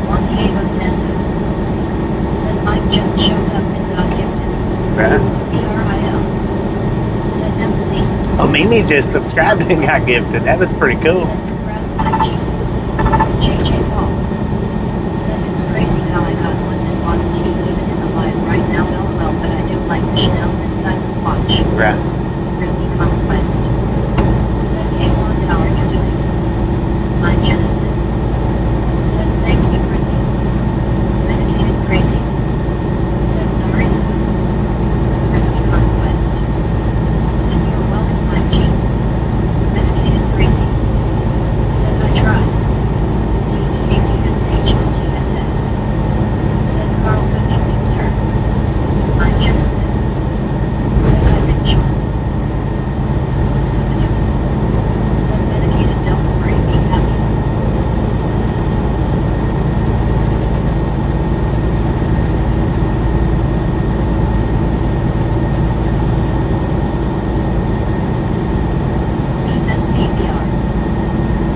Juan Diego Santos. Said Mike just showed up and got gifted. Right. BRIL. Said MC. Oh, Mimi just subscribed and got gifted. That was pretty cool. Said congrats Mike G. JJ Paul. Said it's crazy how I got one and wasn't even in the live right now, LOL, but I do like the Chanel inside the watch. Right. Really conquest. Said hey Juan, how are you doing? My Genesis. Said thank you Brittany. Medicated crazy. Said sorry Scoop. Really conquest. Said you're welcome Mike G. Medicated crazy. Said I tried. DEADSHOTSS. Said Carl good evening sir. My Genesis. Said I did short. Said I do. Said medicated don't worry be happy. SVBR.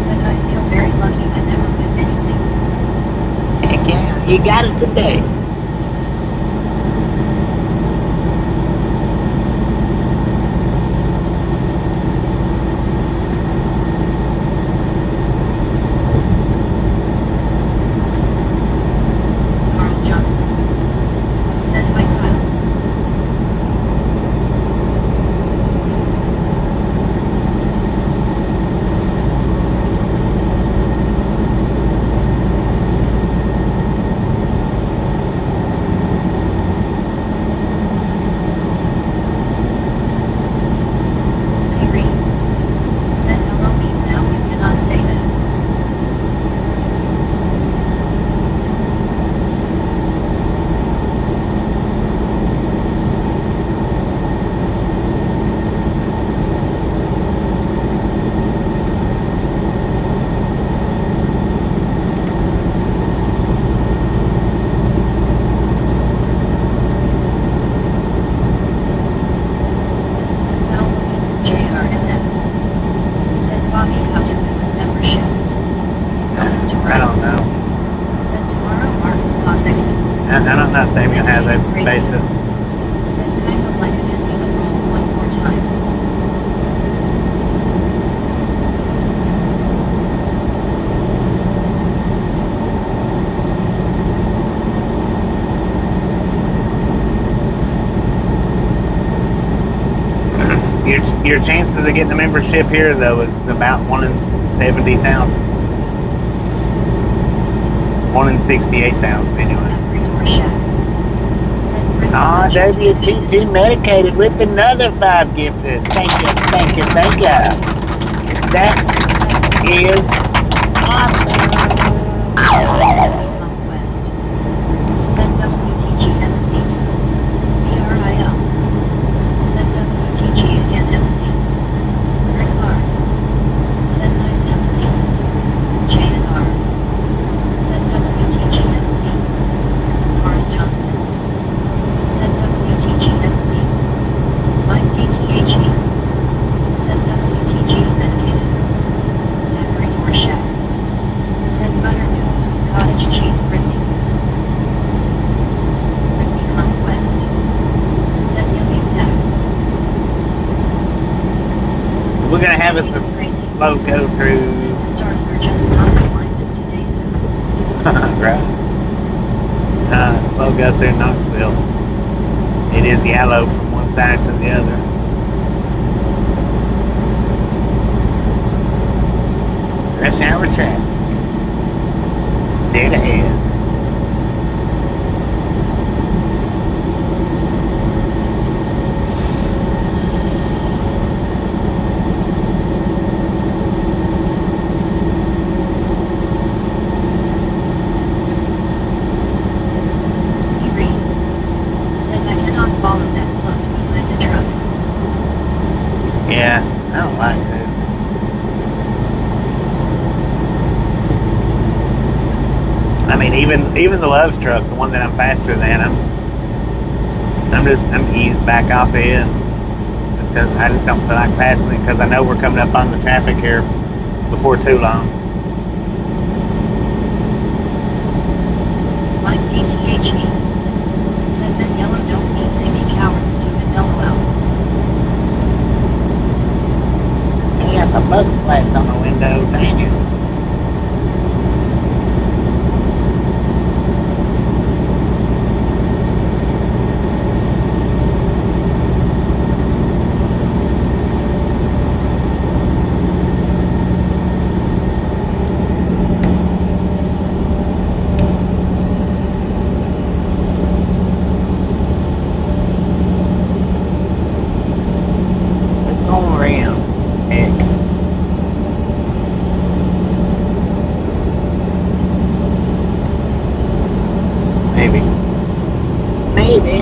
Said I feel very lucky I never win anything. Heck yeah, you got it today. Carl Johnson. Said hi Kyle. Hey Reed. Said hello me now you cannot say that. Developments JRNS. Said Bobby how to win this membership. I don't know. Said tomorrow Arkansas, Texas. I don't know, Samuel, how they base it. Said kind of like a casino roll one more time. Your chances of getting a membership here, though, is about 1 in 70,000. 1 in 68,000, anyway. Every door shack. Said Brittany Aw, just gifted WTG medicated with another 5 gifted. Thank you, thank you, thank you. That is awesome. Conquest. Said WTGMC. BRIL. Said WTG again MC. Rick Clark. Said nice MC. JNR. Said WTGMC. Carl Johnson. Said WTGMC. Mike DTHE. Said WTG medicated. Zachary Dorshak. Said butter noodles with cottage cheese Brittany. Brittany Conquest. Said yummy Zach. So we're going to have us a slow go through. Said the stars are just not in alignment today so. Right. Slow go through Knoxville. It is yellow from one side to the other. Rush hour traffic. Dead ahead. Yeah, I don't like to. I mean, even the Love's truck, the one that I'm faster than, I'm eased back off it. Just because I just don't feel like passing it because I know we're coming up on the traffic here before too long. Mike DTHE said that yellow don't mean they be cowards, stupid LOL. And you got some bug splats on the window, dang it. Let's go around. Heck. Maybe. Maybe.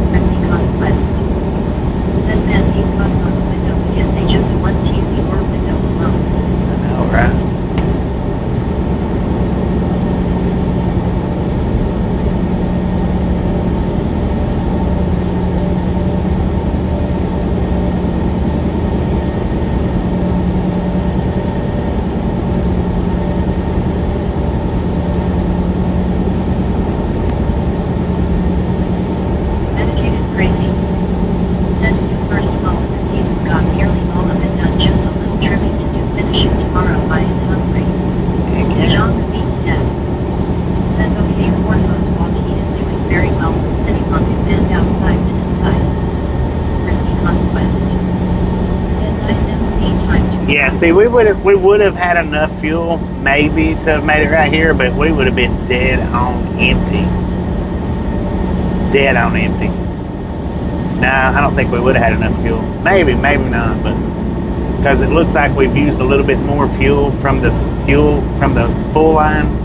Friendly Conquest said, man, these bugs on the window again, they just want TV or window alone. I know, right? Medicated Crazy said the first mow of the season got nearly all of it done, just a little trimming to do, finishing tomorrow by his hungry. Heck yeah. John the Beat Dead said, okay, Porthos Walkie is doing very well, sitting on command outside and inside. Friendly Conquest said, nice MC time to Yeah, see, we would have had enough fuel maybe to have made it right here, but we would have been dead on empty. Dead on empty. Nah, I don't think we would have had enough fuel. Maybe, maybe not, but because it looks like we've used a little bit more fuel from the full line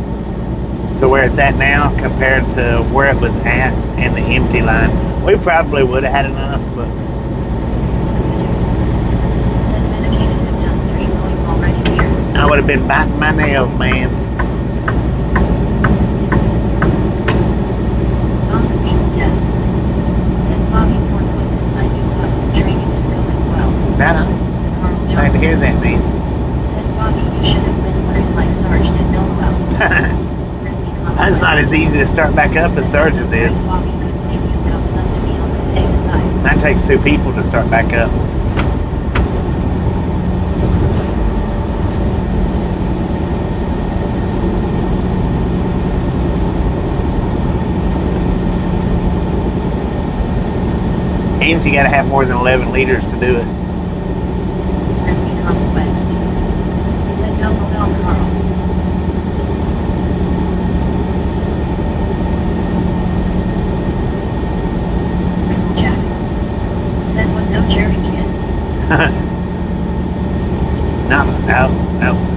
to where it's at now compared to where it was at in the empty line. We probably would have had enough, but said Medicated have done 3 mowing already here. I would have been biting my nails, man. John the Beat Dead said, Bobby Porthos's I knew Hubbard's training is going well. Nah, Carl glad to Johnson hear that, man. said, Bobby, you should have been wearing like Sarge did LOL. It's not as easy to start back up as Sarge's is. Bobby, good thing you got some to be on the safe side. That takes 2 people to start back up. And you gotta have more than 11 liters to do it. Friendly Conquest said, LOL Carl. Grizzle Jack said, what, no Jerry kid?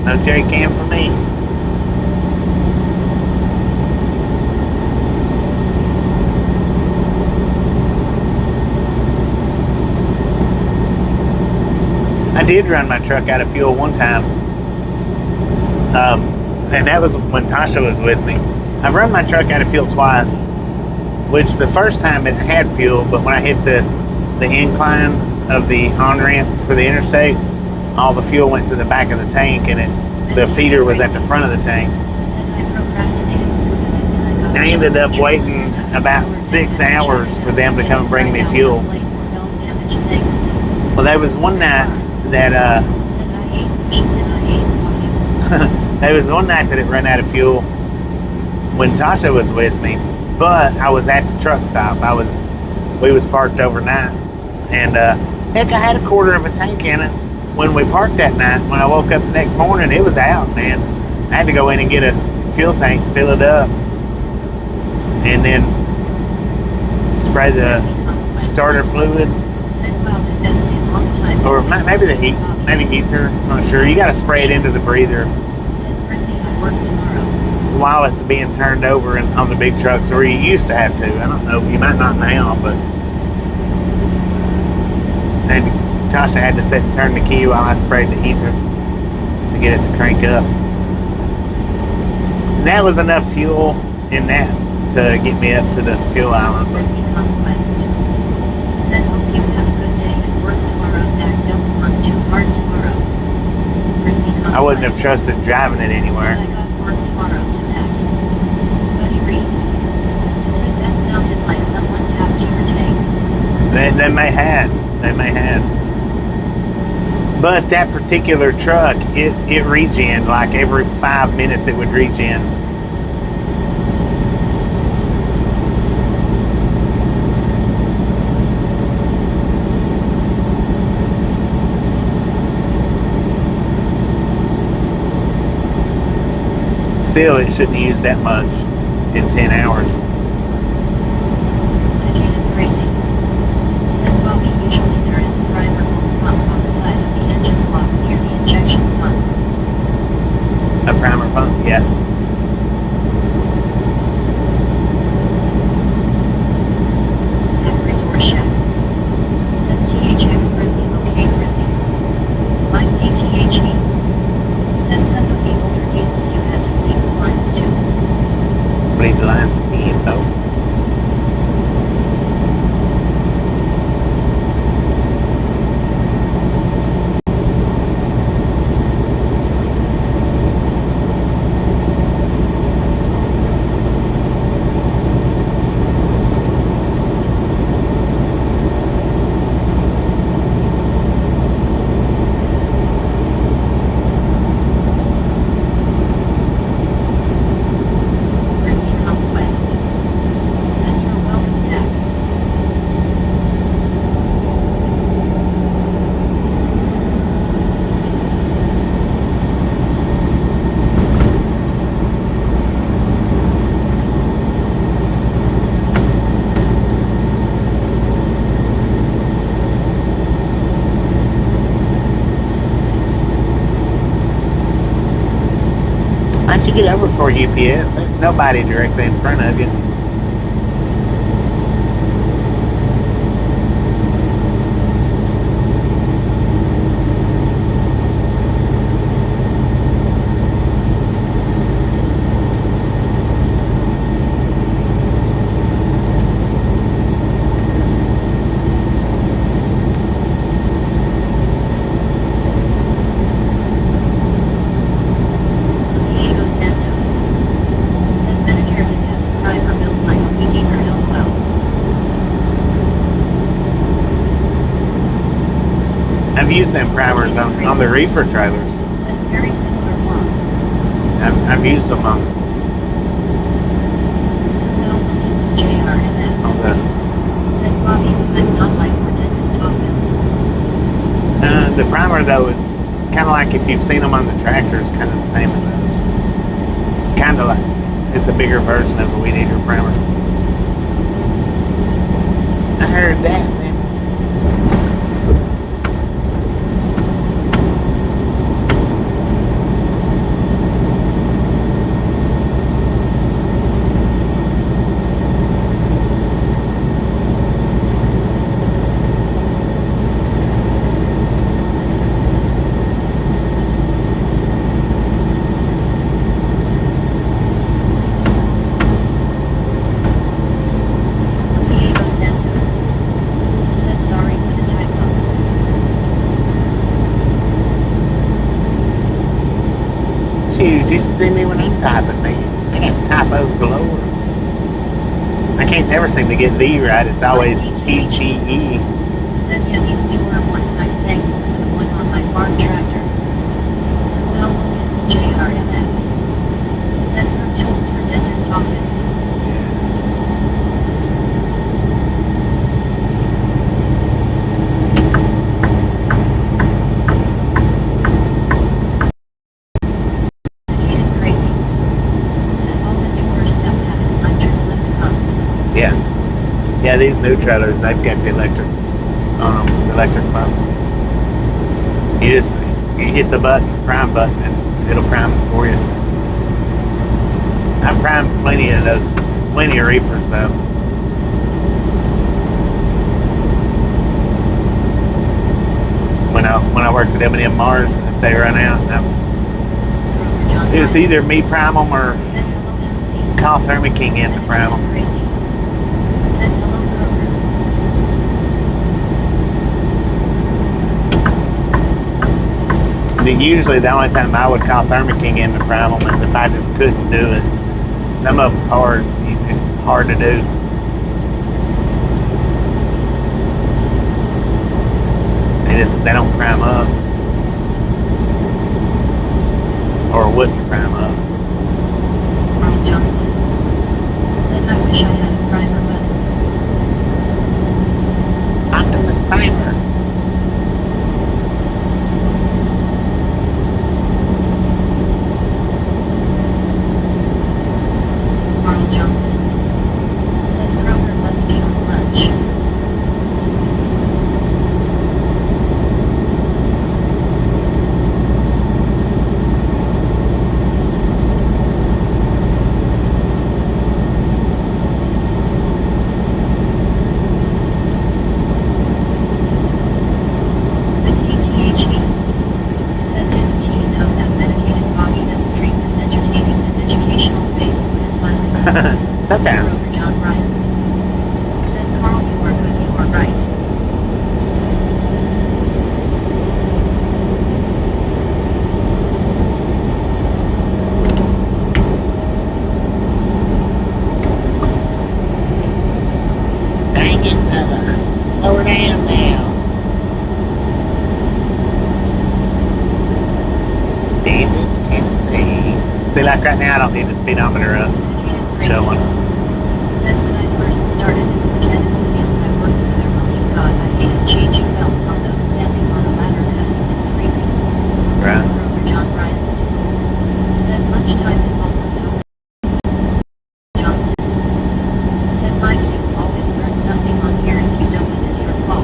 No jerry can for me. I did run my truck out of fuel one time, and that was when Tasha was with me. I've run my truck out of fuel twice, which the first time it had fuel, but when I hit the incline of the on-ramp for the interstate, all the fuel went to the back of the tank, and the feeder was at the front of the tank. Said I procrastinated so that and I got I ended up waiting about 6 hours for them to come bring me fuel. Well, there was one night that said I ate walking. there was one night that it ran out of fuel when Tasha was with me, but I was at the truck stop. We was parked overnight, and heck, I had a quarter of a tank in it when we parked that night. When I woke up the next morning, it was out, man. I had to go in and get a fuel tank, fill it up, and then spray the starter fluid, Said wow, that's a long time. or maybe ether. I'm not sure. You got to spray it into the breather. Said Brittany, I work tomorrow. while it's being turned over on the big trucks, or you used to have to. I don't know, you might not now, but. And Tasha had to sit and turn the key while I sprayed the ether to get it to crank up. And that was enough fuel in that to get me up to the fuel island. Brittany Conquest. Said hope you have a good day at work tomorrow. Zach, don't work too hard tomorrow. Brittany Conquest. I wouldn't have trusted driving it anywhere. Said I got work tomorrow to Zach. Buddy Reed. Said that sounded like someone tapped your tank. They may have. They may have. But that particular truck, it regen, like every 5 minutes it would regen. Still, it shouldn't use that much in 10 hours. Dedicated crazy. Said Bobby, usually there is a primer pump on the side of the engine block near the injection pump. A primer pump, yeah. Every door shack. Said THX Brittany, okay Brittany. Mike DTHE. Said some of the older diesels you had to bleed the lines too. Bleed the lines to the end, though. Brittany Conquest. Said you're welcome Zach. Why don't you get over for UPS? There's nobody directly in front of you. Diego Santos. Said Medicare that has a primer built like a Redeemer LOL. I've used them primers on the reefer trailers. Said very similar one. I've used them on To know when it's JRMS. the. Said Bobby, I'm not like for dentist office. The primer though is kind of like if you've seen them on the tractors, kind of the same as those. Kind of like it's a bigger version of a weed eater primer. I heard that, Sam. Diego Santos. Said sorry for the typo. Shoot, you should see me when I'm typing, man. I got typos galore. I can't never seem to get the right. It's always TGE. Said yeah, these newer ones I'm thankful for the one on my farm tractor. Said well, it's JRMS. Said her tools for dentist office. Dedicated crazy. Said all the newer stuff have an electric lift pump. Yeah. Yeah, these new trailers, they've got the electric pumps. You hit the button, prime button, and it'll prime it for you. I've primed plenty of reefers though. When I worked at M&M Mars, if they run out, it's either me prime them or call Thermo King in to prime them. Usually the only time I would call Thermo King in to prime them is if I just couldn't do it. Some of them's hard to do. They don't prime up. Or wouldn't prime up. Carl Johnson said, I wish I had a primer button. Optimus Primer. Carl Johnson said, Kroger must be on lunch. Sometimes. John Bryant said, Carl, you are good, you are right. Dang it, brother. Slow her down now. Danvers, Tennessee. See, like right now, I don't need the speedometer up. Showing. Said when I first started in the mechanical field, I worked with their rolling god. I hated changing belts on those standing on a ladder cussing and screaming. Right. Grover John Bryant said lunchtime is almost over. Johnson said, Mike, you always learn something on here. If you don't, it is your fault.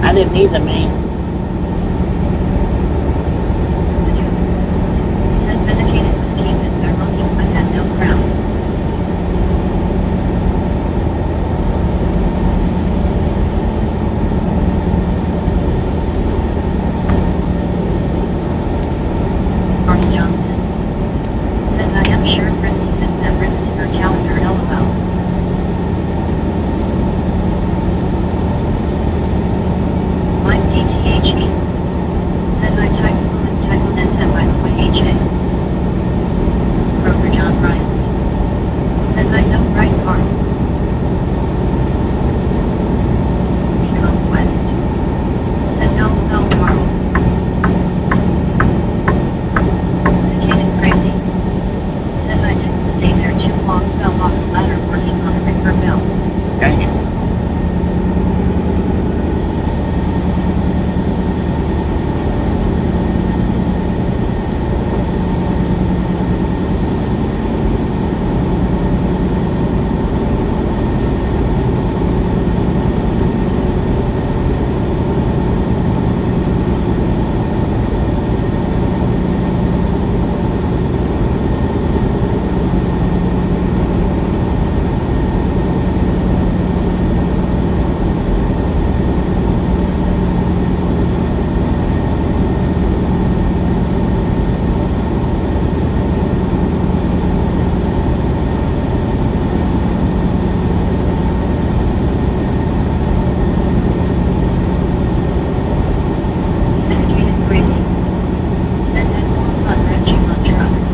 I didn't either, man. Said medicated was keep it by monkey. I had no crown. Carl Johnson said, I am sure Brittany has that written in her calendar. LOL. Mike DTA fell off the ladder working on the reaper belts. Dang it. Dedicated crazy. Said had more fun wrenching on trucks.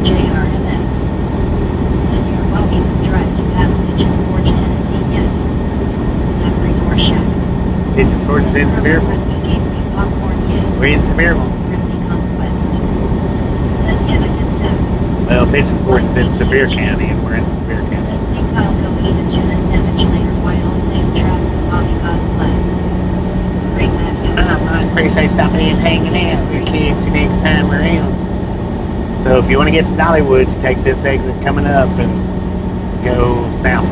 JRMS. Said your buggy was drive to pass Pigeon Forge, Tennessee yet. Zachary Dorshak. Pigeon Forge is in severe. Brittany gave me popcorn yet. We're in severe. Brittany Conquest. Said yet I did Zach. Well, Pigeon Forge is in Sevier County, and we're in Sevier County. Said think I'll go eat a tuna sandwich later while safe travels, Bobby, God bless. Great Matthew. I appreciate stopping in and hanging out with your kids the next time we're in. So if you want to get to Dollywood, you take this exit coming up and go south.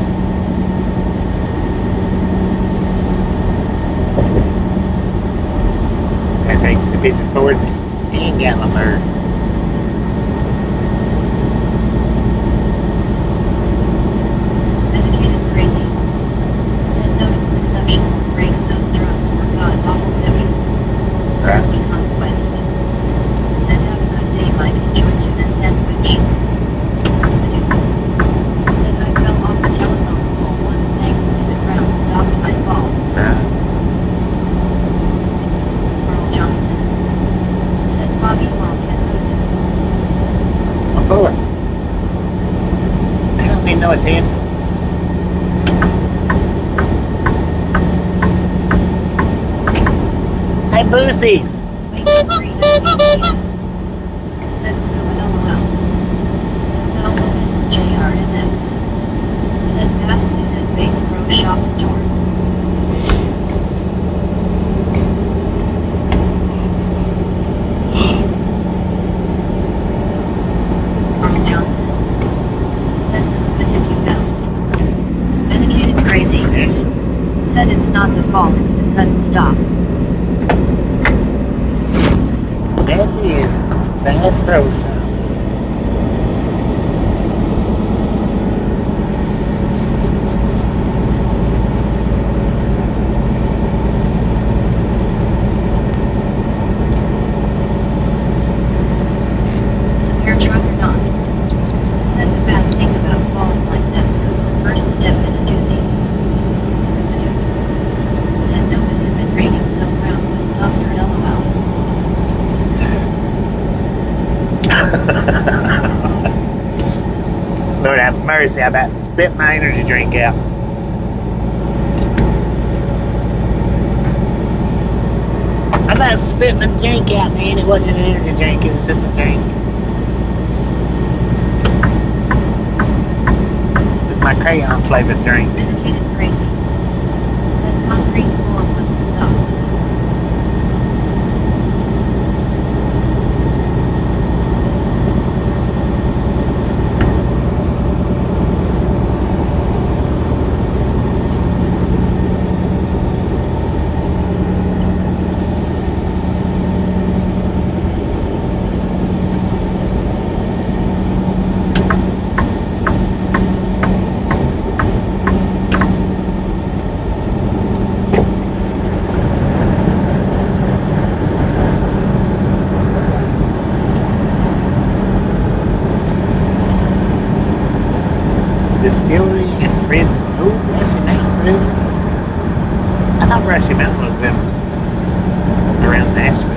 That takes you to Pigeon Forge and Gatlinburg. Dedicated crazy. Said notable exception. Breaks those drums were god awful heavy. Right. Early conquest. Said have a good day, Mike. Enjoy tuna sandwich. Said I fell off the telephone pole once. Thankfully the ground stopped my fall. Earl Johnson. Said Bobby Long and Moses. What for? I don't need no attention. Hey, Boosies! Wait for green and Said Snow LOL. Said no limits JRMS. Said pass soon at Base Pro Shop Store. Earl Johnson. Said submit if you know. Dedicated crazy. Said it's not the fault, it's the sudden stop. That is Bass Pro Shop. Severe truck or not? Said the bad thing about falling like that scoop. The first step is a doozy. Scoop-a-doo. Said no, it had been raining so ground was softer LOL. Lord have mercy, I about spit my energy drink out. I about spit my drink out, man. It wasn't an energy drink, it was just a drink. It's my crayon flavored drink. Dedicated crazy. Said concrete floor wasn't soft. distillery and prison. Oh, Brushy Mountain prison. I thought Brushy Mountain was in around Nashville.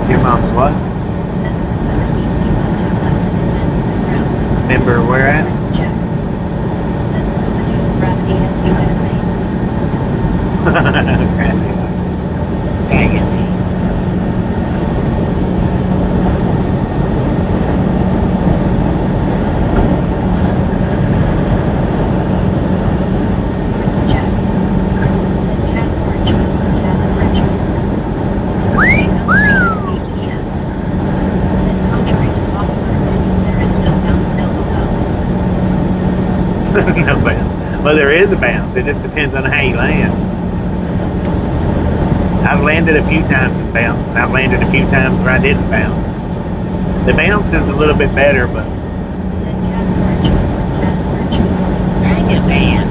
Your mom's what? Remember where at? Dang it. No bounce. Well, there is a bounce. It just depends on how you land. I've landed a few times and bounced, and I've landed a few times where I didn't bounce. The bounce is a little bit better, but dang it, man.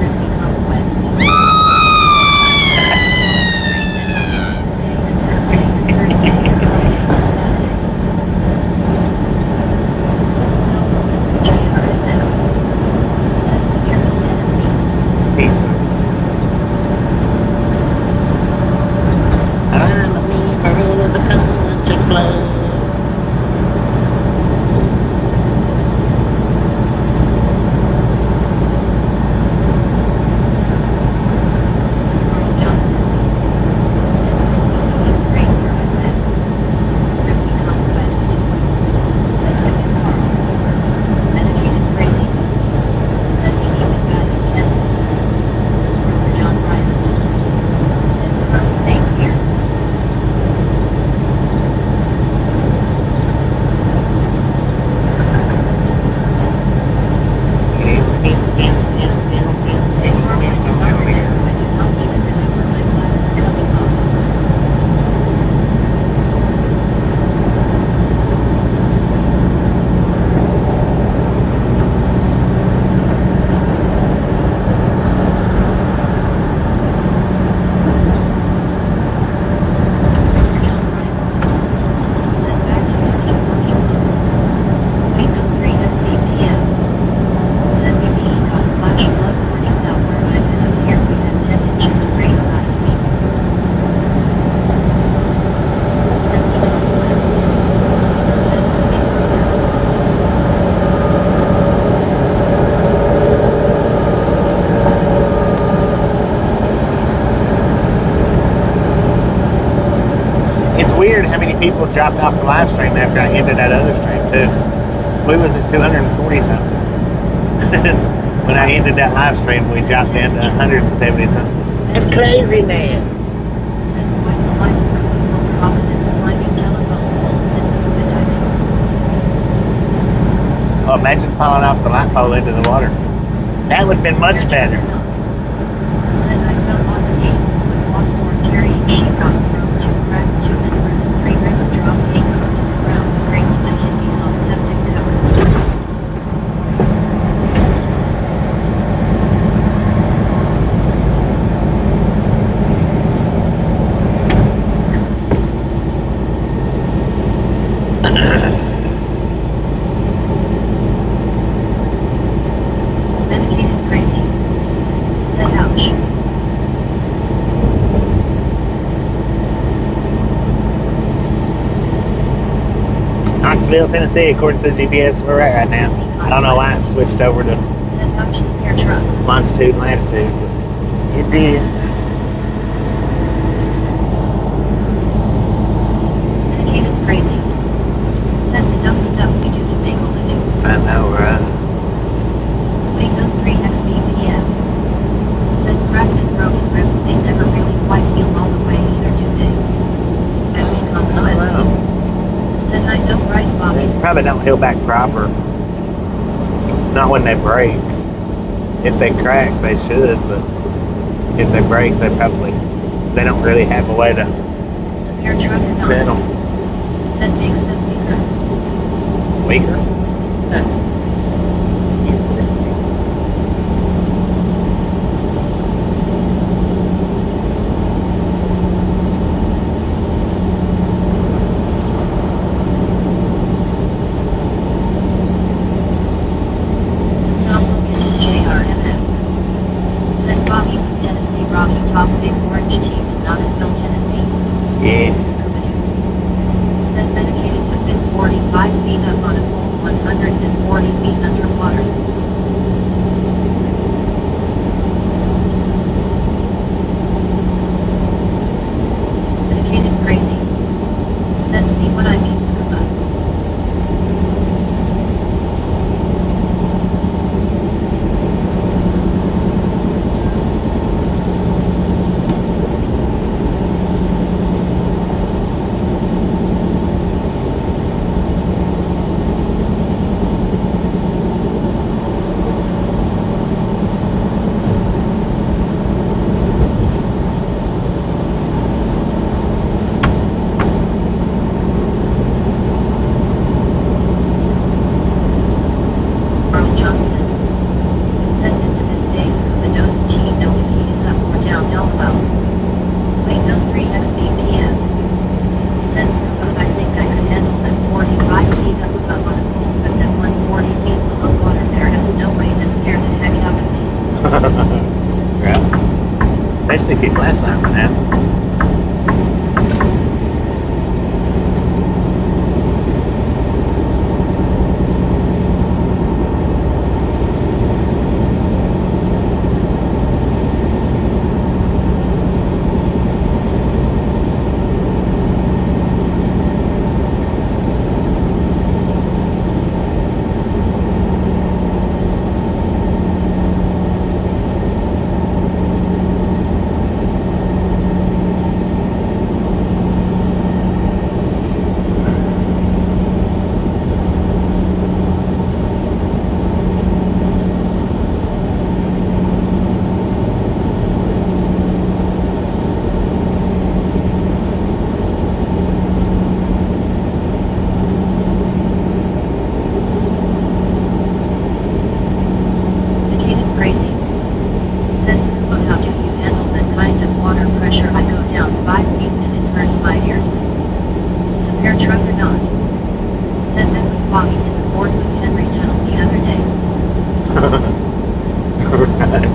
Weird how many people dropped off the live stream after I ended that other stream too. We was at 240 something. When I ended that live stream, we dropped down to 170 something. That's crazy, man. Oh, imagine falling off the light pole into the water. That would have been much better. Knoxville, Tennessee, according to the GPS where we're at right now. I don't know why it switched over to longitude and latitude, but it did. Dedicated crazy. Said the dumb stuff we do to make a living. I know, right? Wake up 3xBPM. Said cracked and broken ribs, they never really quite heal all the way either, do they? Beckons. Said I know, right, Bobby? They probably don't heal back proper. Not when they break. If they crack, they should, but if they break, they don't really have a way to Severe truck or set not. them. Said makes them weaker. Weaker? It's listed. Said not look into JRMS. Said Bobby from Tennessee Rocky Top Big Orange Team in Knoxville, Tennessee. Yeah. Said medicated within 45 feet up on a pole 140 feet underwater. Medicated crazy. Said see what I mean scuba. Earl Johnson. Said into this day scuba doesn't he know if he is up or down LOL. Wait no 3xBPM. Said scuba I think I could handle that 45 feet up above on a pole but that 140 feet below water there is no way that scared the heck out of me. Yeah. Especially if you flashlight went out. Medicated crazy. Said scuba how do you handle that kind of water pressure I go down 5 feet and it hurts my ears. Severe truck or not. Said that was Bobby in the Fort McHenry tunnel the other day. Right.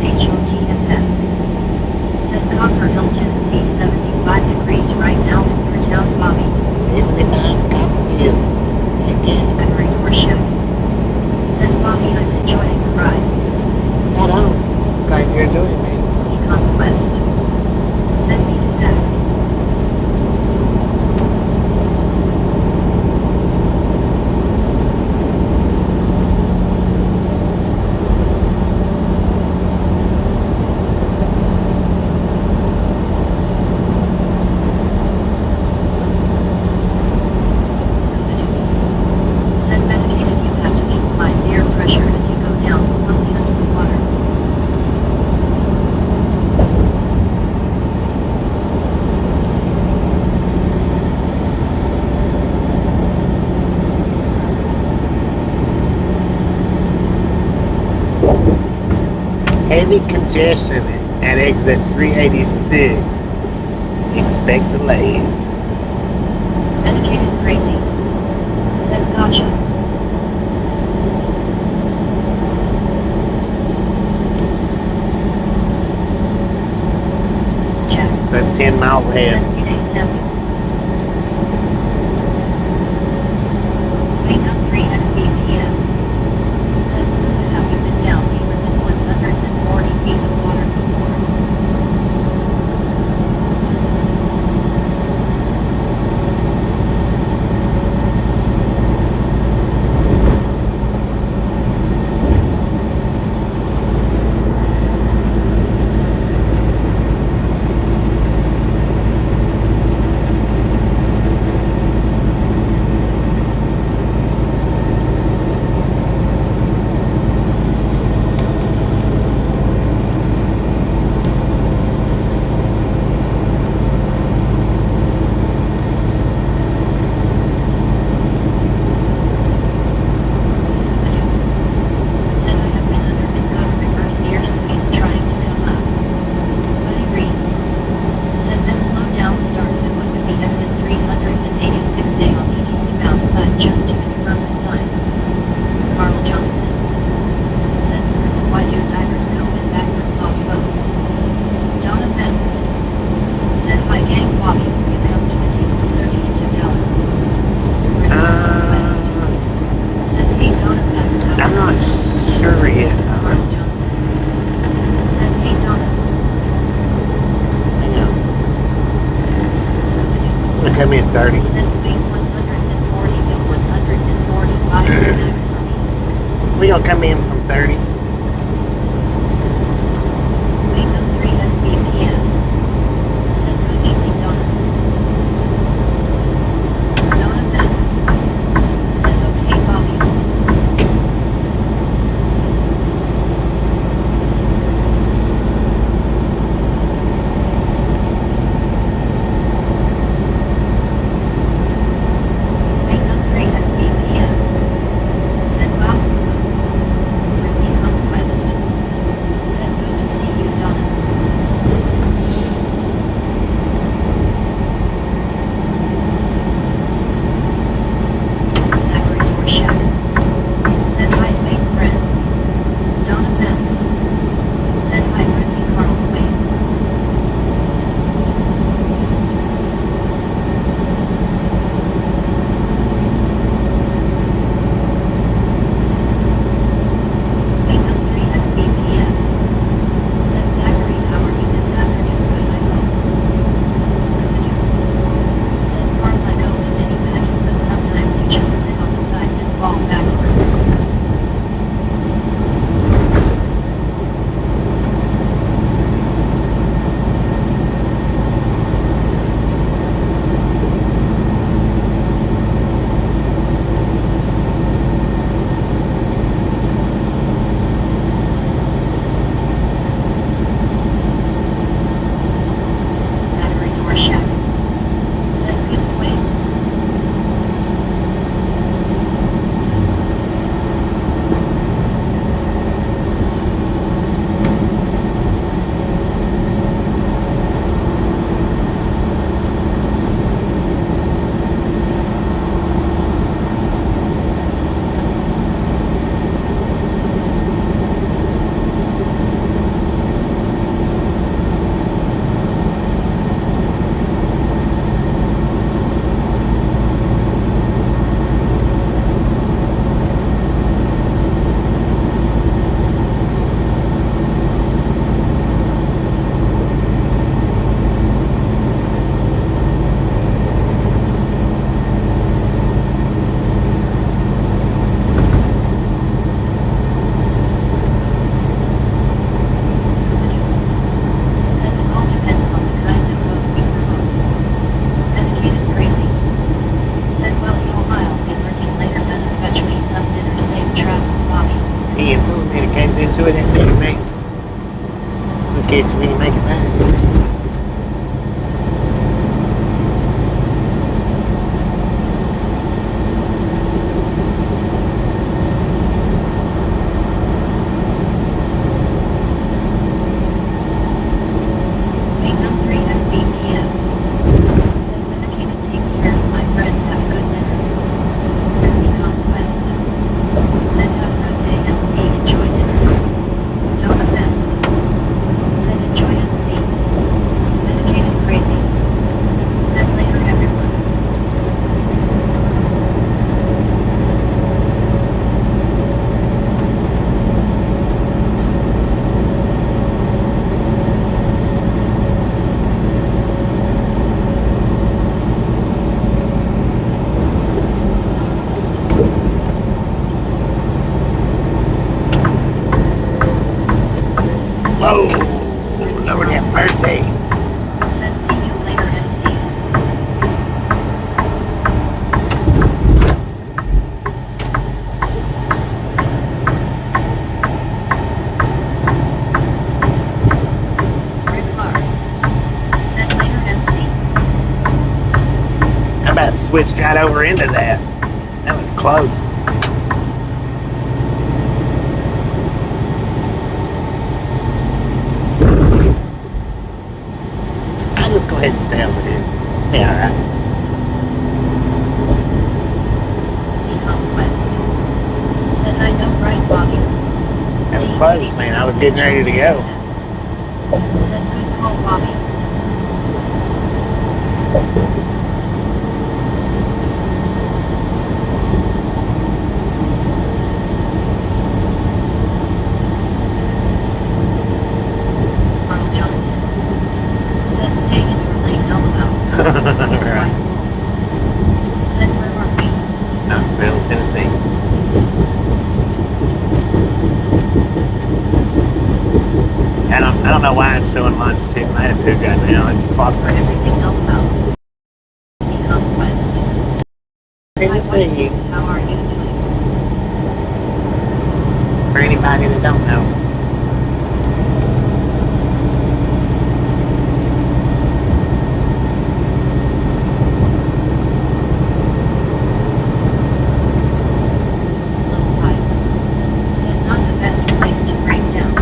ADSHOTSS. Said Copper Hill, Tennessee 75 degrees right now in your town Bobby. 75 Copper Hill. Again. Every door check. Said Bobby I'm enjoying the ride. Right on. Glad you're enjoying me. Econ Quest. Send me to Zach. Said medicated you have to equalize air pressure as you go down slowly under the water. Heavy congestion at exit 386. Expect delays. Medicated crazy. Said gotcha. Check. Says 10 miles ahead. Send me a sample. Wake up 3xBPM. Said scuba have you been down deeper than 140 feet of water before? gonna come in from 30. Wake 3 SBPF. Said good evening, Donna. Donna Benz. Said okay, Bobby. Wake 3 SBPF. Said gospel. Ricky Conquest. Said good to see you, Donna. Zachary Dorshak. Said hi, Wade friend. Donna Benz. Said hi, Ricky Carl Wade. Wake 3 SBPF. Said Zachary, how are you this afternoon? Good, I hope. Scooby-Doo. Said Carl, I go the mini vacuum, but sometimes you just sit on the side and fall backwards. Zachary Dorshak. Said good Wade. Said it all depends on the kind of boat we promote. Medicated crazy. Said well I'll be lurking later, gonna fetch me some dinner, safe travels, Bobby. He and Boom dedicated into it and you make. In case we make it back. Wake 3 SBPF. Said medicated, take care of my friend, have a good dinner. Ricky Conquest. Said have a good day, MC, enjoy dinner. Donna Benz. Said enjoy MC. Medicated crazy. Said later everyone. Whoa! Lord have mercy. Said see you later, MC. Rick Clark. Said later, MC. I about switched right over into that. That was close. I'll just go ahead and stay over here. Yeah, alright. Conquest. Said I know, right, Bobby? That was close, man. I was getting ready to go. Said good call, Bobby. Arnold Johnson. Said stay in your lane, LOL. Right. Said where are we? Knoxville, Tennessee. I don't know why it's showing longitude and latitude right now. It's swapped around. Everything else about the conquest. Good to see you. How are you doing? For anybody that don't know. Level 5. Said not the best place to break down.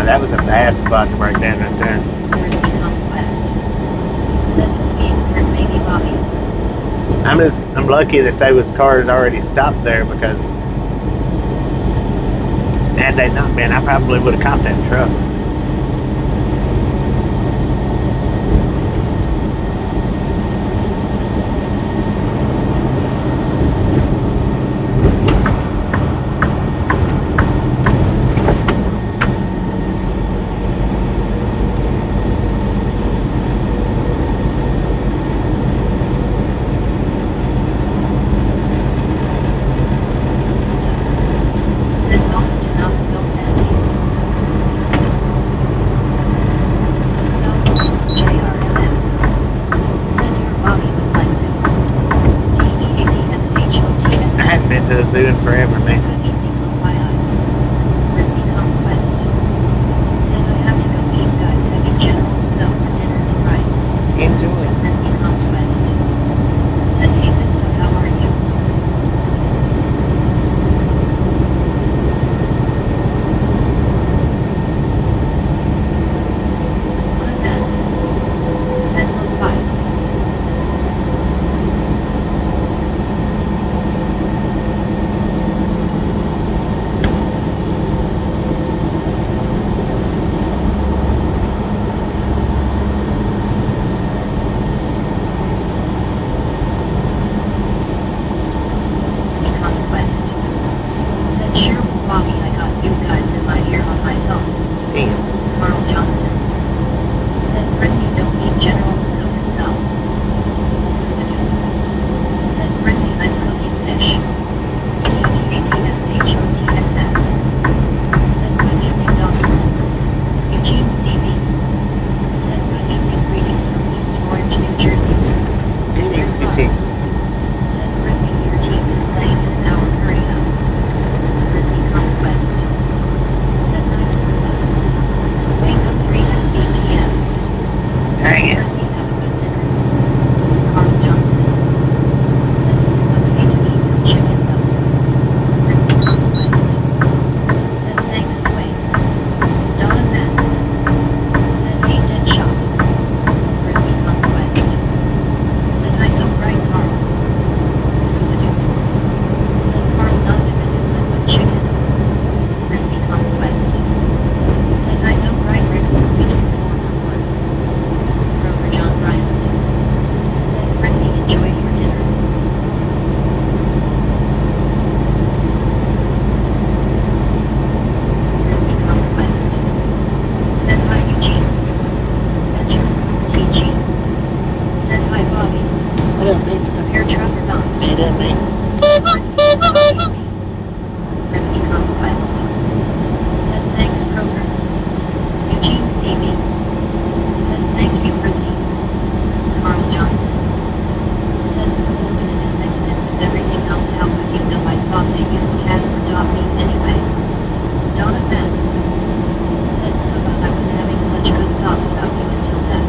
That was a bad spot to break down right there. Earthly conquest. Said it's being heard maybe Bobby. I'm lucky that there was cars already stopped there because had they not been, I probably would have caught that truck. Said welcome to Knoxville, Tennessee. Welcome, JRMS. Said your Bobby was like zoo. DEATSHOTS. I hadn't been to the zoo in forever, Said man. good evening, FYI. Earthly conquest. Said I have to go meet guys having General Tso for dinner in Rice. Enjoy. Earthly conquest. Said hey Vista, how are you? I'm Max. Said low 5. The conquest. Said sure Bobby, I got you guys in my ear on my phone. Damn. Carl Johnson. Said Brittany don't need General Tso himself. Said Brittany I'm cooking fish. DEATSHOTSS. Said good evening Doctor. Eugene CV. Said good evening greetings from East Orange, New Jersey. Greetings, Eugene. Said Brittany your team is playing in an hour, hurry up. Brittany conquest. Said nice scuba. Wake up 3 SBPM. Dang it. Brittany have a good dinner. Carl Johnson. Said it is okay to eat this chicken though. Brittany conquest. Said thanks Wade. Donna Max. Said hey dead shot. Brittany conquest. Said I know right Carl. Said Carl not if it is liquid chicken. Brittany conquest. Said I know right Rick we can score on once. Grover John Bryant. Said Brittany enjoy your dinner. Brittany conquest. Said hi Eugene. Benjamin. TG. Said hi Bobby. What up, man? Severe truck or not? Hey there, man. Said Brittany is copying me. Brittany conquest. Said thanks Kroger. Eugene CV. Said thank you Brittany. Carl Johnson. Said school when it is mixed in with everything else how would you know I thought they used cat or dog meat anyway. Donna Max. Said Scuba I was having such good thoughts about you until that.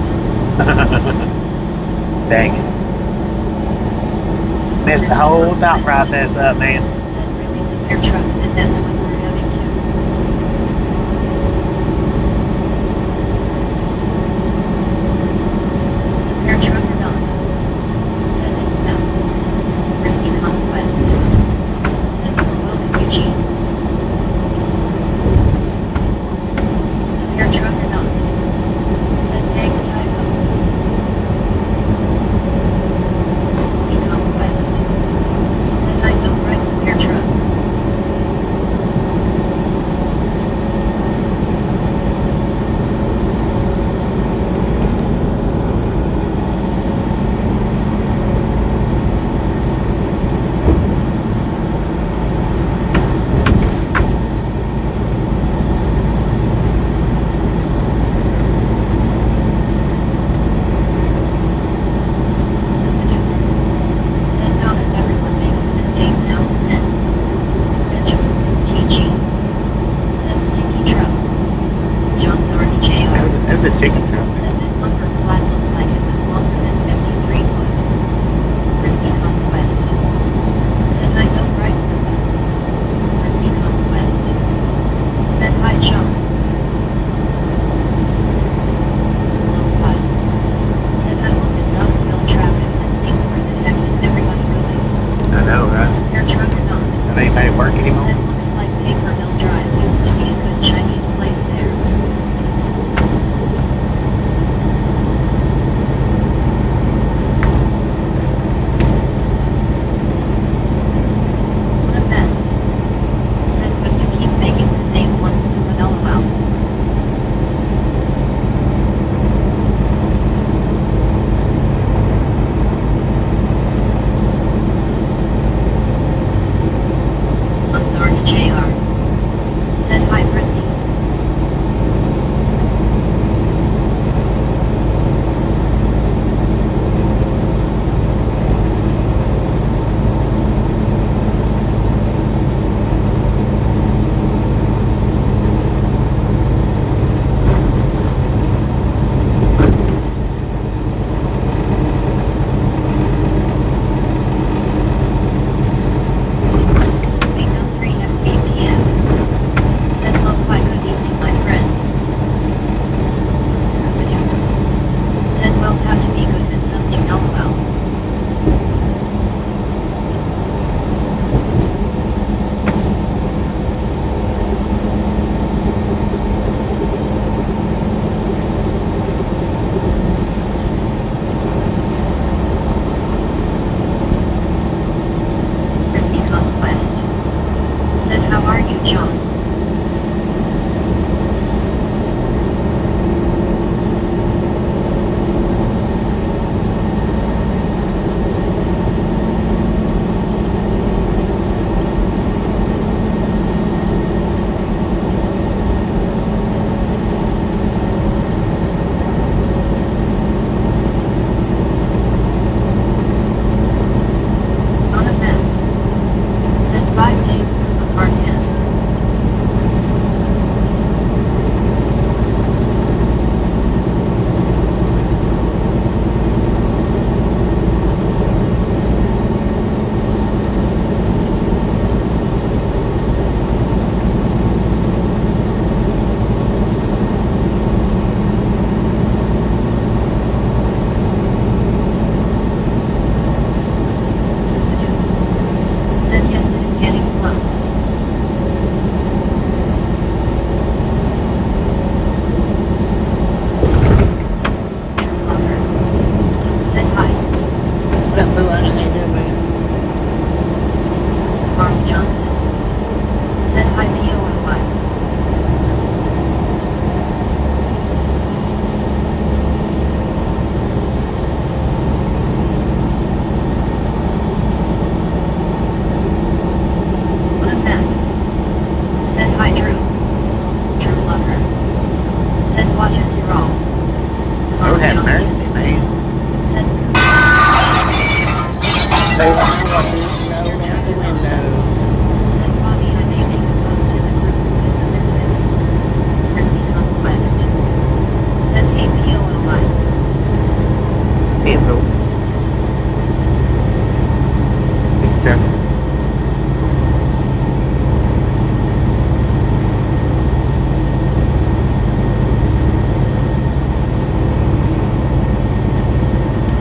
Dang it. Messed the whole thought process up, man. Said really severe truck and that's what we're having to. Severe truck or not? Said it no. Brittany conquest. Said you were welcome Eugene. Severe truck or not? Said dang typo. The conquest. Said I don't write severe truck. know, right? Severe truck or not. Does anybody work anymore? Said looks like Paper Mill Drive used to be a good Chinese place there. What a mess. Said but you keep making the same ones and LOL. JR. Said hi Brittany.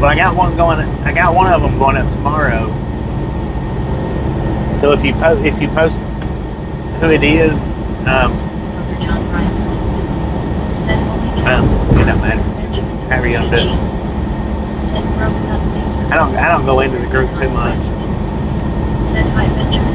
But I got one going. I got one of them going up tomorrow. So if you post who it is, it doesn't matter. However you gonna do it. I don't go into the group too much. Said hi Benjamin.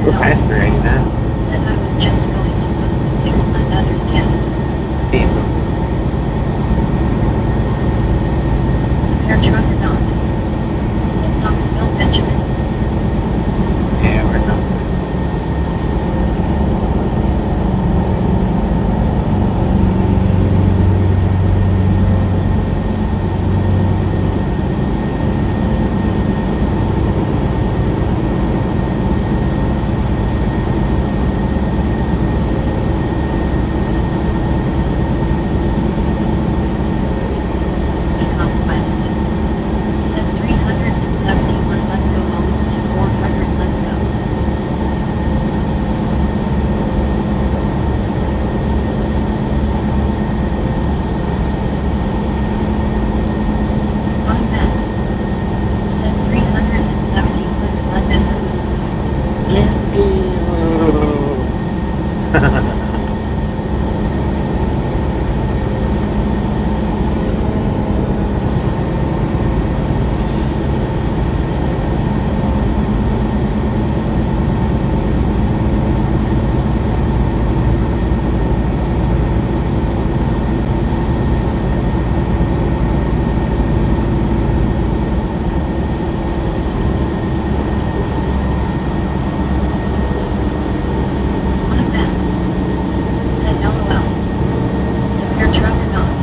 We're past 389. Said I was just going to post the pics my mother's guess. Team. Repair truck or not? Said Knoxville. Benjamin. Yeah, we're not. Conquest. Set 371. Let's go almost to 400. Let's go. On max. Set 370. Let's let this go. Let's go. On max. Set LOL. Severe travel not.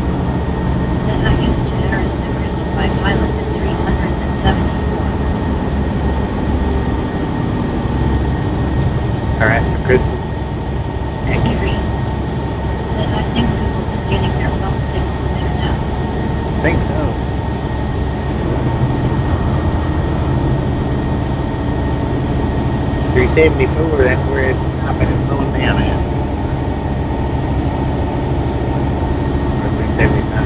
Set I used to harass the Kristen by pilot at 374. Harass the crystals. Accurate. Said I think Google is getting their phone signals mixed up. I think so. $374, that's where it's stopping and slowing down at. Or 375.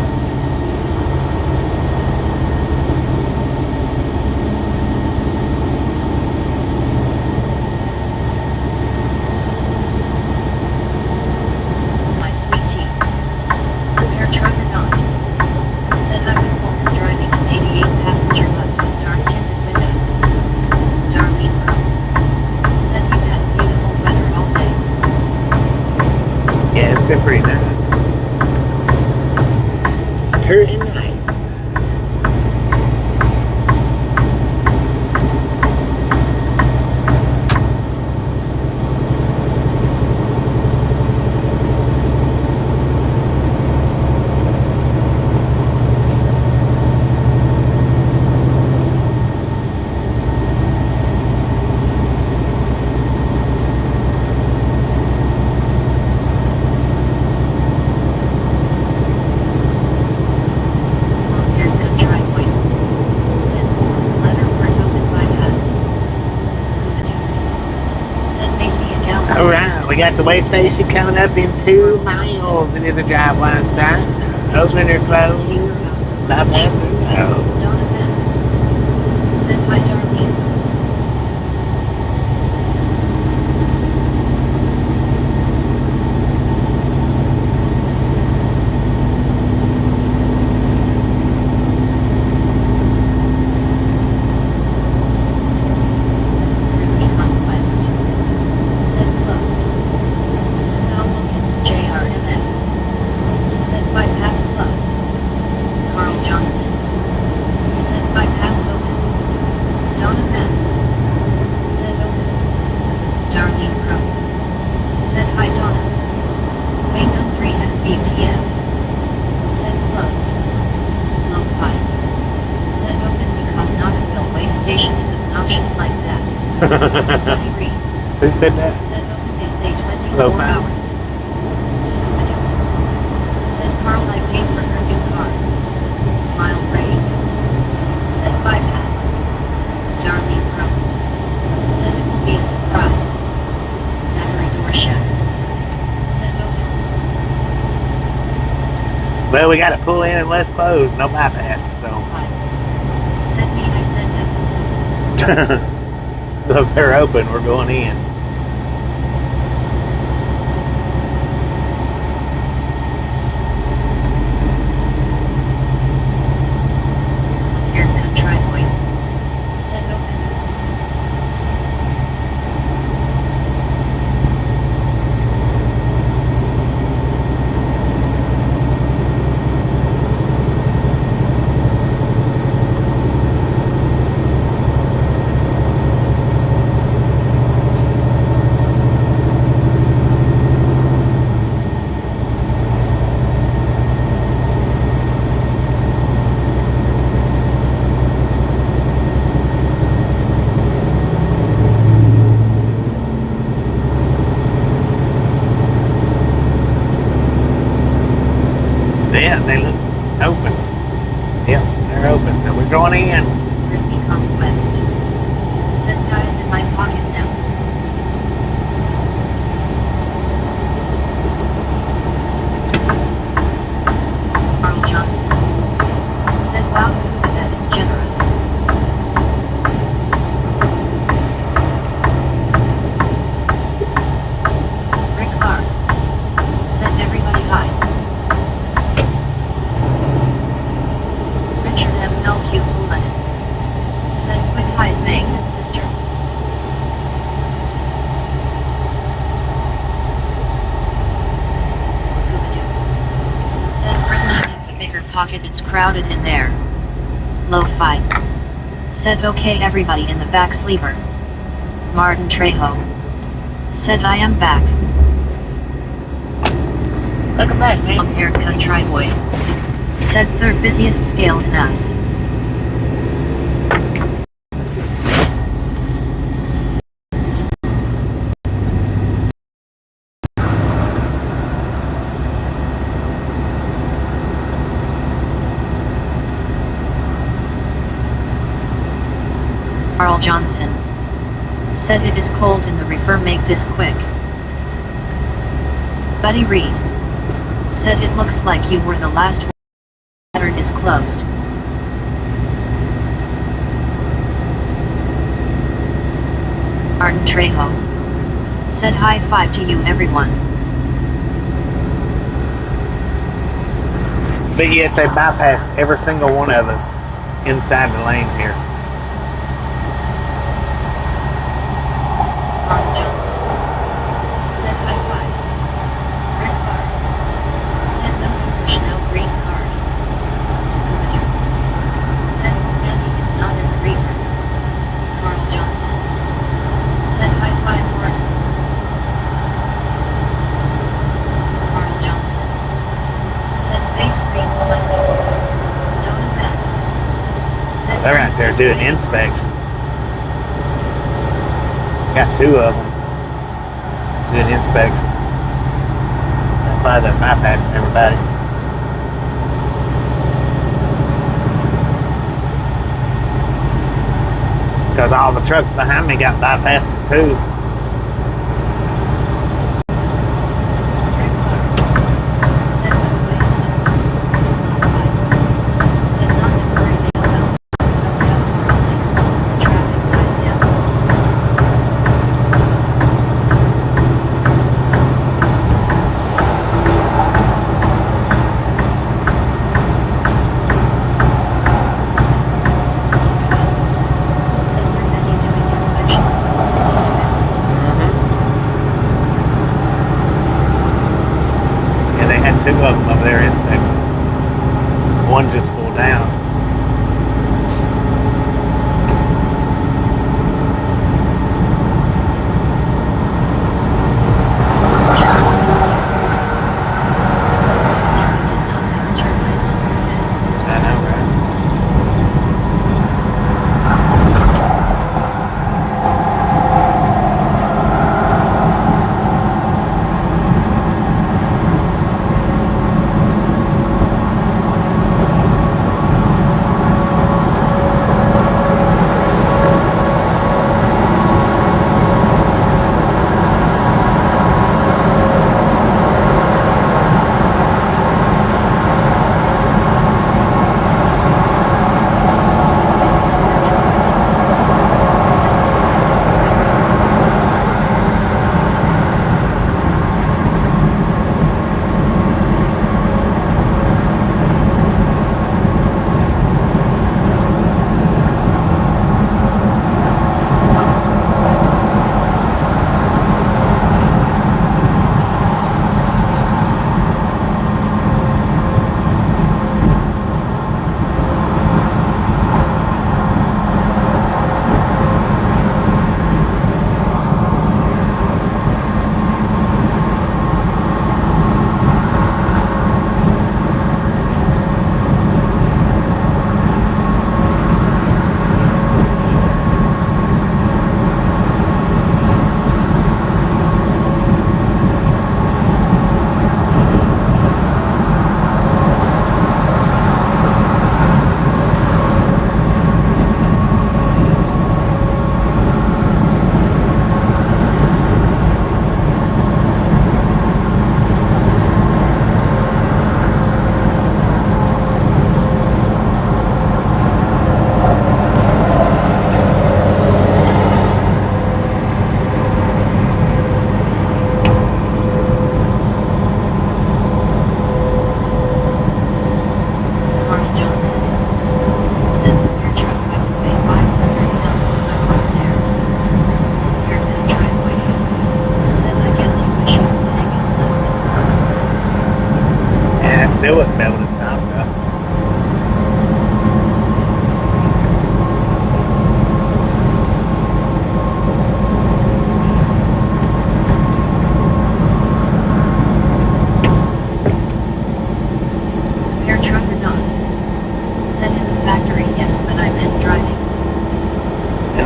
My sweet tea. Severe trucker not. Said I would walk driving an 88-passenger bus with dark tinted windows. Darlene Pro. Said you had beautiful weather all day. Yeah, it's been pretty nice. Pretty nice. Long-haired country boy. Said letter word open bypass. Said the dude. Said make me a gallon. Alright, we got the way station coming up in 2 miles. It is a drive-by site. Open or closed? Bypass or no? Donna Vance. Said hi Darlene. Brittany Conquest. Said closed. Said I'll look into JRMS. Said bypass closed. Carl Johnson. Said bypass open. Donna Vance. Said open. Darlene Crow. Said hi Donna. Wait on 3 SBPM. Said closed. Low 5. Said open because Knoxville Way Station is obnoxious like that. Buddy Reed. Who said that? Said open they say 24 Low 5. hours. Said the dude. Said Carl I paid for her new car. Mile break. Said bypass. Darlene Crow. Said it will be a surprise. Zachary Dorshak. Said open. Well, we got to pull in and let's close. No bypass, so. 5. Said me I said them. So if they're open, we're going in. Here country boy. Said open. pocket, it's crowded in there. Low fight. Said okay everybody in the back sleeper. Martin Trejo. Said I am back. Welcome back, man. Long haircut try boy. Said third busiest scale in us. Carl Johnson. Said it is cold in the reefer, make this quick. Buddy Reed. Said it looks like you were the last one. Pattern is closed. Martin Trejo. Said high five to you everyone. But yet they bypassed every single one of us inside the lane here. Carl Johnson. Said high five. Red card. Said no English, no green card. Scooter. Said Andy is not in the reefer. Carl Johnson. Said high five Martin. Carl Johnson. Said face green smiley. Don't mess. Said They're out there doing inspections. Got two of them doing inspections. That's why they're bypassing everybody. Because all the trucks behind me got bypasses too. Said no waste. Low fight. Said not to worry, they'll help. Some customers later. Traffic dies down. Said they're busy doing inspections on Scooty Swift.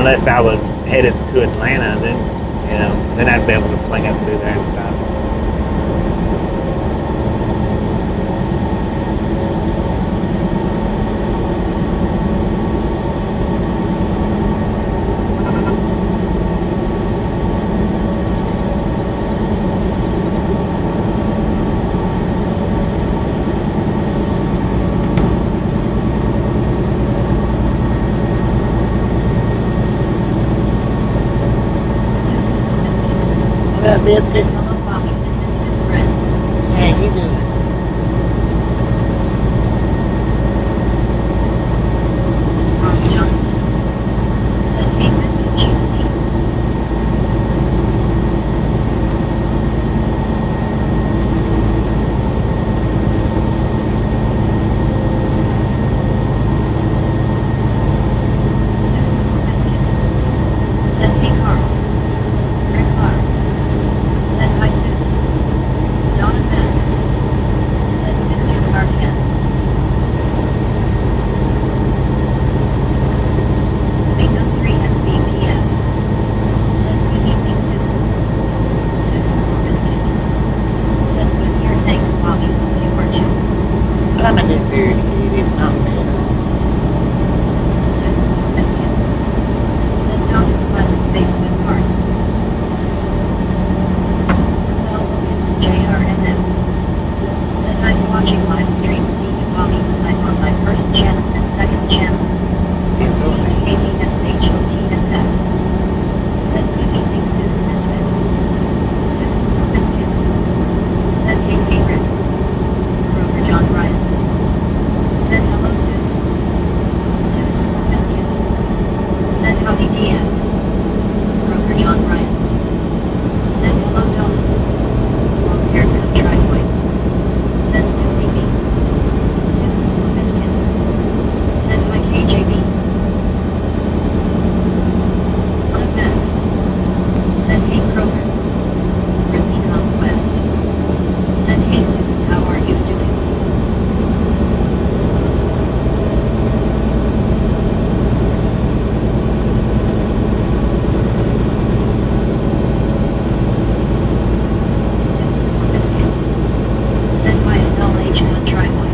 unless I was headed to Atlanta, then then I'd be able to swing up through there and stuff. Biscuit. Hello, Bobby and Misfit friends. How you doing? Carl Johnson said, "Hey, Biscuit Cheesy." Susan Biscuit said, "Hey, Carl." Rick Clark said, "Hi, Susan." Donna Max said, "Biscuit in our hands." Bingo 3 SBPF said, "Good evening, Susan." Susan Biscuit said, "Good year, thanks, Bobby. You were too." I'm a good beard. If not better. Susan Biscuit said, "Donna's smiling face with hearts." Well, Wilkins JRNS said, "I'm watching live stream. See you, Bobby, as I'm on my first channel and second channel." TADSHOTSS said, "Good evening, Susan Misfit." Susan Biscuit said, "Hey, hey, Rick." Grover John Bryant said, "Hello, Susan." Susan Biscuit said, "Howdy, DS." Grover John Bryant said, "Hello, Donna." Long haircut driveway said, "Susie B." Susan Biscuit said, "Hi, KJB." On Max said, "Hey, Kroger." Ricky Conquest said, "Hey, Susan, how are you doing?" Susan Biscuit said, "Why an LH cut driveway?"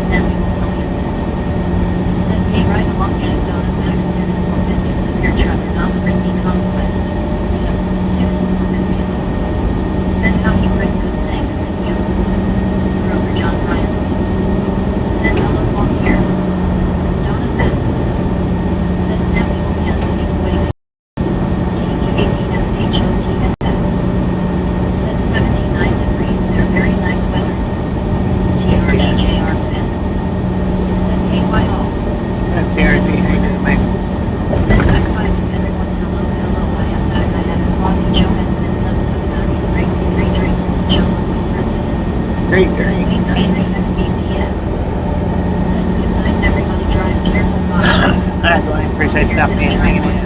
Samuel Williamson said, "Hey, right along at Donna Max, Susan Biscuit, severe Trevor, not Brittany Conquest." Susan Biscuit said, "How you Rick, good, thanks, and you?" Grover John Bryant said, "Hello, long hair." Donna Max said, "Samuel Young, big waving." TEADSHOTSS said, "79 degrees there, very nice weather." TRGJR fan said, "Hey, why all?" TRG, how you doing, mate? Said, "Back five to everyone, hello, hello, I am back, I had a sloppy Joe and some food, drinks, 3 drinks, and Joe with privilege." Three drinks. Wayne Henry SBPF said, "Good night, everybody, drive careful, bye." Alright, Dwayne, appreciate you stopping in and hanging in.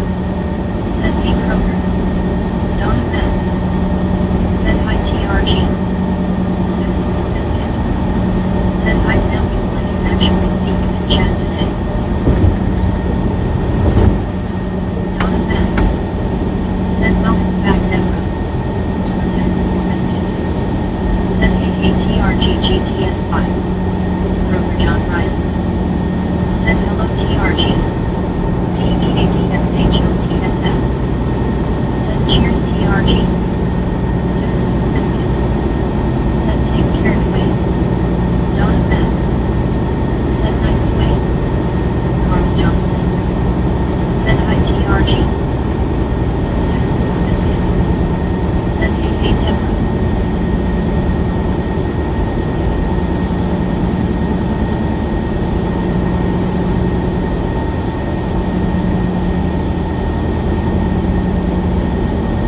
Said, "Hey, Kroger." Donna Max said, "Hi, TRG." Susan Biscuit said, "Hi, Samuel, I can actually see you in chat today." Donna Max said, "Welcome back, Deborah." Susan Biscuit said, "Hey, hey, TRG GTS5." Grover John Bryant said, "Hello, TRG." DEADSHOTSS said, "Cheers, TRG." Susan Biscuit said, "Take care, Dwayne." Donna Max said, "Night, Dwayne." Carl Johnson said, "Hi, TRG." Susan Biscuit said, "Hey, hey, Deborah."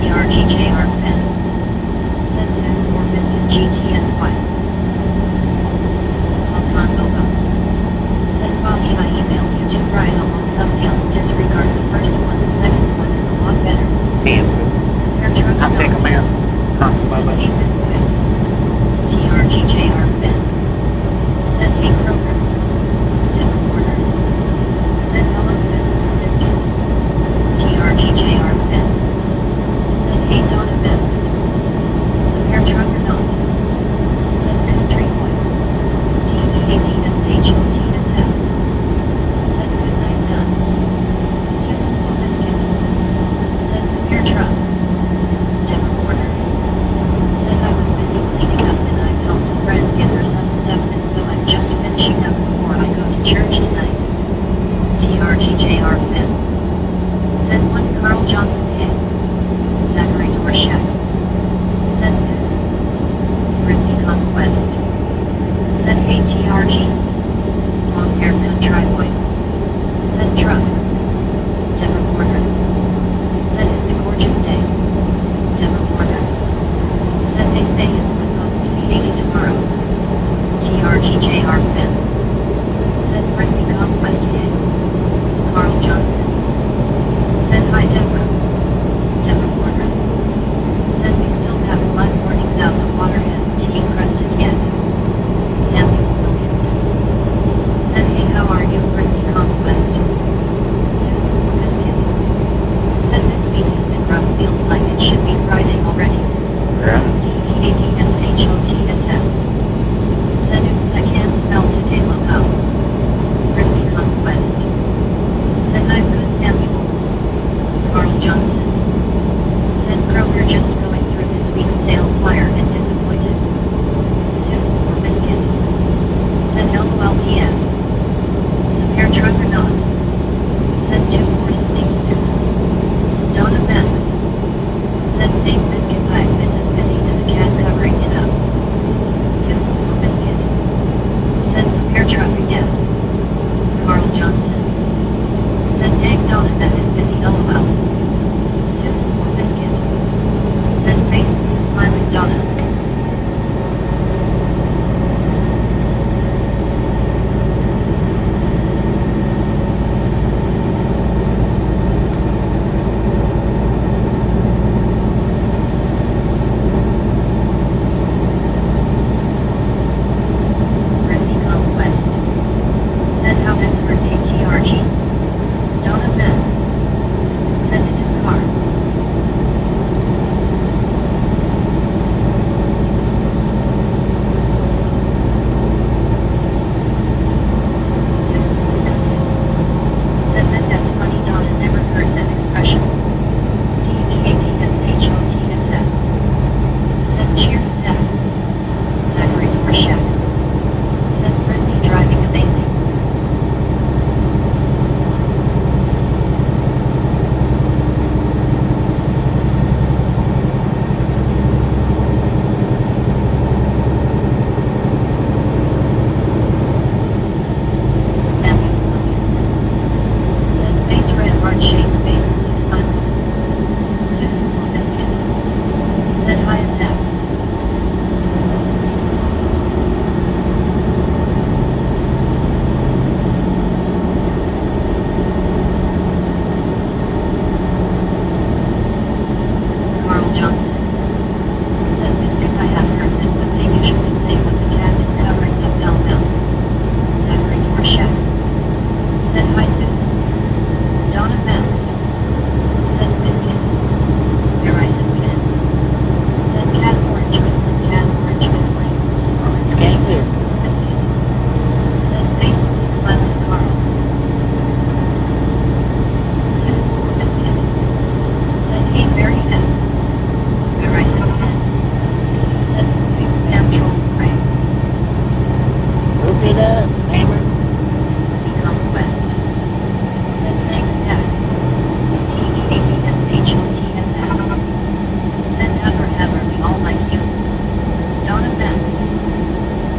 TRGJR GTSY. Hong Kong. Said Bobby, I emailed you to write all thumbnails. Disregard the first one. The second one is a lot better. 10. Severe truck I'll check them out. Huh, Said bye-bye. hey Biscuit. TRGJR Ben. Said hey Kroger. Tim Porter. Said hello Susan Biscuit. TRGJR Ben. Said hey Donna Benz. Severe truck or not. Said country boy. DEADSHOTSS. Said good night done. Susan Biscuit. Said severe truck. Tim Porter. Said I was busy cleaning up and I helped a friend get her some stuff and so I'm just finishing up before I go to church tonight. TRGJR Ben. Said one Carl Johnson hey. Zachary Dorshak. Said Susan. Brittany Conquest. Said hey TRG. Long hair country boy. Said truck. Deborah Porter. Said it's a gorgeous day. Deborah Porter. Said they say it's supposed to be 80 tomorrow. TRGJR Ben. Said Brittany Conquest hey. Carl Johnson. Said hi Deborah. Deborah Porter. Said we still have flat warnings out. The water hasn't crusted yet. Samuel Wilkinson. Said hey how are you Brittany Conquest. Susan Biscuit. Said this week has been rough. Feels like it should be Friday already. Yeah. DEADSHOTSS. Said oops I can't spell today logo. Brittany Conquest. Said I'm good Samuel. Carl Johnson. Said Kroger just going through this week's sale flyer and disappointed. Susan Biscuit. Said LOLDS. Severe truck or not. Said 2 more sleeps Susan. Donna Max. Said same biscuit I've been as busy as a cat covering it up. Susan Biscuit. Said severe truck yes. Carl Johnson. Said dang Donna that is busy LOL. Susan Biscuit. Said face blue smiling Donna. Brittany Conquest. Said how is her day TRG? Donna Benz. Said in his car. Susan Biscuit. Said that's funny Donna never heard that expression. DEADSHOTSS. Said cheers Zach. Zachary Dorshak. Said Brittany driving amazing. Samuel Wilkinson. Said face red heart shape face blue smiling. Susan Biscuit. Said hi Zach. Carl Johnson. Said Biscuit I have heard that what they usually say when the cat is covering up down. Zachary Dorshak. Said hi Susan. Donna Max. Said Biscuit. There I said again. Said cat orange whistling. Skank this. Biscuit. Said face blue smiling Carl. Susan Biscuit. Said hey Mary S. There I said again. Said some big spam troll spray. Smooth it up, spammer. Conquest. Said thanks Zach. TEADSHOTSS. Said ever we all like you. Donna Benz.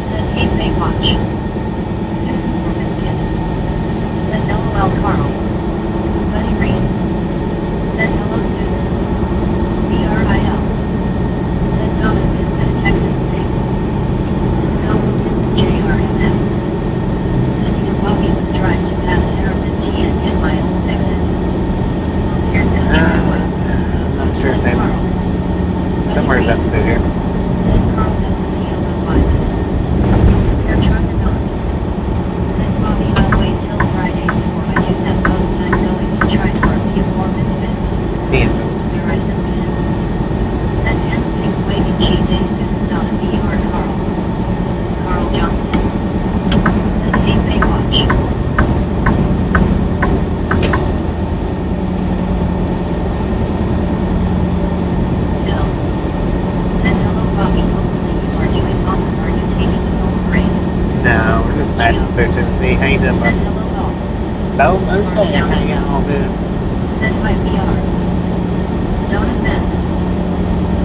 Said hey Baywatch. Susan Biscuit. Said LOL Carl. Buddy Reed. Said hello Susan. BRIL. Said Donna is that a Texas thing. up there, Tennessee. How you doing, Said bud? LOL. No, understand. How you all good? Said hi VR. Don't offense.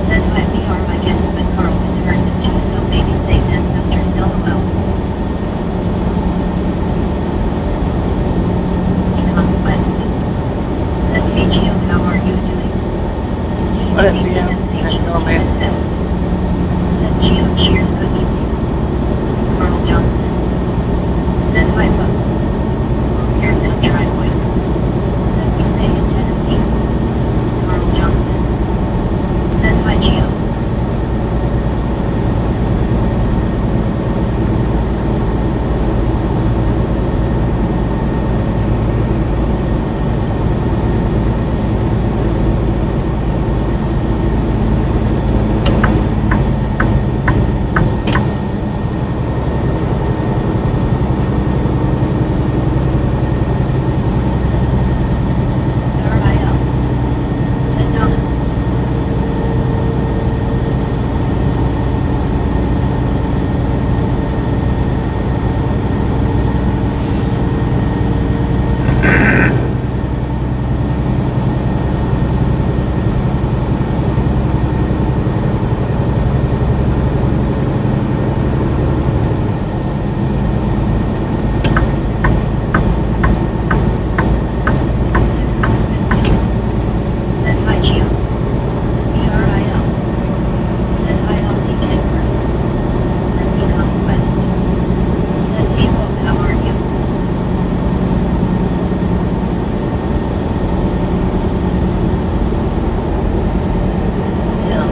Said hi VR, I guess, but Carl has heard them too, so maybe say ancestors LOL. Conquest. Said hey Geo, how are you doing? What up, Geo? How's it going, man? Said Geo, cheers, good evening. Carl Johnson. Said hi Buck. Here that driveway. Said we say in Tennessee. Carl Johnson. Said hi Geo. IRL. Said Donna. Said hi Geo. BRIL. Said hi Aussie Kangaroo. Friendly Conquest. Said hey Bob, how are you? Hill.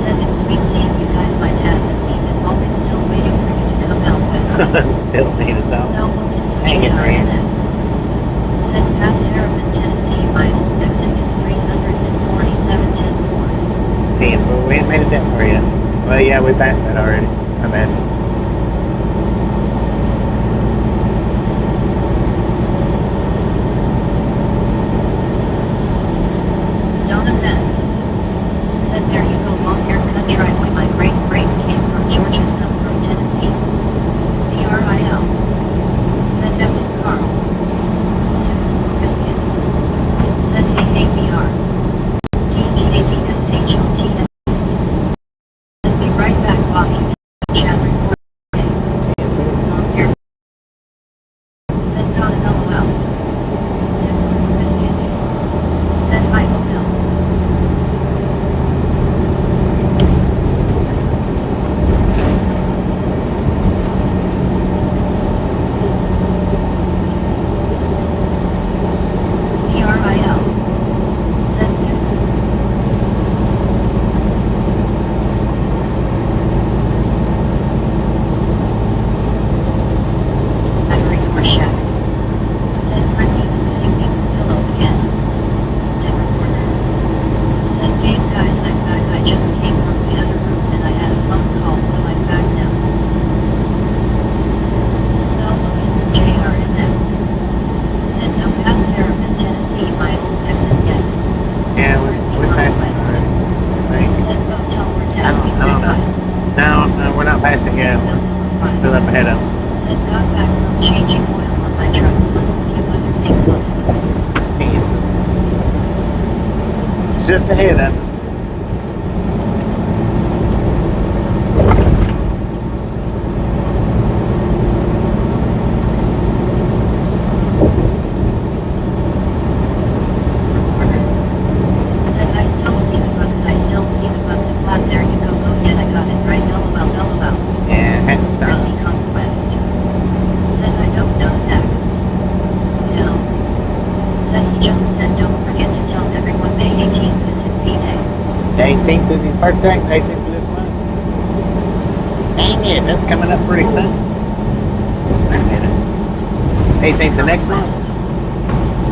Said it's sweet seeing you guys, my dad has been as always still waiting for you to come out west. Still need us out. Now look into Hang it, man. JRNS. Said pass Harriman, Tennessee, my old exit is 347.10 10, but we ain't made it that far yet. Well, yeah, we passed that already. My bad. Don't offense. Said there you go, long haircut driveway, my great brakes came from Georgia, some from Tennessee. BRIL. Said Evan Carl. Susan Biscuit. Said hey hey VR. DEADSHLTS. Said be right back, Bobby. Chat report. Long hair. Said Donna LOL. Susan Biscuit. Said hi Bill. BRIL. Said Susan. Battery door shack. Said Brittany, hitting me with pillow again. Tech reporter. Said game guys, I'm back, I just came from the other room and I had a phone call, so I'm back now. Said I'll look into JRNS. Said no pass Harriman, Tennessee, my old exit yet. Yeah, we passed it already. I think. Said hotel we're I down, we don't said know. bye. No, we're not past it yet. We're still up ahead of us. Said got back from changing oil on my truck plus a few other things on it. 10. Just ahead of us. Said I still see the bugs, flat, there you go, oh yeah, I got it right, LOL. Yeah, hadn't stopped. Friendly Conquest. Said I don't know Zach. Hill. Said he just said don't forget to tell everyone May 18th is his B-Day. The 18th is his birthday. The 18th of this month. Dang it, that's coming up pretty soon. Wait a minute. 18th of next month.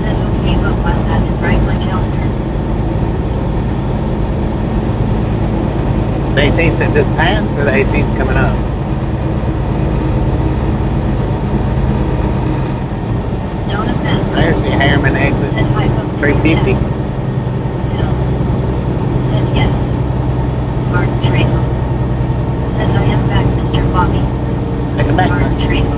Said okay, but while that and write my calendar. The 18th that just passed or the 18th coming up? Don't offense. There's your Harriman exit. Said hi, but 350. Hill. Said yes. Martin Trejo. Said I am back, Mr. Bobby. Take it back. Martin Trejo.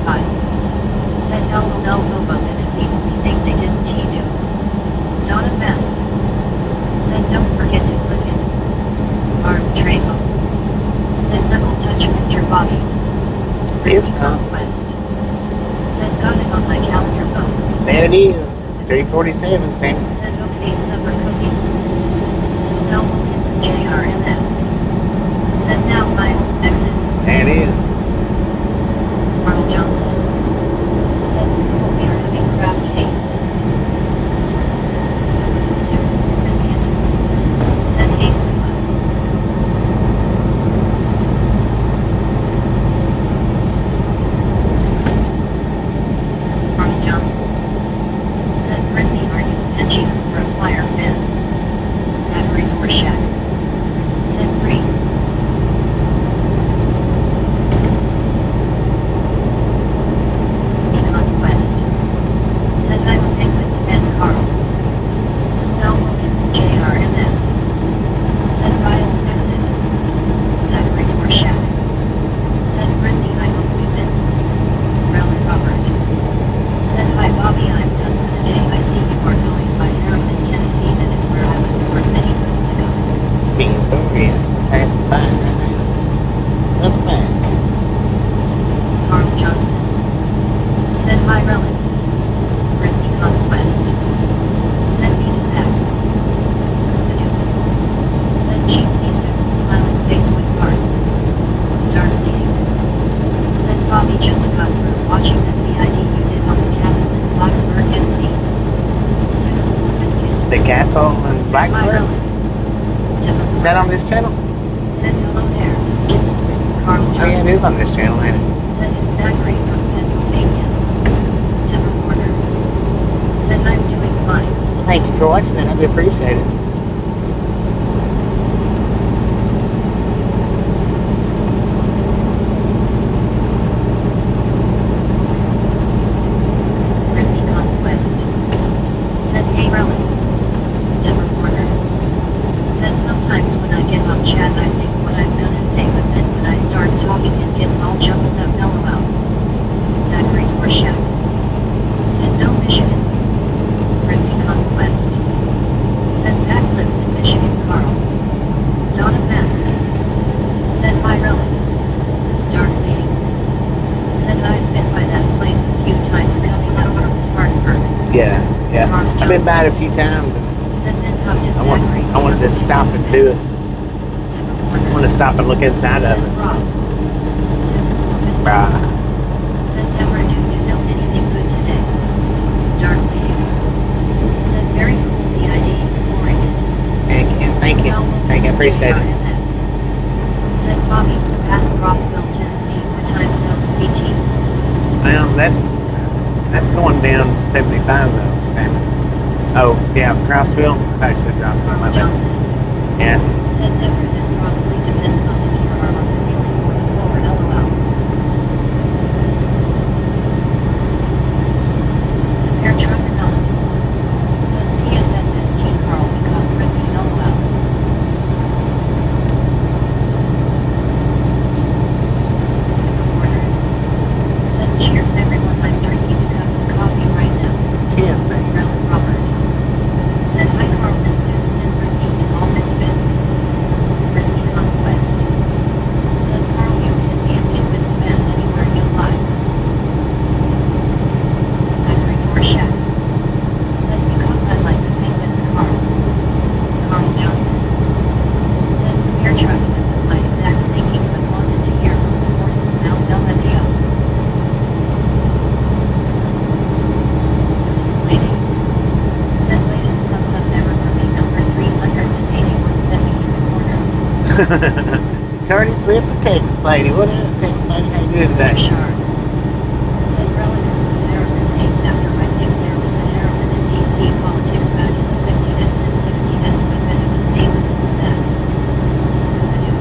fine. Said LOL Bobo, that is the only thing they didn't do. Donna Max. Said don't forget to click it. Arm Trejo. Said knuckle touch Mr. Bobby. Yes, Brittany ma'am. Conquest. Said got it on my calendar phone. There it is. 347, Sam. Said okay supper cooking. So now Wilkins and JRMS. Said now my exit. There it is. Carl Johnson. Said school we are having craft cakes. Text Biscuit. Said hey Scuba. Carl Johnson. Said Brittany, are you a Penji or a Flyer fan? Zachary Dorshak. Said free. Conquest. Said I'm a Penguins fan, Carl. Said no Wilkins and JRMS. Said Ryle exit. Zachary Dorshak. Said Brittany, I hope we win. Rally Robert. Said hi Bobby, I'm done for the day. I see you are going by Harriman, Tennessee. That is where I was born many moons ago. Team Korea. Pass the back right now. Look back. Carl Johnson. Said hi Relic. Brittany Conquest. Said me to Zach. Scooby-Doo. Said Cheatsy Susan smiling face with parts. Dark bleeding. Said Bobby just got through watching that VID you did on the castle in Blacksburg SC. Susan the Biscuit. The castle in Said hi Blacksburg? Relic. Devil Is that on this channel? Said hello there. Interesting. Carl Oh yeah, Johnson. it is on this channel, ain't it? Said it's Zachary from Pennsylvania. Deborah Warner. Said I'm doing fine. Well, thank you for watching it. I do appreciate it. Brittany Conquest. Said hey Relic. Deborah Warner. Said sometimes when I get on chat I think what I'm gonna say, but then when I start talking it gets all jumbled up. LOL. Zachary Dorshak. Said no Michigan. Brittany Conquest. Said Zach lives in Michigan. Carl. Donna Max. Said hi Relic. Dark bleeding. Said I've been by that place a few times coming out from Spartanburg. Yeah, yeah. I've been by it a few times. Said then how did I Zachary? wanted to stop and do it. Deborah I Warner. want to stop and look inside of Said it. Rob. Susan Lopez. Bruh. Said Deborah, do you know anything good today? Dark bleeding. Said very cool VID exploring it. Thank you, thank you. Thank you, I appreciate it. JRMS. Said Bobby, past Rossville, Tennessee, what time zone CT? Well, that's going down 75 though, Sam. Oh, yeah, Crossville. I thought you said Crossville, my Carl bad. Johnson. Yeah. Said Deborah, that probably depends on if you are on the ceiling or the floor. LOL. Severe truck or not? Said PSSST Carl because Brittany. LOL. Reporter. Said cheers everyone, I'm drinking a cup of coffee right now. Cheers, man. Rel Robert. Said hi Carl and Susan and Brittany and all misfits. Brittany Conquest. Said Carl, you can be a Penguins fan anywhere you like. Zachary Dorshak. Said because I like the Penguins. Carl. Carl Johnson. Said severe truck, that was my exact thinking, but wanted to hear from the horse's mouth. LMAO. Mrs. Lady. Said latest thumbs up ever for me, number 381, set me in the corner. It's already slipped the Texas lady. What up, Texas lady? How you doing today? Sharp. Said relative was Harriman named after, I think there was a Harriman in DC politics back in the 50s and 60s, but then it was named before that. Scooby-Doo.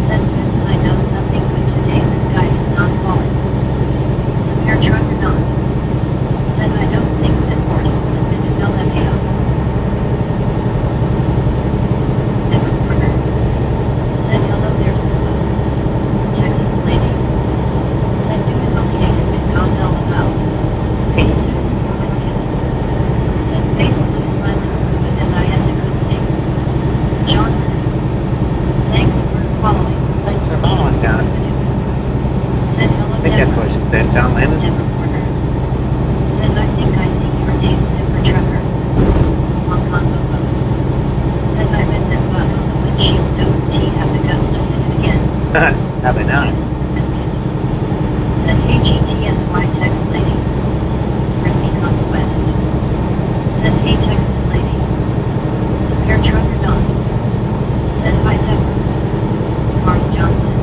Said Susan, I know something good today, the sky is not falling. Severe truck or not? Said I don't think that horse will admit it. LMAO. Never Warner. Said hello there Scuba. Texas lady. Shannon? Different corner. Said I think I see your name, Super Trucker. Hong Kong Bobo. Said I bet that bug on the windshield doesn't he have the guts to hit it again. Probably not. Susan Biscuit. Said hey GTSY text lady. Brittany Conquest. Said hey Texas lady. Severe trucker not. Said hi Deborah. Carl Johnson.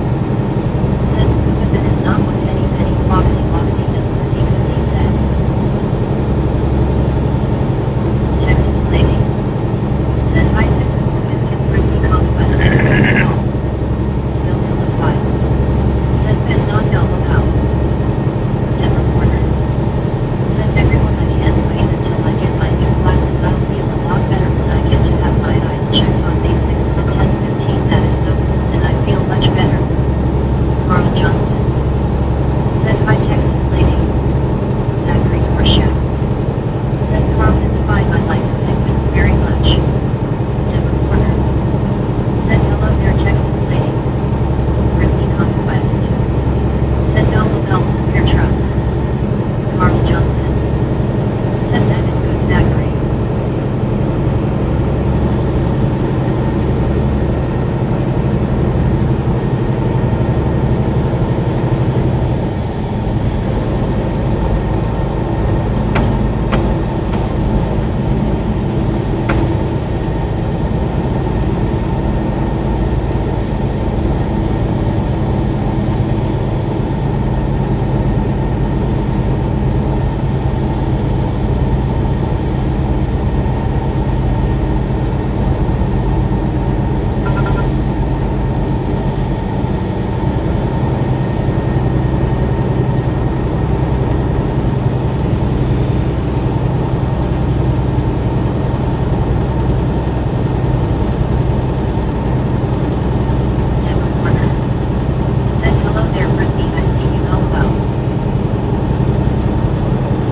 Said Scuba that is not what Penny Penny Foxy Foxy and Lucy Goosey said. Texas lady. Said hi Susan Biscuit Brittany Conquest. Bill the 5. Said Ben not elbow out. Different corner. Said everyone I can't wait until I get my new glasses. I'll feel a lot better when I get to have my eyes checked on May 6th at 10:15. That is so cool and I feel much better. Carl Johnson. Said hi Texas lady. Zachary Dorshak. Said Carl it's fine, I like the penguins very much. Different corner. Said hello there Texas lady. Brittany Conquest. Said Noble Bells in your truck. Carl Johnson. Said that is good Zachary. Different corner. Said hello there Brittany, I see you know well.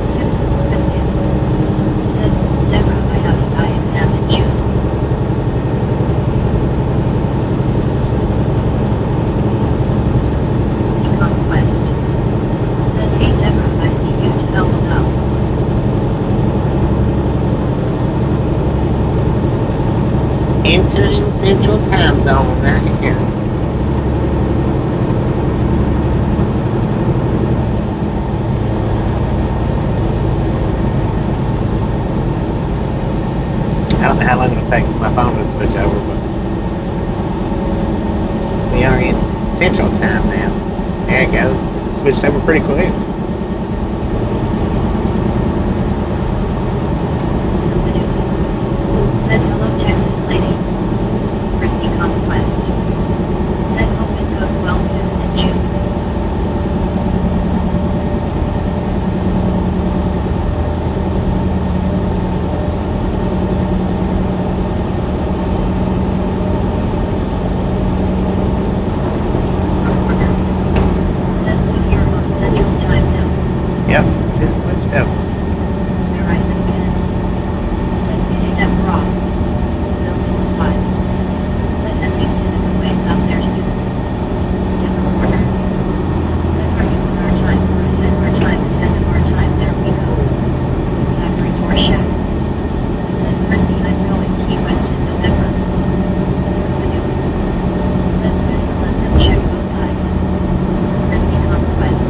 Susan Biscuit. Said Deborah I have an eye exam in June. Conquest. Said hey Deborah I see you to elbow now. Entering Central Time Zone right here. I don't know how long it'll take for my phone to switch over, but we are in Central Time now. There it goes. Switched over pretty quick. Said hello Texas lady. Brittany Conquest. Said hope it goes well Susan and June. Said so you're on Central Time now. Yep, just switched over. Horizon Cannon. Said Minnie Deborah. Bill the 5. Said at least it is a ways out there Susan. Different corner. Said are you on our time or ahead of our time? Ahead of our time, there we go. Zachary Dorshak. Said Brittany I'm going Key West in November. Scooby-Doo. Said Susan let them check both eyes. Brittany Conquest.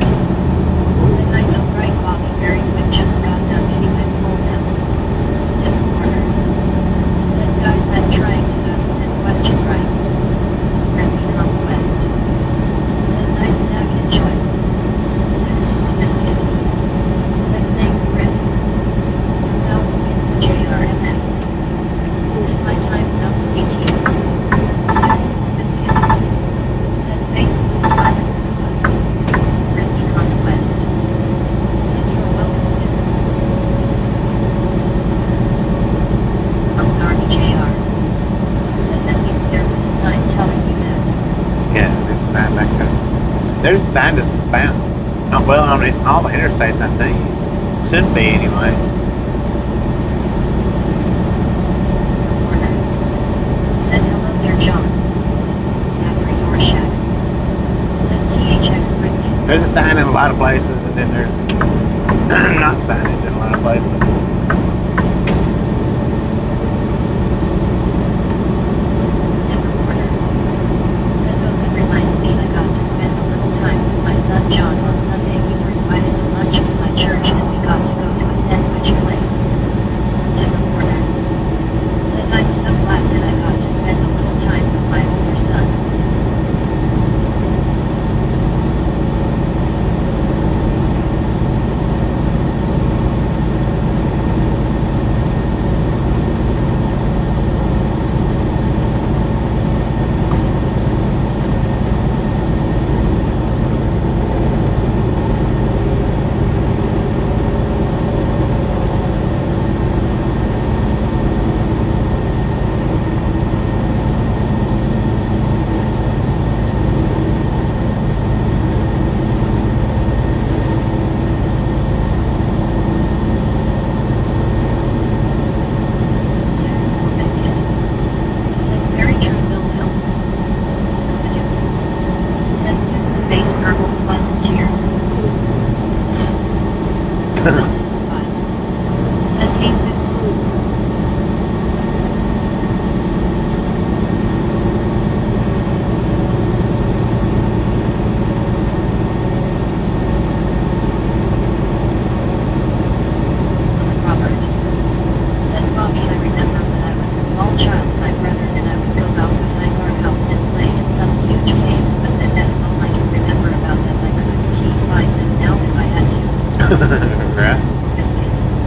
Said I know right Bobby very quick just got done anyway full now. Different corner. Said guys I'm trying to ask that question right. Brittany Conquest. Said nice Zach enjoy. Susan Biscuit. Said thanks Britt. Said now we'll get to JRMS. Said my time's up CT. Susan Biscuit. Said face blue smile and scuba. Brittany Conquest. Said you're welcome Susan. I'm sorry JR. Said at least there was a sign telling you that. Yeah, there's a sign back there. There's a sign just about. Well, on all the interstates, I think. Should be anyway. Corner. Said hello there John. Zachary Dorshak. Said THX Brittany. There's a sign in a lot of places, and then there's not signage in a lot of places. Said, oh, that reminds me I got to spend a little time with my son John on Sunday. We were invited to lunch with my church and we got to go to a sandwich place. Different order. Said, I'm so glad that I got to spend a little time with my older son.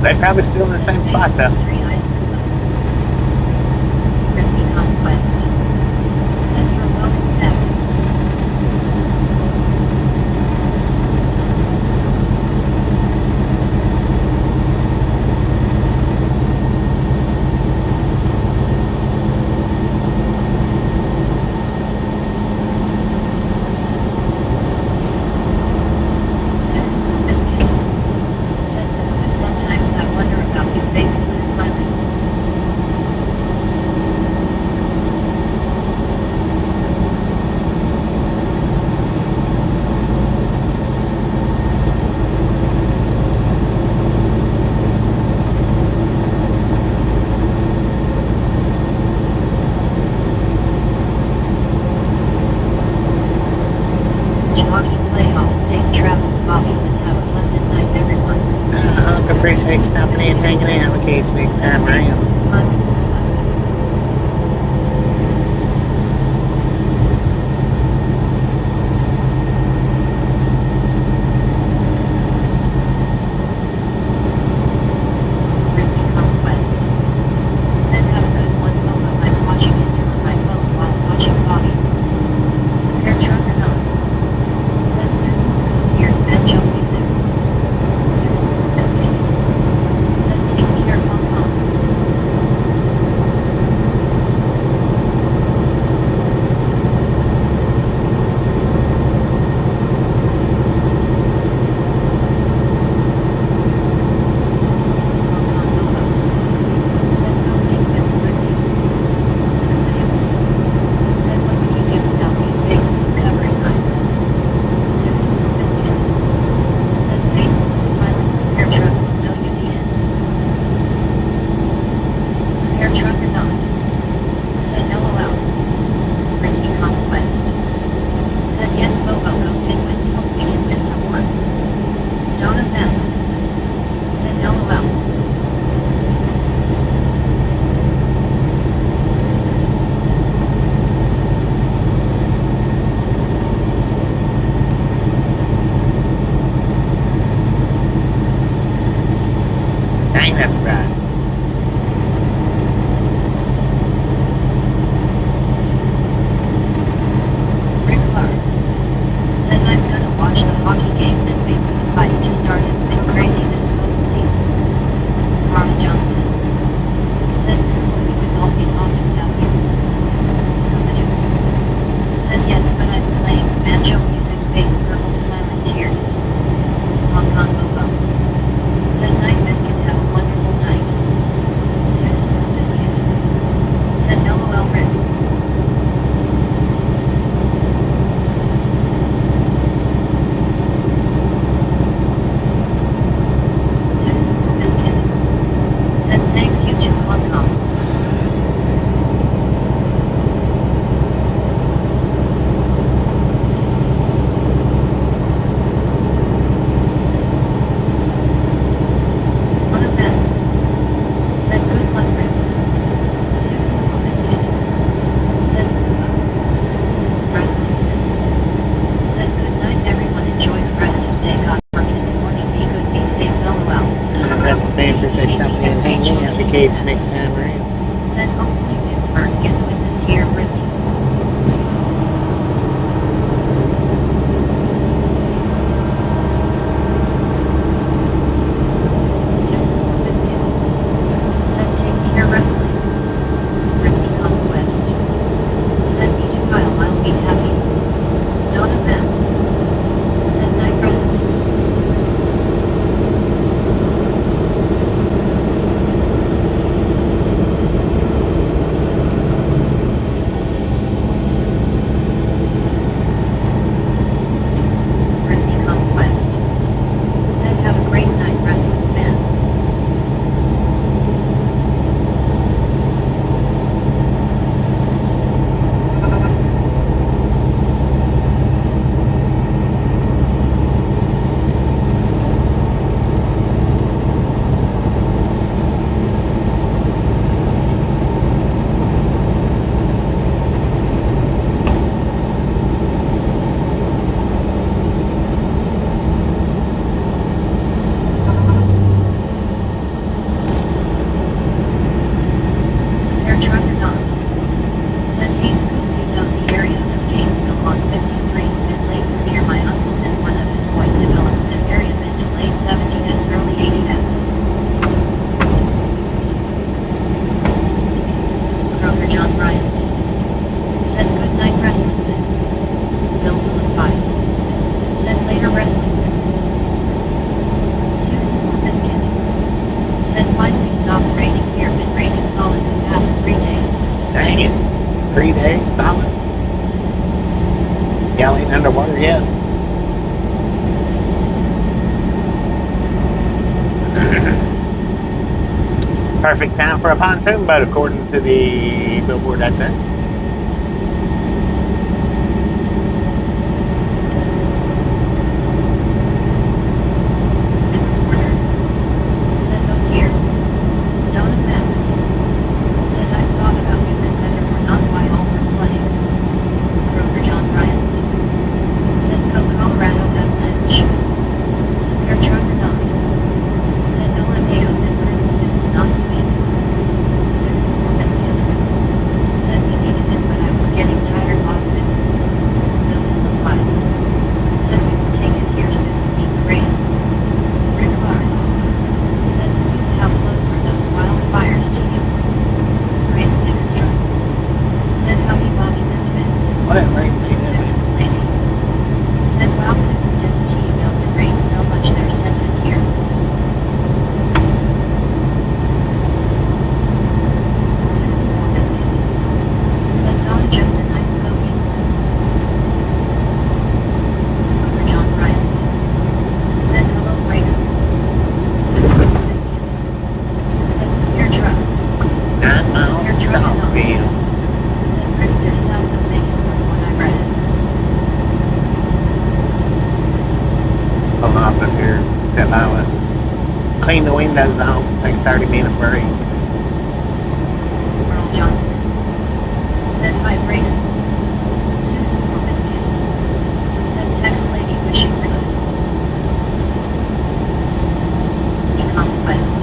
They're probably still in the same spot though. Conquest. Said you're welcome, Zach. Appreciate stopping in, hanging out. We'll catch you next time around. Dang, that's bad. Rick Clark said, I'm gonna watch the hockey game and wait for the fights to start. It's been crazy this postseason. Carl Johnson said, simply we could all be lost without you. Scooby-Doo said, yes, but I'm playing banjo music, face purple, smiling tears. Hong Kong Bobo said, night biscuit, have a wonderful night. Man, appreciate you stopping in and hanging out. I'll catch you next time around. Said hopefully Pittsburgh gets with this here, Brittany. Susan Biscuit. Said take care wrestling. Brittany Conquest. Said me to Kyle, I'll be happy. Donna Max. Said night wrestling. Brittany Conquest. Said have a great night wrestling fan. Air truck or not. Said hey Scoop, you know the area of Gainesville on 53, bit late near my uncle and one of his boys developed an area mid to late 70s, early 80s. Kroger John Bryant. Said good night wrestling fan. Bill Philip 5. Said later wrestling fan. Susan Biscuit. Said finally stopped raining here, been raining solid the past 3 days. Dang it. 3 days solid. Y'all ain't underwater yet? Perfect time for a pontoon boat according to the billboard right there. Said oh dear. Donna Max. Said I thought about if it better or not why all we're playing. Kroger John Bryant. Said go Colorado Avalanche. Severe truck or not. Said LMAO then Prince Susan not sweet. Susan Biscuit. Said we needed it but I was getting tired of it. No in the fight. Said we will take it here Susan being great. Rick Clark. Said Scoop, how close are those wildfires to you? Great Dickstrom. Said howdy Bobby Misfits. What that rain made that Texas lady. Said wow Susan, didn't you know it rained so much they're sent it here. Susan Biscuit. Said Donna just a nice soaking. Kroger John Bryant. Said hello Raider. Susan Biscuit. Said severe truck. 9 miles to Dawsonville. Said Rick they're south of Macon from what I read. Pull off up here till I would clean the windows off, take a 30-minute break. Earl Johnson. Said hi Brayden. Susan Biscuit. Said text lady wishing good. Conquest.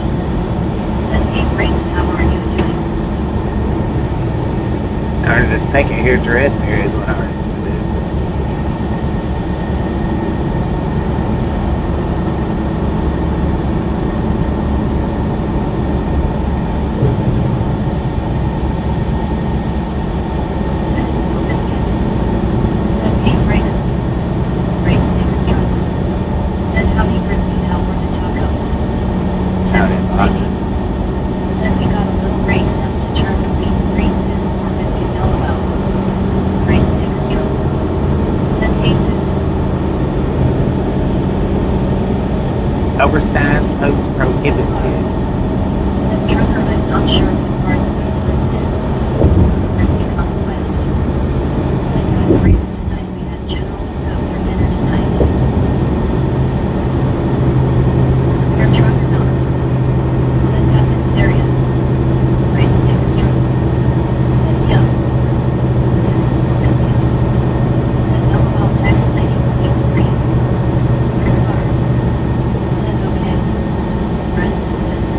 Said hey Brayden, how are you doing? Or just take it here to rest here is what I urge to do. Susan Biscuit. Said hey Brayden. Brayden Dickstrom. Said howdy Brittany, how were the tacos? Texas lady. Said we got a little rain enough to turn the beans green. Susan Biscuit LOL. Brayden Dickstrom. Said hey Susan. Oversized loads prohibited. Said trucker, I'm not sure what parts he lives in. Brittany Conquest. Said good Brayden, tonight we had General Tso for dinner tonight. Severe truck or not. Said Athens area. Brayden Dickstrom. Said yeah. Susan Biscuit. Said LOL text lady, he's green. Rick Clark. Said okay. President.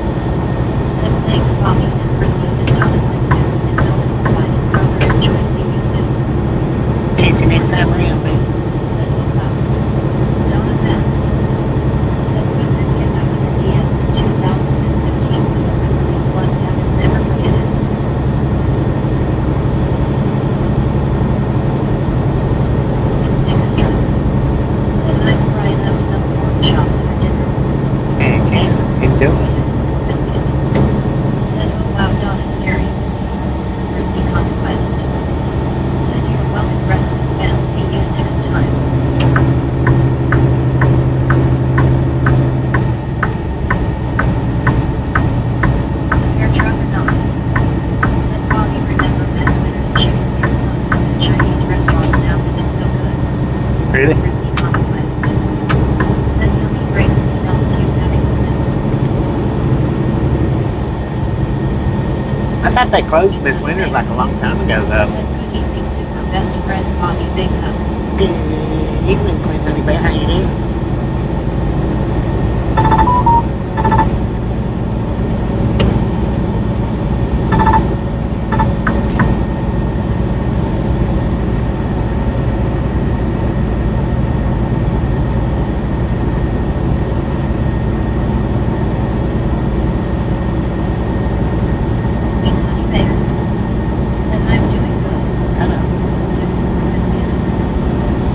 thought they closed Miss Winters like a long time ago, though. Said good evening, super best friend Bobby Beckons. Good evening, Queen Honey Bear. How you doing? Queen Honey Bear. Said I'm doing good. Hello. Susan Biscuit.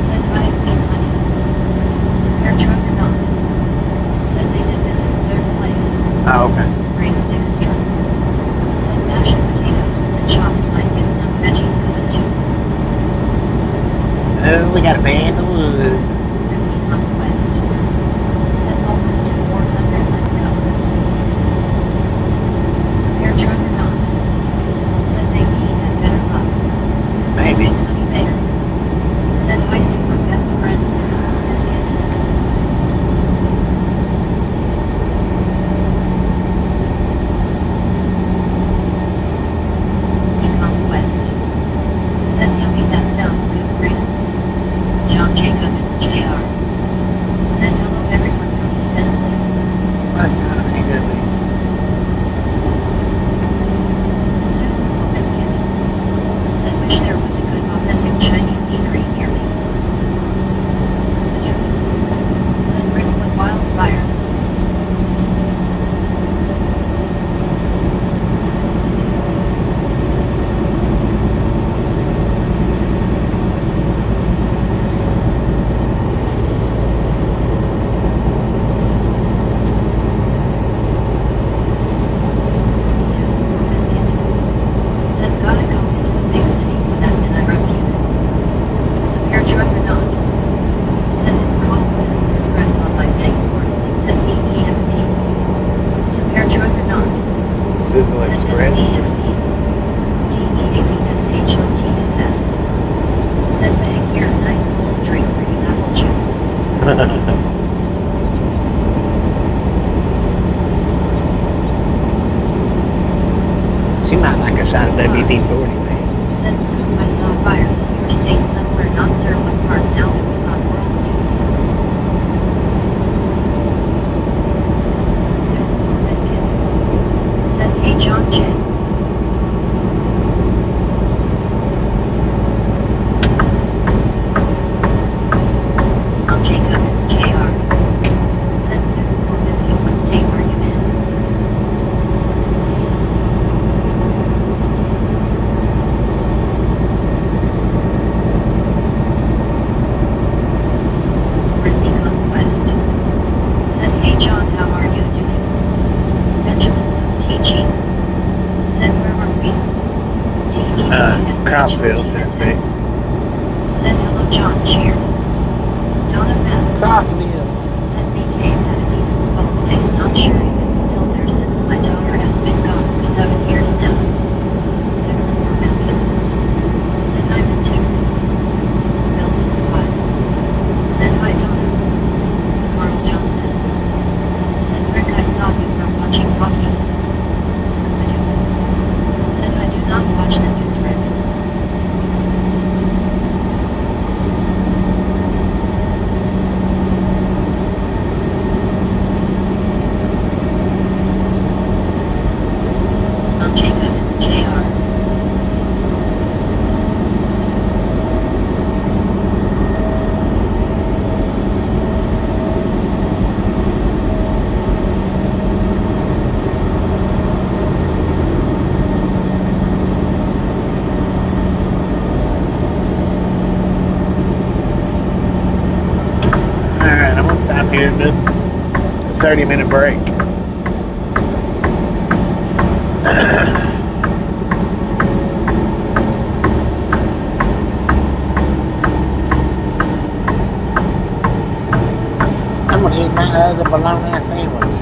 Said hi, Queen Honey. Said their truck or not. Said they did this is their place. Oh, okay. Great Dick's truck. Said mashed potatoes with the chops might get some veggies good too. Oh, we got a band in the woods. Ricky Conquest. Said almost to 400, let's go. Spare truck or not. Said maybe he had better luck. Maybe. Honey Bear. Said hi super best friend Susan Biscuit. Conquest. Said yummy, that sounds good, Brandon. John Jacob, it's JR. Said hello everyone from Stanley. What time ain't good, man? Susan Biscuit. Said wish there was a good authentic Chinese eatery near me. Said the dude. Said Ringwood wildfires. Susan Biscuit. Said gotta go into the big city for that and I refuse. Severe truck or not. Said it's called Sizzle Express on my bank board. It says EEXP. Severe truck or not. Sizzle Said Express. SEXP. DEADSHOTSS. Said bang here a nice cold drink for you apple juice. She might like a shot of WD-40, man. Said scoop I saw fires in your state somewhere not sure what part now it was on world news. Susan Biscuit. Said hey John J. John Jacob, it's JR. Said Susan Biscuit, what state are you in? Brittany Conquest. Said hey John, how are you doing? Benjamin TG. Said where are we? Crossville, Tennessee. Said hello John, cheers. Donna Vance. Crossville. Said BK had a decent little place, not sure if it's still there since my daughter has been gone for 7 years now. Susan Biscuit. Said I'm in Texas. Bill Five. Said hi Donna. Carl Johnson. Said Rick, I thought you were watching hockey. Said I do. Said I do not watch the news, Rick. John Jacob, it's JR. Alright, I'm gonna stop here and do a 30-minute break. I'm gonna eat my other bologna sandwich.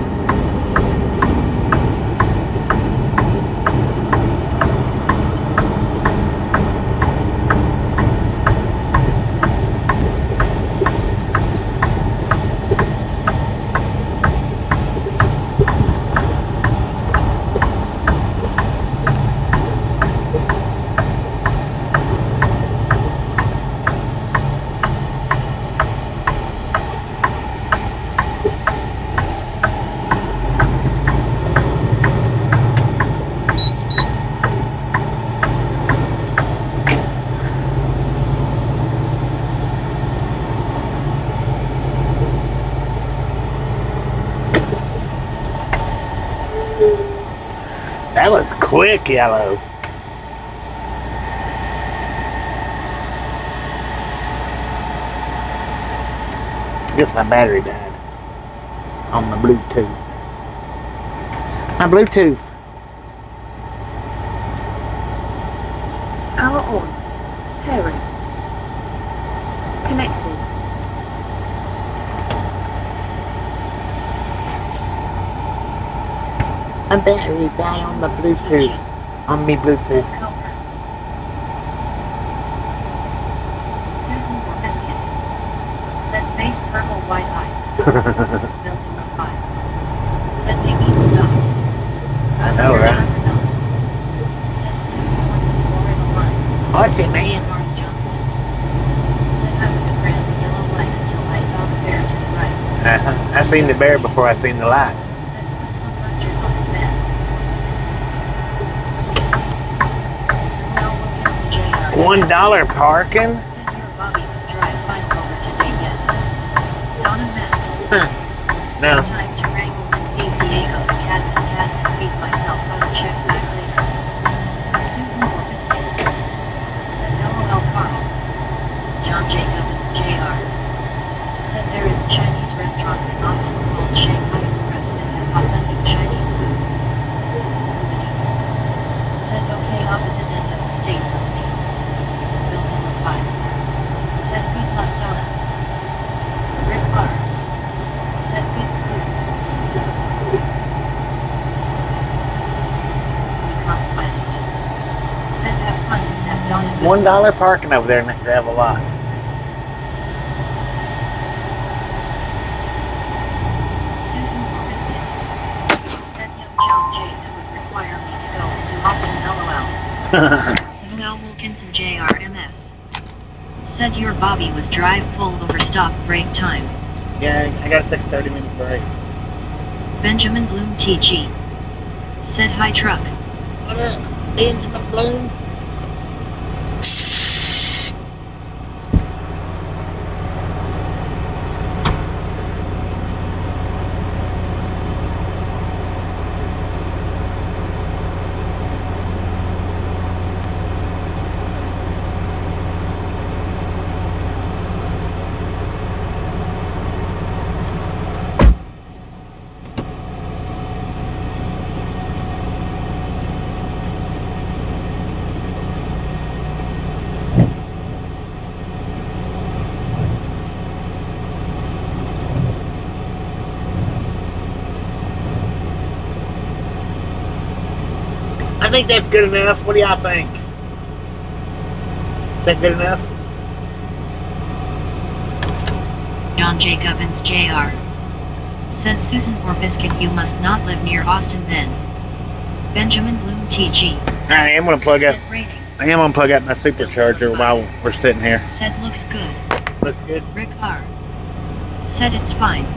That was quick, yellow. Guess my battery died on the Bluetooth. My Bluetooth. Power on. Pairing. Connected. My battery died on the Bluetooth. On me Bluetooth. Color. Susan or biscuit. Set face purple white eyes. Building a fire. Set they eat stuff. I know, right? Set Snoop Florida line. What's it, man? Mark Johnson. Set I would have ran the yellow light until I saw the bear to the right. I seen the bear before I seen the light. Set put some mustard on the bed. Samuel Wilkins and J.R. $1 parking? Said your Bobby was drive final over today yet. Donna Max. No. Time to wrangle and feed Diego the cat and feed myself. I will check back later. Susan or biscuit. Said LOL Carl. John Jacobs Jr. Said there is a Chinese restaurant in Austin called Shanghai Express that has authentic Chinese food. Somebody. Said okay opposite end of the state from me. Building a fire. Said good luck Donna. Rick Barr. Said good school. Conquest. Said have fun in that Donna. $1 parking over there in that gravel lot. Susan or biscuit. Said young John J that would require me to go into Austin LOL. Samuel Wilkins and JRMS. Said your Bobby was drive pull over stop break time. Yeah, I gotta take a 30-minute break. Benjamin Bloom TG. Said hi truck. What up, Benjamin Bloom? I think that's good enough. What do y'all think? Is that good enough? John Jacobs Jr. Said Susan or biscuit you must not live near Austin then. Benjamin Bloom TG. I am gonna plug up. Said rating. I am gonna plug up my supercharger while we're sitting here. Said looks good. Looks good. Rick R. Said it's fine.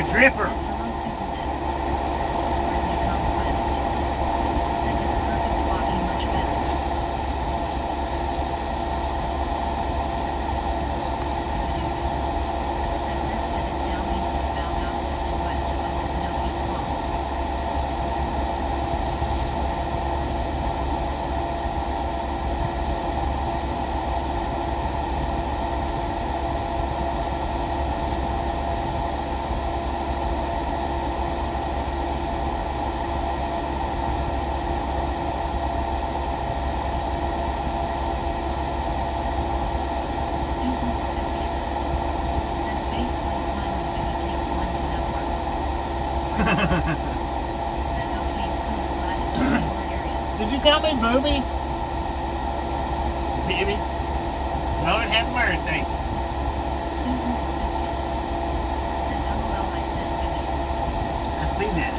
Dripper. Did you call me booby? Baby? Lord have mercy. I see that.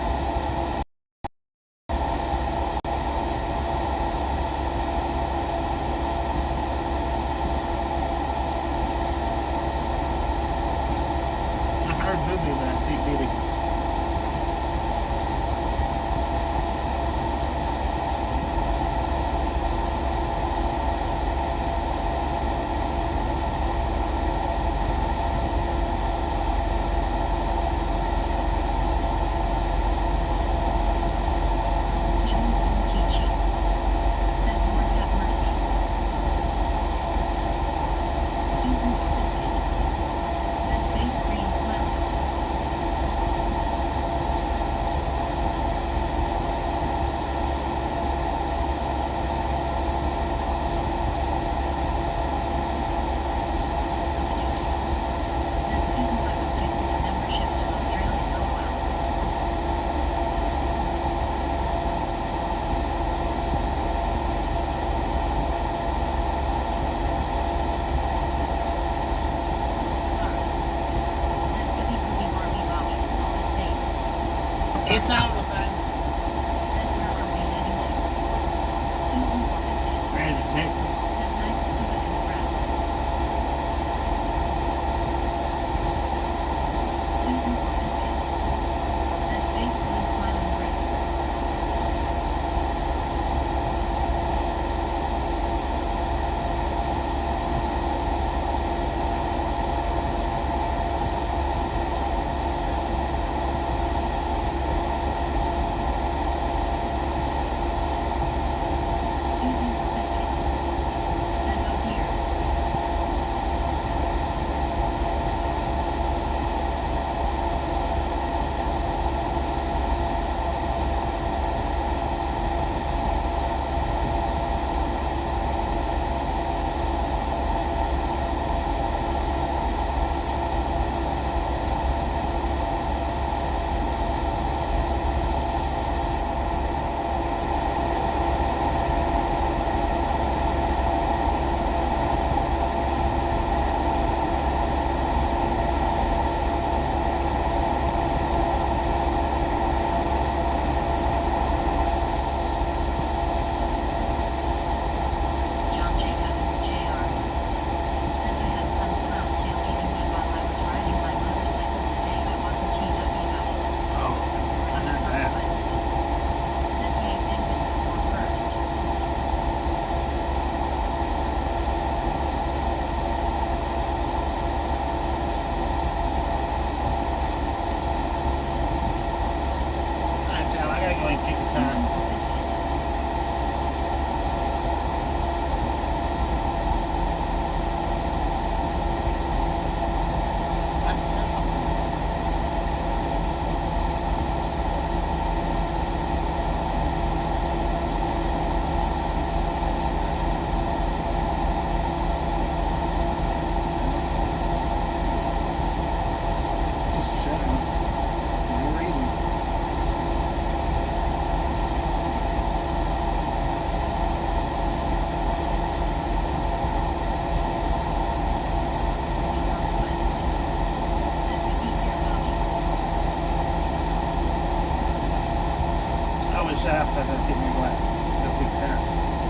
shut off because I was getting your glass. Go fix dinner.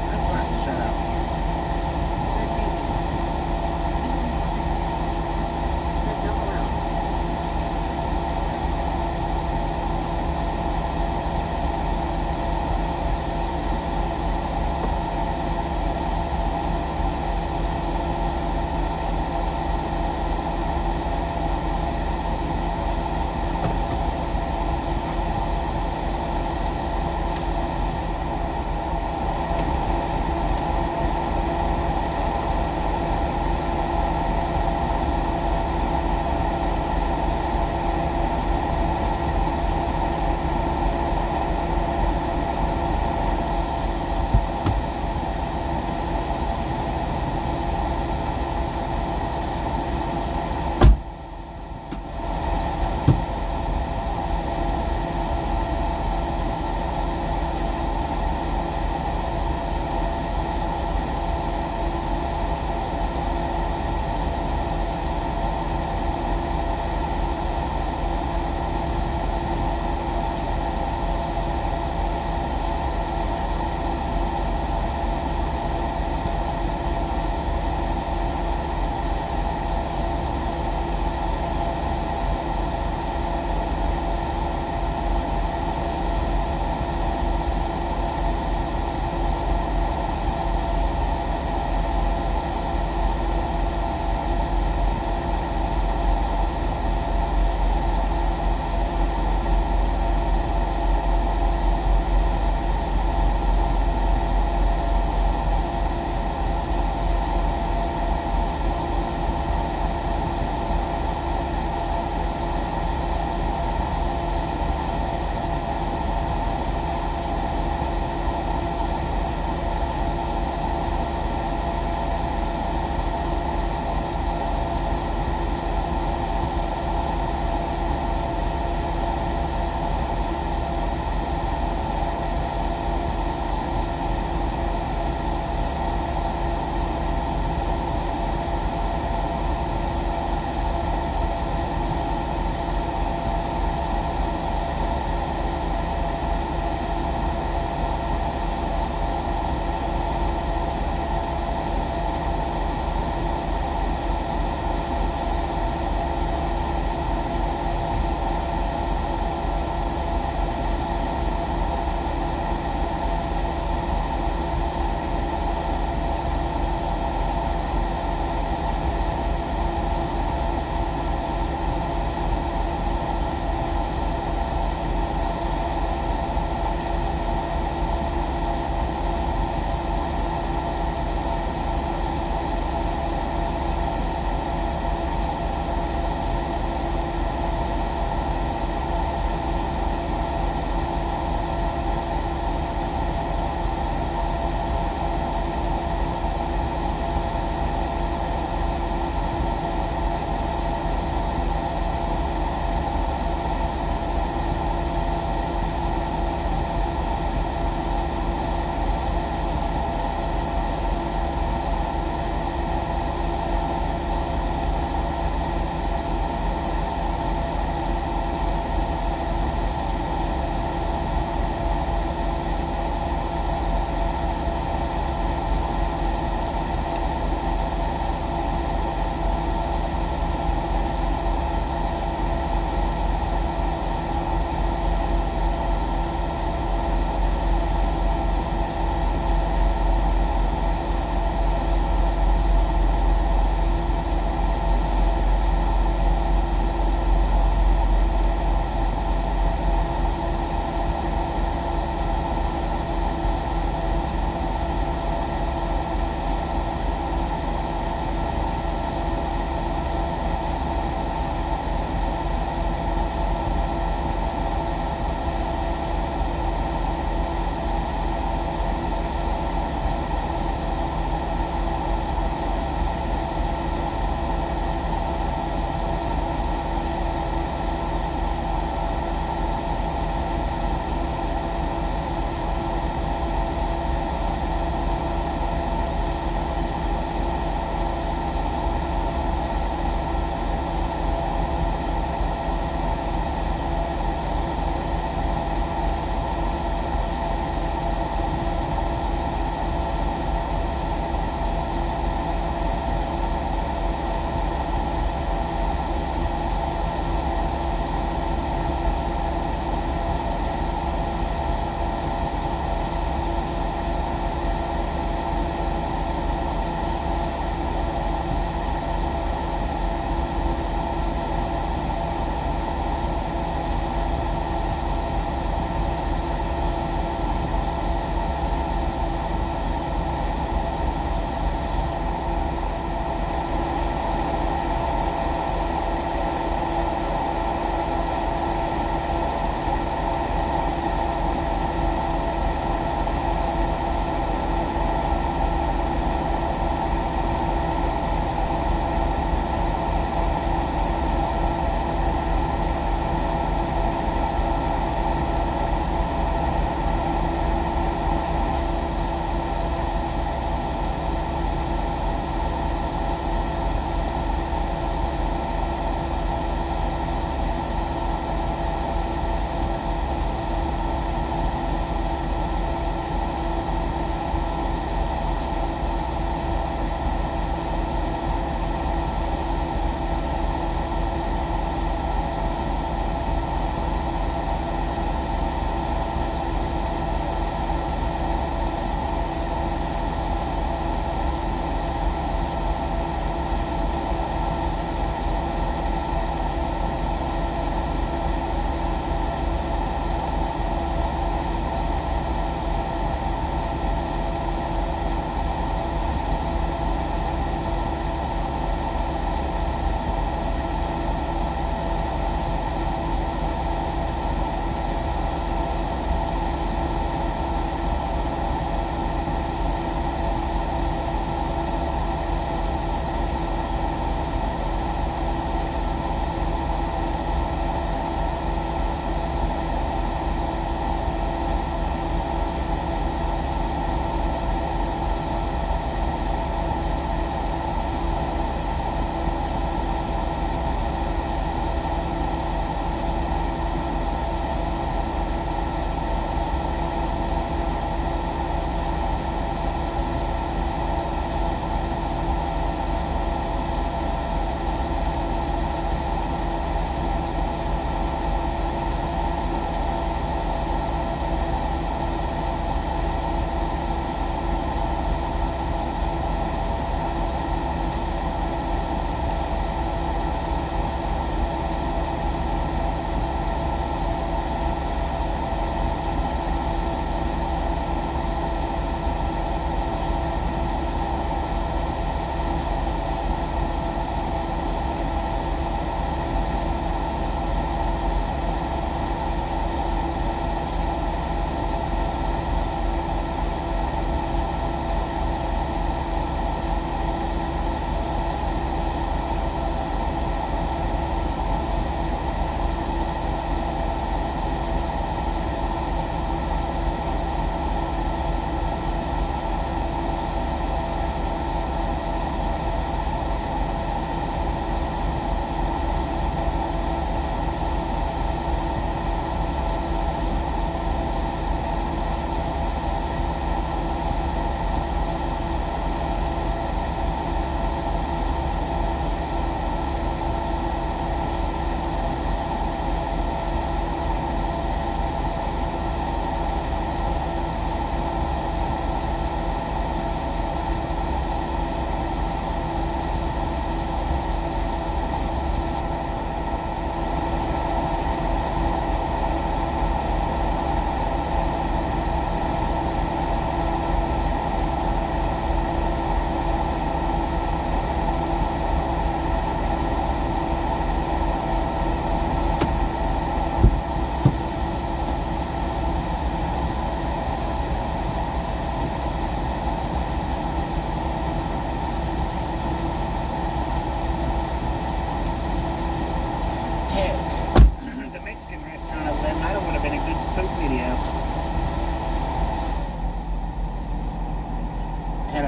That's not to shut off. Said no allowed.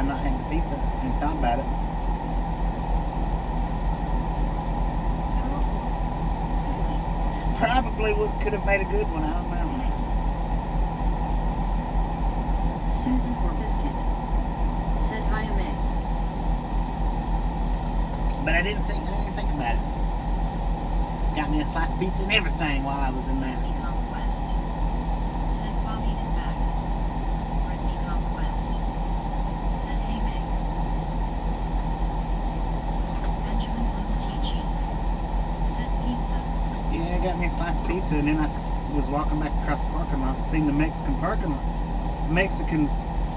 I'd not had the pizza and thought about it. Probably could have made a good one. I don't know. Susan for biscuit. Said hi, May. But I didn't think about it. Got me a slice of pizza and everything while I was in there. Brittany Conquest. Said Bobby is back. Brittany Conquest. Said hey Meg. Benjamin Lumatici. Said pizza. Yeah, I got me a slice of pizza, and then I was walking back across the parking lot and seen the Mexican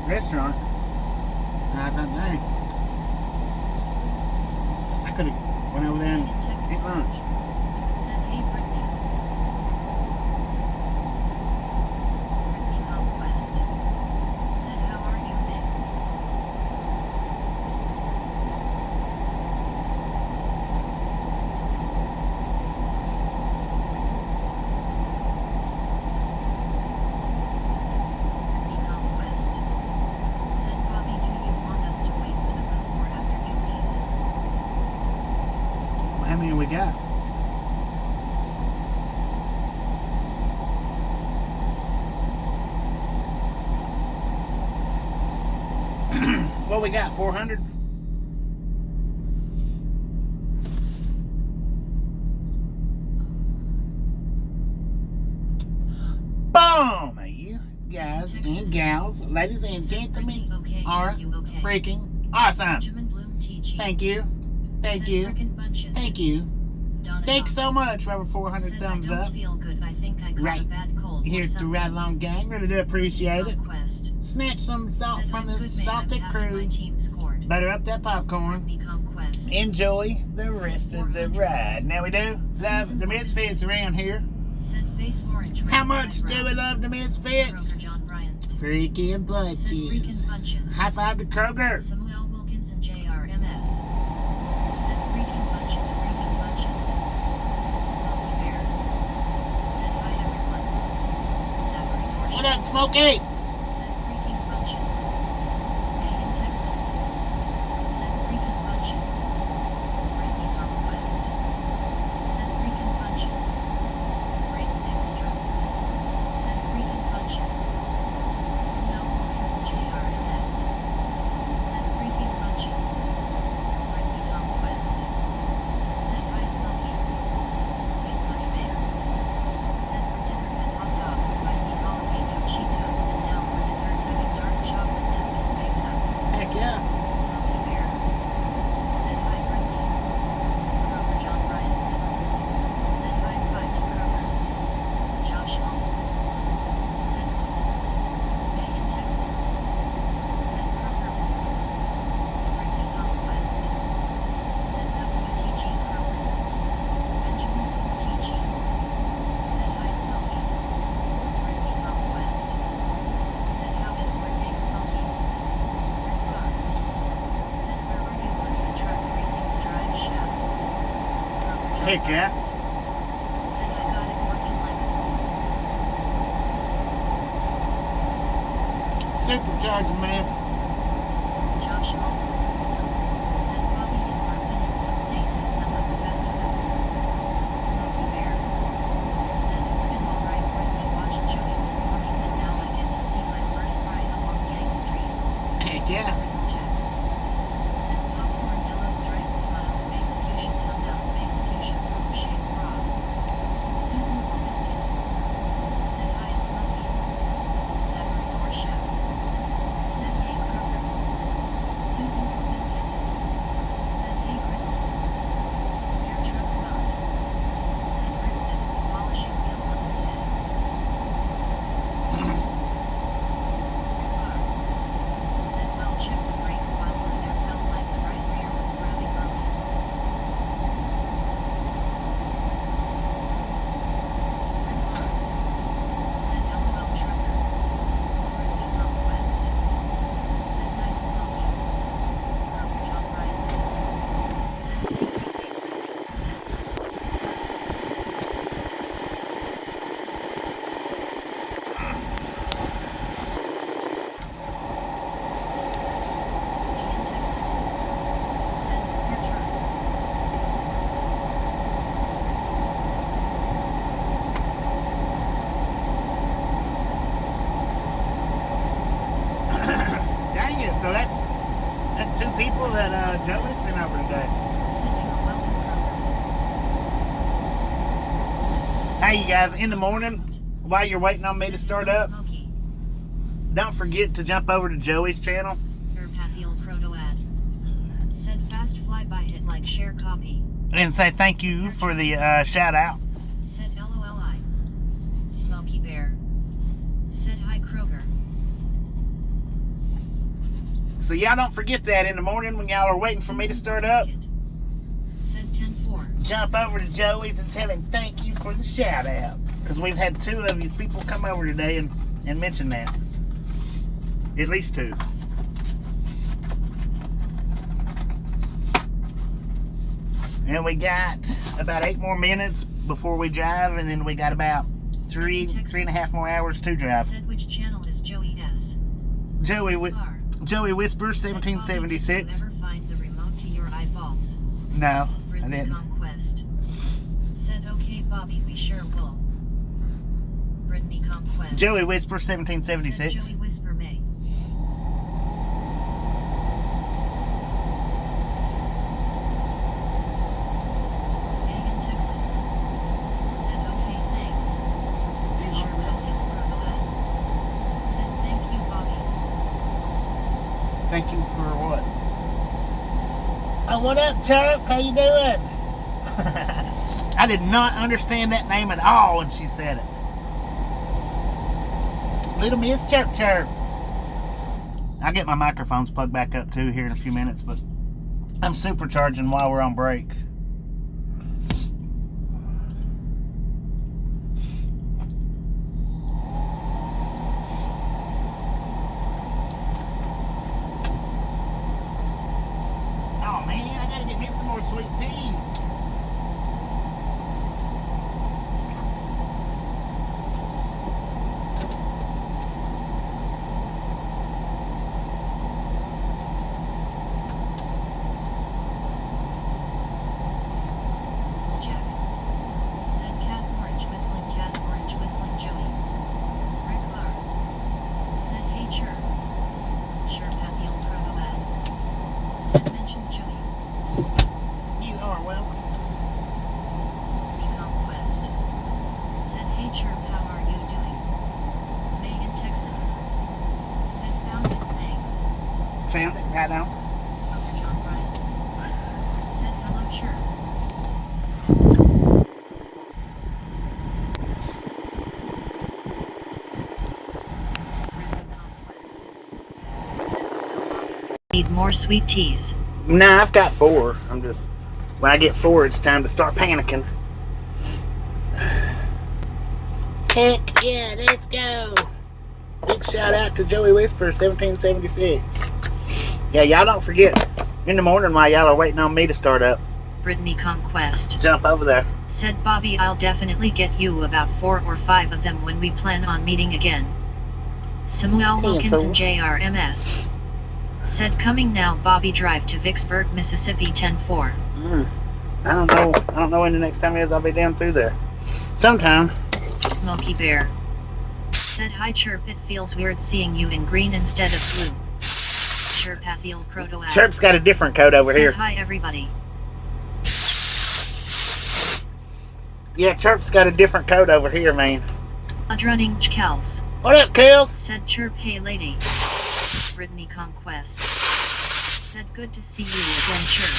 restaurant. And I thought, dang, I could have went over there and ate lunch. Said hey Brittany. Brittany Conquest. Said how are you Meg? Brittany Conquest. Said Bobby, do you want us to wait for the room or after you eat? Well, how many we got? What we got? 400? Boom! You guys and gals, ladies and gentlemen, Okay, are you okay? freaking awesome. Benjamin Bloom teaching. Thank you. Thank Said you. frickin' bunches. Thank you. Donna Thanks so Dawson. much for over 400 Said thumbs I don't up. feel good. I think I got a Right. bad cold. Here or at the something. Ride Along Gang. Really do appreciate it. Conquest. Snatch some salt Said from I'm this good, man. salted I'm happy my crew. team scored. Butter up that popcorn. Brittany Conquest. Enjoy the rest of the 400. ride. Now we do love the Misfits around here. Said face orange. How red much eyebrow. do we love the Misfits? Kroger John Bryant. Freaking Said bunches. freaking bunches. High five to Kroger. Samuel Wilkins and JRMS. Said freaking bunches. Freaking bunches. Smokey Bear. Said hi everyone. Zachary Dorsey. What up, Smokey? Said freaking bunches. Megan Texas. Said freaking bunches. Brittany Conquest. Said freaking bunches. Brayden Dijkstra. Said freaking bunches. Samuel Wilkins and JRMS. Said freaking bunches. Brittany Conquest. Said hi Smokey. Big Money Bear. Said for dinner had hot dogs, spicy jalapeno Cheetos, and now for dessert having dark chocolate Memphis bacon. Heck yeah. Smokey Bear. Said hi Brittany. Kroger John Bryant. Said high five to Kroger. Josh Holmes. Said Megan Texas. Said Kroger. Brittany Conquest. Said WTG Kroger. Benjamin TG. Said hi Smokey. Brittany Conquest. Said how is working Smokey? Rick Bar. Said where are you when the truck racing the drive shaft? Kroger John Heck yeah. Bryant. Said I got it working like Supercharger, man. Josh Holmes. Said Bobby in our opinion what state has some of the best food? Smokey Bear. Said it's been alright. Brittany watched Joey this morning and now I get to see my first ride along Gang Street. Heck yeah. Grizzle check. Said popcorn yellow striped smile face fuchsia tongue out face fuchsia fruit shaped bra. Susan for biscuit. Said hi Smokey. Zachary Dorsey. Said hey Kroger. Susan for biscuit. Said hey Grizzle. Smear truck not. Said Rick that polishing wheel on his head. Rick Bar. Said well check the people that Joey sent over today. Said you're welcome, Kroger. Hey, you guys, in the morning, while you're waiting on me to start up, Smoky. don't forget to jump over to Joey's channel. Pathiel proto ad. Said fast flyby hit like share copy. And say thank you for the shout out. Said LOLI. Smoky Bear. Said hi Kroger. So y'all don't forget that in the morning when y'all are waiting for me to start up. Said 10-4. Jump over to Joey's and tell him thank you for the shout out. Because we've had 2 of these people come over today and mention that. At least 2. And we got about 8 more minutes before we drive, and then we got about 3.5 more hours to drive. Said which channel is Joey S? Joey Whispers Said, Bobby, 1776. did you ever find the remote to your eyeballs? No, I Brittany didn't. Conquest. Said okay Bobby, we sure will. Brittany Conquest. Joey Whispers Said 1776. Joey Whisper May. Hagen, Texas. Said okay, thanks. Sure will hit Proto. Said thank you, Bobby. Thank you for what? Oh, what up, Chirp? How you doing? I did not understand that name at all when she said it. Little Miss Chirp Chirp. I'll get my microphones plugged back up too here in a few minutes, but I'm supercharging while we're on break. Oh man, I gotta get me some more sweet teas. Jack. Said cat orange whistling Joey. Rick R. Said hey chirp. Chirp at the old proto ad. Said mention Joey. You are welcome. The Conquest. Said hey chirp, how are you doing? Megan, Texas. Said found it, thanks. Found it right now. Dr. John Bryant. Said hello chirp. Need more sweet teas. Nah, I've got 4. I'm just, when I get 4, it's time to start panicking. Heck yeah, let's go. Big shout out to Joey Whisper 1776. Yeah, y'all don't forget, in the morning while y'all are waiting on me to start up, Brittany Conquest. jump over there. Said Bobby, I'll definitely get you about 4 or 5 of them when we plan on meeting again. Samuel Wilkins and JRMS. Said coming now Bobby, drive to Vicksburg, Mississippi 10-4. I don't know when the next time is I'll be down through there. Sometime. Smoky Bear. Said hi chirp, it feels weird seeing you in green instead of blue. Chirp Pathiel Proto ad. Chirp's got a different coat over Said here. hi everybody. Yeah, Chirp's got a different coat over here, man. Adrunning Kels. What up, Kels? Said chirp, hey lady. Brittany Conquest. Said good to see you again, chirp.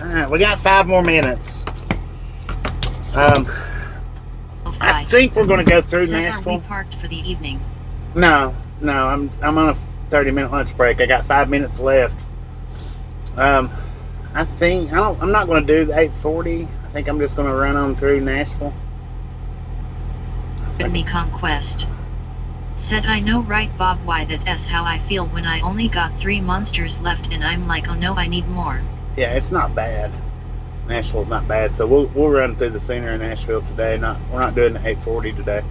Alright, we got 5 more minutes. Oh, I think we're gonna go through Said, are Nashville. we parked for the evening? No, I'm on a 30-minute lunch break. I got 5 minutes left. I'm not gonna do the 840. I think I'm just gonna run on through Nashville. Brittany Conquest. Said I know right Bob, why that's how I feel when I only got 3 monsters left and I'm like, oh no, I need more. Yeah, it's not bad. Nashville's not bad, so we'll run through the center of Nashville today. We're not doing the 840 today.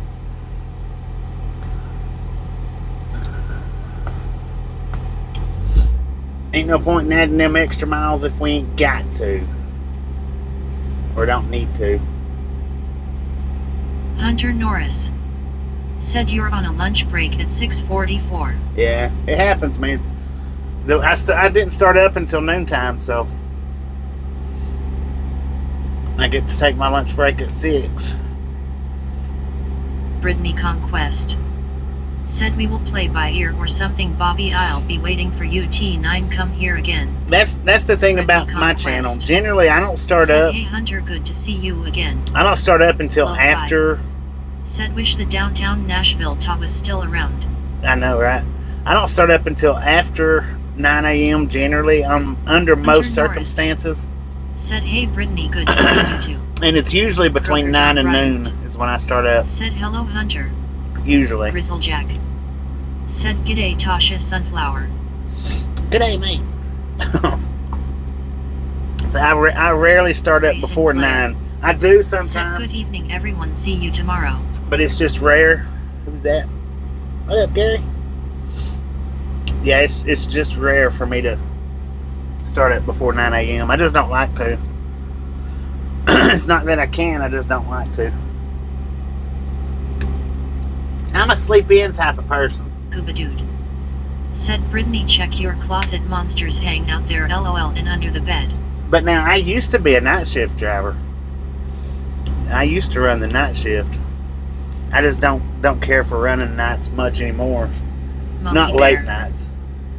Ain't no point in adding them extra miles if we ain't got to. Or don't need to. Hunter Norris. Said you're on a lunch break at 6:44. Yeah, it happens, man. I didn't start up until noontime, so I get to take my lunch break at 6. Brittany Conquest. Said we will play by ear or something, Bobby. I'll be waiting for you. T9 come here again. That's the thing about my channel. Generally, I don't start Said, up. hey Hunter, good to see you again. I don't start up until Well, after. Said wish the downtown Nashville talk was still around. I know, right? I don't start up until after 9 a.m. generally, under most Norris. circumstances. Said hey Brittany, good to see you too. And it's usually between Kroger 9 and John noon Bryant. is when I start up. Said hello Hunter. Usually. Grizzlejack. Said g'day Tasha Sunflower. Good day, mate. So I rarely start up Jason before Clare. 9. I do Said sometimes, good evening everyone, see you tomorrow. but it's just rare. Who's that? What up, Gary? Yeah, it's just rare for me to start up before 9 a.m. I just don't like to. It's not that I can, I just don't like to. I'm a sleep in type of person. Cuba dude. Said Brittany, check your closet, monsters hang out there lol and under the bed. But now, I used to be a night shift driver. I used to run the night shift. I just don't care for running nights much anymore. Monkey Not Bear. late nights.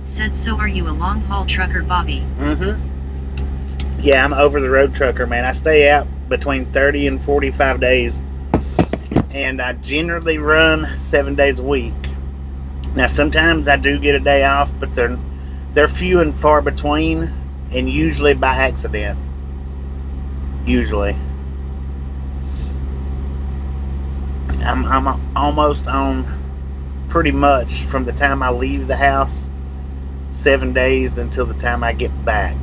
Said so are you a long haul trucker, Bobby? Mm-hmm. Yeah, I'm over the road trucker, man. I stay out between 30 and 45 days. And I generally run 7 days a week. Now, sometimes I do get a day off, but they're few and far between, and usually by accident. Usually. I'm almost on pretty much from the time I leave the house 7 days until the time I get back.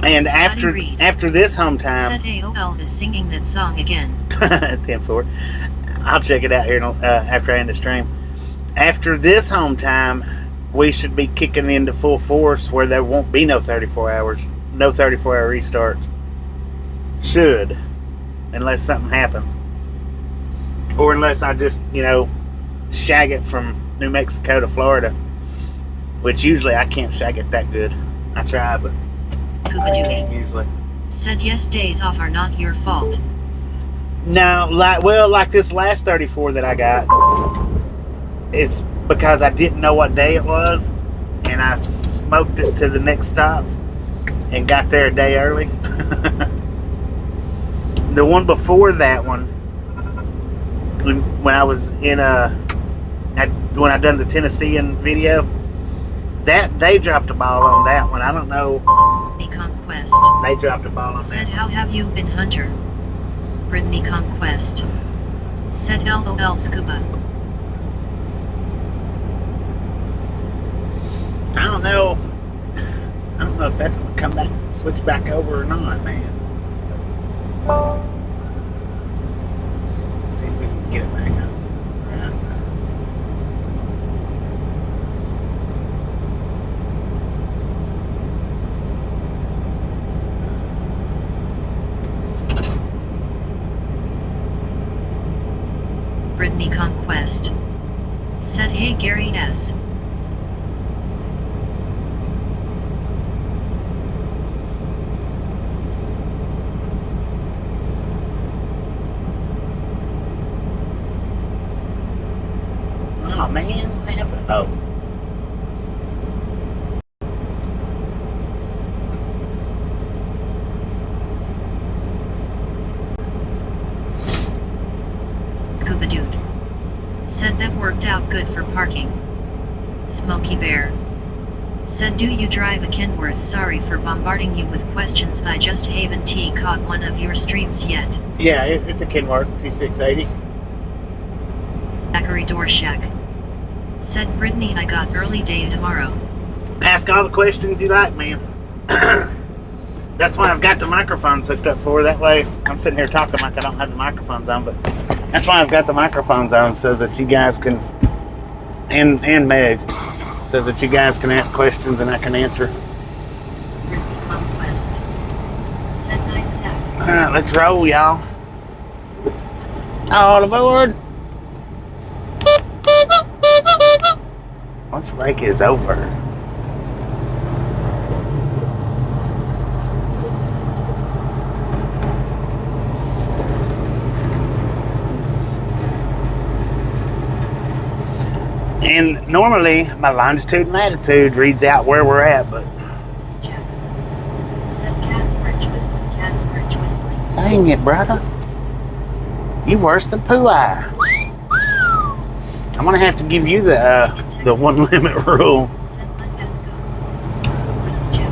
And after Reed. this home time, Said AOL is singing that song again. 10-4. I'll check it out here after I end the stream. After this home time, we should be kicking into full force where there won't be no 34 hours, no 34-hour restarts. Should, unless something happens, or unless I just shag it from New Mexico to Florida, which usually I can't shag it that good. I try, but Cuba I dude. can't usually. Said yes, days off are not your fault. No, like this last 34 that I got, it's because I didn't know what day it was, and I smoked it to the next stop and got there a day early. The one before that one, when I was in when I done the Tennessean video, that they dropped a ball on that one. I don't know. Brittany Conquest. They dropped a ball on Said that. how have you been, Hunter? Brittany Conquest. Said LOL Scuba. I don't know. I don't know if that's gonna come back, switch back over or not, man. See if we can get it back up. Yeah. Brittany Conquest. Said hey Gary S. Oh man, what happened? Oh. Cuba dude. Said that worked out good for parking. Smoky Bear. Said do you drive a Kenworth? Sorry for bombarding you with questions, I just haven't caught one of your streams yet. Yeah, it's a Kenworth T680. Zachary Dorshack. Said Brittany I got early day tomorrow. Ask all the questions you like, man. That's why I've got the microphones hooked up for. That way, I'm sitting here talking like I don't have the microphones on, but that's why I've got the microphones on, so that you guys can, and Meg, so that you guys can ask questions and I can answer. Brittany Conquest. Said nice sack. All right, let's roll, y'all. All aboard. Lunch break is over. And normally my longitude and latitude reads out where we're at, but Check. Said cat perch whistling. dang it, brother. You worse than Pooh Eye. I'm gonna have to give you the one limit rule. Said let us go. Whistle check.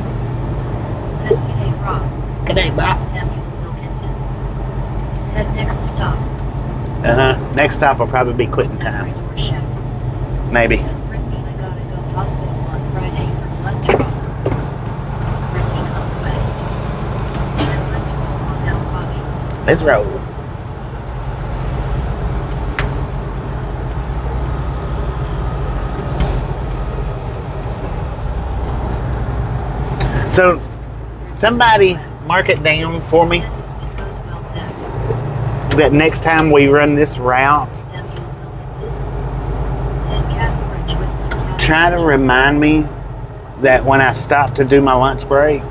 Said g'day Rob. G'day, bye. Samuel Wilkinson. Said next stop. Next stop will probably be quitting time. Corridor chef. Maybe. Said Brittany, I gotta go hospital on Friday for blood draw. Brittany Conquest. Said let's roll on out Bobby. Let's roll. So, somebody mark it down for me It goes well, Zach. that next time we run this route, Samuel Wilkinson. Said cat perch whistling. Cat try to perch remind me that when I stop to do my lunch break,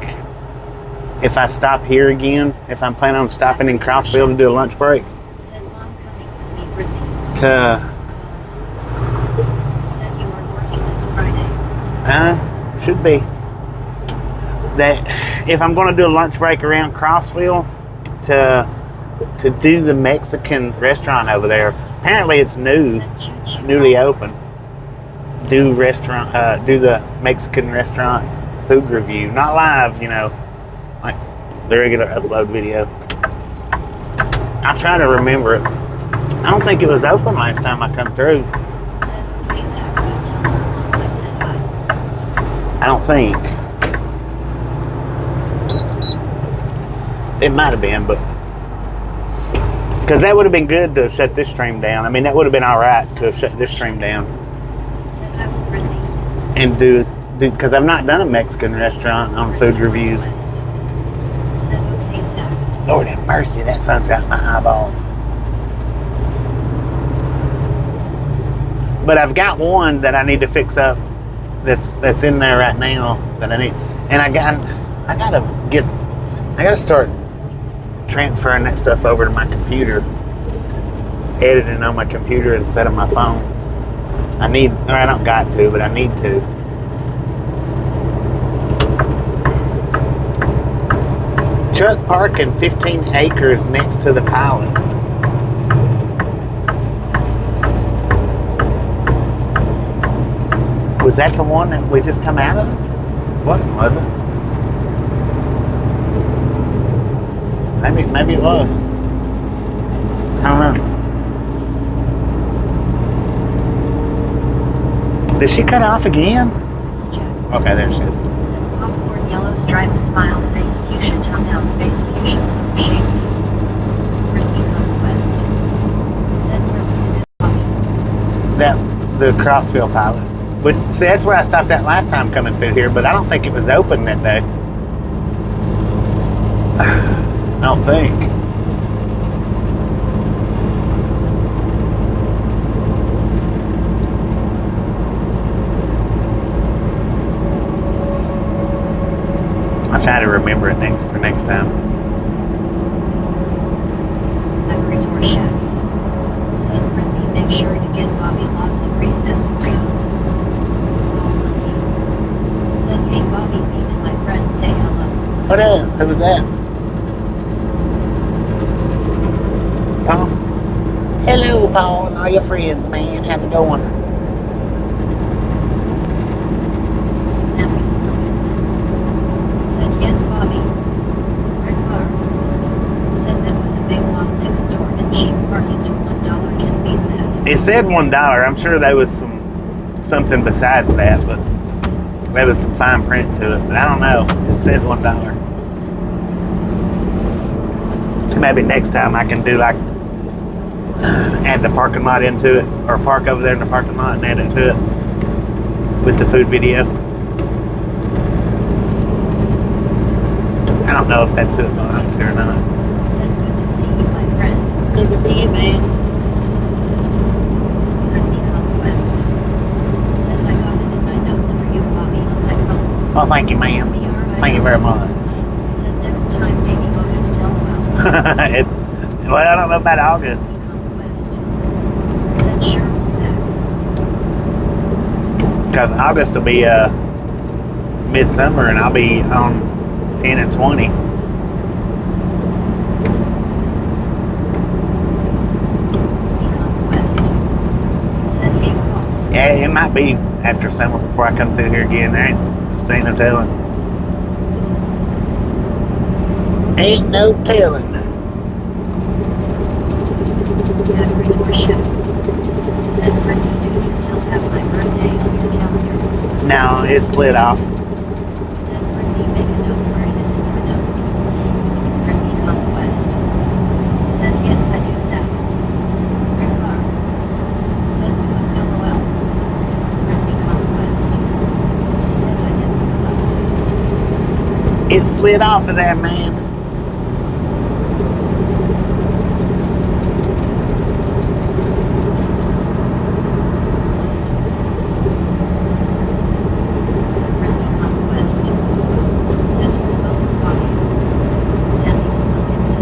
if I stop here again, if I'm planning on stopping in Crossville to do a lunch break, Said mom coming with me, Brittany. to Said you are working this Friday. should be that if I'm going to do a lunch break around Crossville to do the Mexican restaurant over there. Apparently it's new, Said choo choo. newly open. Do the Mexican restaurant food review, not live, like the regular upload video. I try to remember it. I don't think it was open last time I come through. Said okay, Zach. You tell mom I said hi. I don't think. It might have been, but because that would have been good to have shut this stream down. I mean, that would have been all right to have shut this stream down Said I will Brittany. and do because I've not done a Mexican restaurant on food reviews. Said okay, Zach. Lord have mercy, that sun's got my eyeballs. But I've got one that I need to fix up. That's in there right now that I need, and I gotta start transferring that stuff over to my computer, editing on my computer instead of my phone. I don't got to, but I need to. Truck parking 15 acres next to the pilot. Was that the one that we just come out of? What was it? Maybe it was. I don't know. Did she cut off again? Check. Okay, there she is. Said popcorn yellow striped smile face fuchsia tongue out face fuchsia shape. Brittany Conquest. Said where was it Bobby? The Crossville pilot. But see, that's where I stopped at last time coming through here, but I don't think it was open that day. I don't think. I'll try to remember it for next time. Memory door chef. Said Brittany make sure you get Bobby lots of recess burritos. Said hey Bobby, me and my friend say hello. What up? Who was that? Paul? Hello, Paul, and all your friends, man. How's it going? Samuel Wilkinson. Said yes Bobby. Red car. Said that was a big lot next door and cheap parking to $1 can beat that. It said $1. I'm sure there was something besides that, but there was some fine print to it. But I don't know. It said $1. So maybe next time I can do like add the parking lot into it, or park over there in the parking lot and add it to it with the food video. I don't know if that's it or not. Said good to see you my friend. Good to see you, man. Brittany Conquest. Said I got it in my notes for you, Bobby, on my phone. Well, thank you, ma'am. Thank you very much. Said next time maybe August help out. Well, I don't know about August. Conquest. Said Cheryl Zach. Because August will be midsummer and I'll be on 10 and 20. Conquest. Said hey Paul. Yeah, it might be after summer before I come through here again. There ain't no telling. Ain't no telling. Said Renewal Ship. Said Brittany, do you still have my birthday on your calendar? No, it's slid off. Said Brittany, make a note where it is in your notes. Brittany Conquest. Said yes I do Zach. Rick Bar. Said Scoop LOL. Brittany Conquest. Said I did Scoop. It slid off of there, man. Brittany Conquest. Said remote Bobby. Samuel Wilkinson.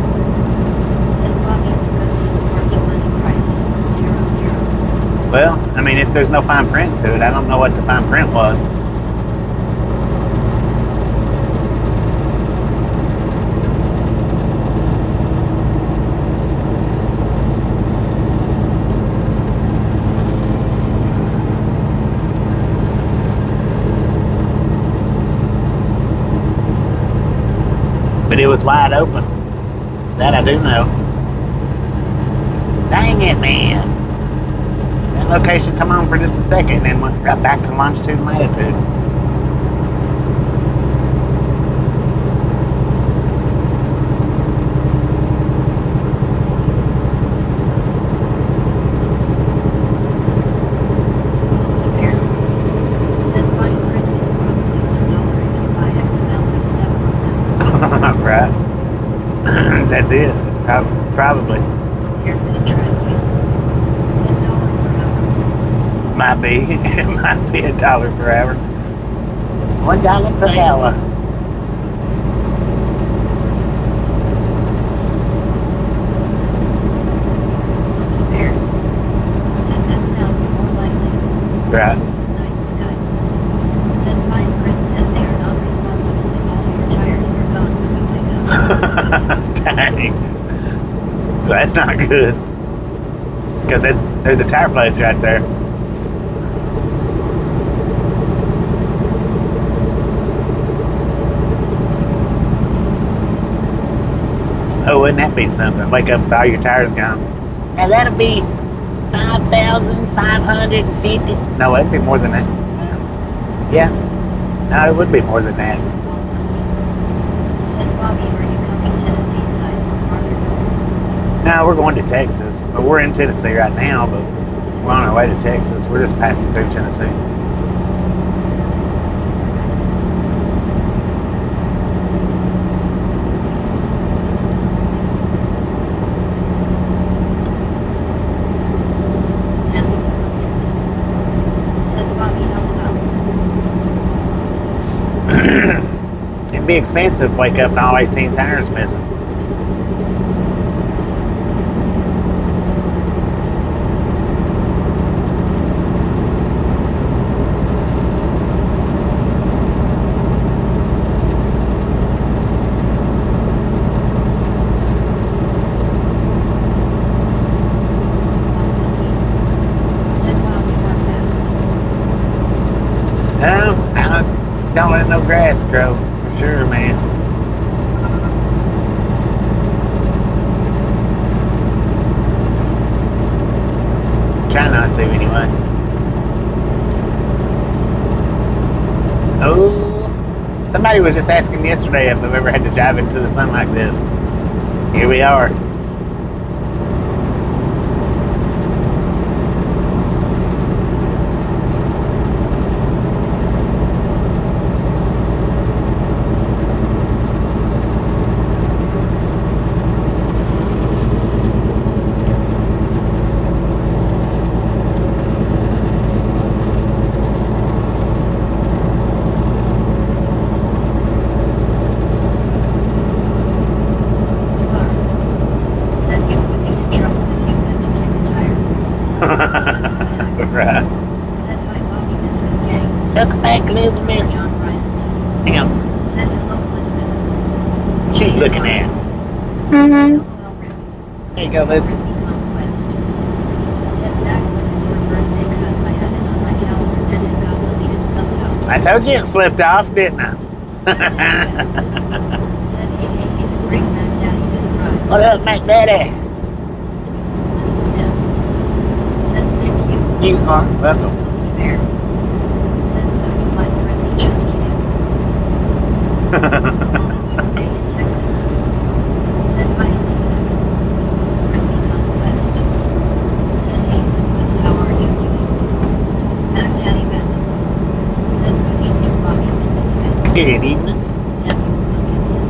Said Bobby, good deal parking money prices 100. Well, I mean, if there's no fine print to it, I don't know what the fine print was. But it was wide open. That I do know. Dang it, man. That location come on for just a second and then went right back to longitude and latitude. Here. Said fine print is probably $1 if you buy X amount of stuff from them. Right. That's it. Probably. Here, tranquil. Said dollar per hour. Might be. It might be $1 per hour. $1 per hour. Here. Said that sounds more likely. Right. Night sky. Said fine print said they are not responsible if all your tires are gone when you wake up. Dang. That's not good. Because there's a tire place right there. Oh, wouldn't that be something? Wake up with all your tires gone. Now that'll be 5,550. No, it'd be more than that. Yeah. No, it would be more than that. Said Bobby, are you coming Tennessee side or farther north? No, we're going to Texas. But we're in Tennessee right now, but we're on our way to Texas. We're just passing through Tennessee. Samuel Wilkinson. Said Bobby, LOL. It'd be expensive to wake up and all 18 tires missing. Said while you are fast. I don't let no grass grow, for sure, man. Try not to, anyway. Oh, somebody was just asking yesterday if I've ever had to drive into the sun like this. Here we are. Right. Said hi Bobby Misfit Gang. Welcome back, Elizabeth. John Bryant. Hang on. Said hello Elizabeth. What you looking at? LOL Rick. There you go, Elizabeth. Ricky Conquest. Said Zach when it's your birthday cause I had it on my calendar then it got deleted somehow. I told you it slipped off, didn't I? Said hey bring Mac Daddy this ride. What up, Mac Daddy? Listen in. Said thank you. You are welcome. Smokey Bear. Said so you like Brittany just kidding. All the way in Texas. Said hi Elizabeth. Brittany Conquest. Said hey Elizabeth how are you doing? Mac Daddy Bet. Said good evening Bobby and Misfit. Good evening. Samuel Wilkinson.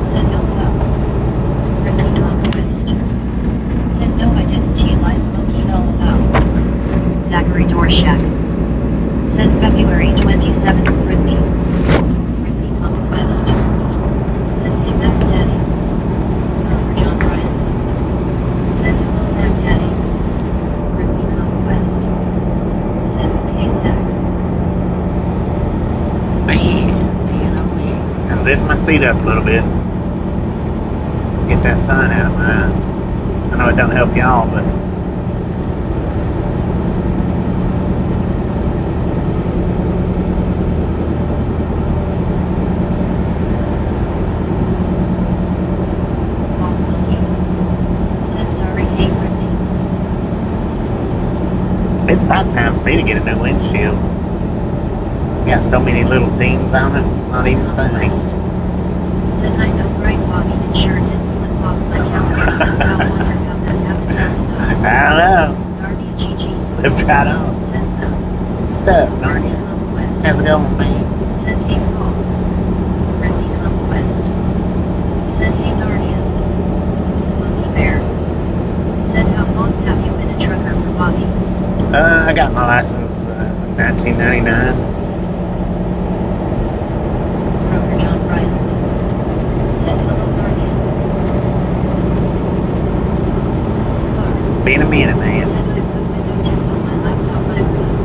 Said hello. Brittany Conquest. Said no I didn't T-lie Smokey LOL. Zachary Dorshak. Said February 27th, Brittany. Brittany Conquest. Said hey Mac Daddy. Robert John Bryant. Said hello Mac Daddy. Brittany Conquest. Said okay Zach. Man, I'll lift my seat up a little bit. Get that sun out of my eyes. I know it don't help y'all, but Paul Wilkie. Said sorry hey Brittany. it's about time for me to get a new windshield. Got so many little things on it, it's not even funny. Conquest. Said I know right Bobby and sure did slip off my calendar somehow wonder how that happened. I don't know. Narnia Gigi. Slipped right off. Said so. What's up, Narnia? Conquest. How's it going, man? Said hey Paul. Brittany Conquest. Said hey Narnia. Smokey Bear. Said how long have you been a trucker for Bobby? I got my license 1999. Broker John Bryant. Said hello Narnia. Car. Been a minute, man. Said I put window tip on my laptop I'm good.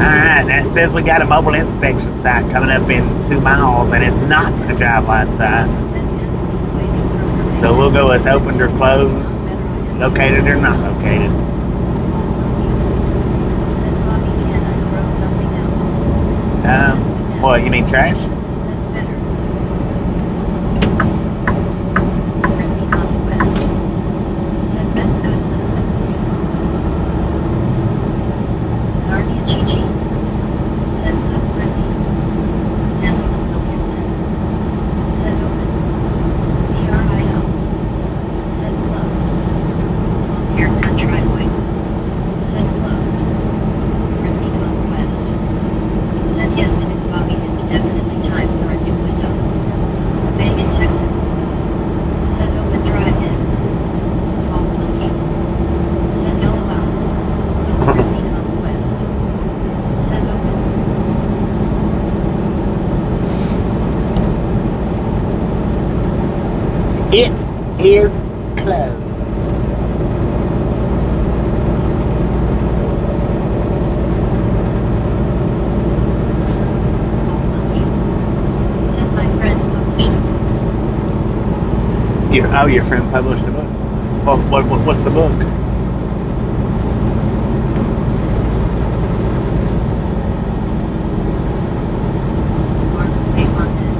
Alright, that says we got a mobile inspection site coming up in 2 miles, and it's not a drive-by site. Said Anthony waiting for So we'll go with opened or closed, located or not located. Said Bobby can I throw something out? What, you mean trash? Said better. Brittany Conquest. Said that's good Elizabeth. Narnia Gigi. Said so Brittany. Samuel Wilkinson. Said open. ERIL. Said closed. On here that driveway. Said closed. Brittany Conquest. Said yes it is Bobby it's definitely time for a new window. Vegas, Texas. Said open drive-in. Paul Wilkie. Said LOL. Brittany Conquest. Said open. It is closed. Paul Wilkie. Said my friend published. Your friend published a book. What's the book? Mark Paymontet.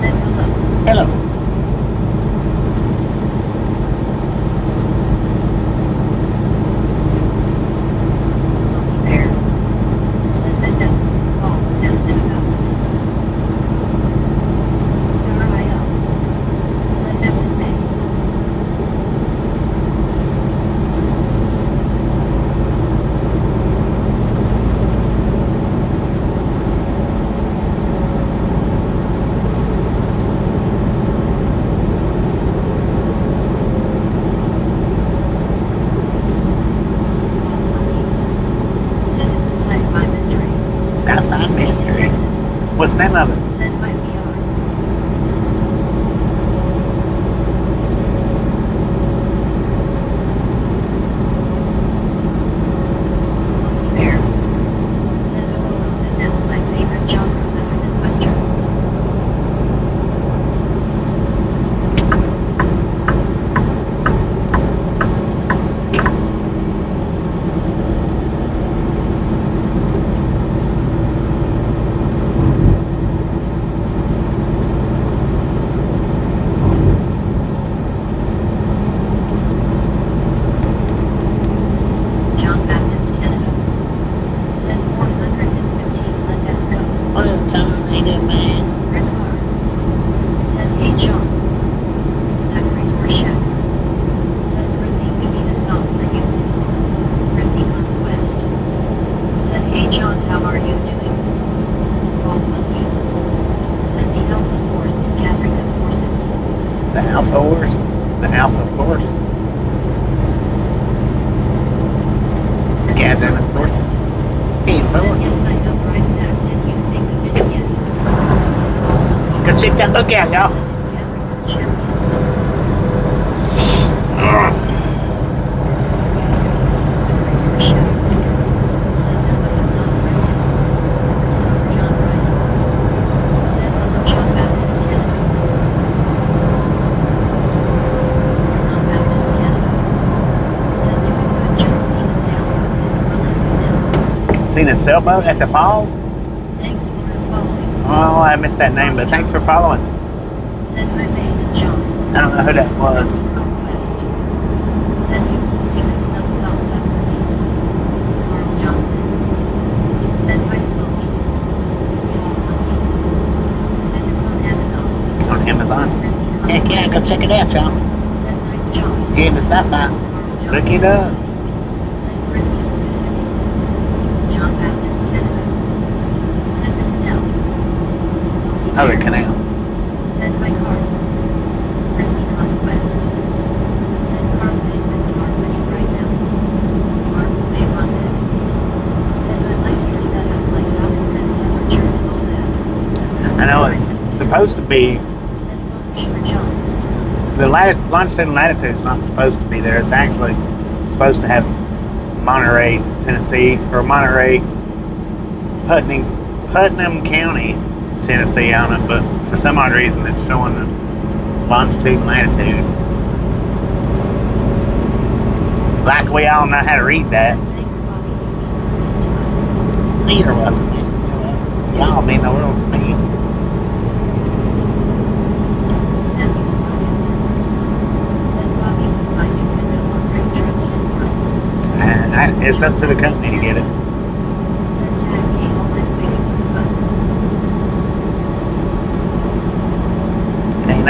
Said hello. Hello. Smokey Bear. Said that doesn't all that's it about. RIL. Said Evan May. Said it's a sci-fi mystery. Sci-fi mystery. Texas. What's the name of it? Said by VR. Yeah, German forces. Team Said forward. yes, I know right, Zach. Did you think of it yet? Go check that lookout, y'all. Seen a sailboat at the falls? Thanks for following. Oh, I missed that name, but thanks for following. Said I made a jump. I don't know who that was. Conquest. Said you will think of some songs after me. Carl Johnson. Said by Smokey. Paul Lucky. Said it's on Amazon. On Amazon. Brittany Heck yeah, go Conquest. check it out, y'all. Said nice job. You're into sci-fi. Carl Look Johnson. it up. Said Brittany is with you. John Baptist Canada. Said the canal. Smokey Oh, the Bear. canal. Said by Carl. Brittany Conquest. Said Carl Penguins are winning right now. Marvel Bay contact. Said I liked your setup, like how it says temperature and all that. I know it's supposed to be, Said sure John. the longitude and latitude is not supposed to be there. It's actually supposed to have Monterey, Tennessee, or Monterey, Putnam County, Tennessee on it, but for some odd reason it's showing the longitude and latitude. Like we all know how to read that. Thanks, Bobby. You mean You're welcome. Y'all mean the world to me. Matthew Wilkinson. Said Bobby with my new window on Great Truck can work. It's up to the company to get it. Said tag me all I'm waiting for the bus. It ain't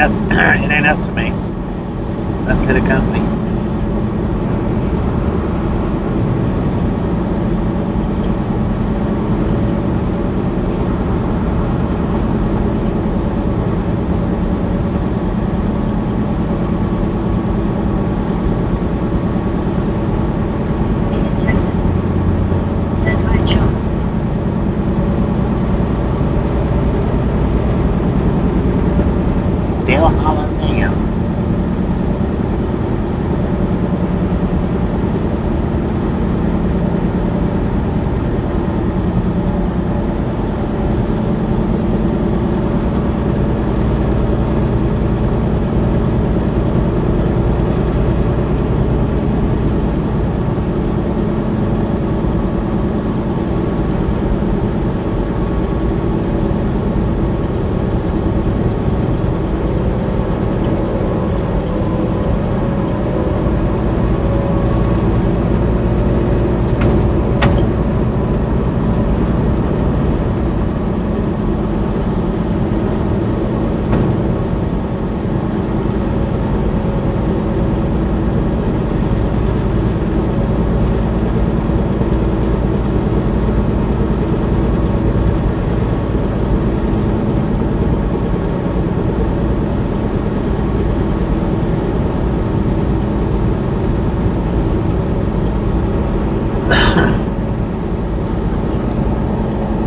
up to me. It's up to the company. In Texas. Said hi, John. Dale Hollow Dam.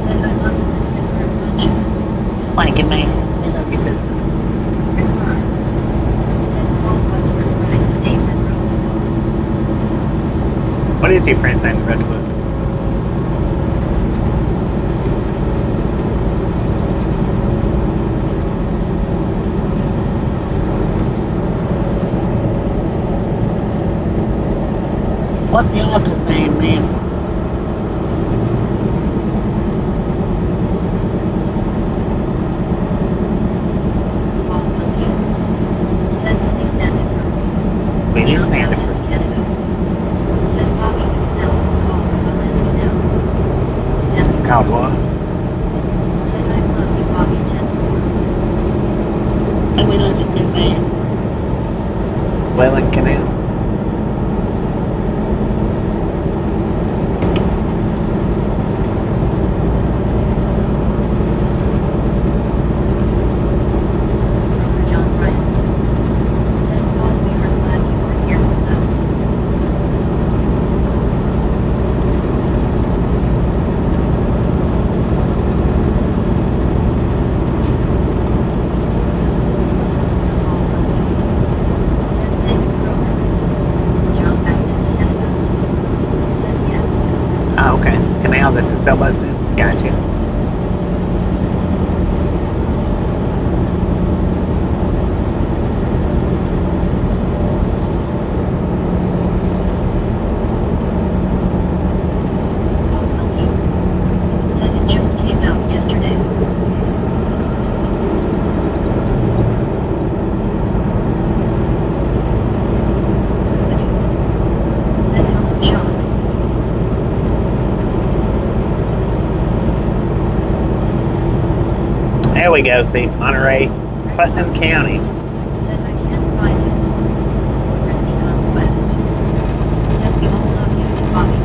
Said I love you, this finger of bunches. Thank you, man. We love you too. Rick Marr. Said Paul what's your friend's name that wrote the book? What is your friend's name that wrote the book? What's the author's name, man? Paul Wilkie. Said Billy Sandiford. Billy John Sandiford. Baptist Canada. Said Bobby the canal is called the Welland Canal. Sandiford. It's called what? Said I love you, Bobby 10-4. And we love you too, man. Welland Canal. Robert John Bryant. Said Paul, we are glad you are here with us. Sell boats in. Gotcha. Said it just came out yesterday. Said hello, John. There we go, see, Monterey, Putnam County. Said I can't find it. Brittany Conquest. Said we all love you to Bobby.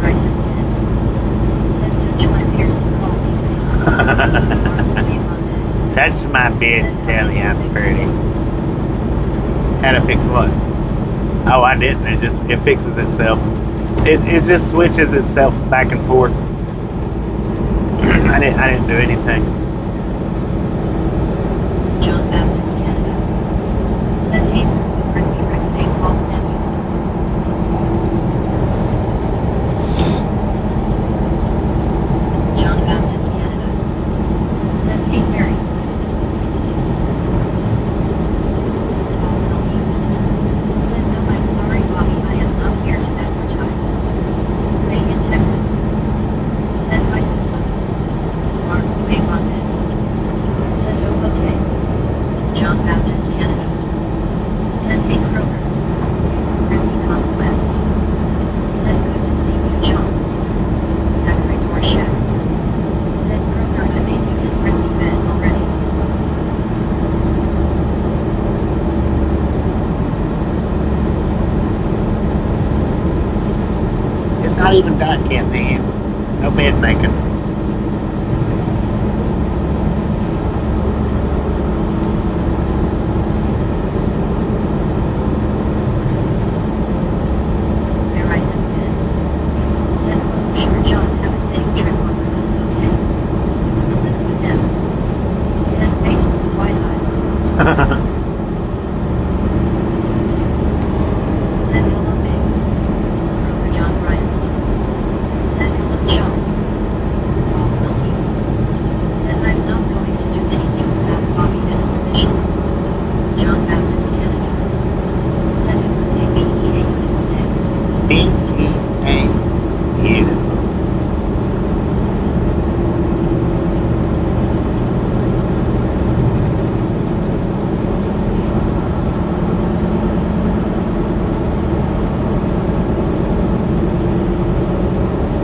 Rice again. Said touch my beard and call me. Name on it. Touch my beard and tell you I'm pretty. How to fix what? Oh, I didn't. It fixes itself. It just switches itself back and forth. I didn't do anything. John Baptist, Canada. Said hey, so Brittany Rick Paul Samuel. John Baptist, Canada. Said hey, Mary. I'll help you. Said no, I'm sorry, Bobby, I am not here to advertise. Reagan, Texas. Said hi, Simba. Mark Wave on it. Said oh, okay. John Baptist, Canada. Said hey, Kroger. Brittany Conquest. Said good to see you, John. Zachary Dorshak. Said Kroger, I made you get Brittany bed already. It's not even dark yet, man. No bed making. Where I said good. Said oh, sure, John, have a safe trip on the list, okay? The list with him. Said face with white eyes. Said hello, babe. Kroger, John Bryant. Said hello, John. I'll help you. Said I'm not going to do anything without Bobby's permission. John Baptist, Canada. Said it was a BEA beautiful day. B-E-A. Beautiful.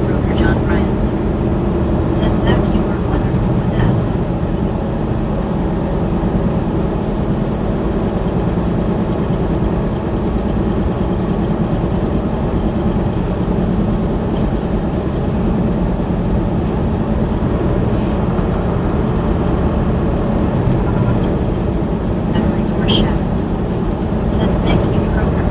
Kroger, John Bryant. Said Zach, you were wonderful with that. Zachary Dorshak. Said thank you, Kroger.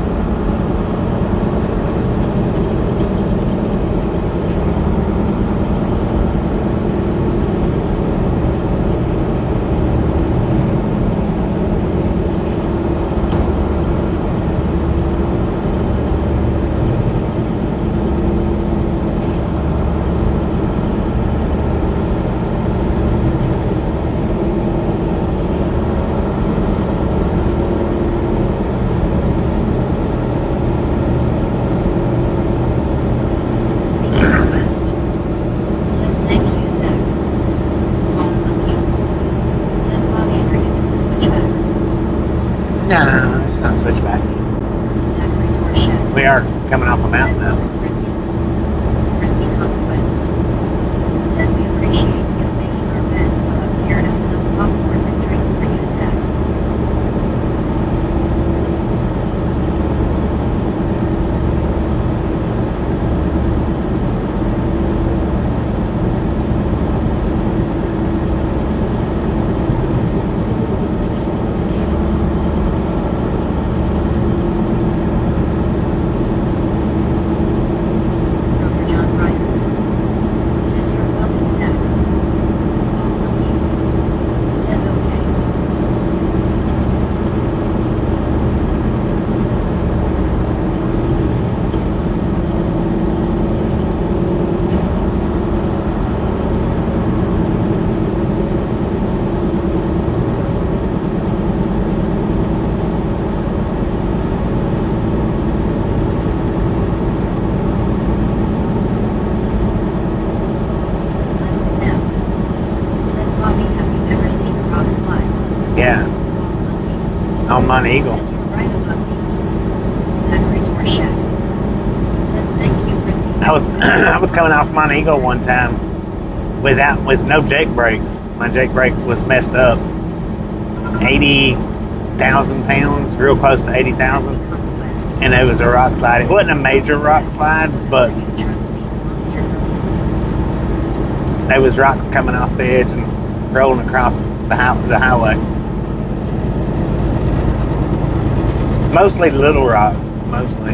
West. Said thank you, Zach. I'll help you. Said Bobby, are you in the switchbacks? No, it's not switchbacks. Zachary Dorshak. We are coming off a mountain now. Brittany Conquest. Said we appreciate you making our beds Monteagle. Said you're right above me. Zachary Torshak. Said thank you, Brittany. I was I was coming off Monteagle one time with no Jake brakes. My Jake brake was messed up. 80,000 pounds, real close to 80,000, Conquest. and it was a rock slide. It wasn't a major rock slide, but You trust me, monster for me. there was rocks coming off the edge and rolling across the highway. Mostly little rocks, mostly.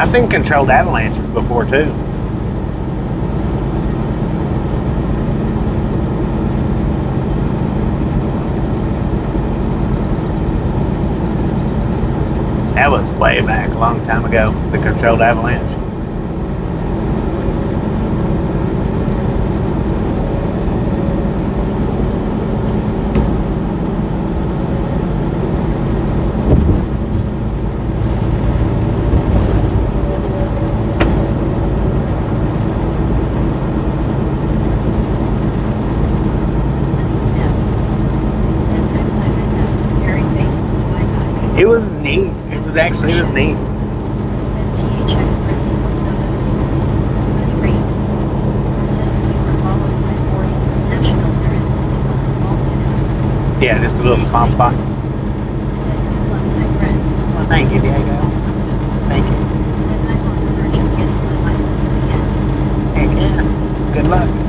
I've seen controlled avalanches before too. That was way back, a long time ago, the controlled avalanche. It was neat. It was neat. Yeah, just a little small spot. Thank you, Diego. Thank you. Heck yeah. Good luck.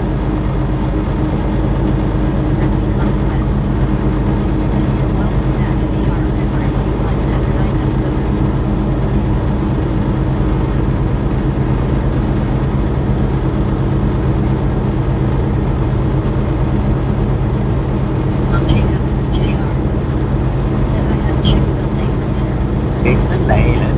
See you later.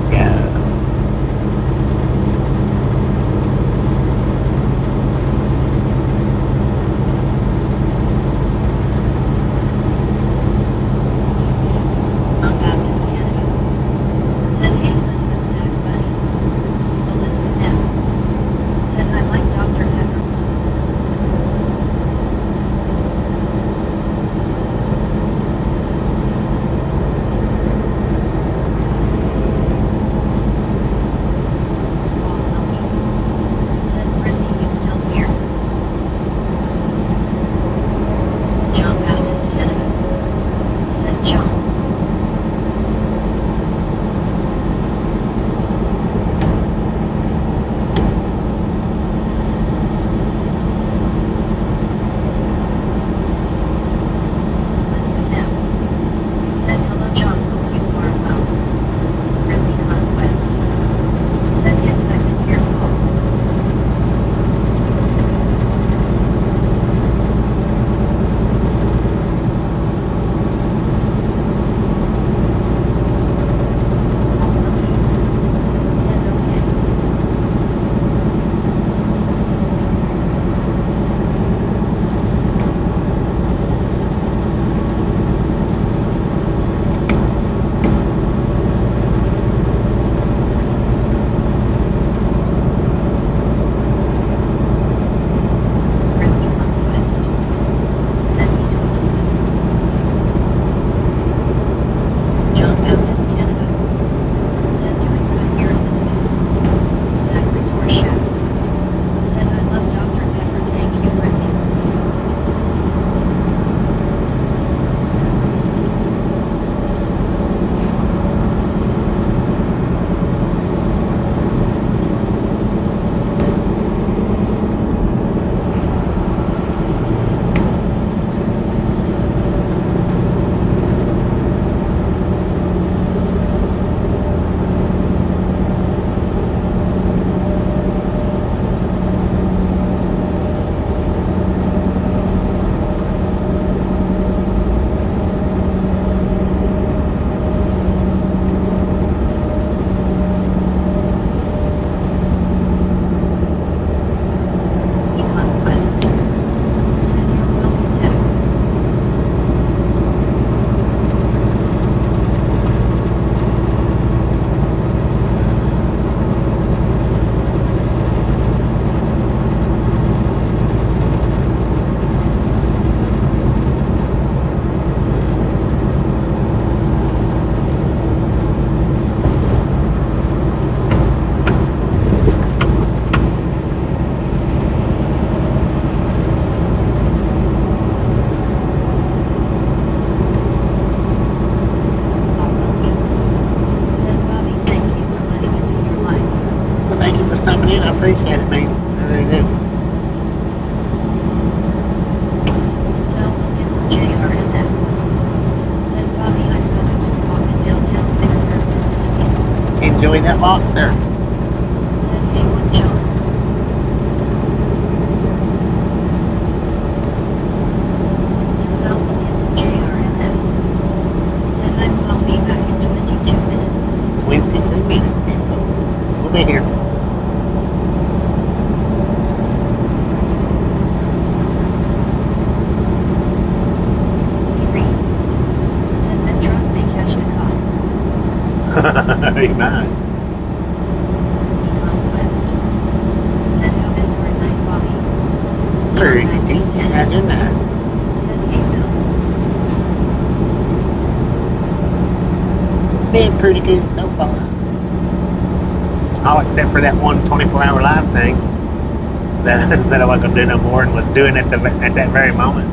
popping in. I appreciate it, man. I really do. Well, it's JRMS. Said Bobby, I'm going to walk in downtown Vicksburg, Mississippi. Enjoy that walk, sir. Said A1 John. Said well, it's JRMS. Said I will be back in 22 minutes. 22 minutes then. We'll be here. He said that truck may catch the cop. He might. Conquest. Said how is our night, Bobby? Pretty John Baptist decent. Canada. How's your night? Said hey Bill. It's been pretty good so far. All except for that one 24-hour live thing that I said I wasn't going to do no more and was doing at that very moment.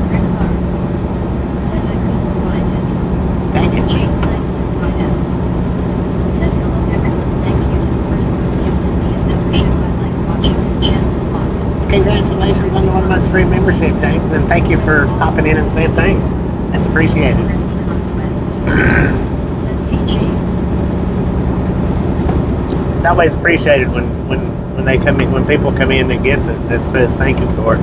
Rick Barr. Said I couldn't find it. Thank you. James Langston YS. Said hello everyone, thank you to the person who gifted me a membership. I like watching this channel a lot. Congratulations on the 1 month's free membership, James, and thank you for popping in and saying thanks. That's appreciated. Friendly Conquest. Said hey James. It's always appreciated when they come in, when people come in that gets it, that says thank you for it.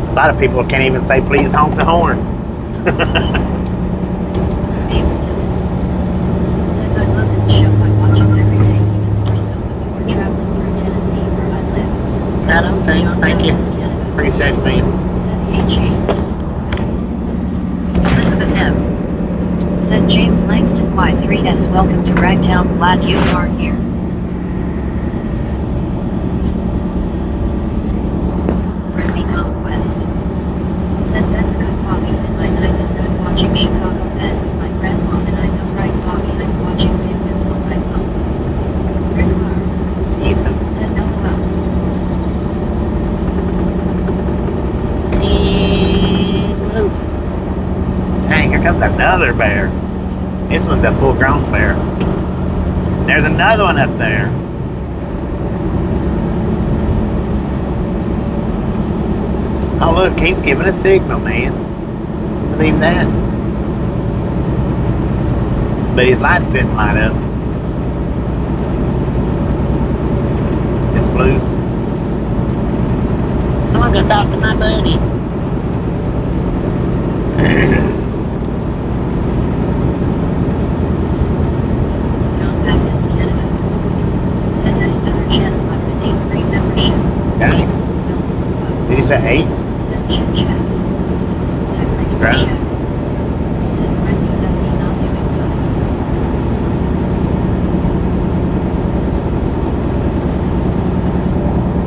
A lot of people can't even say please honk the horn. Babe Simmons. Said I love this show. I watch it every day, even more so when you were traveling through Tennessee where I live. Right on, James. John Thank you. Baptist Canada. Appreciate it, man. Said hey James. Elizabeth M. Said James Langston Y3S, welcome to Ragtown, glad you are here. Friendly Conquest. Said that's good, Bobby, and my night is good watching Chicago Med with my grandma, and I know right, Bobby, I'm watching Penguins all night long. Rick Barr. Said LOL. Dang, here comes another bear. This one's a full-grown bear. There's another one up there. Oh, look, he's giving a signal, man. Believe that. But his lights didn't light up. It's blues. I'm gonna go talk to my buddy. John Baptist Canada. Said that another channel I've been named free membership. Okay. Did you say 8? Said chit chat. Zachary Right. Chat. Said friendly Dusty not doing good.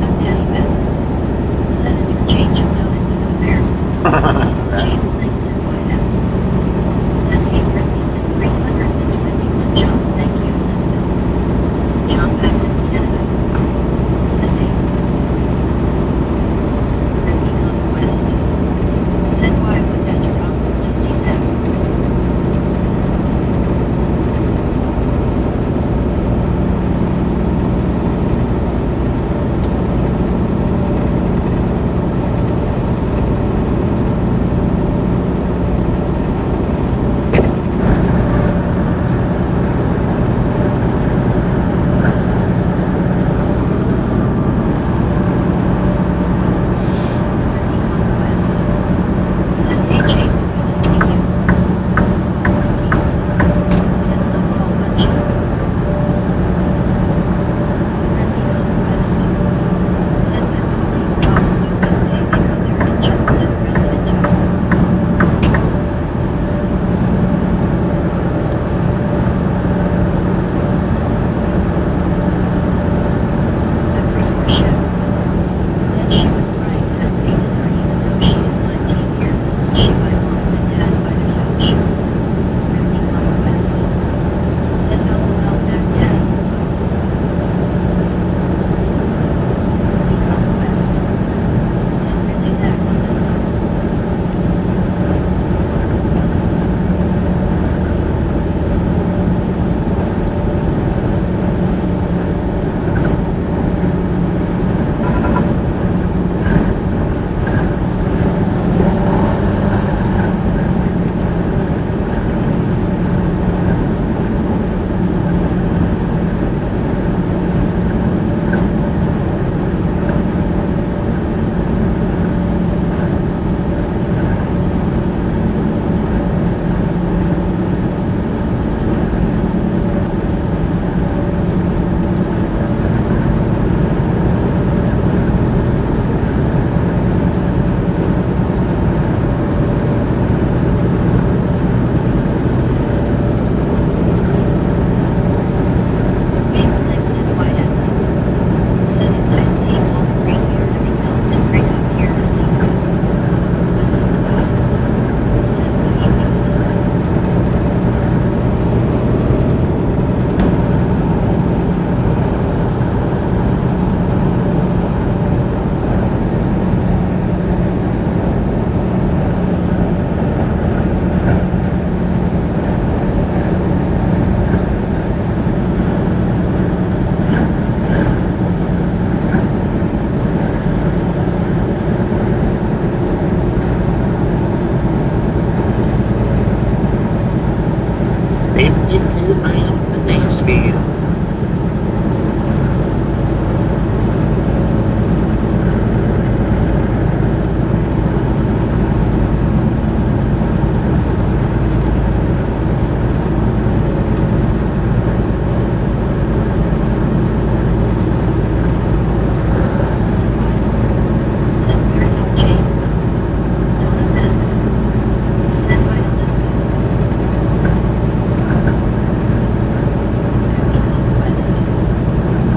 I'm Daddy Bet. Said an exchange of donuts for the Bears. James Langston YS. Said hey friendly and 321 John, thank you, Elizabeth. John Baptist Canada. Said 8. Friendly 72 miles to Nashville. Send where's up James? Donna Max. Send by Elizabeth. Remy Conquest.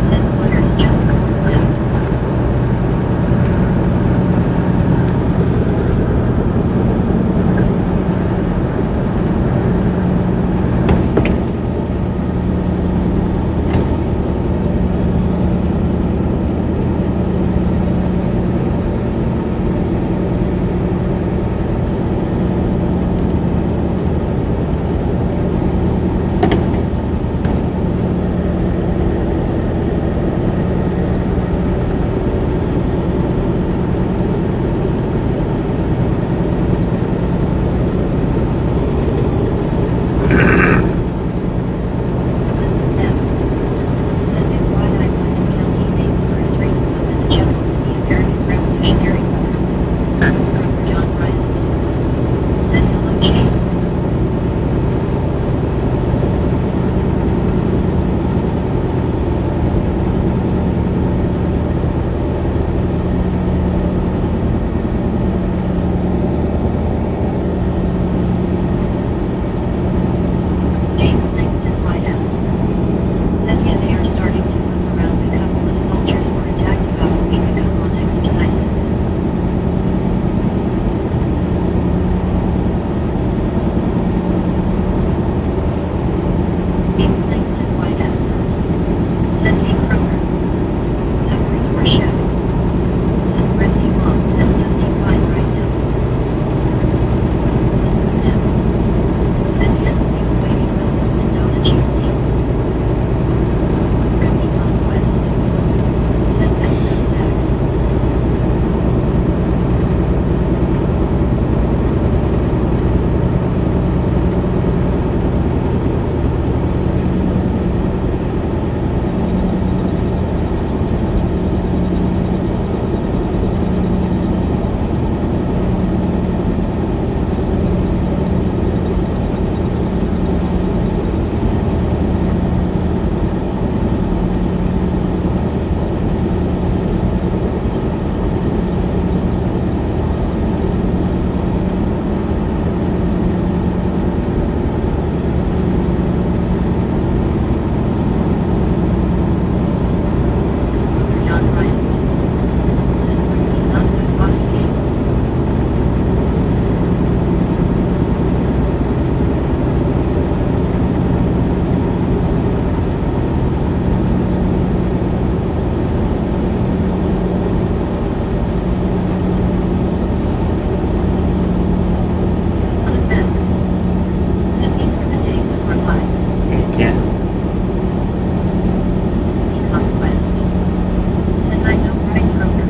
Send where's just Zach. Elizabeth M. Send it wide I Wyoming County name for his rating of in the general in the American Revolutionary War. Kroger John Bryant. Send hello James. James Langston YS. Said yeah they are starting to move around. A couple of soldiers were attacked about a week ago on exercises. James Langston YS. Said hey Kroger. Zachary Forshack. Said Brittany Wong says Dusty fine right now. Elizabeth M. Said Anthony waiting William and Donna GC. Remy Conquest. Said that's no Zach. Kroger John Bryant. Said Brittany not good hockey game. Donna Max. Said these were the days of our lives. Heck yeah. Remy Conquest. Said I know right Kroger.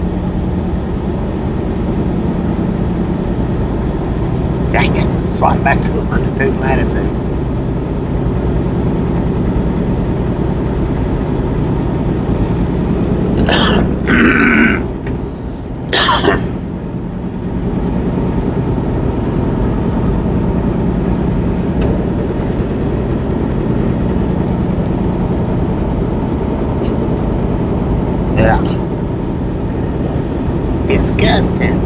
Dang it. Swap back to longitude and latitude. Yeah. Disgusting.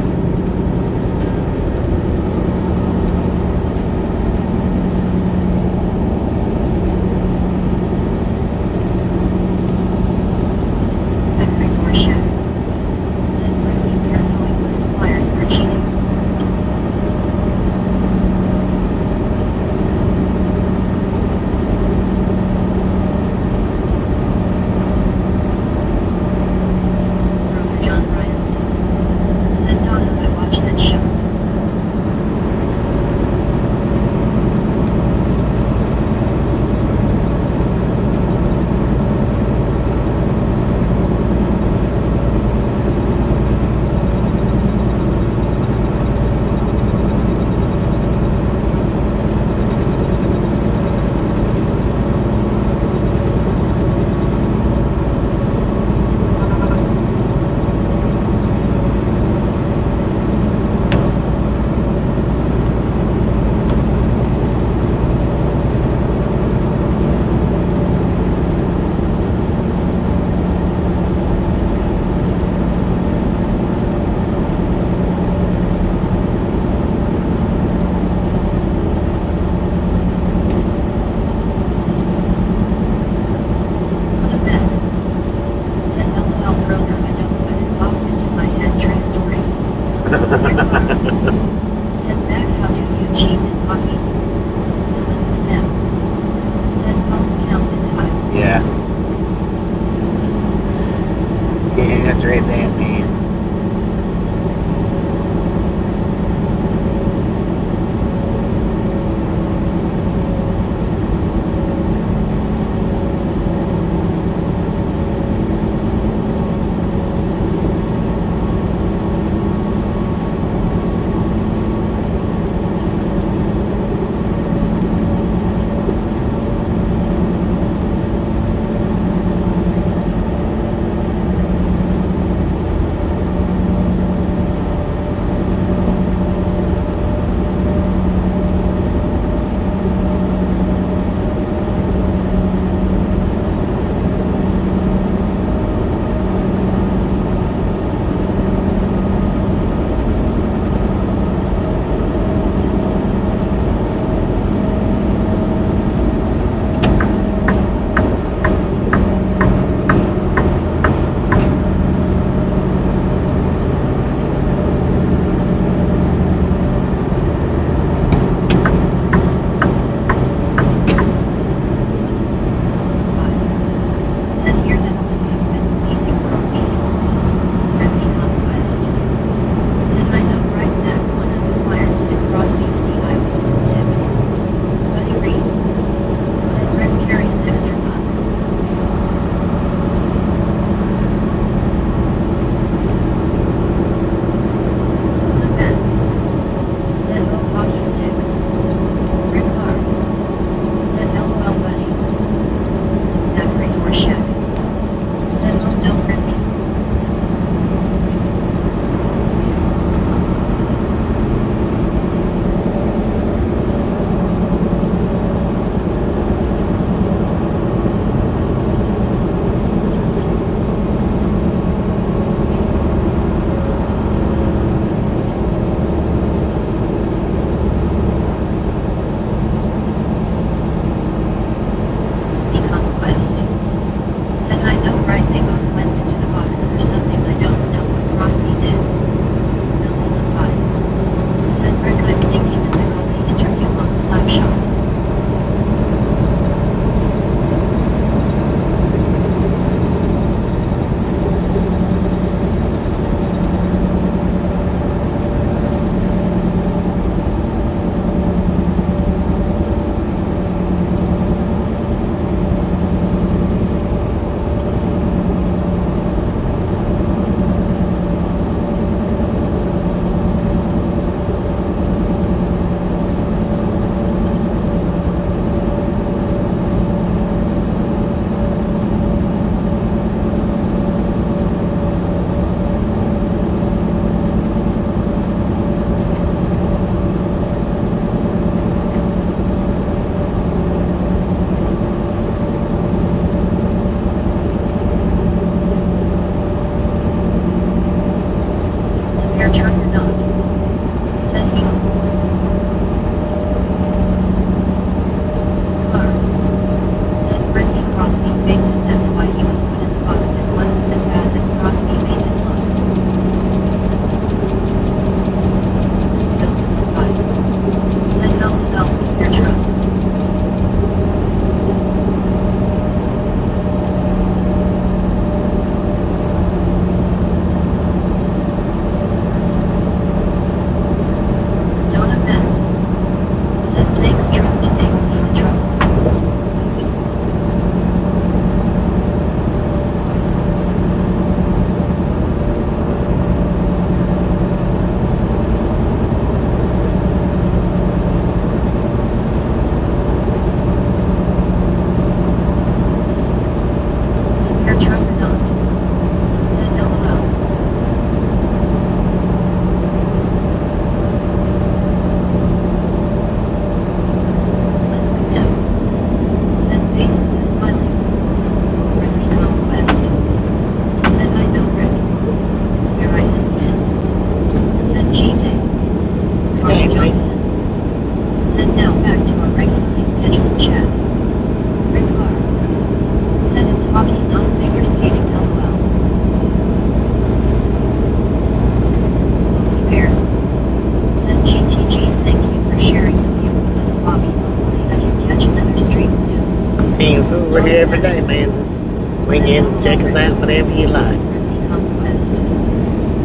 Team's over here every day, man. Just swing in and check us out whenever you like. Brittany Conquest.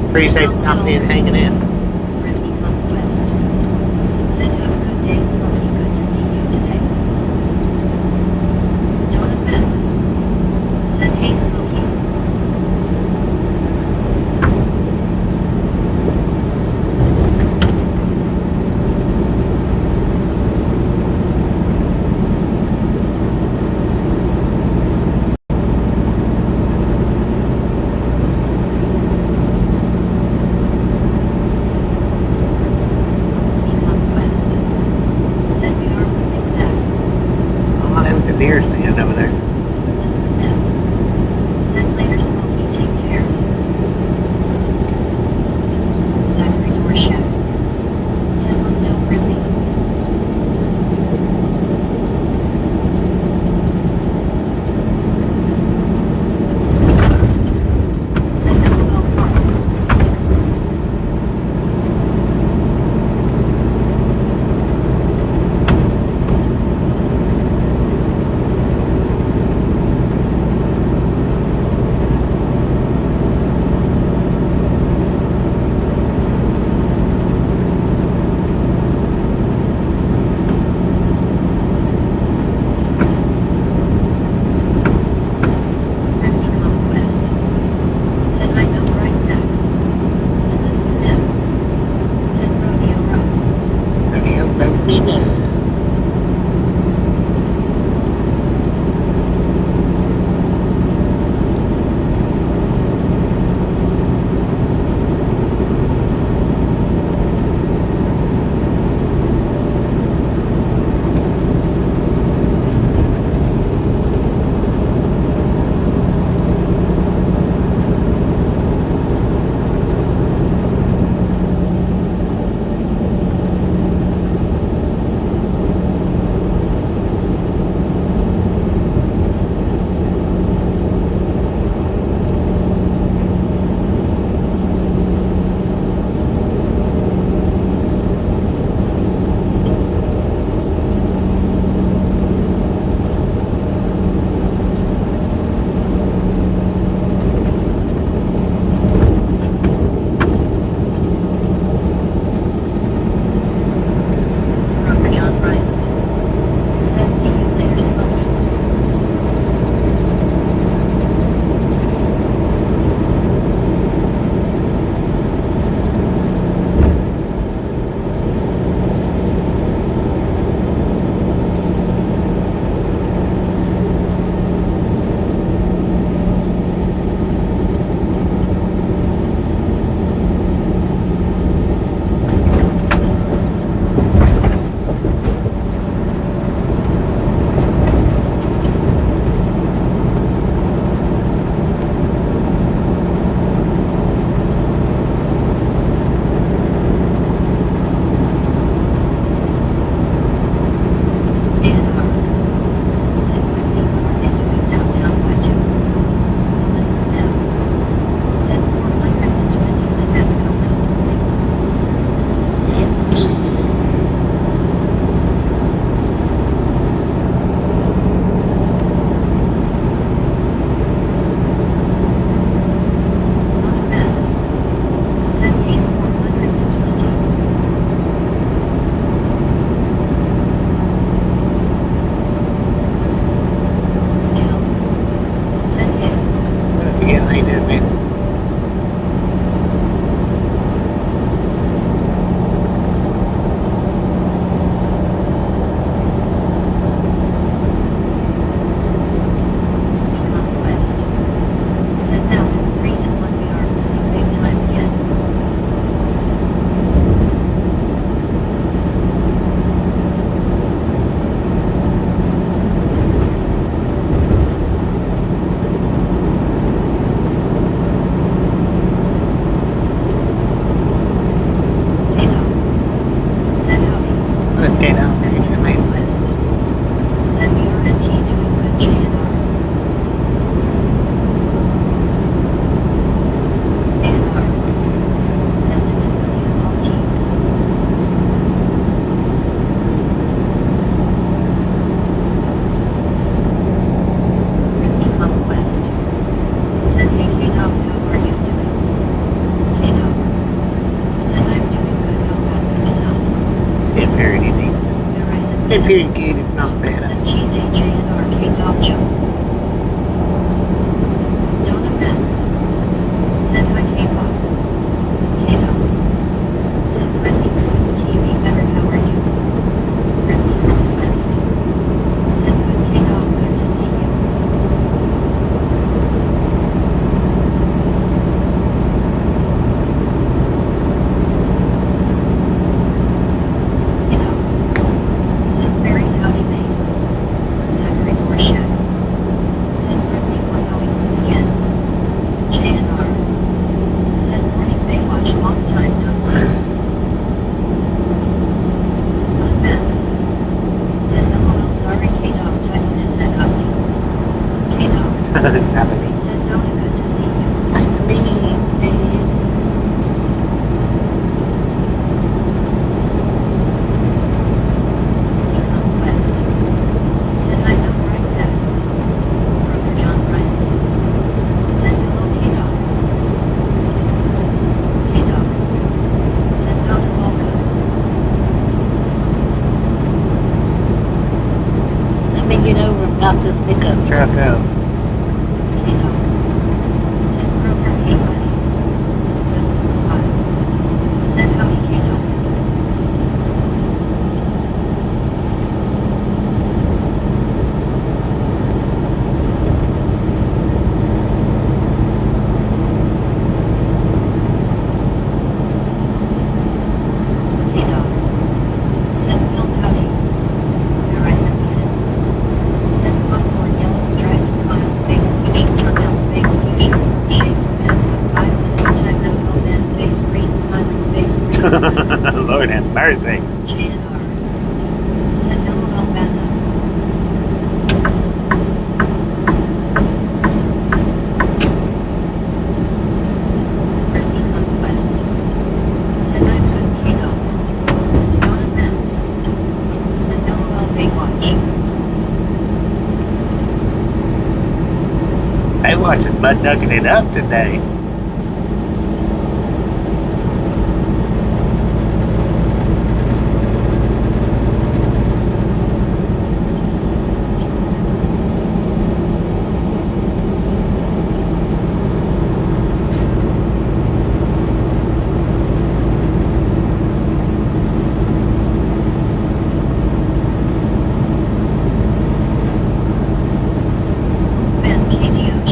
Appreciate stopping in and hanging out. Brittany Conquest. Said have a good day, Smokey. Good to see you today. Donna Max. Said hey, Smokey. Conquest. Said we are losing Zach. Oh, that was a deer stand over there. Elizabeth M. Said later, Smokey. Take care. Zachary Dorshack. Said oh no, really. Said LOL Park. Japanese. Said Donna, good to see you. Japanese, dude. Conquest. Said I know right Zach. Brother John Bryant. Said hello K-Dog. K-Dog. Said Donna all good. Let me get over and knock this pickup truck up. K-Dog. Said Kroger, hey buddy. Bill 5. Said howdy K-Dog. K-Dog. Said Bill howdy. Where I said kid. Said popcorn yellow striped smile face fusion turnout face fusion shape span with 5 minutes time out oh man face green smiling face green smile. Lord have mercy. JNR. Said LOL Baza. Brittany Conquest. Said I'm good K-Dog. Donna Max. Said LOL Baywatch. Baywatch is mud ducking it up today. Ben KDOG.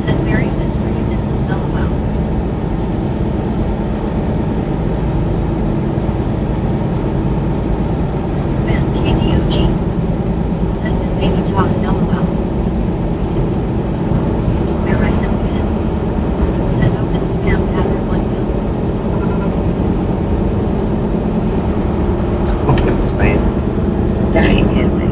Said Mary this reunion. LOL. Ben KDOG. Said with baby talks LOL. Where I said Ben. Said open spam pattern 1 bill. Open spam. Dang it, man.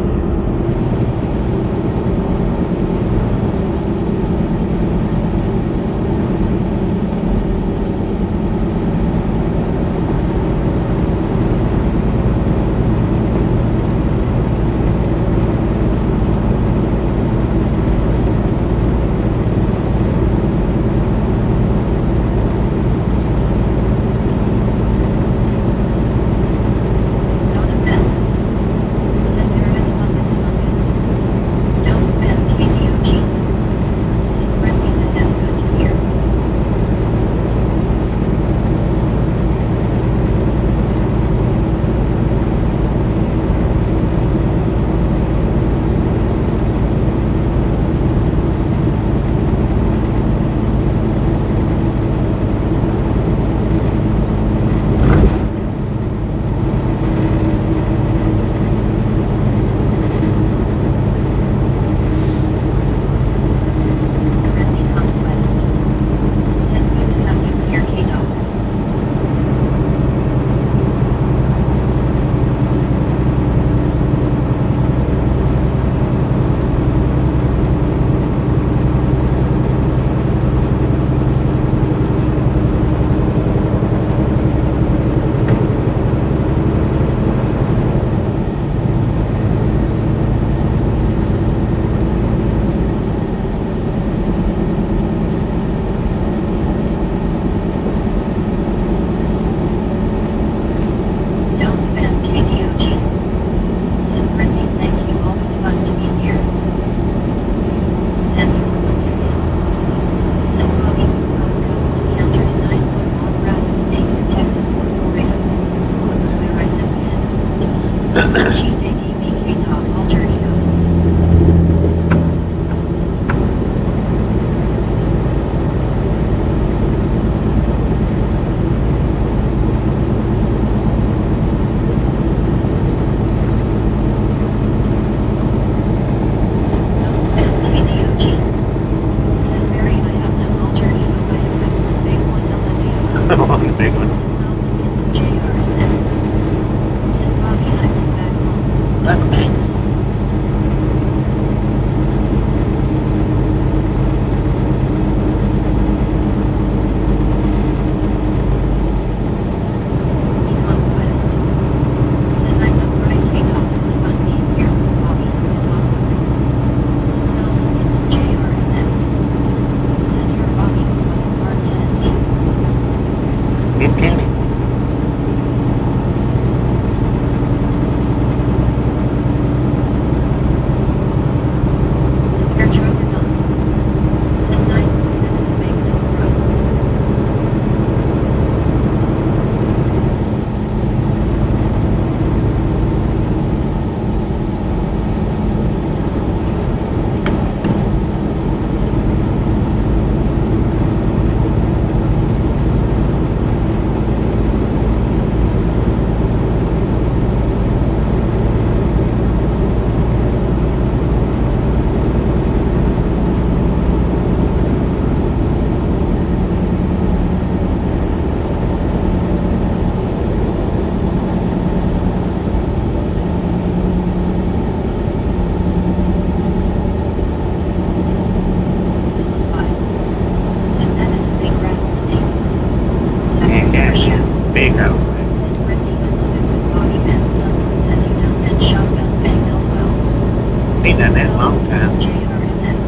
Ain't done that in a long time. JRNS.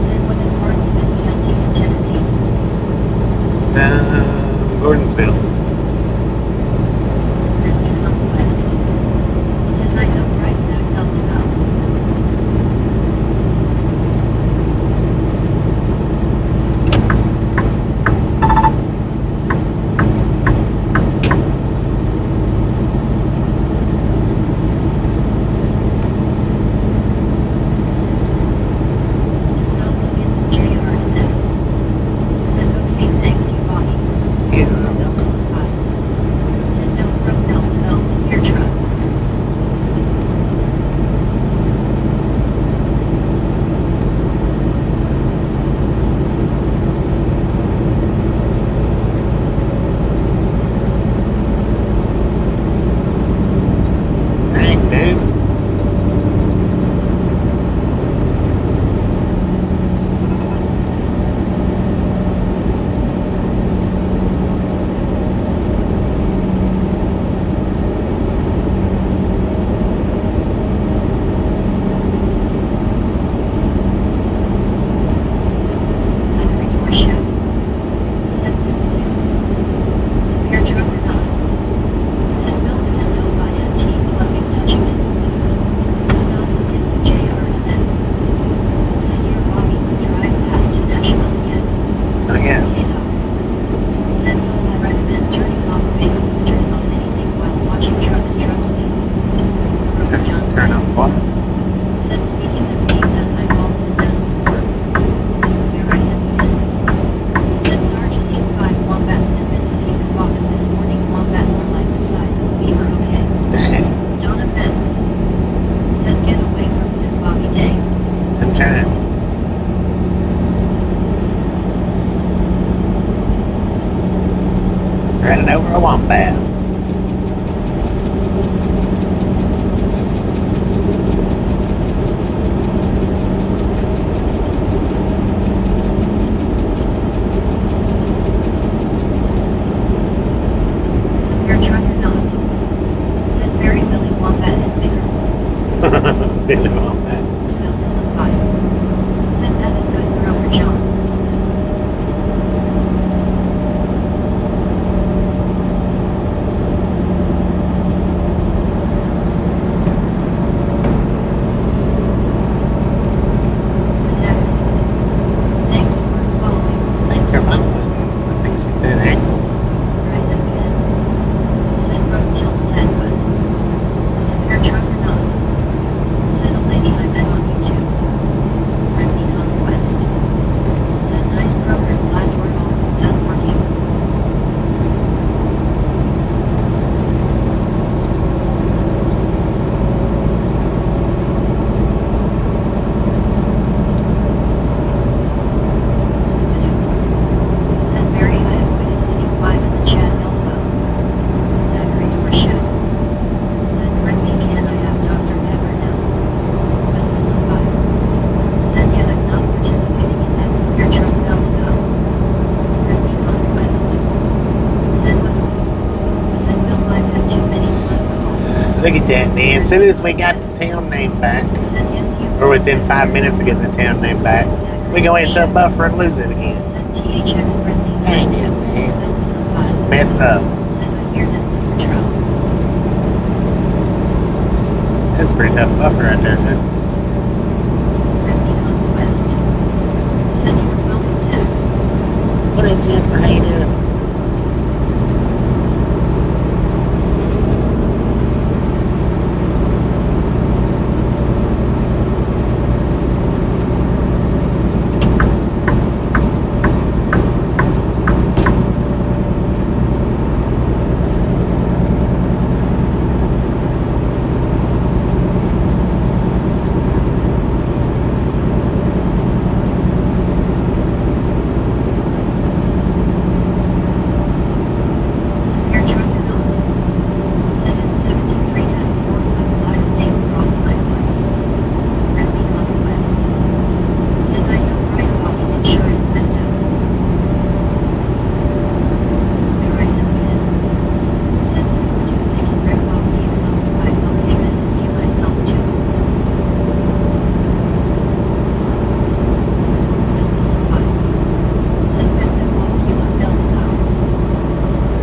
Said what in Barnesville County in Tennessee. Gordonsville. Brittany Conquest. Said I know right Zach helping out. Dang, dude. Again. Turn off what? Said speaking of being done, I'm almost done. Where I said again. Said Sarge seen 5 wombats and missing a fox this morning. Wombats are like the size of a beaver, okay? Dang. Donna Benz. Said get away from him, Bobby dang. I'm trying. Running over a wombat. Severe truck or not. Said Barry Billy Wombat is bigger. Billy wombat. Bill Bill 5. Said that is good for over John. Next. Thanks for following. Thanks for following. I think she said Axel. Horizon again. Said roadkill said but. Severe truck or not. Said a lady I met on YouTube. Brittany Conquest. Said nice broker, glad you're almost done working. Said Barry I avoided hitting 5 in the chat elbow. Zachary Dorshet. Said Brittany can I have Dr. Pepper now? Bill Bill 5. Said yet I'm not participating in that severe truck go. Brittany Conquest. Said what? Said Bill I've had too many plus calls. Look at that, man. As soon as we got the town name back, Said yes you. or within 5 minutes of getting the town name back, we go into a buffer and lose it again. Said THX Brittany. Dang it, man. Bill Bill 5. Messed up. Said I hear that super truck. That's a pretty tough buffer right there, too. Brittany Conquest. Said you were welcome, Zach. What did Jennifer Hay do?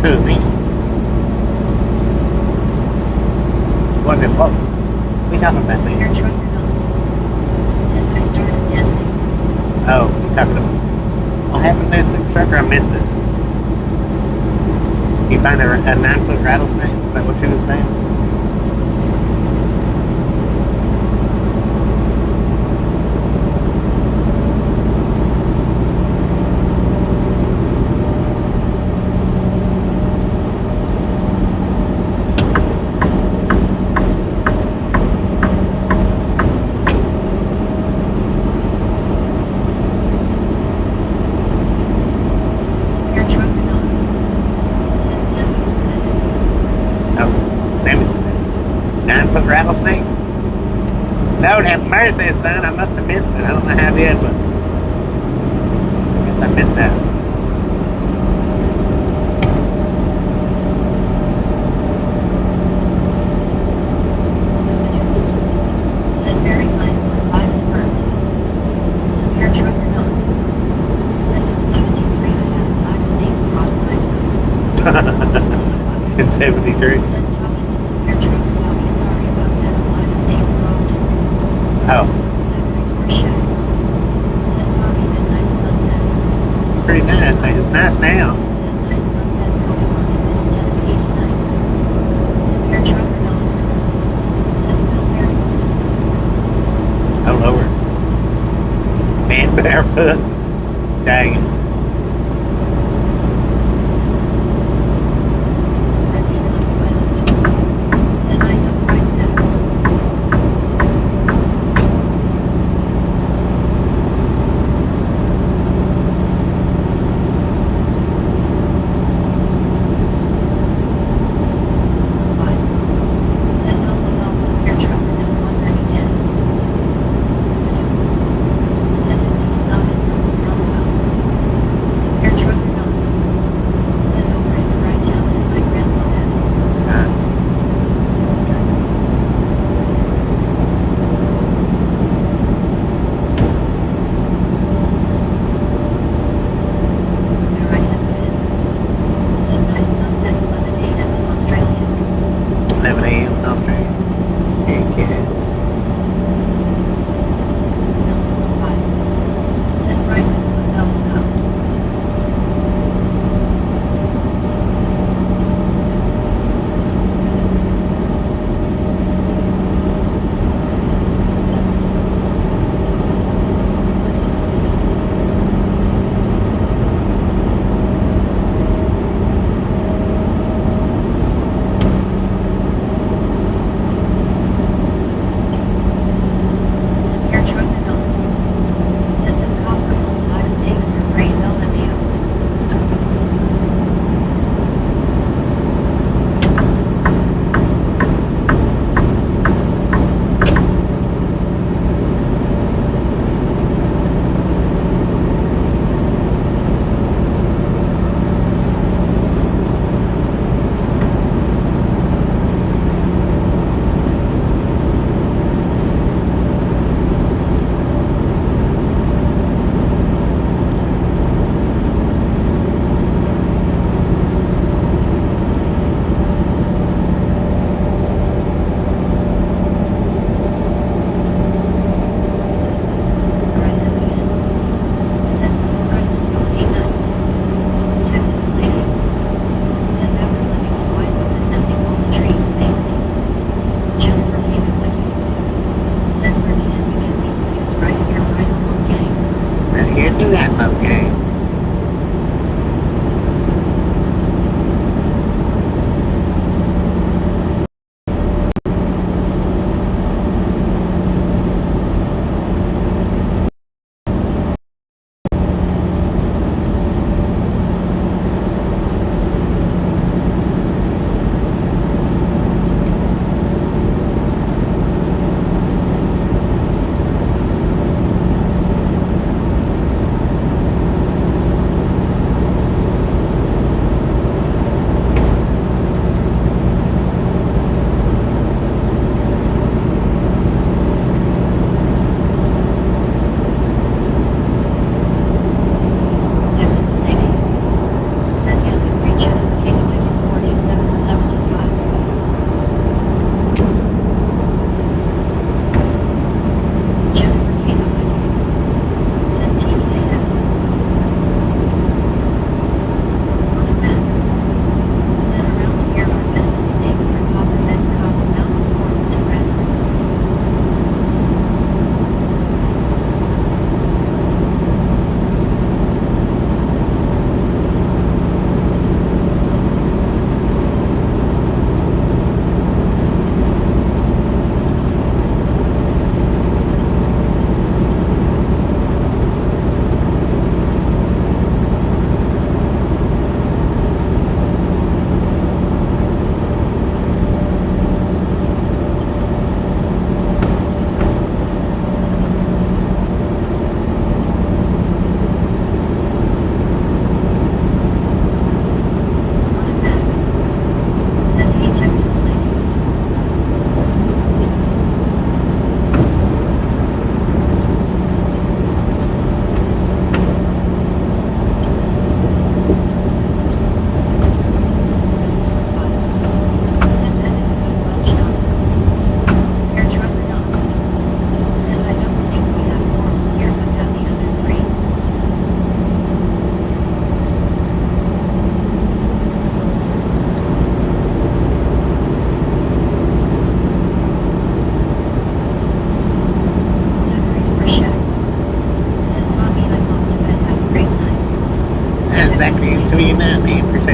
Who, me? What are you talking about, me? Your truck or not? Said I started dancing. Oh, you talking about what happened to that super trucker? I missed it. You find a 9-foot rattlesnake? Is that what you were saying? Your truck or not? Said Samuel said it. Oh, Samuel said 9-foot rattlesnake? Lord have mercy, son. I must have missed it. I don't know how I did, but I guess I missed out. Said very fine for 5 sperms. Said your truck or not? Said in 73 I had a black snake cross my foot. In 73. Said talking to Severe Truck about me sorry about that a black snake crossed his boots. Oh, Said right horseshit. Said Bobby that nice sunset. it's pretty nice. It's nice now. Said nice sunset going on in Middle Tennessee tonight. Severe Truck or not? Said Phil Barefoot. Oh, Lord. Man barefoot. Dang it. Raphine Conquest. Said I know right Zach. Fine. Said LOL Severe Truck no wonder he danced. Said at least not in LOL. Severe Truck or not? Said over in the right town in my grandpa has. Where I said when. Said nice sunset 11 a.m. in Australia. 11 a.m. in Australia. Heck yeah. Said rights and come. Said your truck or not? Said them copper black snakes are gray LMU. Where I said when. Said before I said okay nice. Texas lady. Said after living in Wyoming and nothing all the trees amaze me. Jennifer came in with you. Said where can you get these views right here right along gang. Right here to that love game.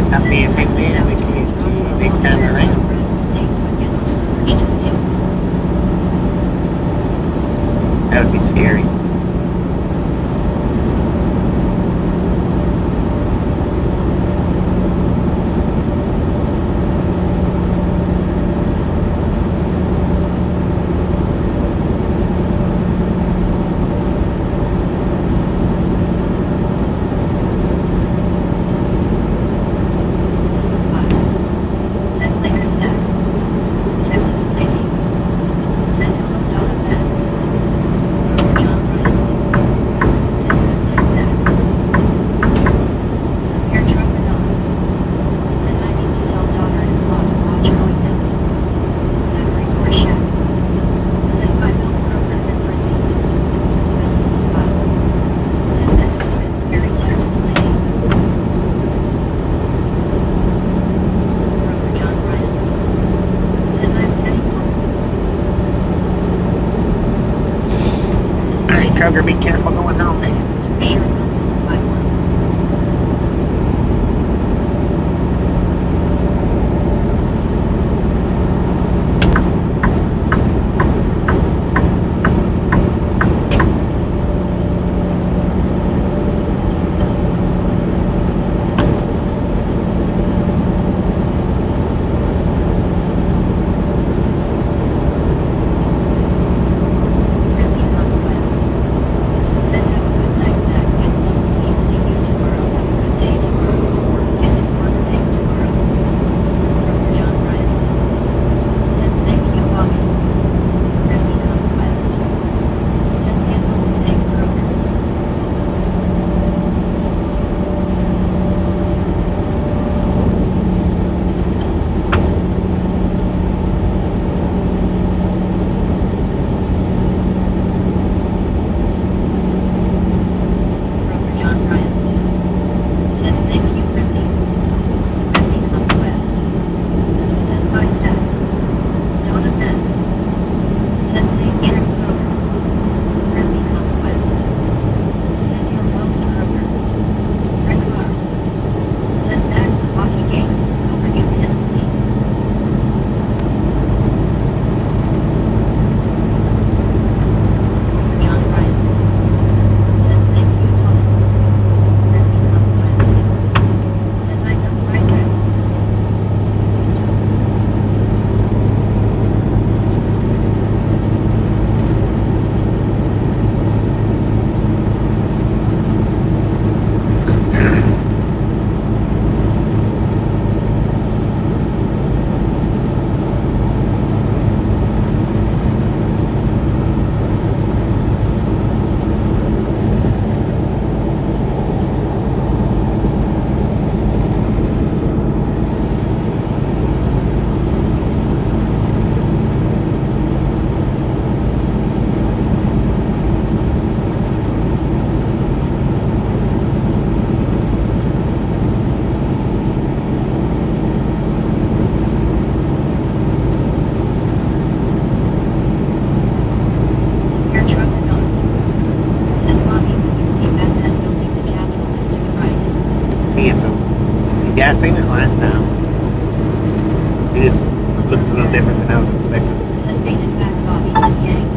Stop being big man, we can use next time around. That would be scary. Send later stack. Texas lady. Send hello Donna Max. John Bryant. Send good night Zach. Severe truck or not. Send I need to tell daughter-in-law to watch going out. Zachary Dorshak. Send by Bill Kroger and Brittany. Bill File. Send that to Scary Texas lady. Kroger John Bryant. Send I'm heading home. All right, Kroger, be careful going home, man. This was for sure Bill by one. Really conquest. Send have a good night, Zach. Get some sleep. See you tomorrow. Have a good day tomorrow. Get to work safe tomorrow. Kroger John Bryant. Send thank you, Bobby. Really conquest. Send get home safe, Kroger. Kroger John Bryant. Send thank you, Ridley. Ridley conquest. Send by Zach. Donna Max. Send same trip, Kroger. Ridley conquest. Send your welcome, Kroger. Rick R. Send Zach the hockey game isn't over, you can sleep. Kroger John Bryant. Send thank you, Tom. Ridley conquest. Send I come right back. Secure truck or not. Send Bobby when you see Batman building the Capitol is to the right. Vehicle. You guys seen it last time. It just looks a little different than I was expecting. Send baited back Bobby and gang.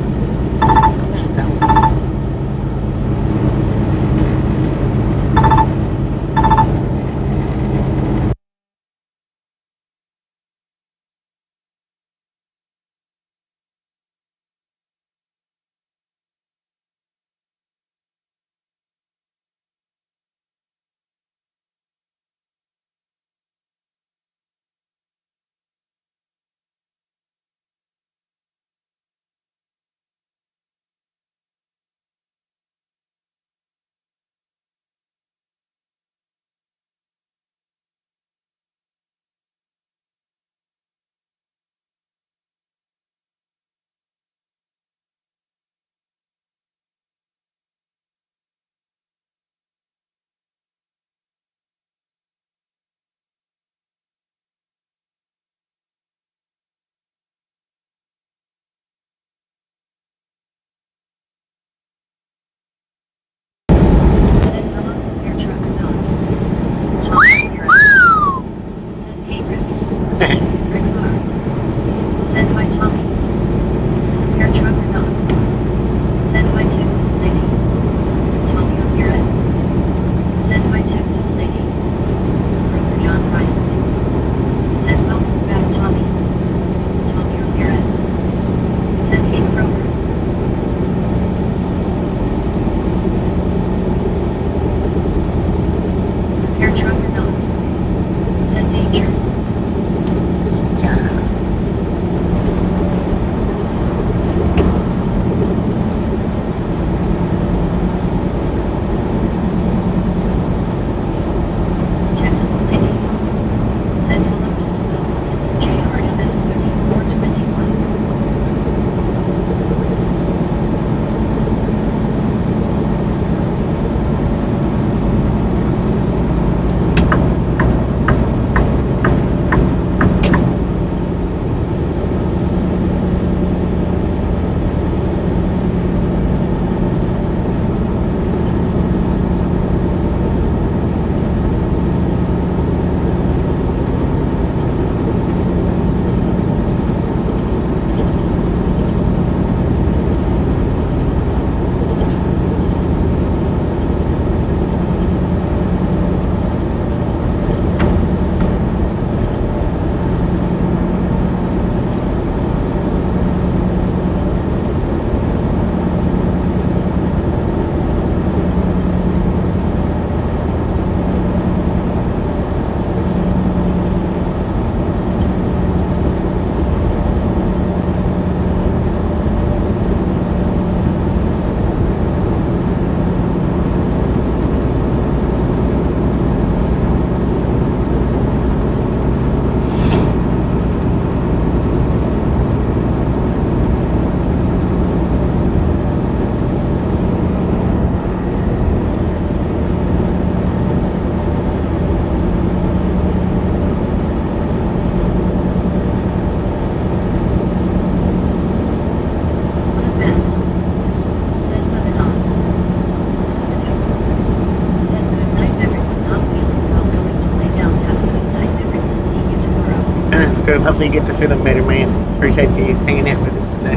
Oscar. Hopefully you get to feeling better, man. Appreciate you hanging out with us today.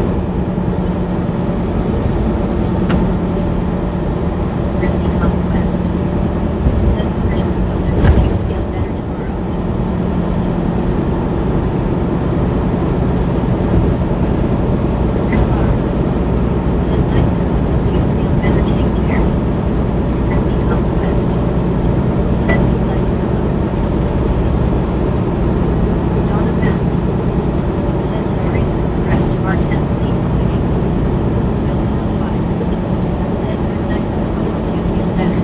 Ripley Conquest. Said the person who hope you feel better tomorrow. Reply. Said nights who hope you feel better, take care. Ripley Conquest. Said new nights who Donna Vance. Said sorry, said the rest Mark Anthony waiting. Bill Five. Said good night, so hope you feel better.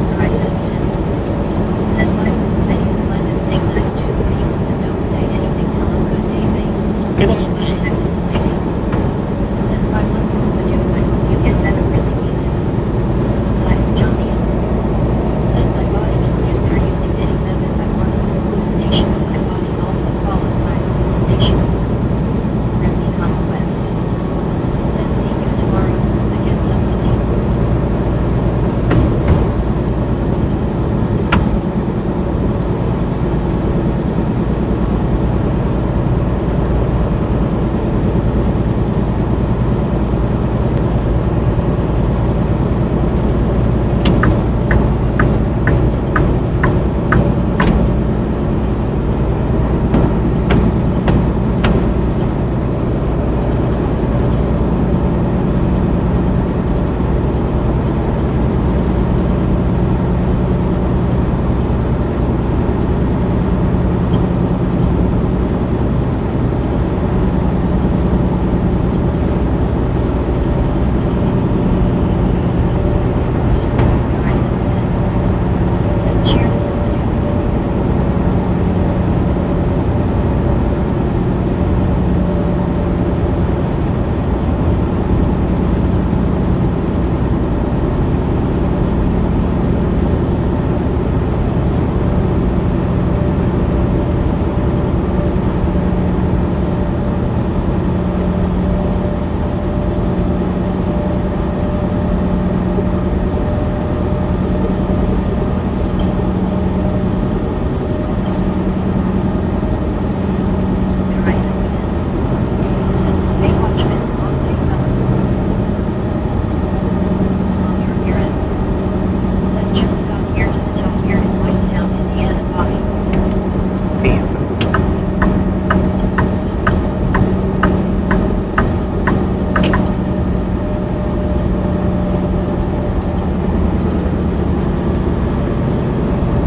Horizon Wind. Said life is a many splendid thing, nice to meet, and don't say anything, have a good day, mate. Good night, mate. Texas lady. Said by one scuba do, I hope you get better, really mean it. Sighed Johnny. Said my body can get there using any method, I want hallucinations, my body also follows my hallucinations. Ripley Conquest. Said see you tomorrow, so I get some sleep. Horizon Wind. Said cheers, scuba do. Horizon Wind. Said hey watchman, long day fella. Javier Ramirez. Said just got here to the tow here in Whitestown, Indiana, Bobby. 10.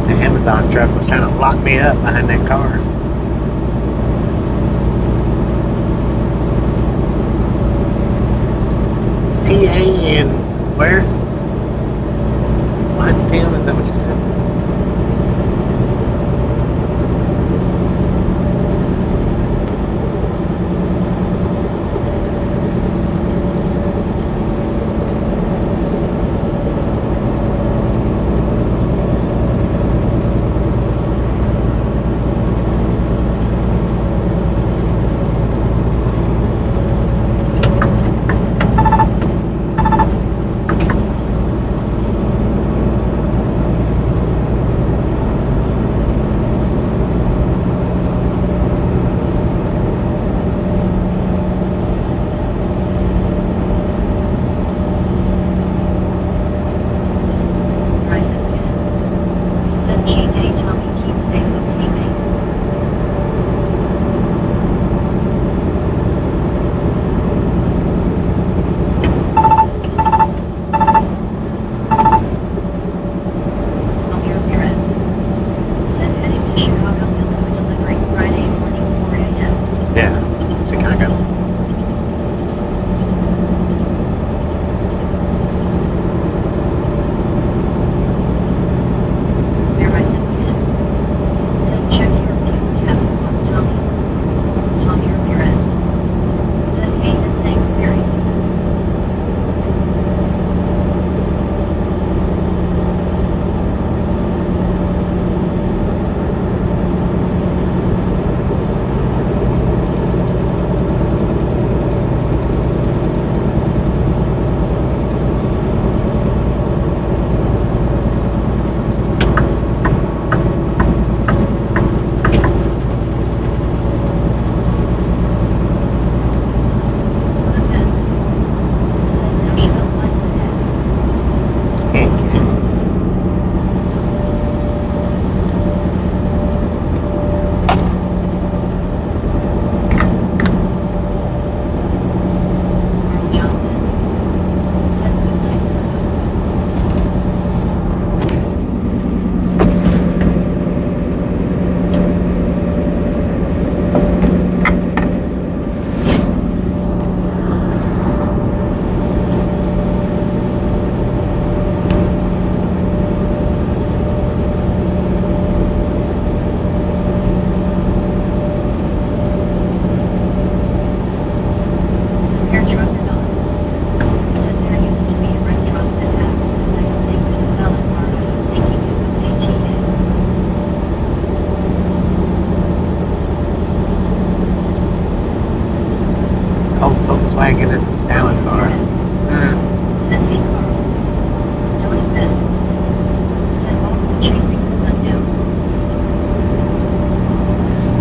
The Amazon truck was trying to lock me up behind that car. TA in where? Whitestown, is that what you said?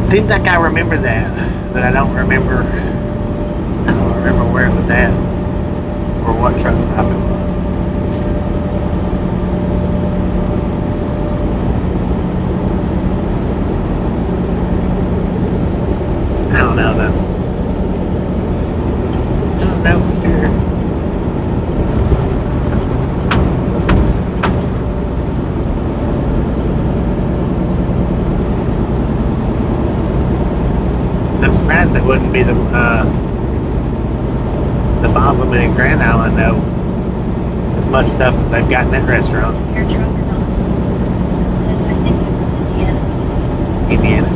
Seems like I remember that, but I don't remember. I don't remember where it was at or what truck stop it was. I don't know though. I don't know for sure. I'm surprised it wouldn't be the Bosselman and Grand Island though. As much stuff as they've got in that restaurant. Your truck or not? Said I think it was Indiana. Indiana.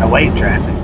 the weight traffic.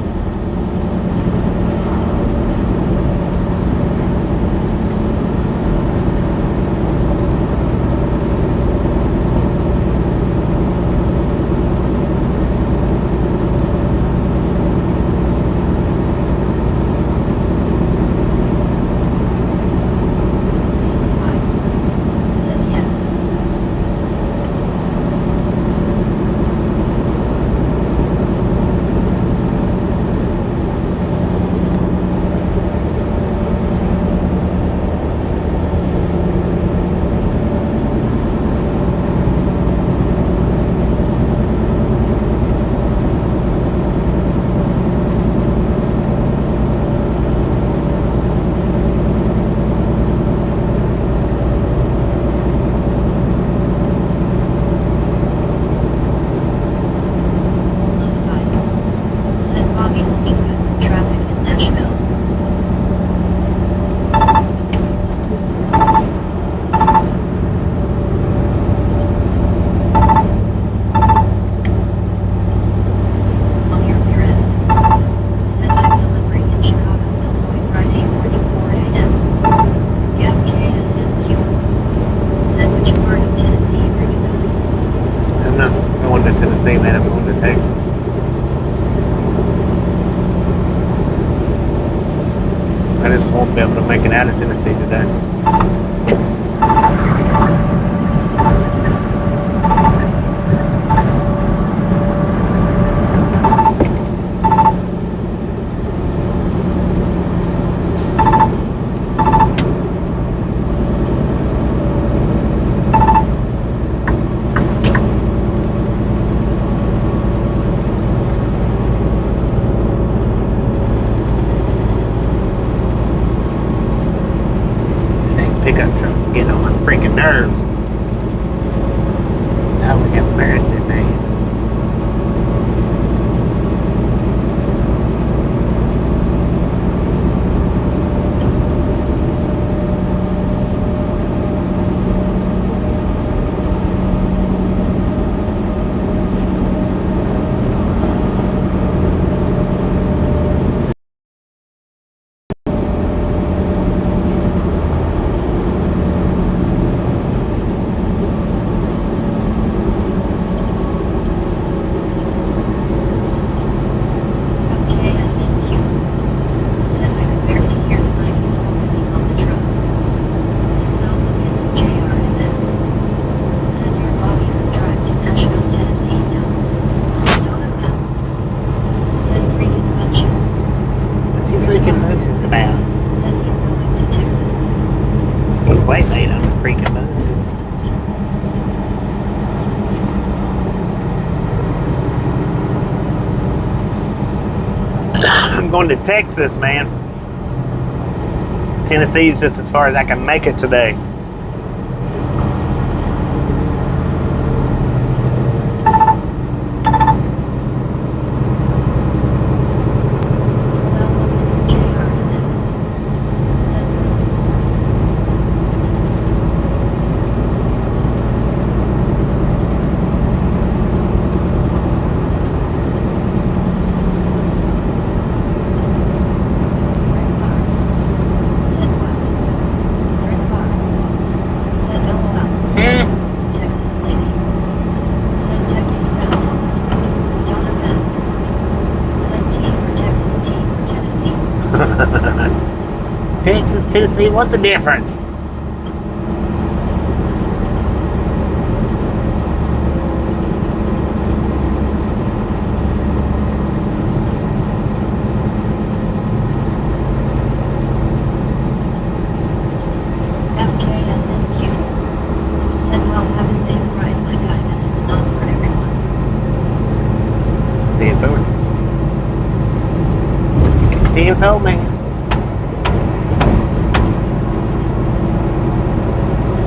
be able to make it out of Tennessee today. Pickup trucks getting on my freaking nerves. Oh, have mercy, man. KSNQ. Said I could barely hear the mic was focusing on the truck. Said no look it's JRMS. Said your Bobby was drive to Nashville, Tennessee now. Donut Mouse. Said freaking bunches. What's he freaking bunches about? Said he's going to Texas. He's way late on the freaking bunches. I'm going to Texas, man. Tennessee's just as far as I can make it today. No look it's JRMS. Said Said what? Rick Bar. Said LOL. Texas lady. Said Texas bound. Donna Max. Said T for Texas, T for Tennessee. Texas, Tennessee, what's the difference? FKSNQ. Said well have a safe ride my guy as it's not for everyone. TFO, man.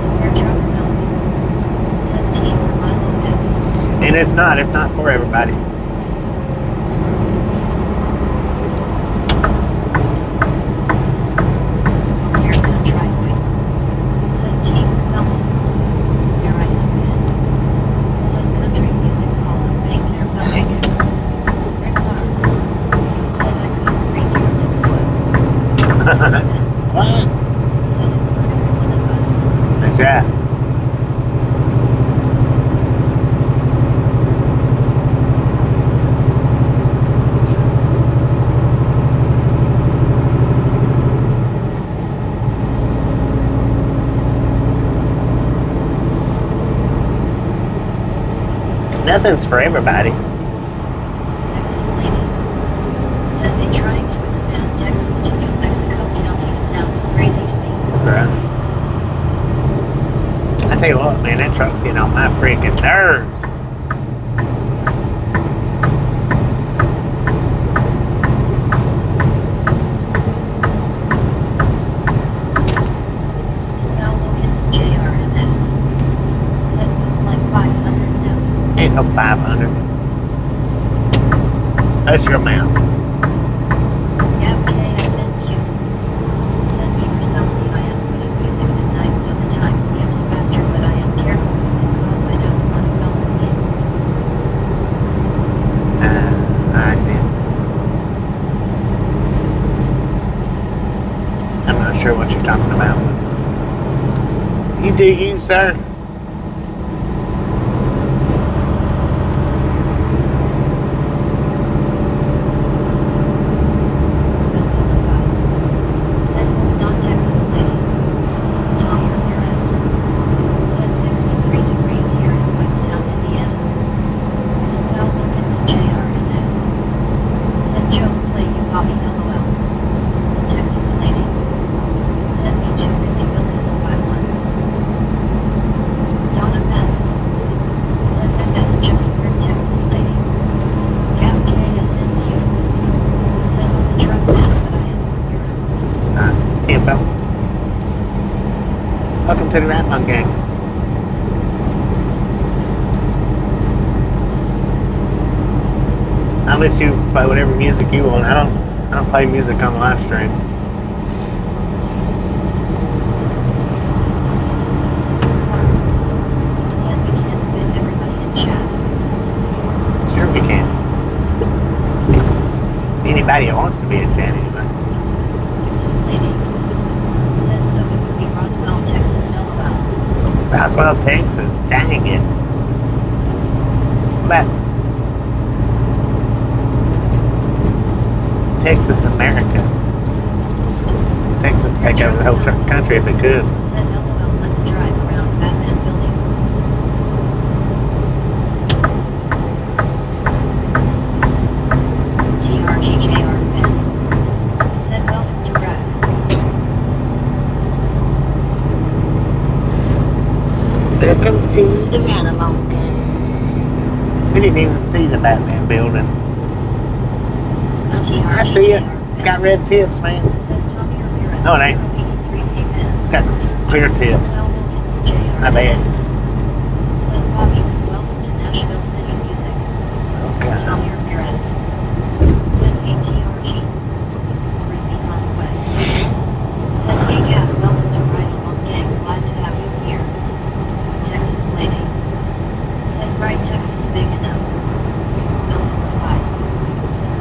Severe truck mount. Said T for Milo S. And it's not for everybody. Haircut driveway. Said T for Fellow. Here I zoom in. Said country music hall of fame there Fellow. Rick Clark. Said I couldn't read your lips what. What? Said it's for every one of us. That's right. Nothing's for everybody. Texas lady. Said they trying to expand Texas to New Mexico counties sounds crazy to me. Right. I tell you what, man, that truck's getting on my freaking nerves. Now look into JRMS. Said look like 500 now. Ain't no 500. That's your amount. Yep, KSNQ. Said me for something I am putting music at night so the time skips faster but I am careful with it cause I don't want to fall asleep. I see. I'm not sure what you're talking about. You do you, sir. Said fella. Welcome to the Raphine gang. I'll let you play whatever music you want. I don't play music on the live streams. Said we can't fit everybody in chat. Sure we can. Anybody that wants to be in chat anyway. Texas lady. Said so it would be Roswell, Texas, LOL. Roswell, Texas. Dang it. But Texas, America. Texas take over the whole country if it could. Said LOL, let's drive around Batman building. TRGJR fan. Said welcome to Rack. Welcome to the Raphine gang. We didn't even see the Batman building. I see it. It's got red tips, man. Said Tommy Ramirez. No, it ain't. 83K man. It's got clear tips. My bad. Said Bobby, welcome to Nashville City Music. Okay. Tommy Ramirez. Said ATRG. Ruby Conquest. Said Hey Gap, welcome to Ride Along Gang, glad to have you here. Texas lady. Said Ride Texas big enough. Welcome to Ride.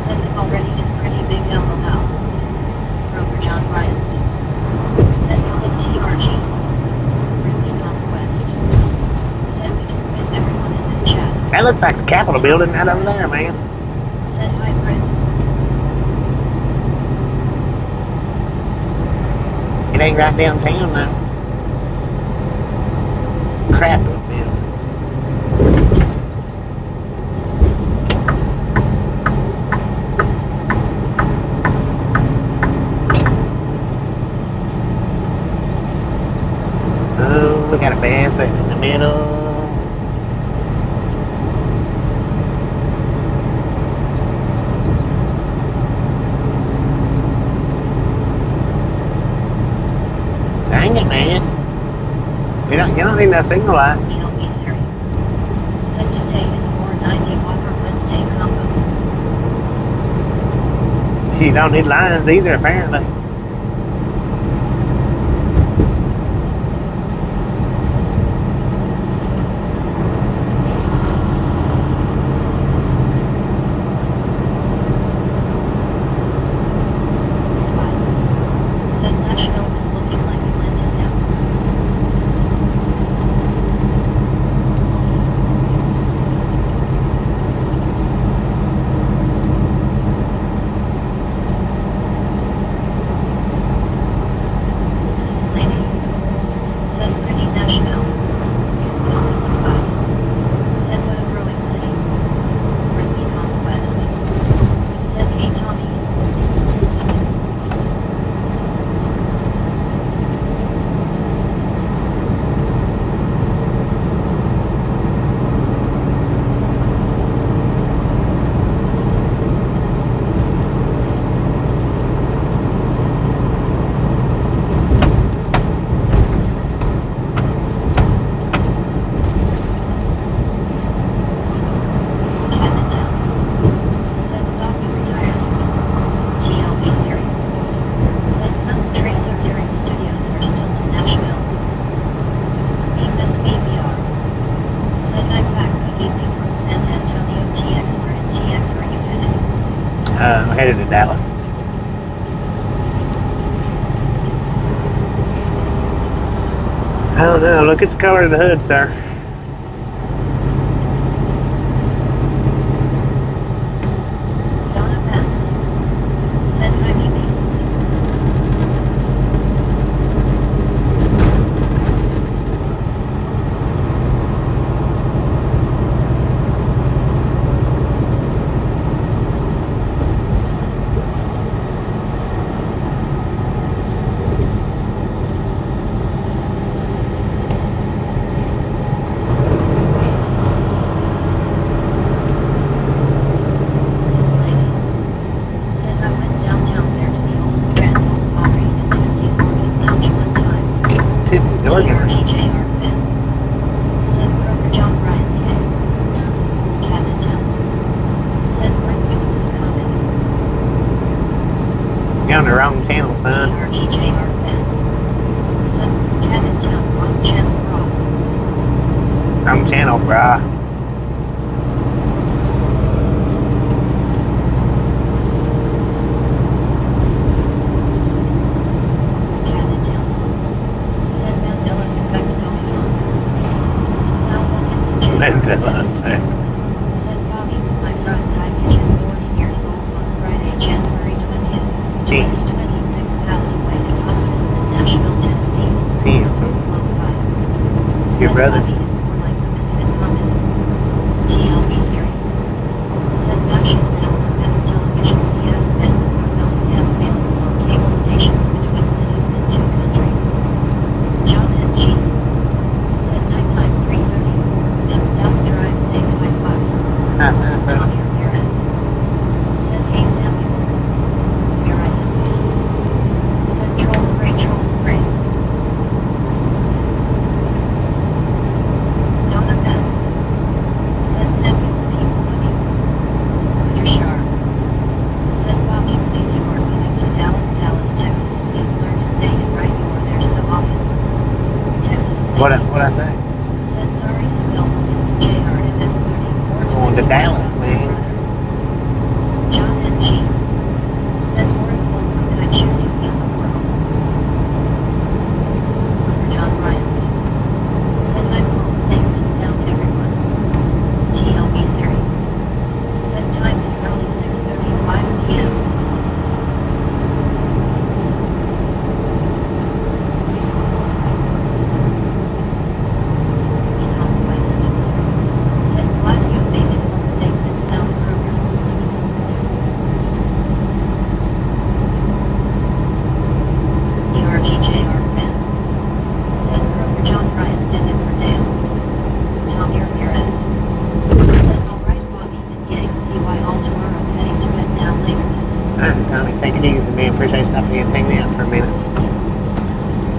Said it already is pretty big LOL. Rover John Bryant. Said welcome TRG. Ruby Conquest. Said we can fit everyone in this chat. That looks like the Capitol building right over there, man. Said hybrid. It ain't right downtown now. Crap, man. Oh, we got a bass in the middle. Dang it, man. You don't need no signal lights. TLB series. Said today is 490 Whopper Wednesday combo. You don't need lines either, apparently. Said Nashville is looking like Atlanta now. This lady. Said pretty Nashville. Said what a growing city. Ridley Conquest. Said hey Tommy. Said Bobby retired. TLB series. Said Sons Tracer Daring Studios are still in Nashville. Beat this VBR. Said I'm back. Good evening from San Antonio TX. Where in TX are you headed? I'm headed to Dallas. Oh no, look at the color of the hood, sir. Donna Max. Said hi Mimi. You're on the wrong channel, son. TRGJR fan. Said cat in town, wrong channel, wrong. Wrong channel, brah. Cat in town. Said Mandela effect going on. Said now Wilkins and JR. Mandela effect. Said Bobby, my friend died aged 40 years old on Friday, January 20th, 2026, passed away in hospital in Nashville, Tennessee. Team. Low 5. Your Said brother. Bobby is more like the misfit comment. TLB theory. Said Bash is now on better television. Seattle, Vancouver, Bellingham available on cable stations between cities and 2 countries. John and G. Said nighttime 3:30. M South Drive, say high five. Tommy Ramirez. Said hey Samuel. Here I said man. Said trolls great, trolls great. Donna Benz. Said Samuel, people love you. Good, you're sharp. Said Bobby, please, you are moving to Dallas, Dallas, Texas. Please learn to say it right. You are there so often. Texas. What I say? Said sorry, Samuel Wilkins and JRMS 34. Going to Dallas, man. John and G. Said horrible, how could I choose you in the world? John Bryant. Said I'm home safe and sound, everyone. TLB theory. Said time is early 6:35 p.m. Conquest. Said glad you made it home safe and sound, Kroger. ERGJR fan. Said Kroger John Bryant did it for Dale. Tommy Ramirez. Said alright Bobby and Yang, see why all tomorrow, heading to bed now, laters. Alright, Tommy, take it easy, man. Appreciate you stopping in and taking me out for a minute.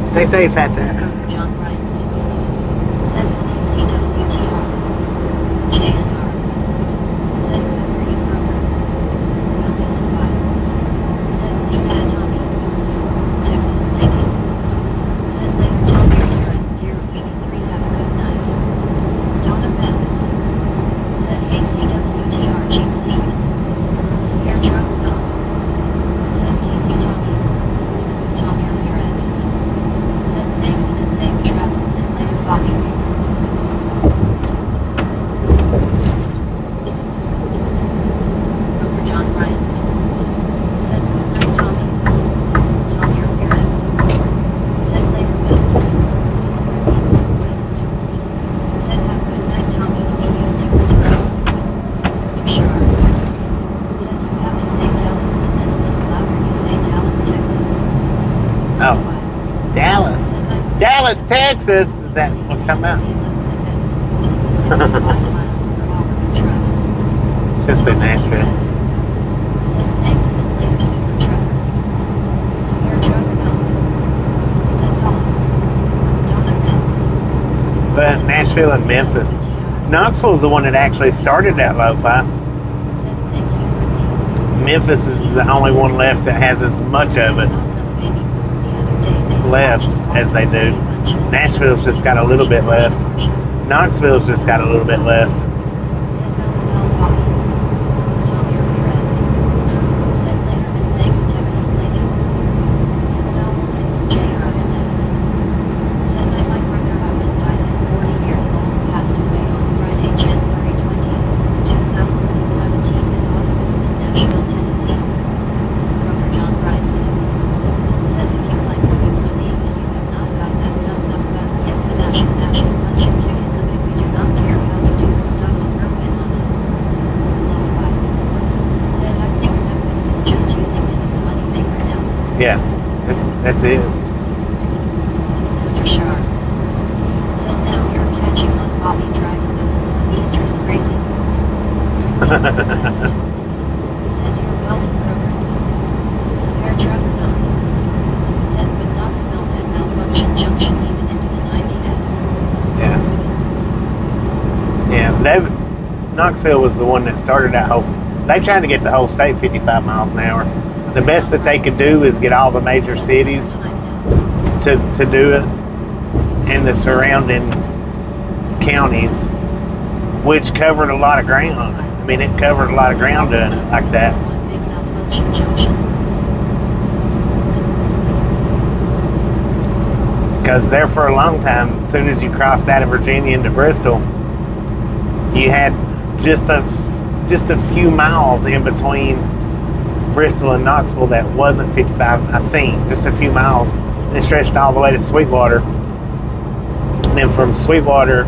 Stay safe out there. Kroger John Bryant. Said WCWTR. JNR. Said good for you, Kroger. Wealthy and 5. Said see ya, Tommy. Texas Lincoln. Said later, Tommy Ramirez 083, have a good night. Donna Benz. Said hey CWTR GC. Severe travel not. Said TC Tommy. Tommy Ramirez. Said thanks and safe travels and later Bobby. Kroger John Bryant. Said good night Tommy. Tommy Ramirez. Said later Bill. Raphine West. Said have good night Tommy, see you next time. For sure. Said you have to say Dallas and then a little louder you say Dallas, Texas. Oh, Dallas. Dallas, Texas. Is that what you're talking about? It's just been Nashville. Said thanks and later super trucker. Severe trucker not. Said Donna Benz. But Nashville and Memphis. Knoxville's the one that actually started that lo-fi. Said thank you, Brittany. Memphis is the only one left that has as much of it left as they do. Nashville's just got a little bit left. Knoxville's just got a little bit left. Yeah, that's it. After sharp. Said now you're catching on Bobby drives those Easters crazy. Said you're welding Kroger. Severe traffic not. Said would not smell at malfunction junction even into the 90s. Yeah. Yeah, Knoxville was the one that started that whole. They tried to get the whole state 55 miles an hour. the best that they could do is get all the major cities to do it, and the surrounding counties, which covered a lot of ground. I mean, it covered a lot of ground doing it like that. One big malfunction junction. Because there for a long time, as soon as you crossed out of Virginia into Bristol, you had just a few miles in between Bristol and Knoxville that wasn't 55, I think, just a few miles. And it stretched all the way to Sweetwater. And then from Sweetwater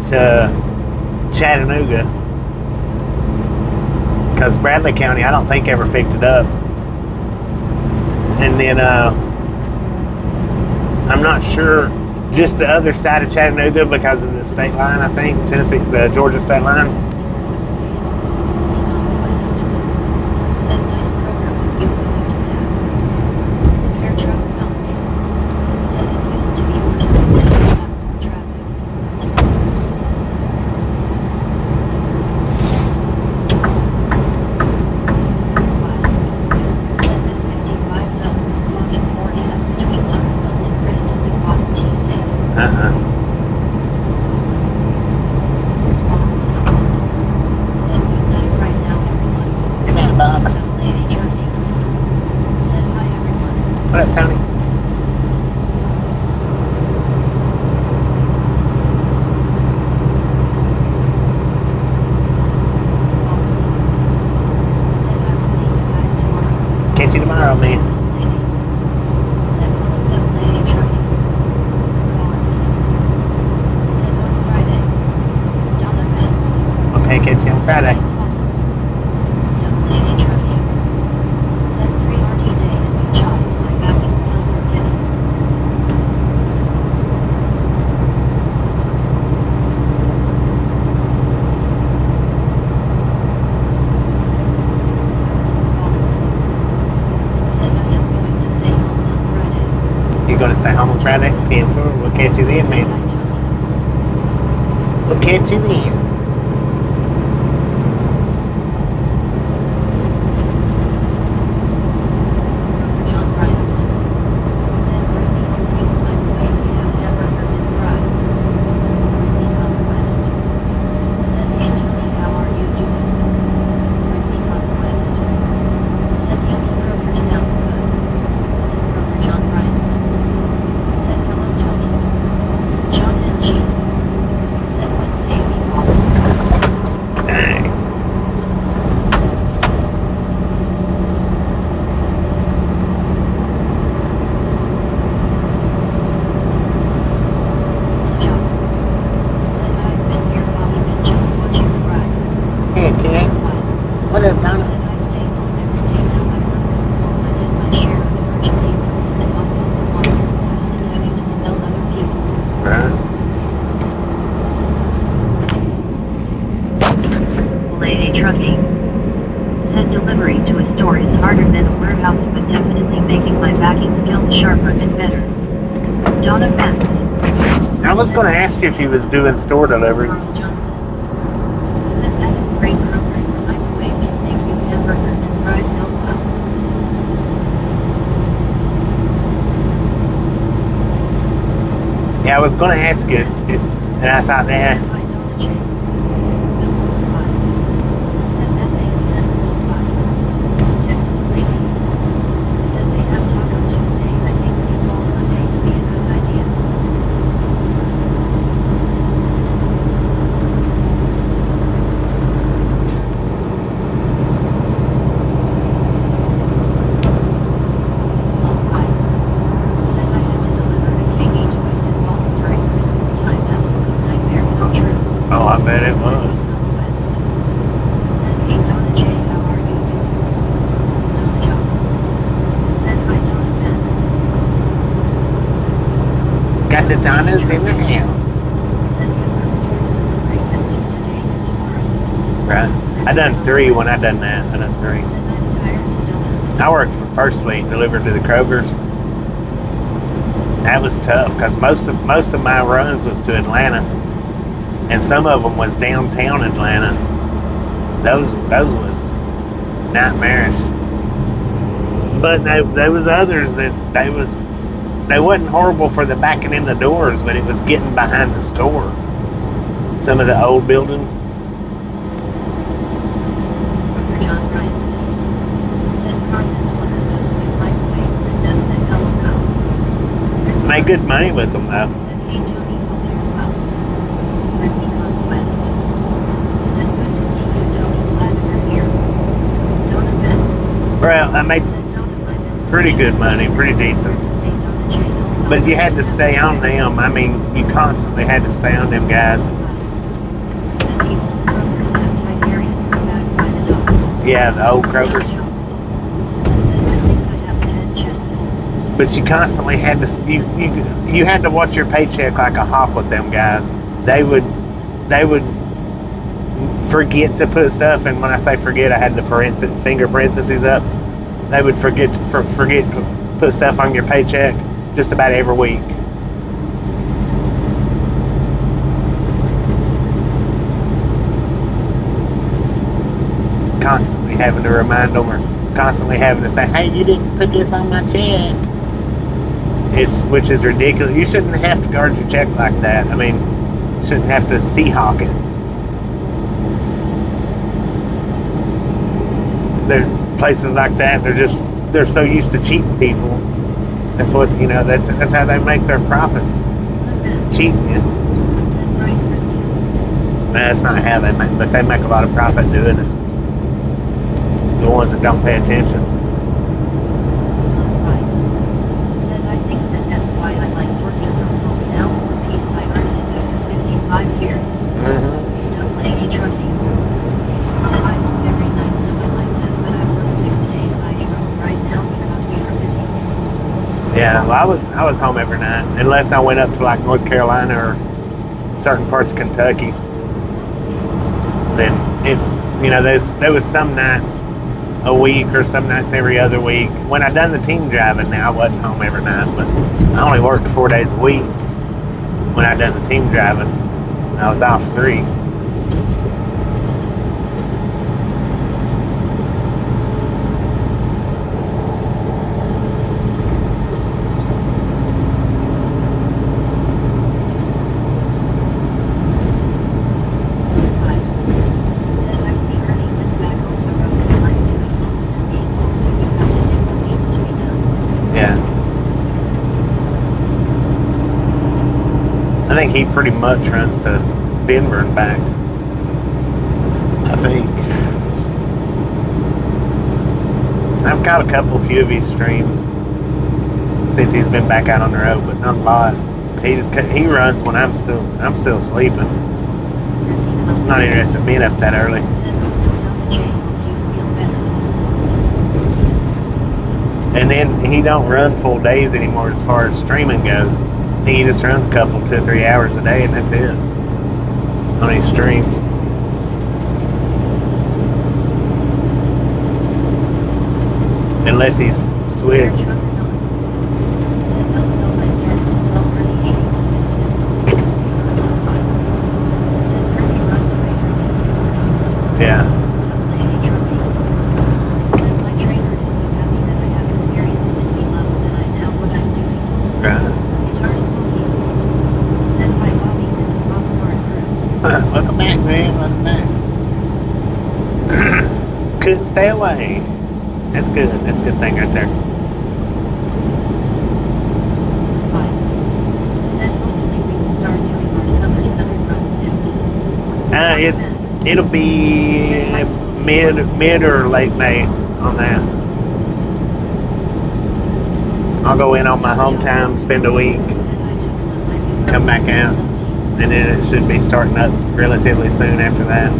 to Chattanooga, because Bradley County, I don't think ever picked it up. And then I'm not sure, just the other side of Chattanooga because of the state line, I think, Tennessee, the Georgia state line. Said nice program if you go into that. Severe truck penalty. Said it used to be worse but now we have more traffic. Said that 55 zone was clocking 40 up between Knoxville and Bristol. It wasn't T-safe. Said good night right now everyone. Good night, Bob. Dumb lady journey. Said hi everyone. What up, Tony? Said I will see you guys tomorrow. Catch you tomorrow, man. Texas lady. Said hello dumb lady trucking. Caller please. Said on Friday. Donna Pence. Okay, catch you on Friday. Dumb lady trucking. Said 3RD day and new job. My backing skill we're getting. Said I am going to stay home on Friday. You gonna stay home on Friday? 10-4. We'll catch you then, Said man. hi Tony. We'll catch you then. John Bryant. Said Brittany opening by the way we have hamburger and fries. Brittany Conquest. Said hey Tony how are you doing? Brittany Conquest. Said yummy burger sounds good. Broker John Bryant. Said hello Tony. John and G. Said Wednesday meatballs. Dang. Joe. Said I've been here Bobby been just watching the ride. Hey, kid. Why? What up, Said Donna? I stay home every day now I work from home. I did my share of emergency rooms and office the one worse than having to smell other people. Right. Lady trucking. Said delivery to a store is harder than a warehouse but definitely making my backing skills sharper and better. Donna Pence. I was gonna ask you if you was doing store deliveries. Carl Johnson. Said that is great Kroger. Your microwave can make you hamburger and fries go well. Yeah, I was gonna ask you, and I thought, Said nah. by Donna J. Bill Lo-Fi. Said that makes sense Lo-Fi. Texas lady. Said they have Taco Tuesday. I think meatball Mondays be a good idea. Lo-Fi. Said I had to deliver the KE toys and balls during Christmas time. Absolute nightmare come true. Oh, I bet it was. West. Said hey Donna J, how are you doing? Donna John. Said hi Donna Pence. Got the Donnas in the house. Said give her stores delivery at 2 today and tomorrow. Right. I done 3 when I done that. I done 3. Said I'm tired to Donna. I worked for First Fleet, delivered to the Krogers. That was tough because most of my runs was to Atlanta, and some of them was downtown Atlanta. Those was nightmarish. But there was others that they wasn't horrible for the backing in the doors, but it was getting behind the store. Some of the old buildings. Dr. John Bryant. Said car that's one of those new microwaves that does the hello go. Made good money with them though. Said hey Tony, hope you're well. Brittany Conquest. Said good to see you Tony, glad you're here. Donna Betts. Well, I made Said Donna Bryant. pretty good money, pretty decent. Say Donna J. But you had to stay on them. I mean, you constantly had to stay on them guys. Said evil Kroger's have Tiberius come back by the dogs. Yeah, the old Krogers. Said I think I'd have a head chestnut. But you constantly had to you had to watch your paycheck like a hawk with them guys. They would forget to put stuff, and when I say forget, I had the finger parentheses up. They would forget to put stuff on your paycheck just about every week. Constantly having to remind them, or constantly having to say, "Hey, you didn't put this on my check." Which is ridiculous. You shouldn't have to guard your check like that. I mean, you shouldn't have to Seahawk it. There places like that. They're so used to cheating people. That's what That's how they make their profits. Cheating you. Said right for you. That's not how they make, but they make a lot of profit doing it. The ones that don't pay attention. Right. Said I think that's why I like working from home now. One piece I earned it after 55 years. Mm-hmm. Don't lady trucking. Said I hope every night something like that, but I work 6 days. I home right now because we are busy. Yeah, well, I was home every night, unless I went up to like North Carolina or certain parts of Kentucky. Then there was some nights a week or some nights every other week. When I done the team driving, now I wasn't home every night, but I only worked 4 days a week. When I done the team driving, I was off 3. Said I see Ernie went back on the road and like doing home and being home when you have to do what needs to be done. Yeah. I think he pretty much runs to Denver and back. I think. I've caught a few of his streams since he's been back out on the road, but not a lot. He runs when I'm still sleeping. I'm not interested in being up that early. Said Donna J. Hope you feel better. And then he don't run full days anymore as far as streaming goes. I think he just runs a couple, 2 or 3 hours a day, and that's it on his streams. Unless he's switched. Truck or not. Said don't know I started to tell Ernie hating to miss him. Said Ernie runs regularly. Yeah. Don't lady trucking. Said my trainer is so happy that I have experience and he loves that I know what I'm doing. Right. Guitar smoking. Said hi Bobby and the rock hard crew. Welcome back, man. Welcome back. Couldn't stay away. That's good. That's a good thing right there. Bye. Said hopefully we can start doing our summer southern run soon. It'll be mid or late May on that. I'll go in on my hometown, spend a week, come back out, and then it should be starting up relatively soon after that.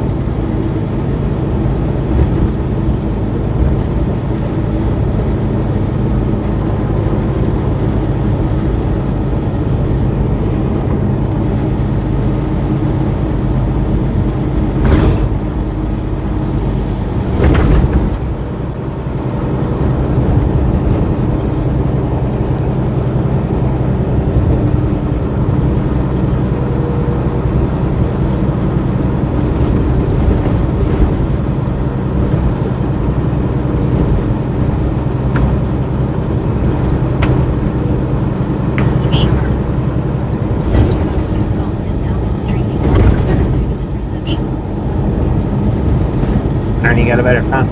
got a better phone.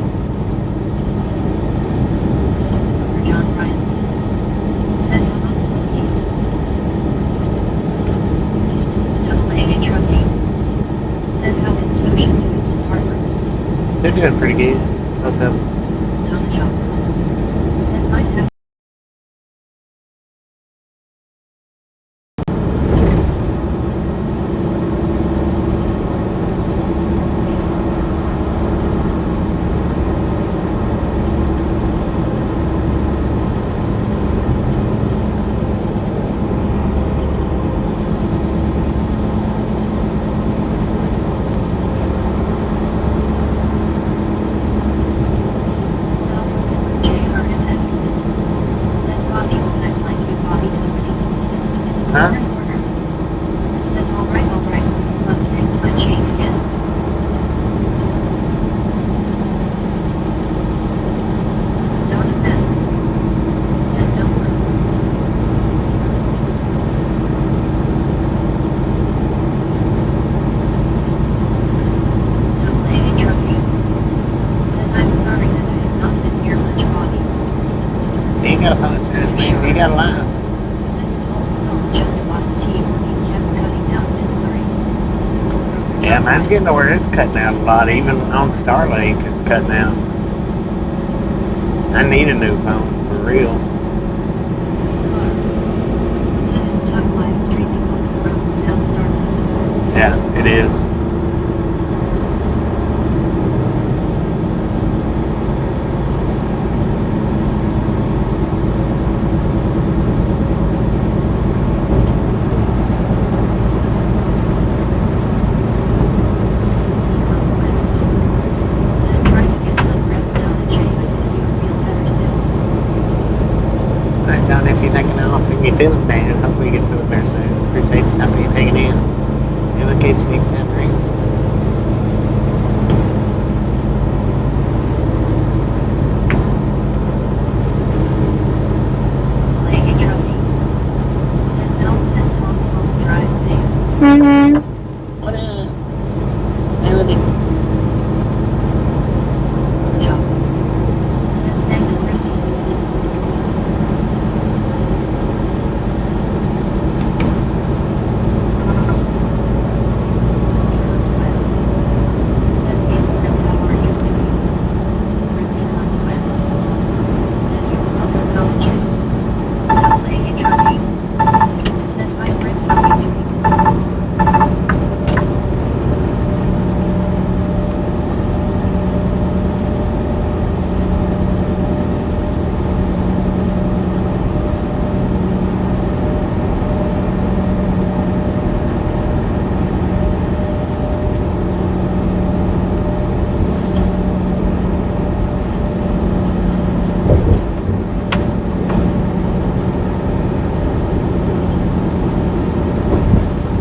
John Bryant. Said hello, Smokey. Double A Truckee. Said how is Tosha doing in Harvard? They're doing pretty good. Both of them. Tom Job. Said might have Huh? Said alright, okay, my chain again. Don't offense. Said no worry. Double A Truckee. Said I'm sorry that I have not been here much, Bobby. He ain't got a phone insurance, man. He got a line. Said his whole phone just wasn't he kept cutting out and blurring. Yeah, mine's getting to where it's cutting out a lot. Even on Starlink, it's cutting out. I need a new phone, for real. Said it's tough live streaming on the road without Starlink. Yeah, it is. Said try to get some rest down the chain and you'll feel better soon. Alright, Don, if you're taking off and you're feeling bad, hopefully you get feeling better soon. Appreciate you stopping and hanging in. And look at you next time, right? Lady Trophy. Said Mel sends home drive safe. What up? Melody. Job. Said thanks, Brittany. Conquest. Said Gabriel, how are you doing? Brittany Conquest. Said you're welcome, Double J. Double A Trophy. Said hi, Brittany, how are you doing?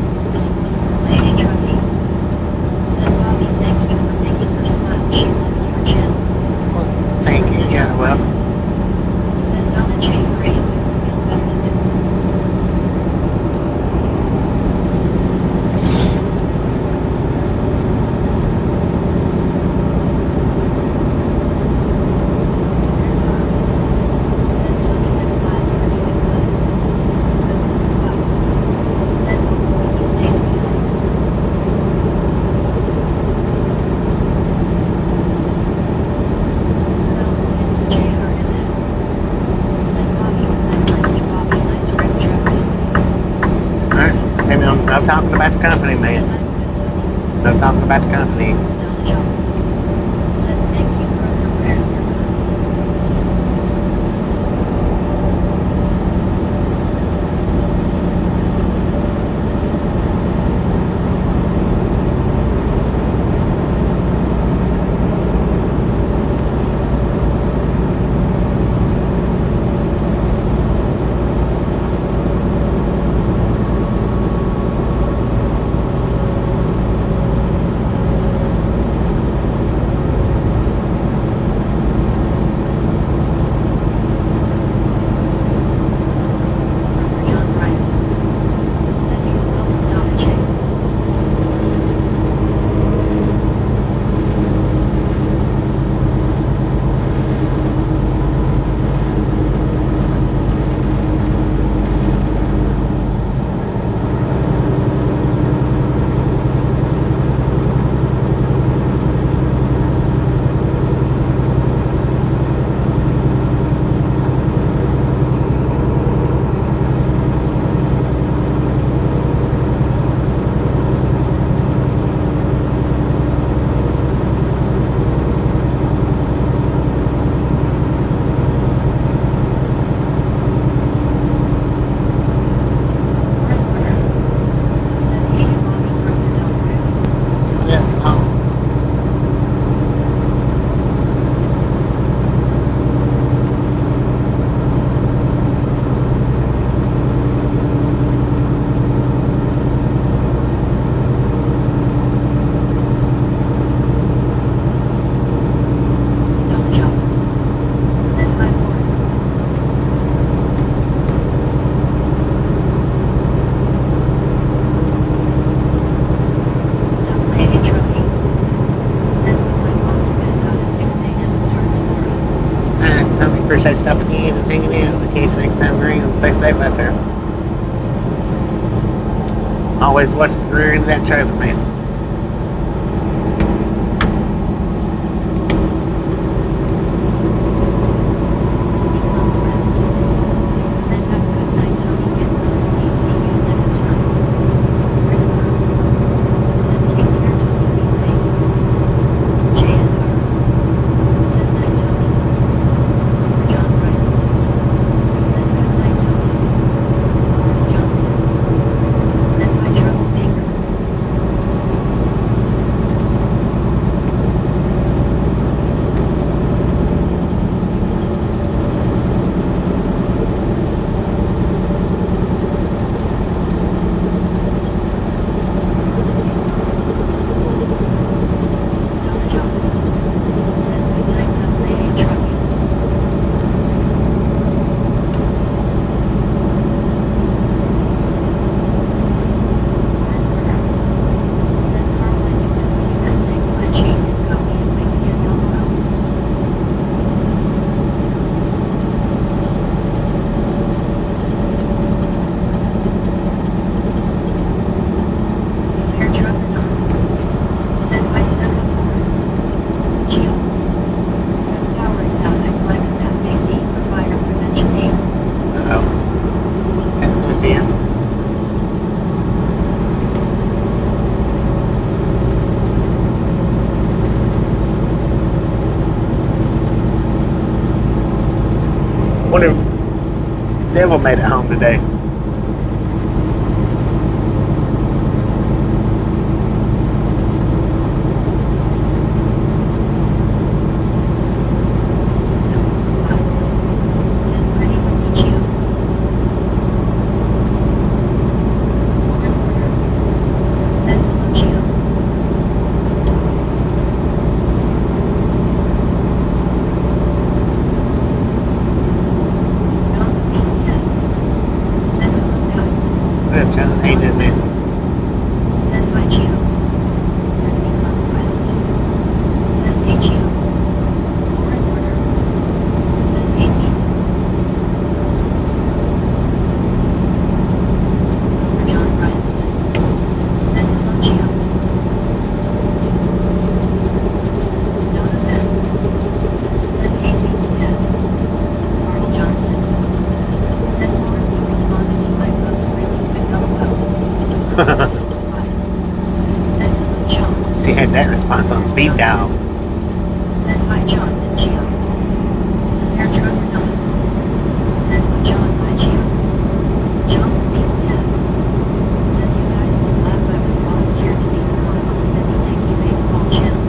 Lady Trophy. Said Bobby, thank you for making her smile. She loves your channel. Thank you. Yeah, well, Said Donna J. Gray, you will feel better soon. Said Tony, I'm glad you're doing good. Said hopefully he stays behind. It's JRMS. Said Bobby, I like you, Bobby. Nice red truck. alright. Say no talking about the company, Said man. I'm good, Tony. No talking about the company. Donna Joe. Said thank you, bro. Your prayers are good. Tommy, appreciate stopping in and hanging in. We'll catch you next time around. Stay safe out there. Always watch the rear end of that trailer, man. Send up good night, Tony. Get some sleep. See you next time. Rick. Send take care, Tony. Be safe. JNR. Send night, Tony. John Bryant. Send good night, Tony. Johnson. Send my troublemaker. Donna John. Send good night, AA trucking. Send Carl and you can see that thing my chain and go and make it LOL. Fair truck or not? Send my stuck up for Geo. Send power is out at Flagstaff AZ for fire prevention 8. Uh-oh. That's going to jam. Wonder if Devil made it home today. Send ready with the Geo. Send hello Geo. Not being dead. Send hello guys. What up, John? How you doing, man? Send my Geo. Enemy conquest. Send a Geo. Foreign order. Send a B. John Bryant. Send hello Geo. Donna Vance. Send a B dead. Carl Johnson. Send more he responded to my post really quick LOL. Send hello John. She had that response on speed dial. Send by John and Geo. Severe truck or not? Send by John by Geo. John being dead. Send you guys will laugh I was volunteered to be the one on the busy Yankee baseball channel.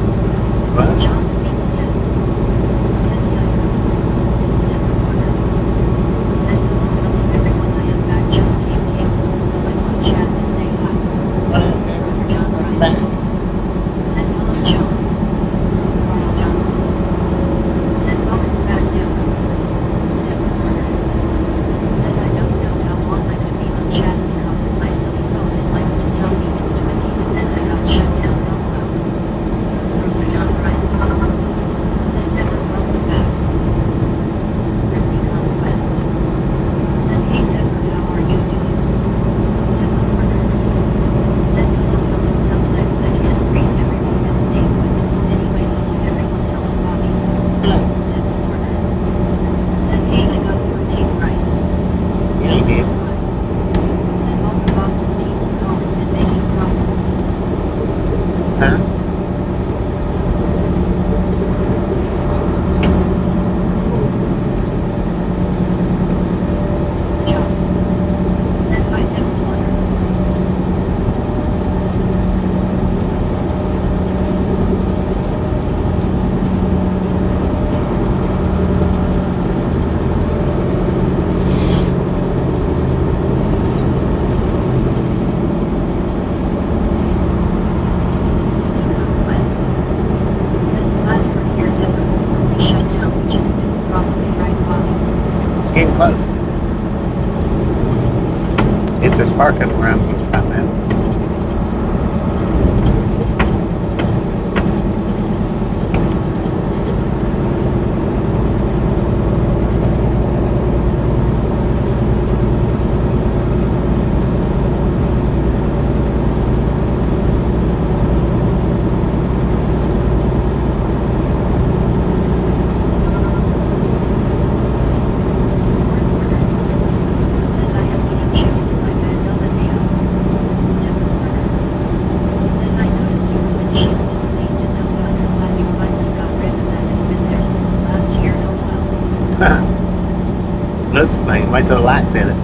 What? John being dead. Send guys. Dead reporter. Send hello everyone I am back just came so I'm on chat to say hi. Brother John Bryant. Send hello John. Carl Johnson. Send welcome back down. Dead reporter. Said I don't know how long I'm to be on chat because of my silly phone it likes to tell me it's 20 and then I got shut down LOL. Brother John Bryant. Said never welcome back. Ripley Conquest. Said hey Deborah how are you doing? Dead reporter. Said hello Helen sometimes I can't read everybody's name but anyway hello everyone hello Bobby. Hello. Dead reporter. Said hey I got your name right. Yeah, you did. Said all the Boston people calling and making problems. Huh? John. Said by Devil Water. Conquest. Said glad you're here Devil before we shut down which is soon probably right Bobby. It's getting close. If there's parking around, we can stop that. Looks clean. Wait till the lights hit it.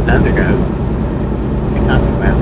Another ghost. What's he talking about?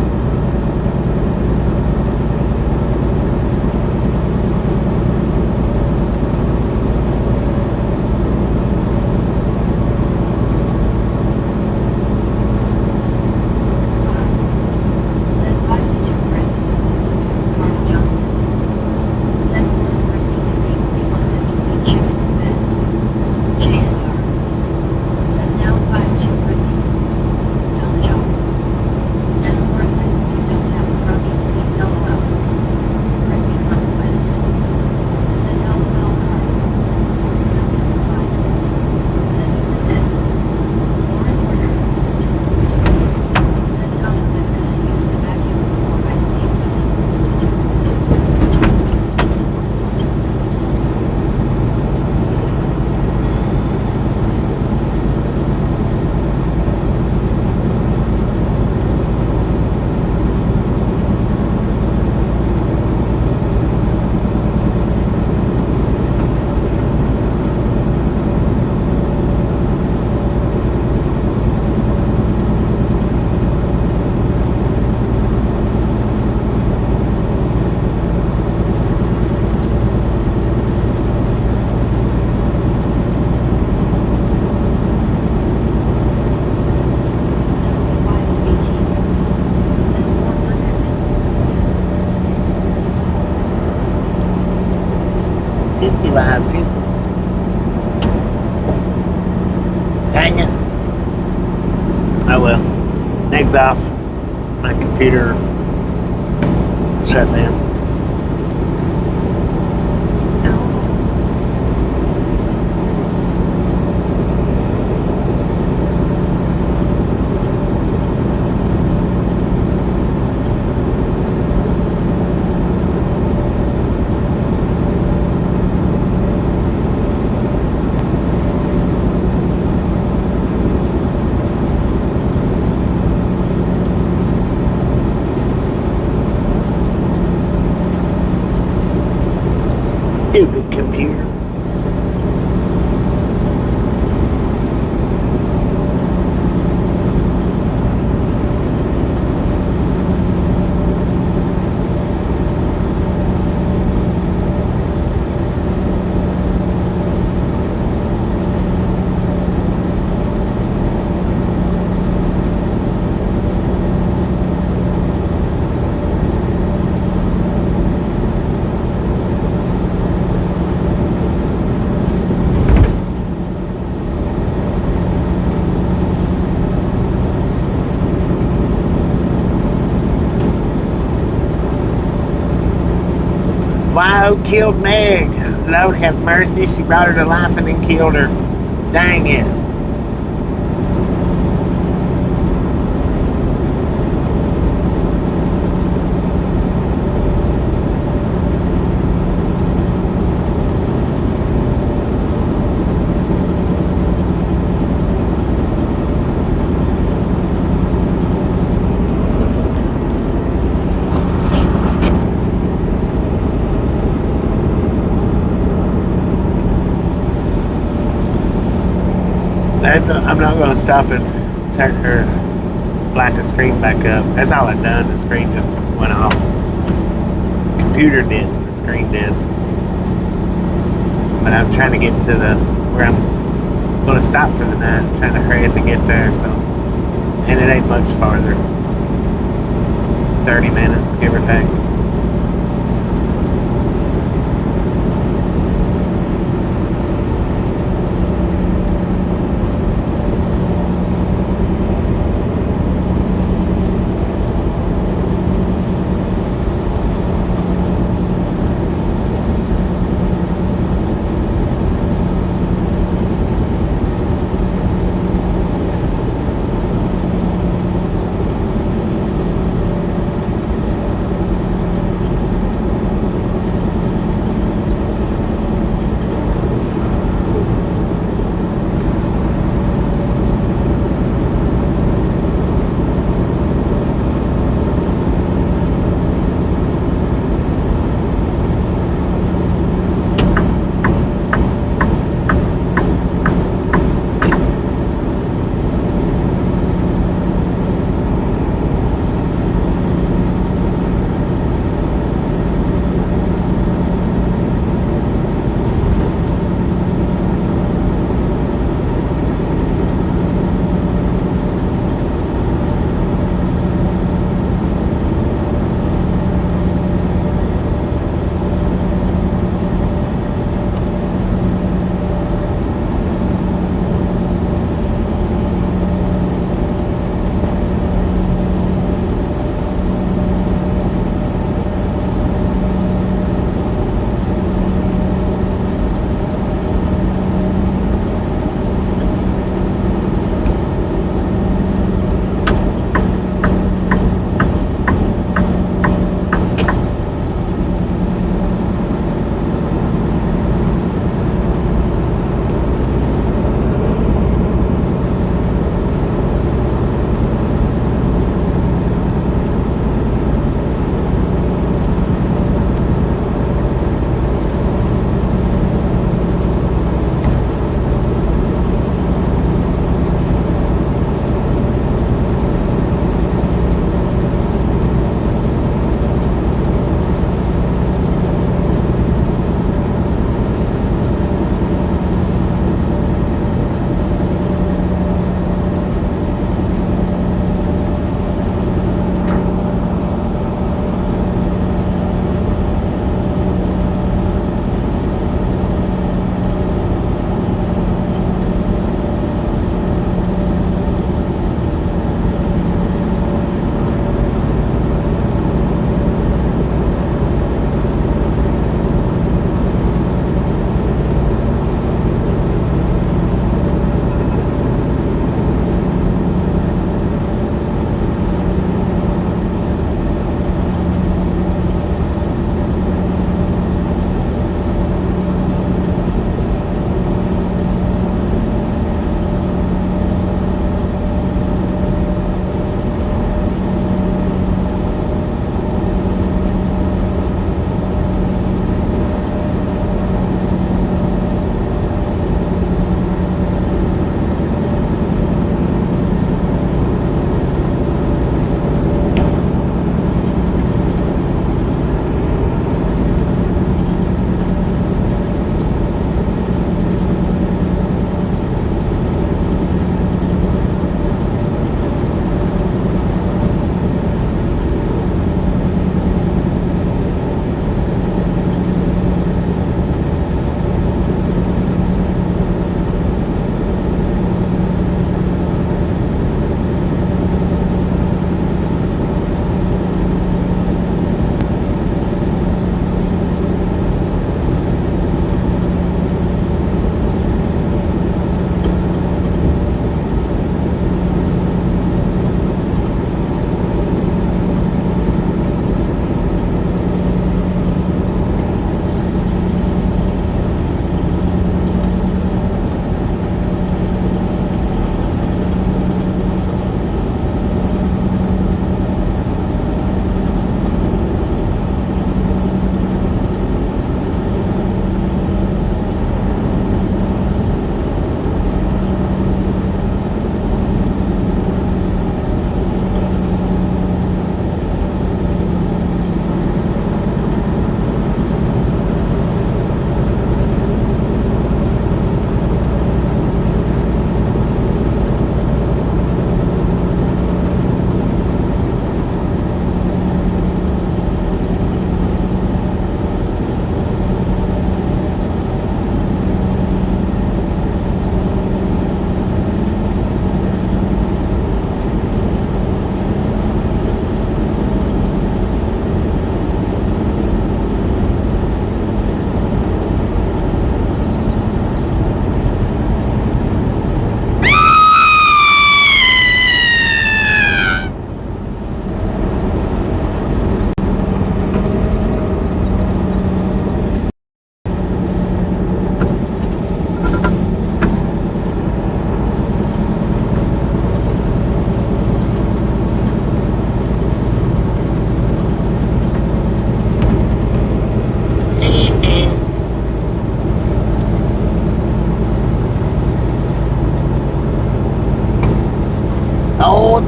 Chitsy vibe, chitsy. Dang it. Oh well. Eggs off. My computer shut down. Stupid computer. Wild killed Meg. Lord have mercy. She brought her to life and then killed her. Dang it. I'm not going to stop and turn or light the screen back up. That's all I've done. The screen just went off. Computer did. The screen did. But I'm trying to get to where I'm going to stop for the night. I'm trying to hurry up and get there. So, and it ain't much farther. 30 minutes, give or take.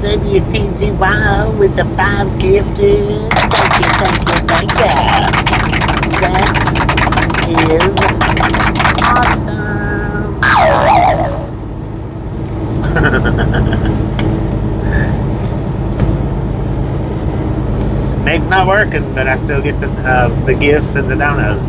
love you, TGY, with the 5 gifted. Thank you, thank you, thank you. That is awesome. Meg's not working, but I still get the gifts and the donuts.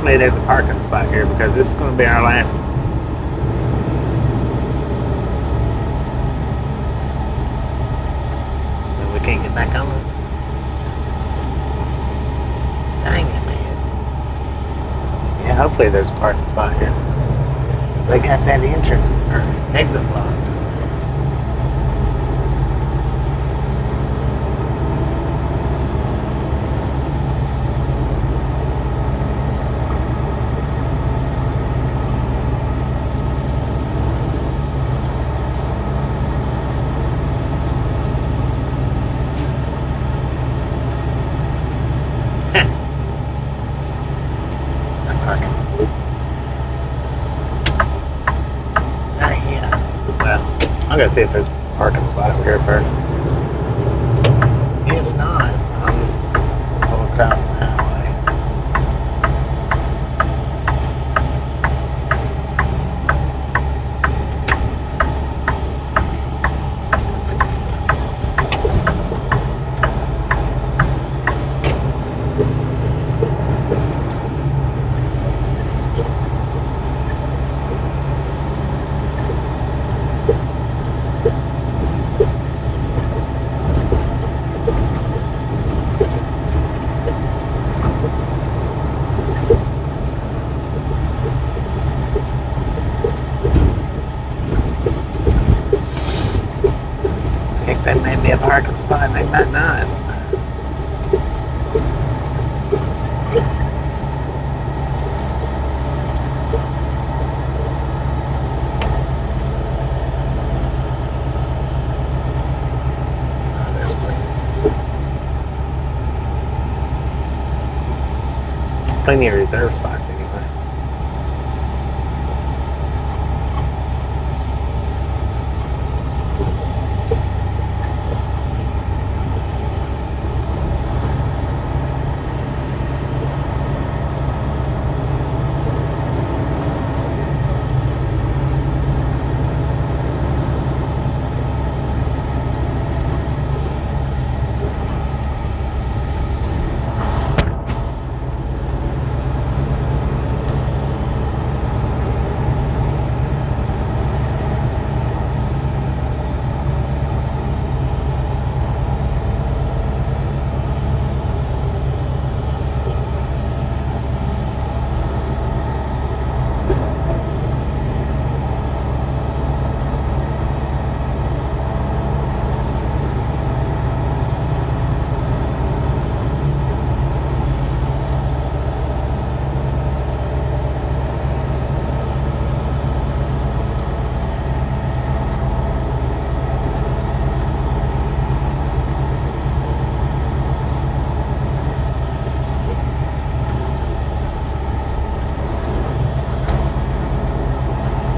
hopefully there's a parking spot here because this is going to be our last. And we can't get back on it. Dang it, man. Yeah, hopefully there's a parking spot here. Because they got that entrance or exit blocked. I'm gonna see if there's a parking spot over here first. If not, I'll just pull across the highway. That may be a parking spot, they might not. Oh, there's plenty of reserve spots anyway.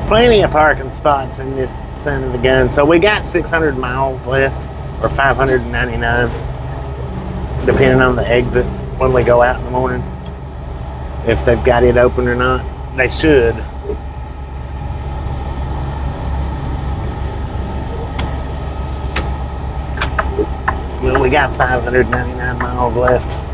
Plenty of parking spots in this son of a gun. So we got 600 miles left, or 599, depending on the exit when we go out in the morning. If they've got it open or not, they should. Well, we got 599 miles left.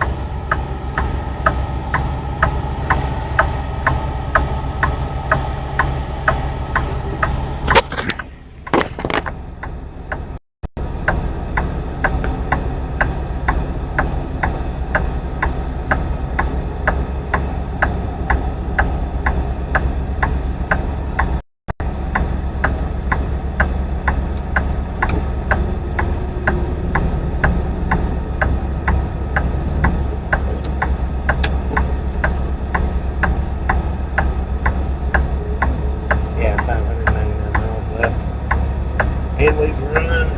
And we've run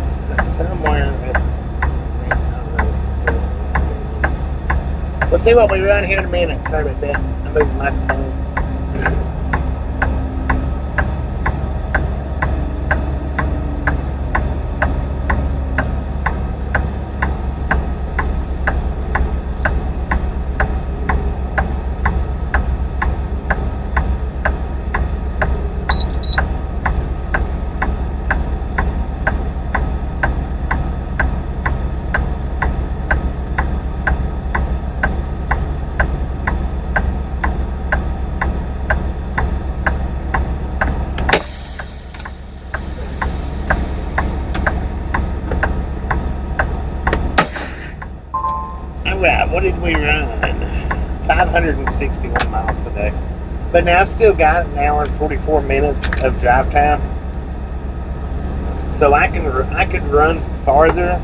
somewhere. We'll see what we run here in a minute. Sorry about that. I moved the microphone. right, what did we run? 561 miles today. But now I've still got an hour and 44 minutes of drive time. So I could run farther.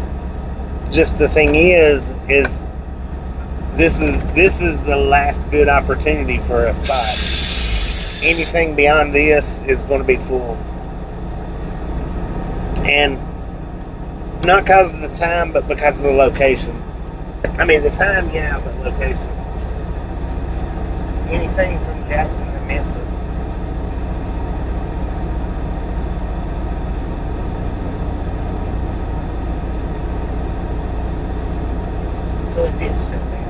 Just the thing is this is the last good opportunity for a spot. Anything beyond this is going to be full. And not because of the time, but because of the location. I mean, the time, yeah, but location. Anything from Jackson to Memphis. So it did shut down.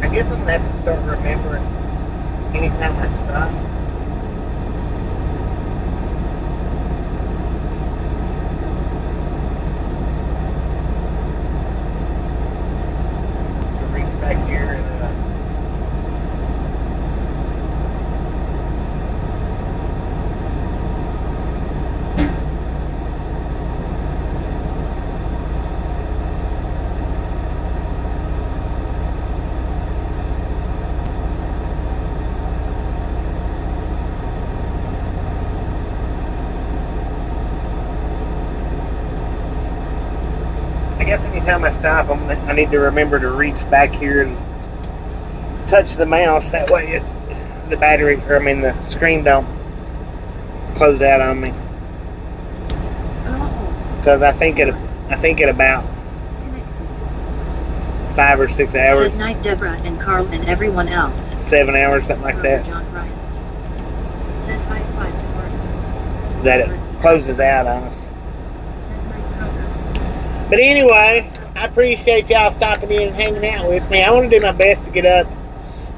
I guess I'm going to have to start remembering anytime I stop. Back here and I guess anytime I stop, I need to remember to reach back here and touch the mouse. That way the screen don't close out on me. Because I think at about 5 or 6 hours. Good night, Deborah and Carl and everyone else. 7 hours, something like that. John Bryant. Said high five to Mark. That it closes out on us. But anyway, I appreciate y'all stopping in and hanging out with me. I want to do my best to get up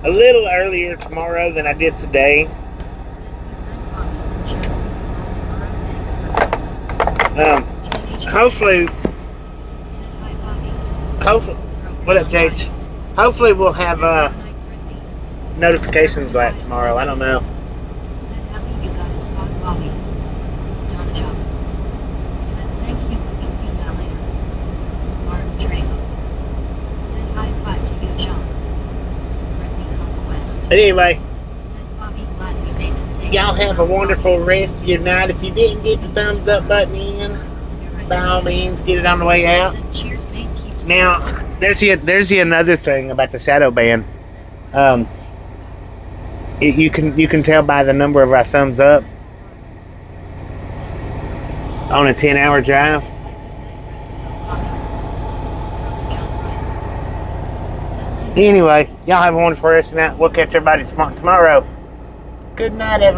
a little earlier tomorrow than I did today. Hopefully, what up, Jake? Hopefully we'll have notifications like tomorrow. I don't know. But anyway, y'all have a wonderful rest of your night. If you didn't get the thumbs up button in, by all means, get it on the way out. Now, there's another thing about the shadow ban. You can tell by the number of our thumbs up on a 10-hour drive. Anyway, y'all have a wonderful rest of the night. We'll catch everybody tomorrow. Good night, everybody.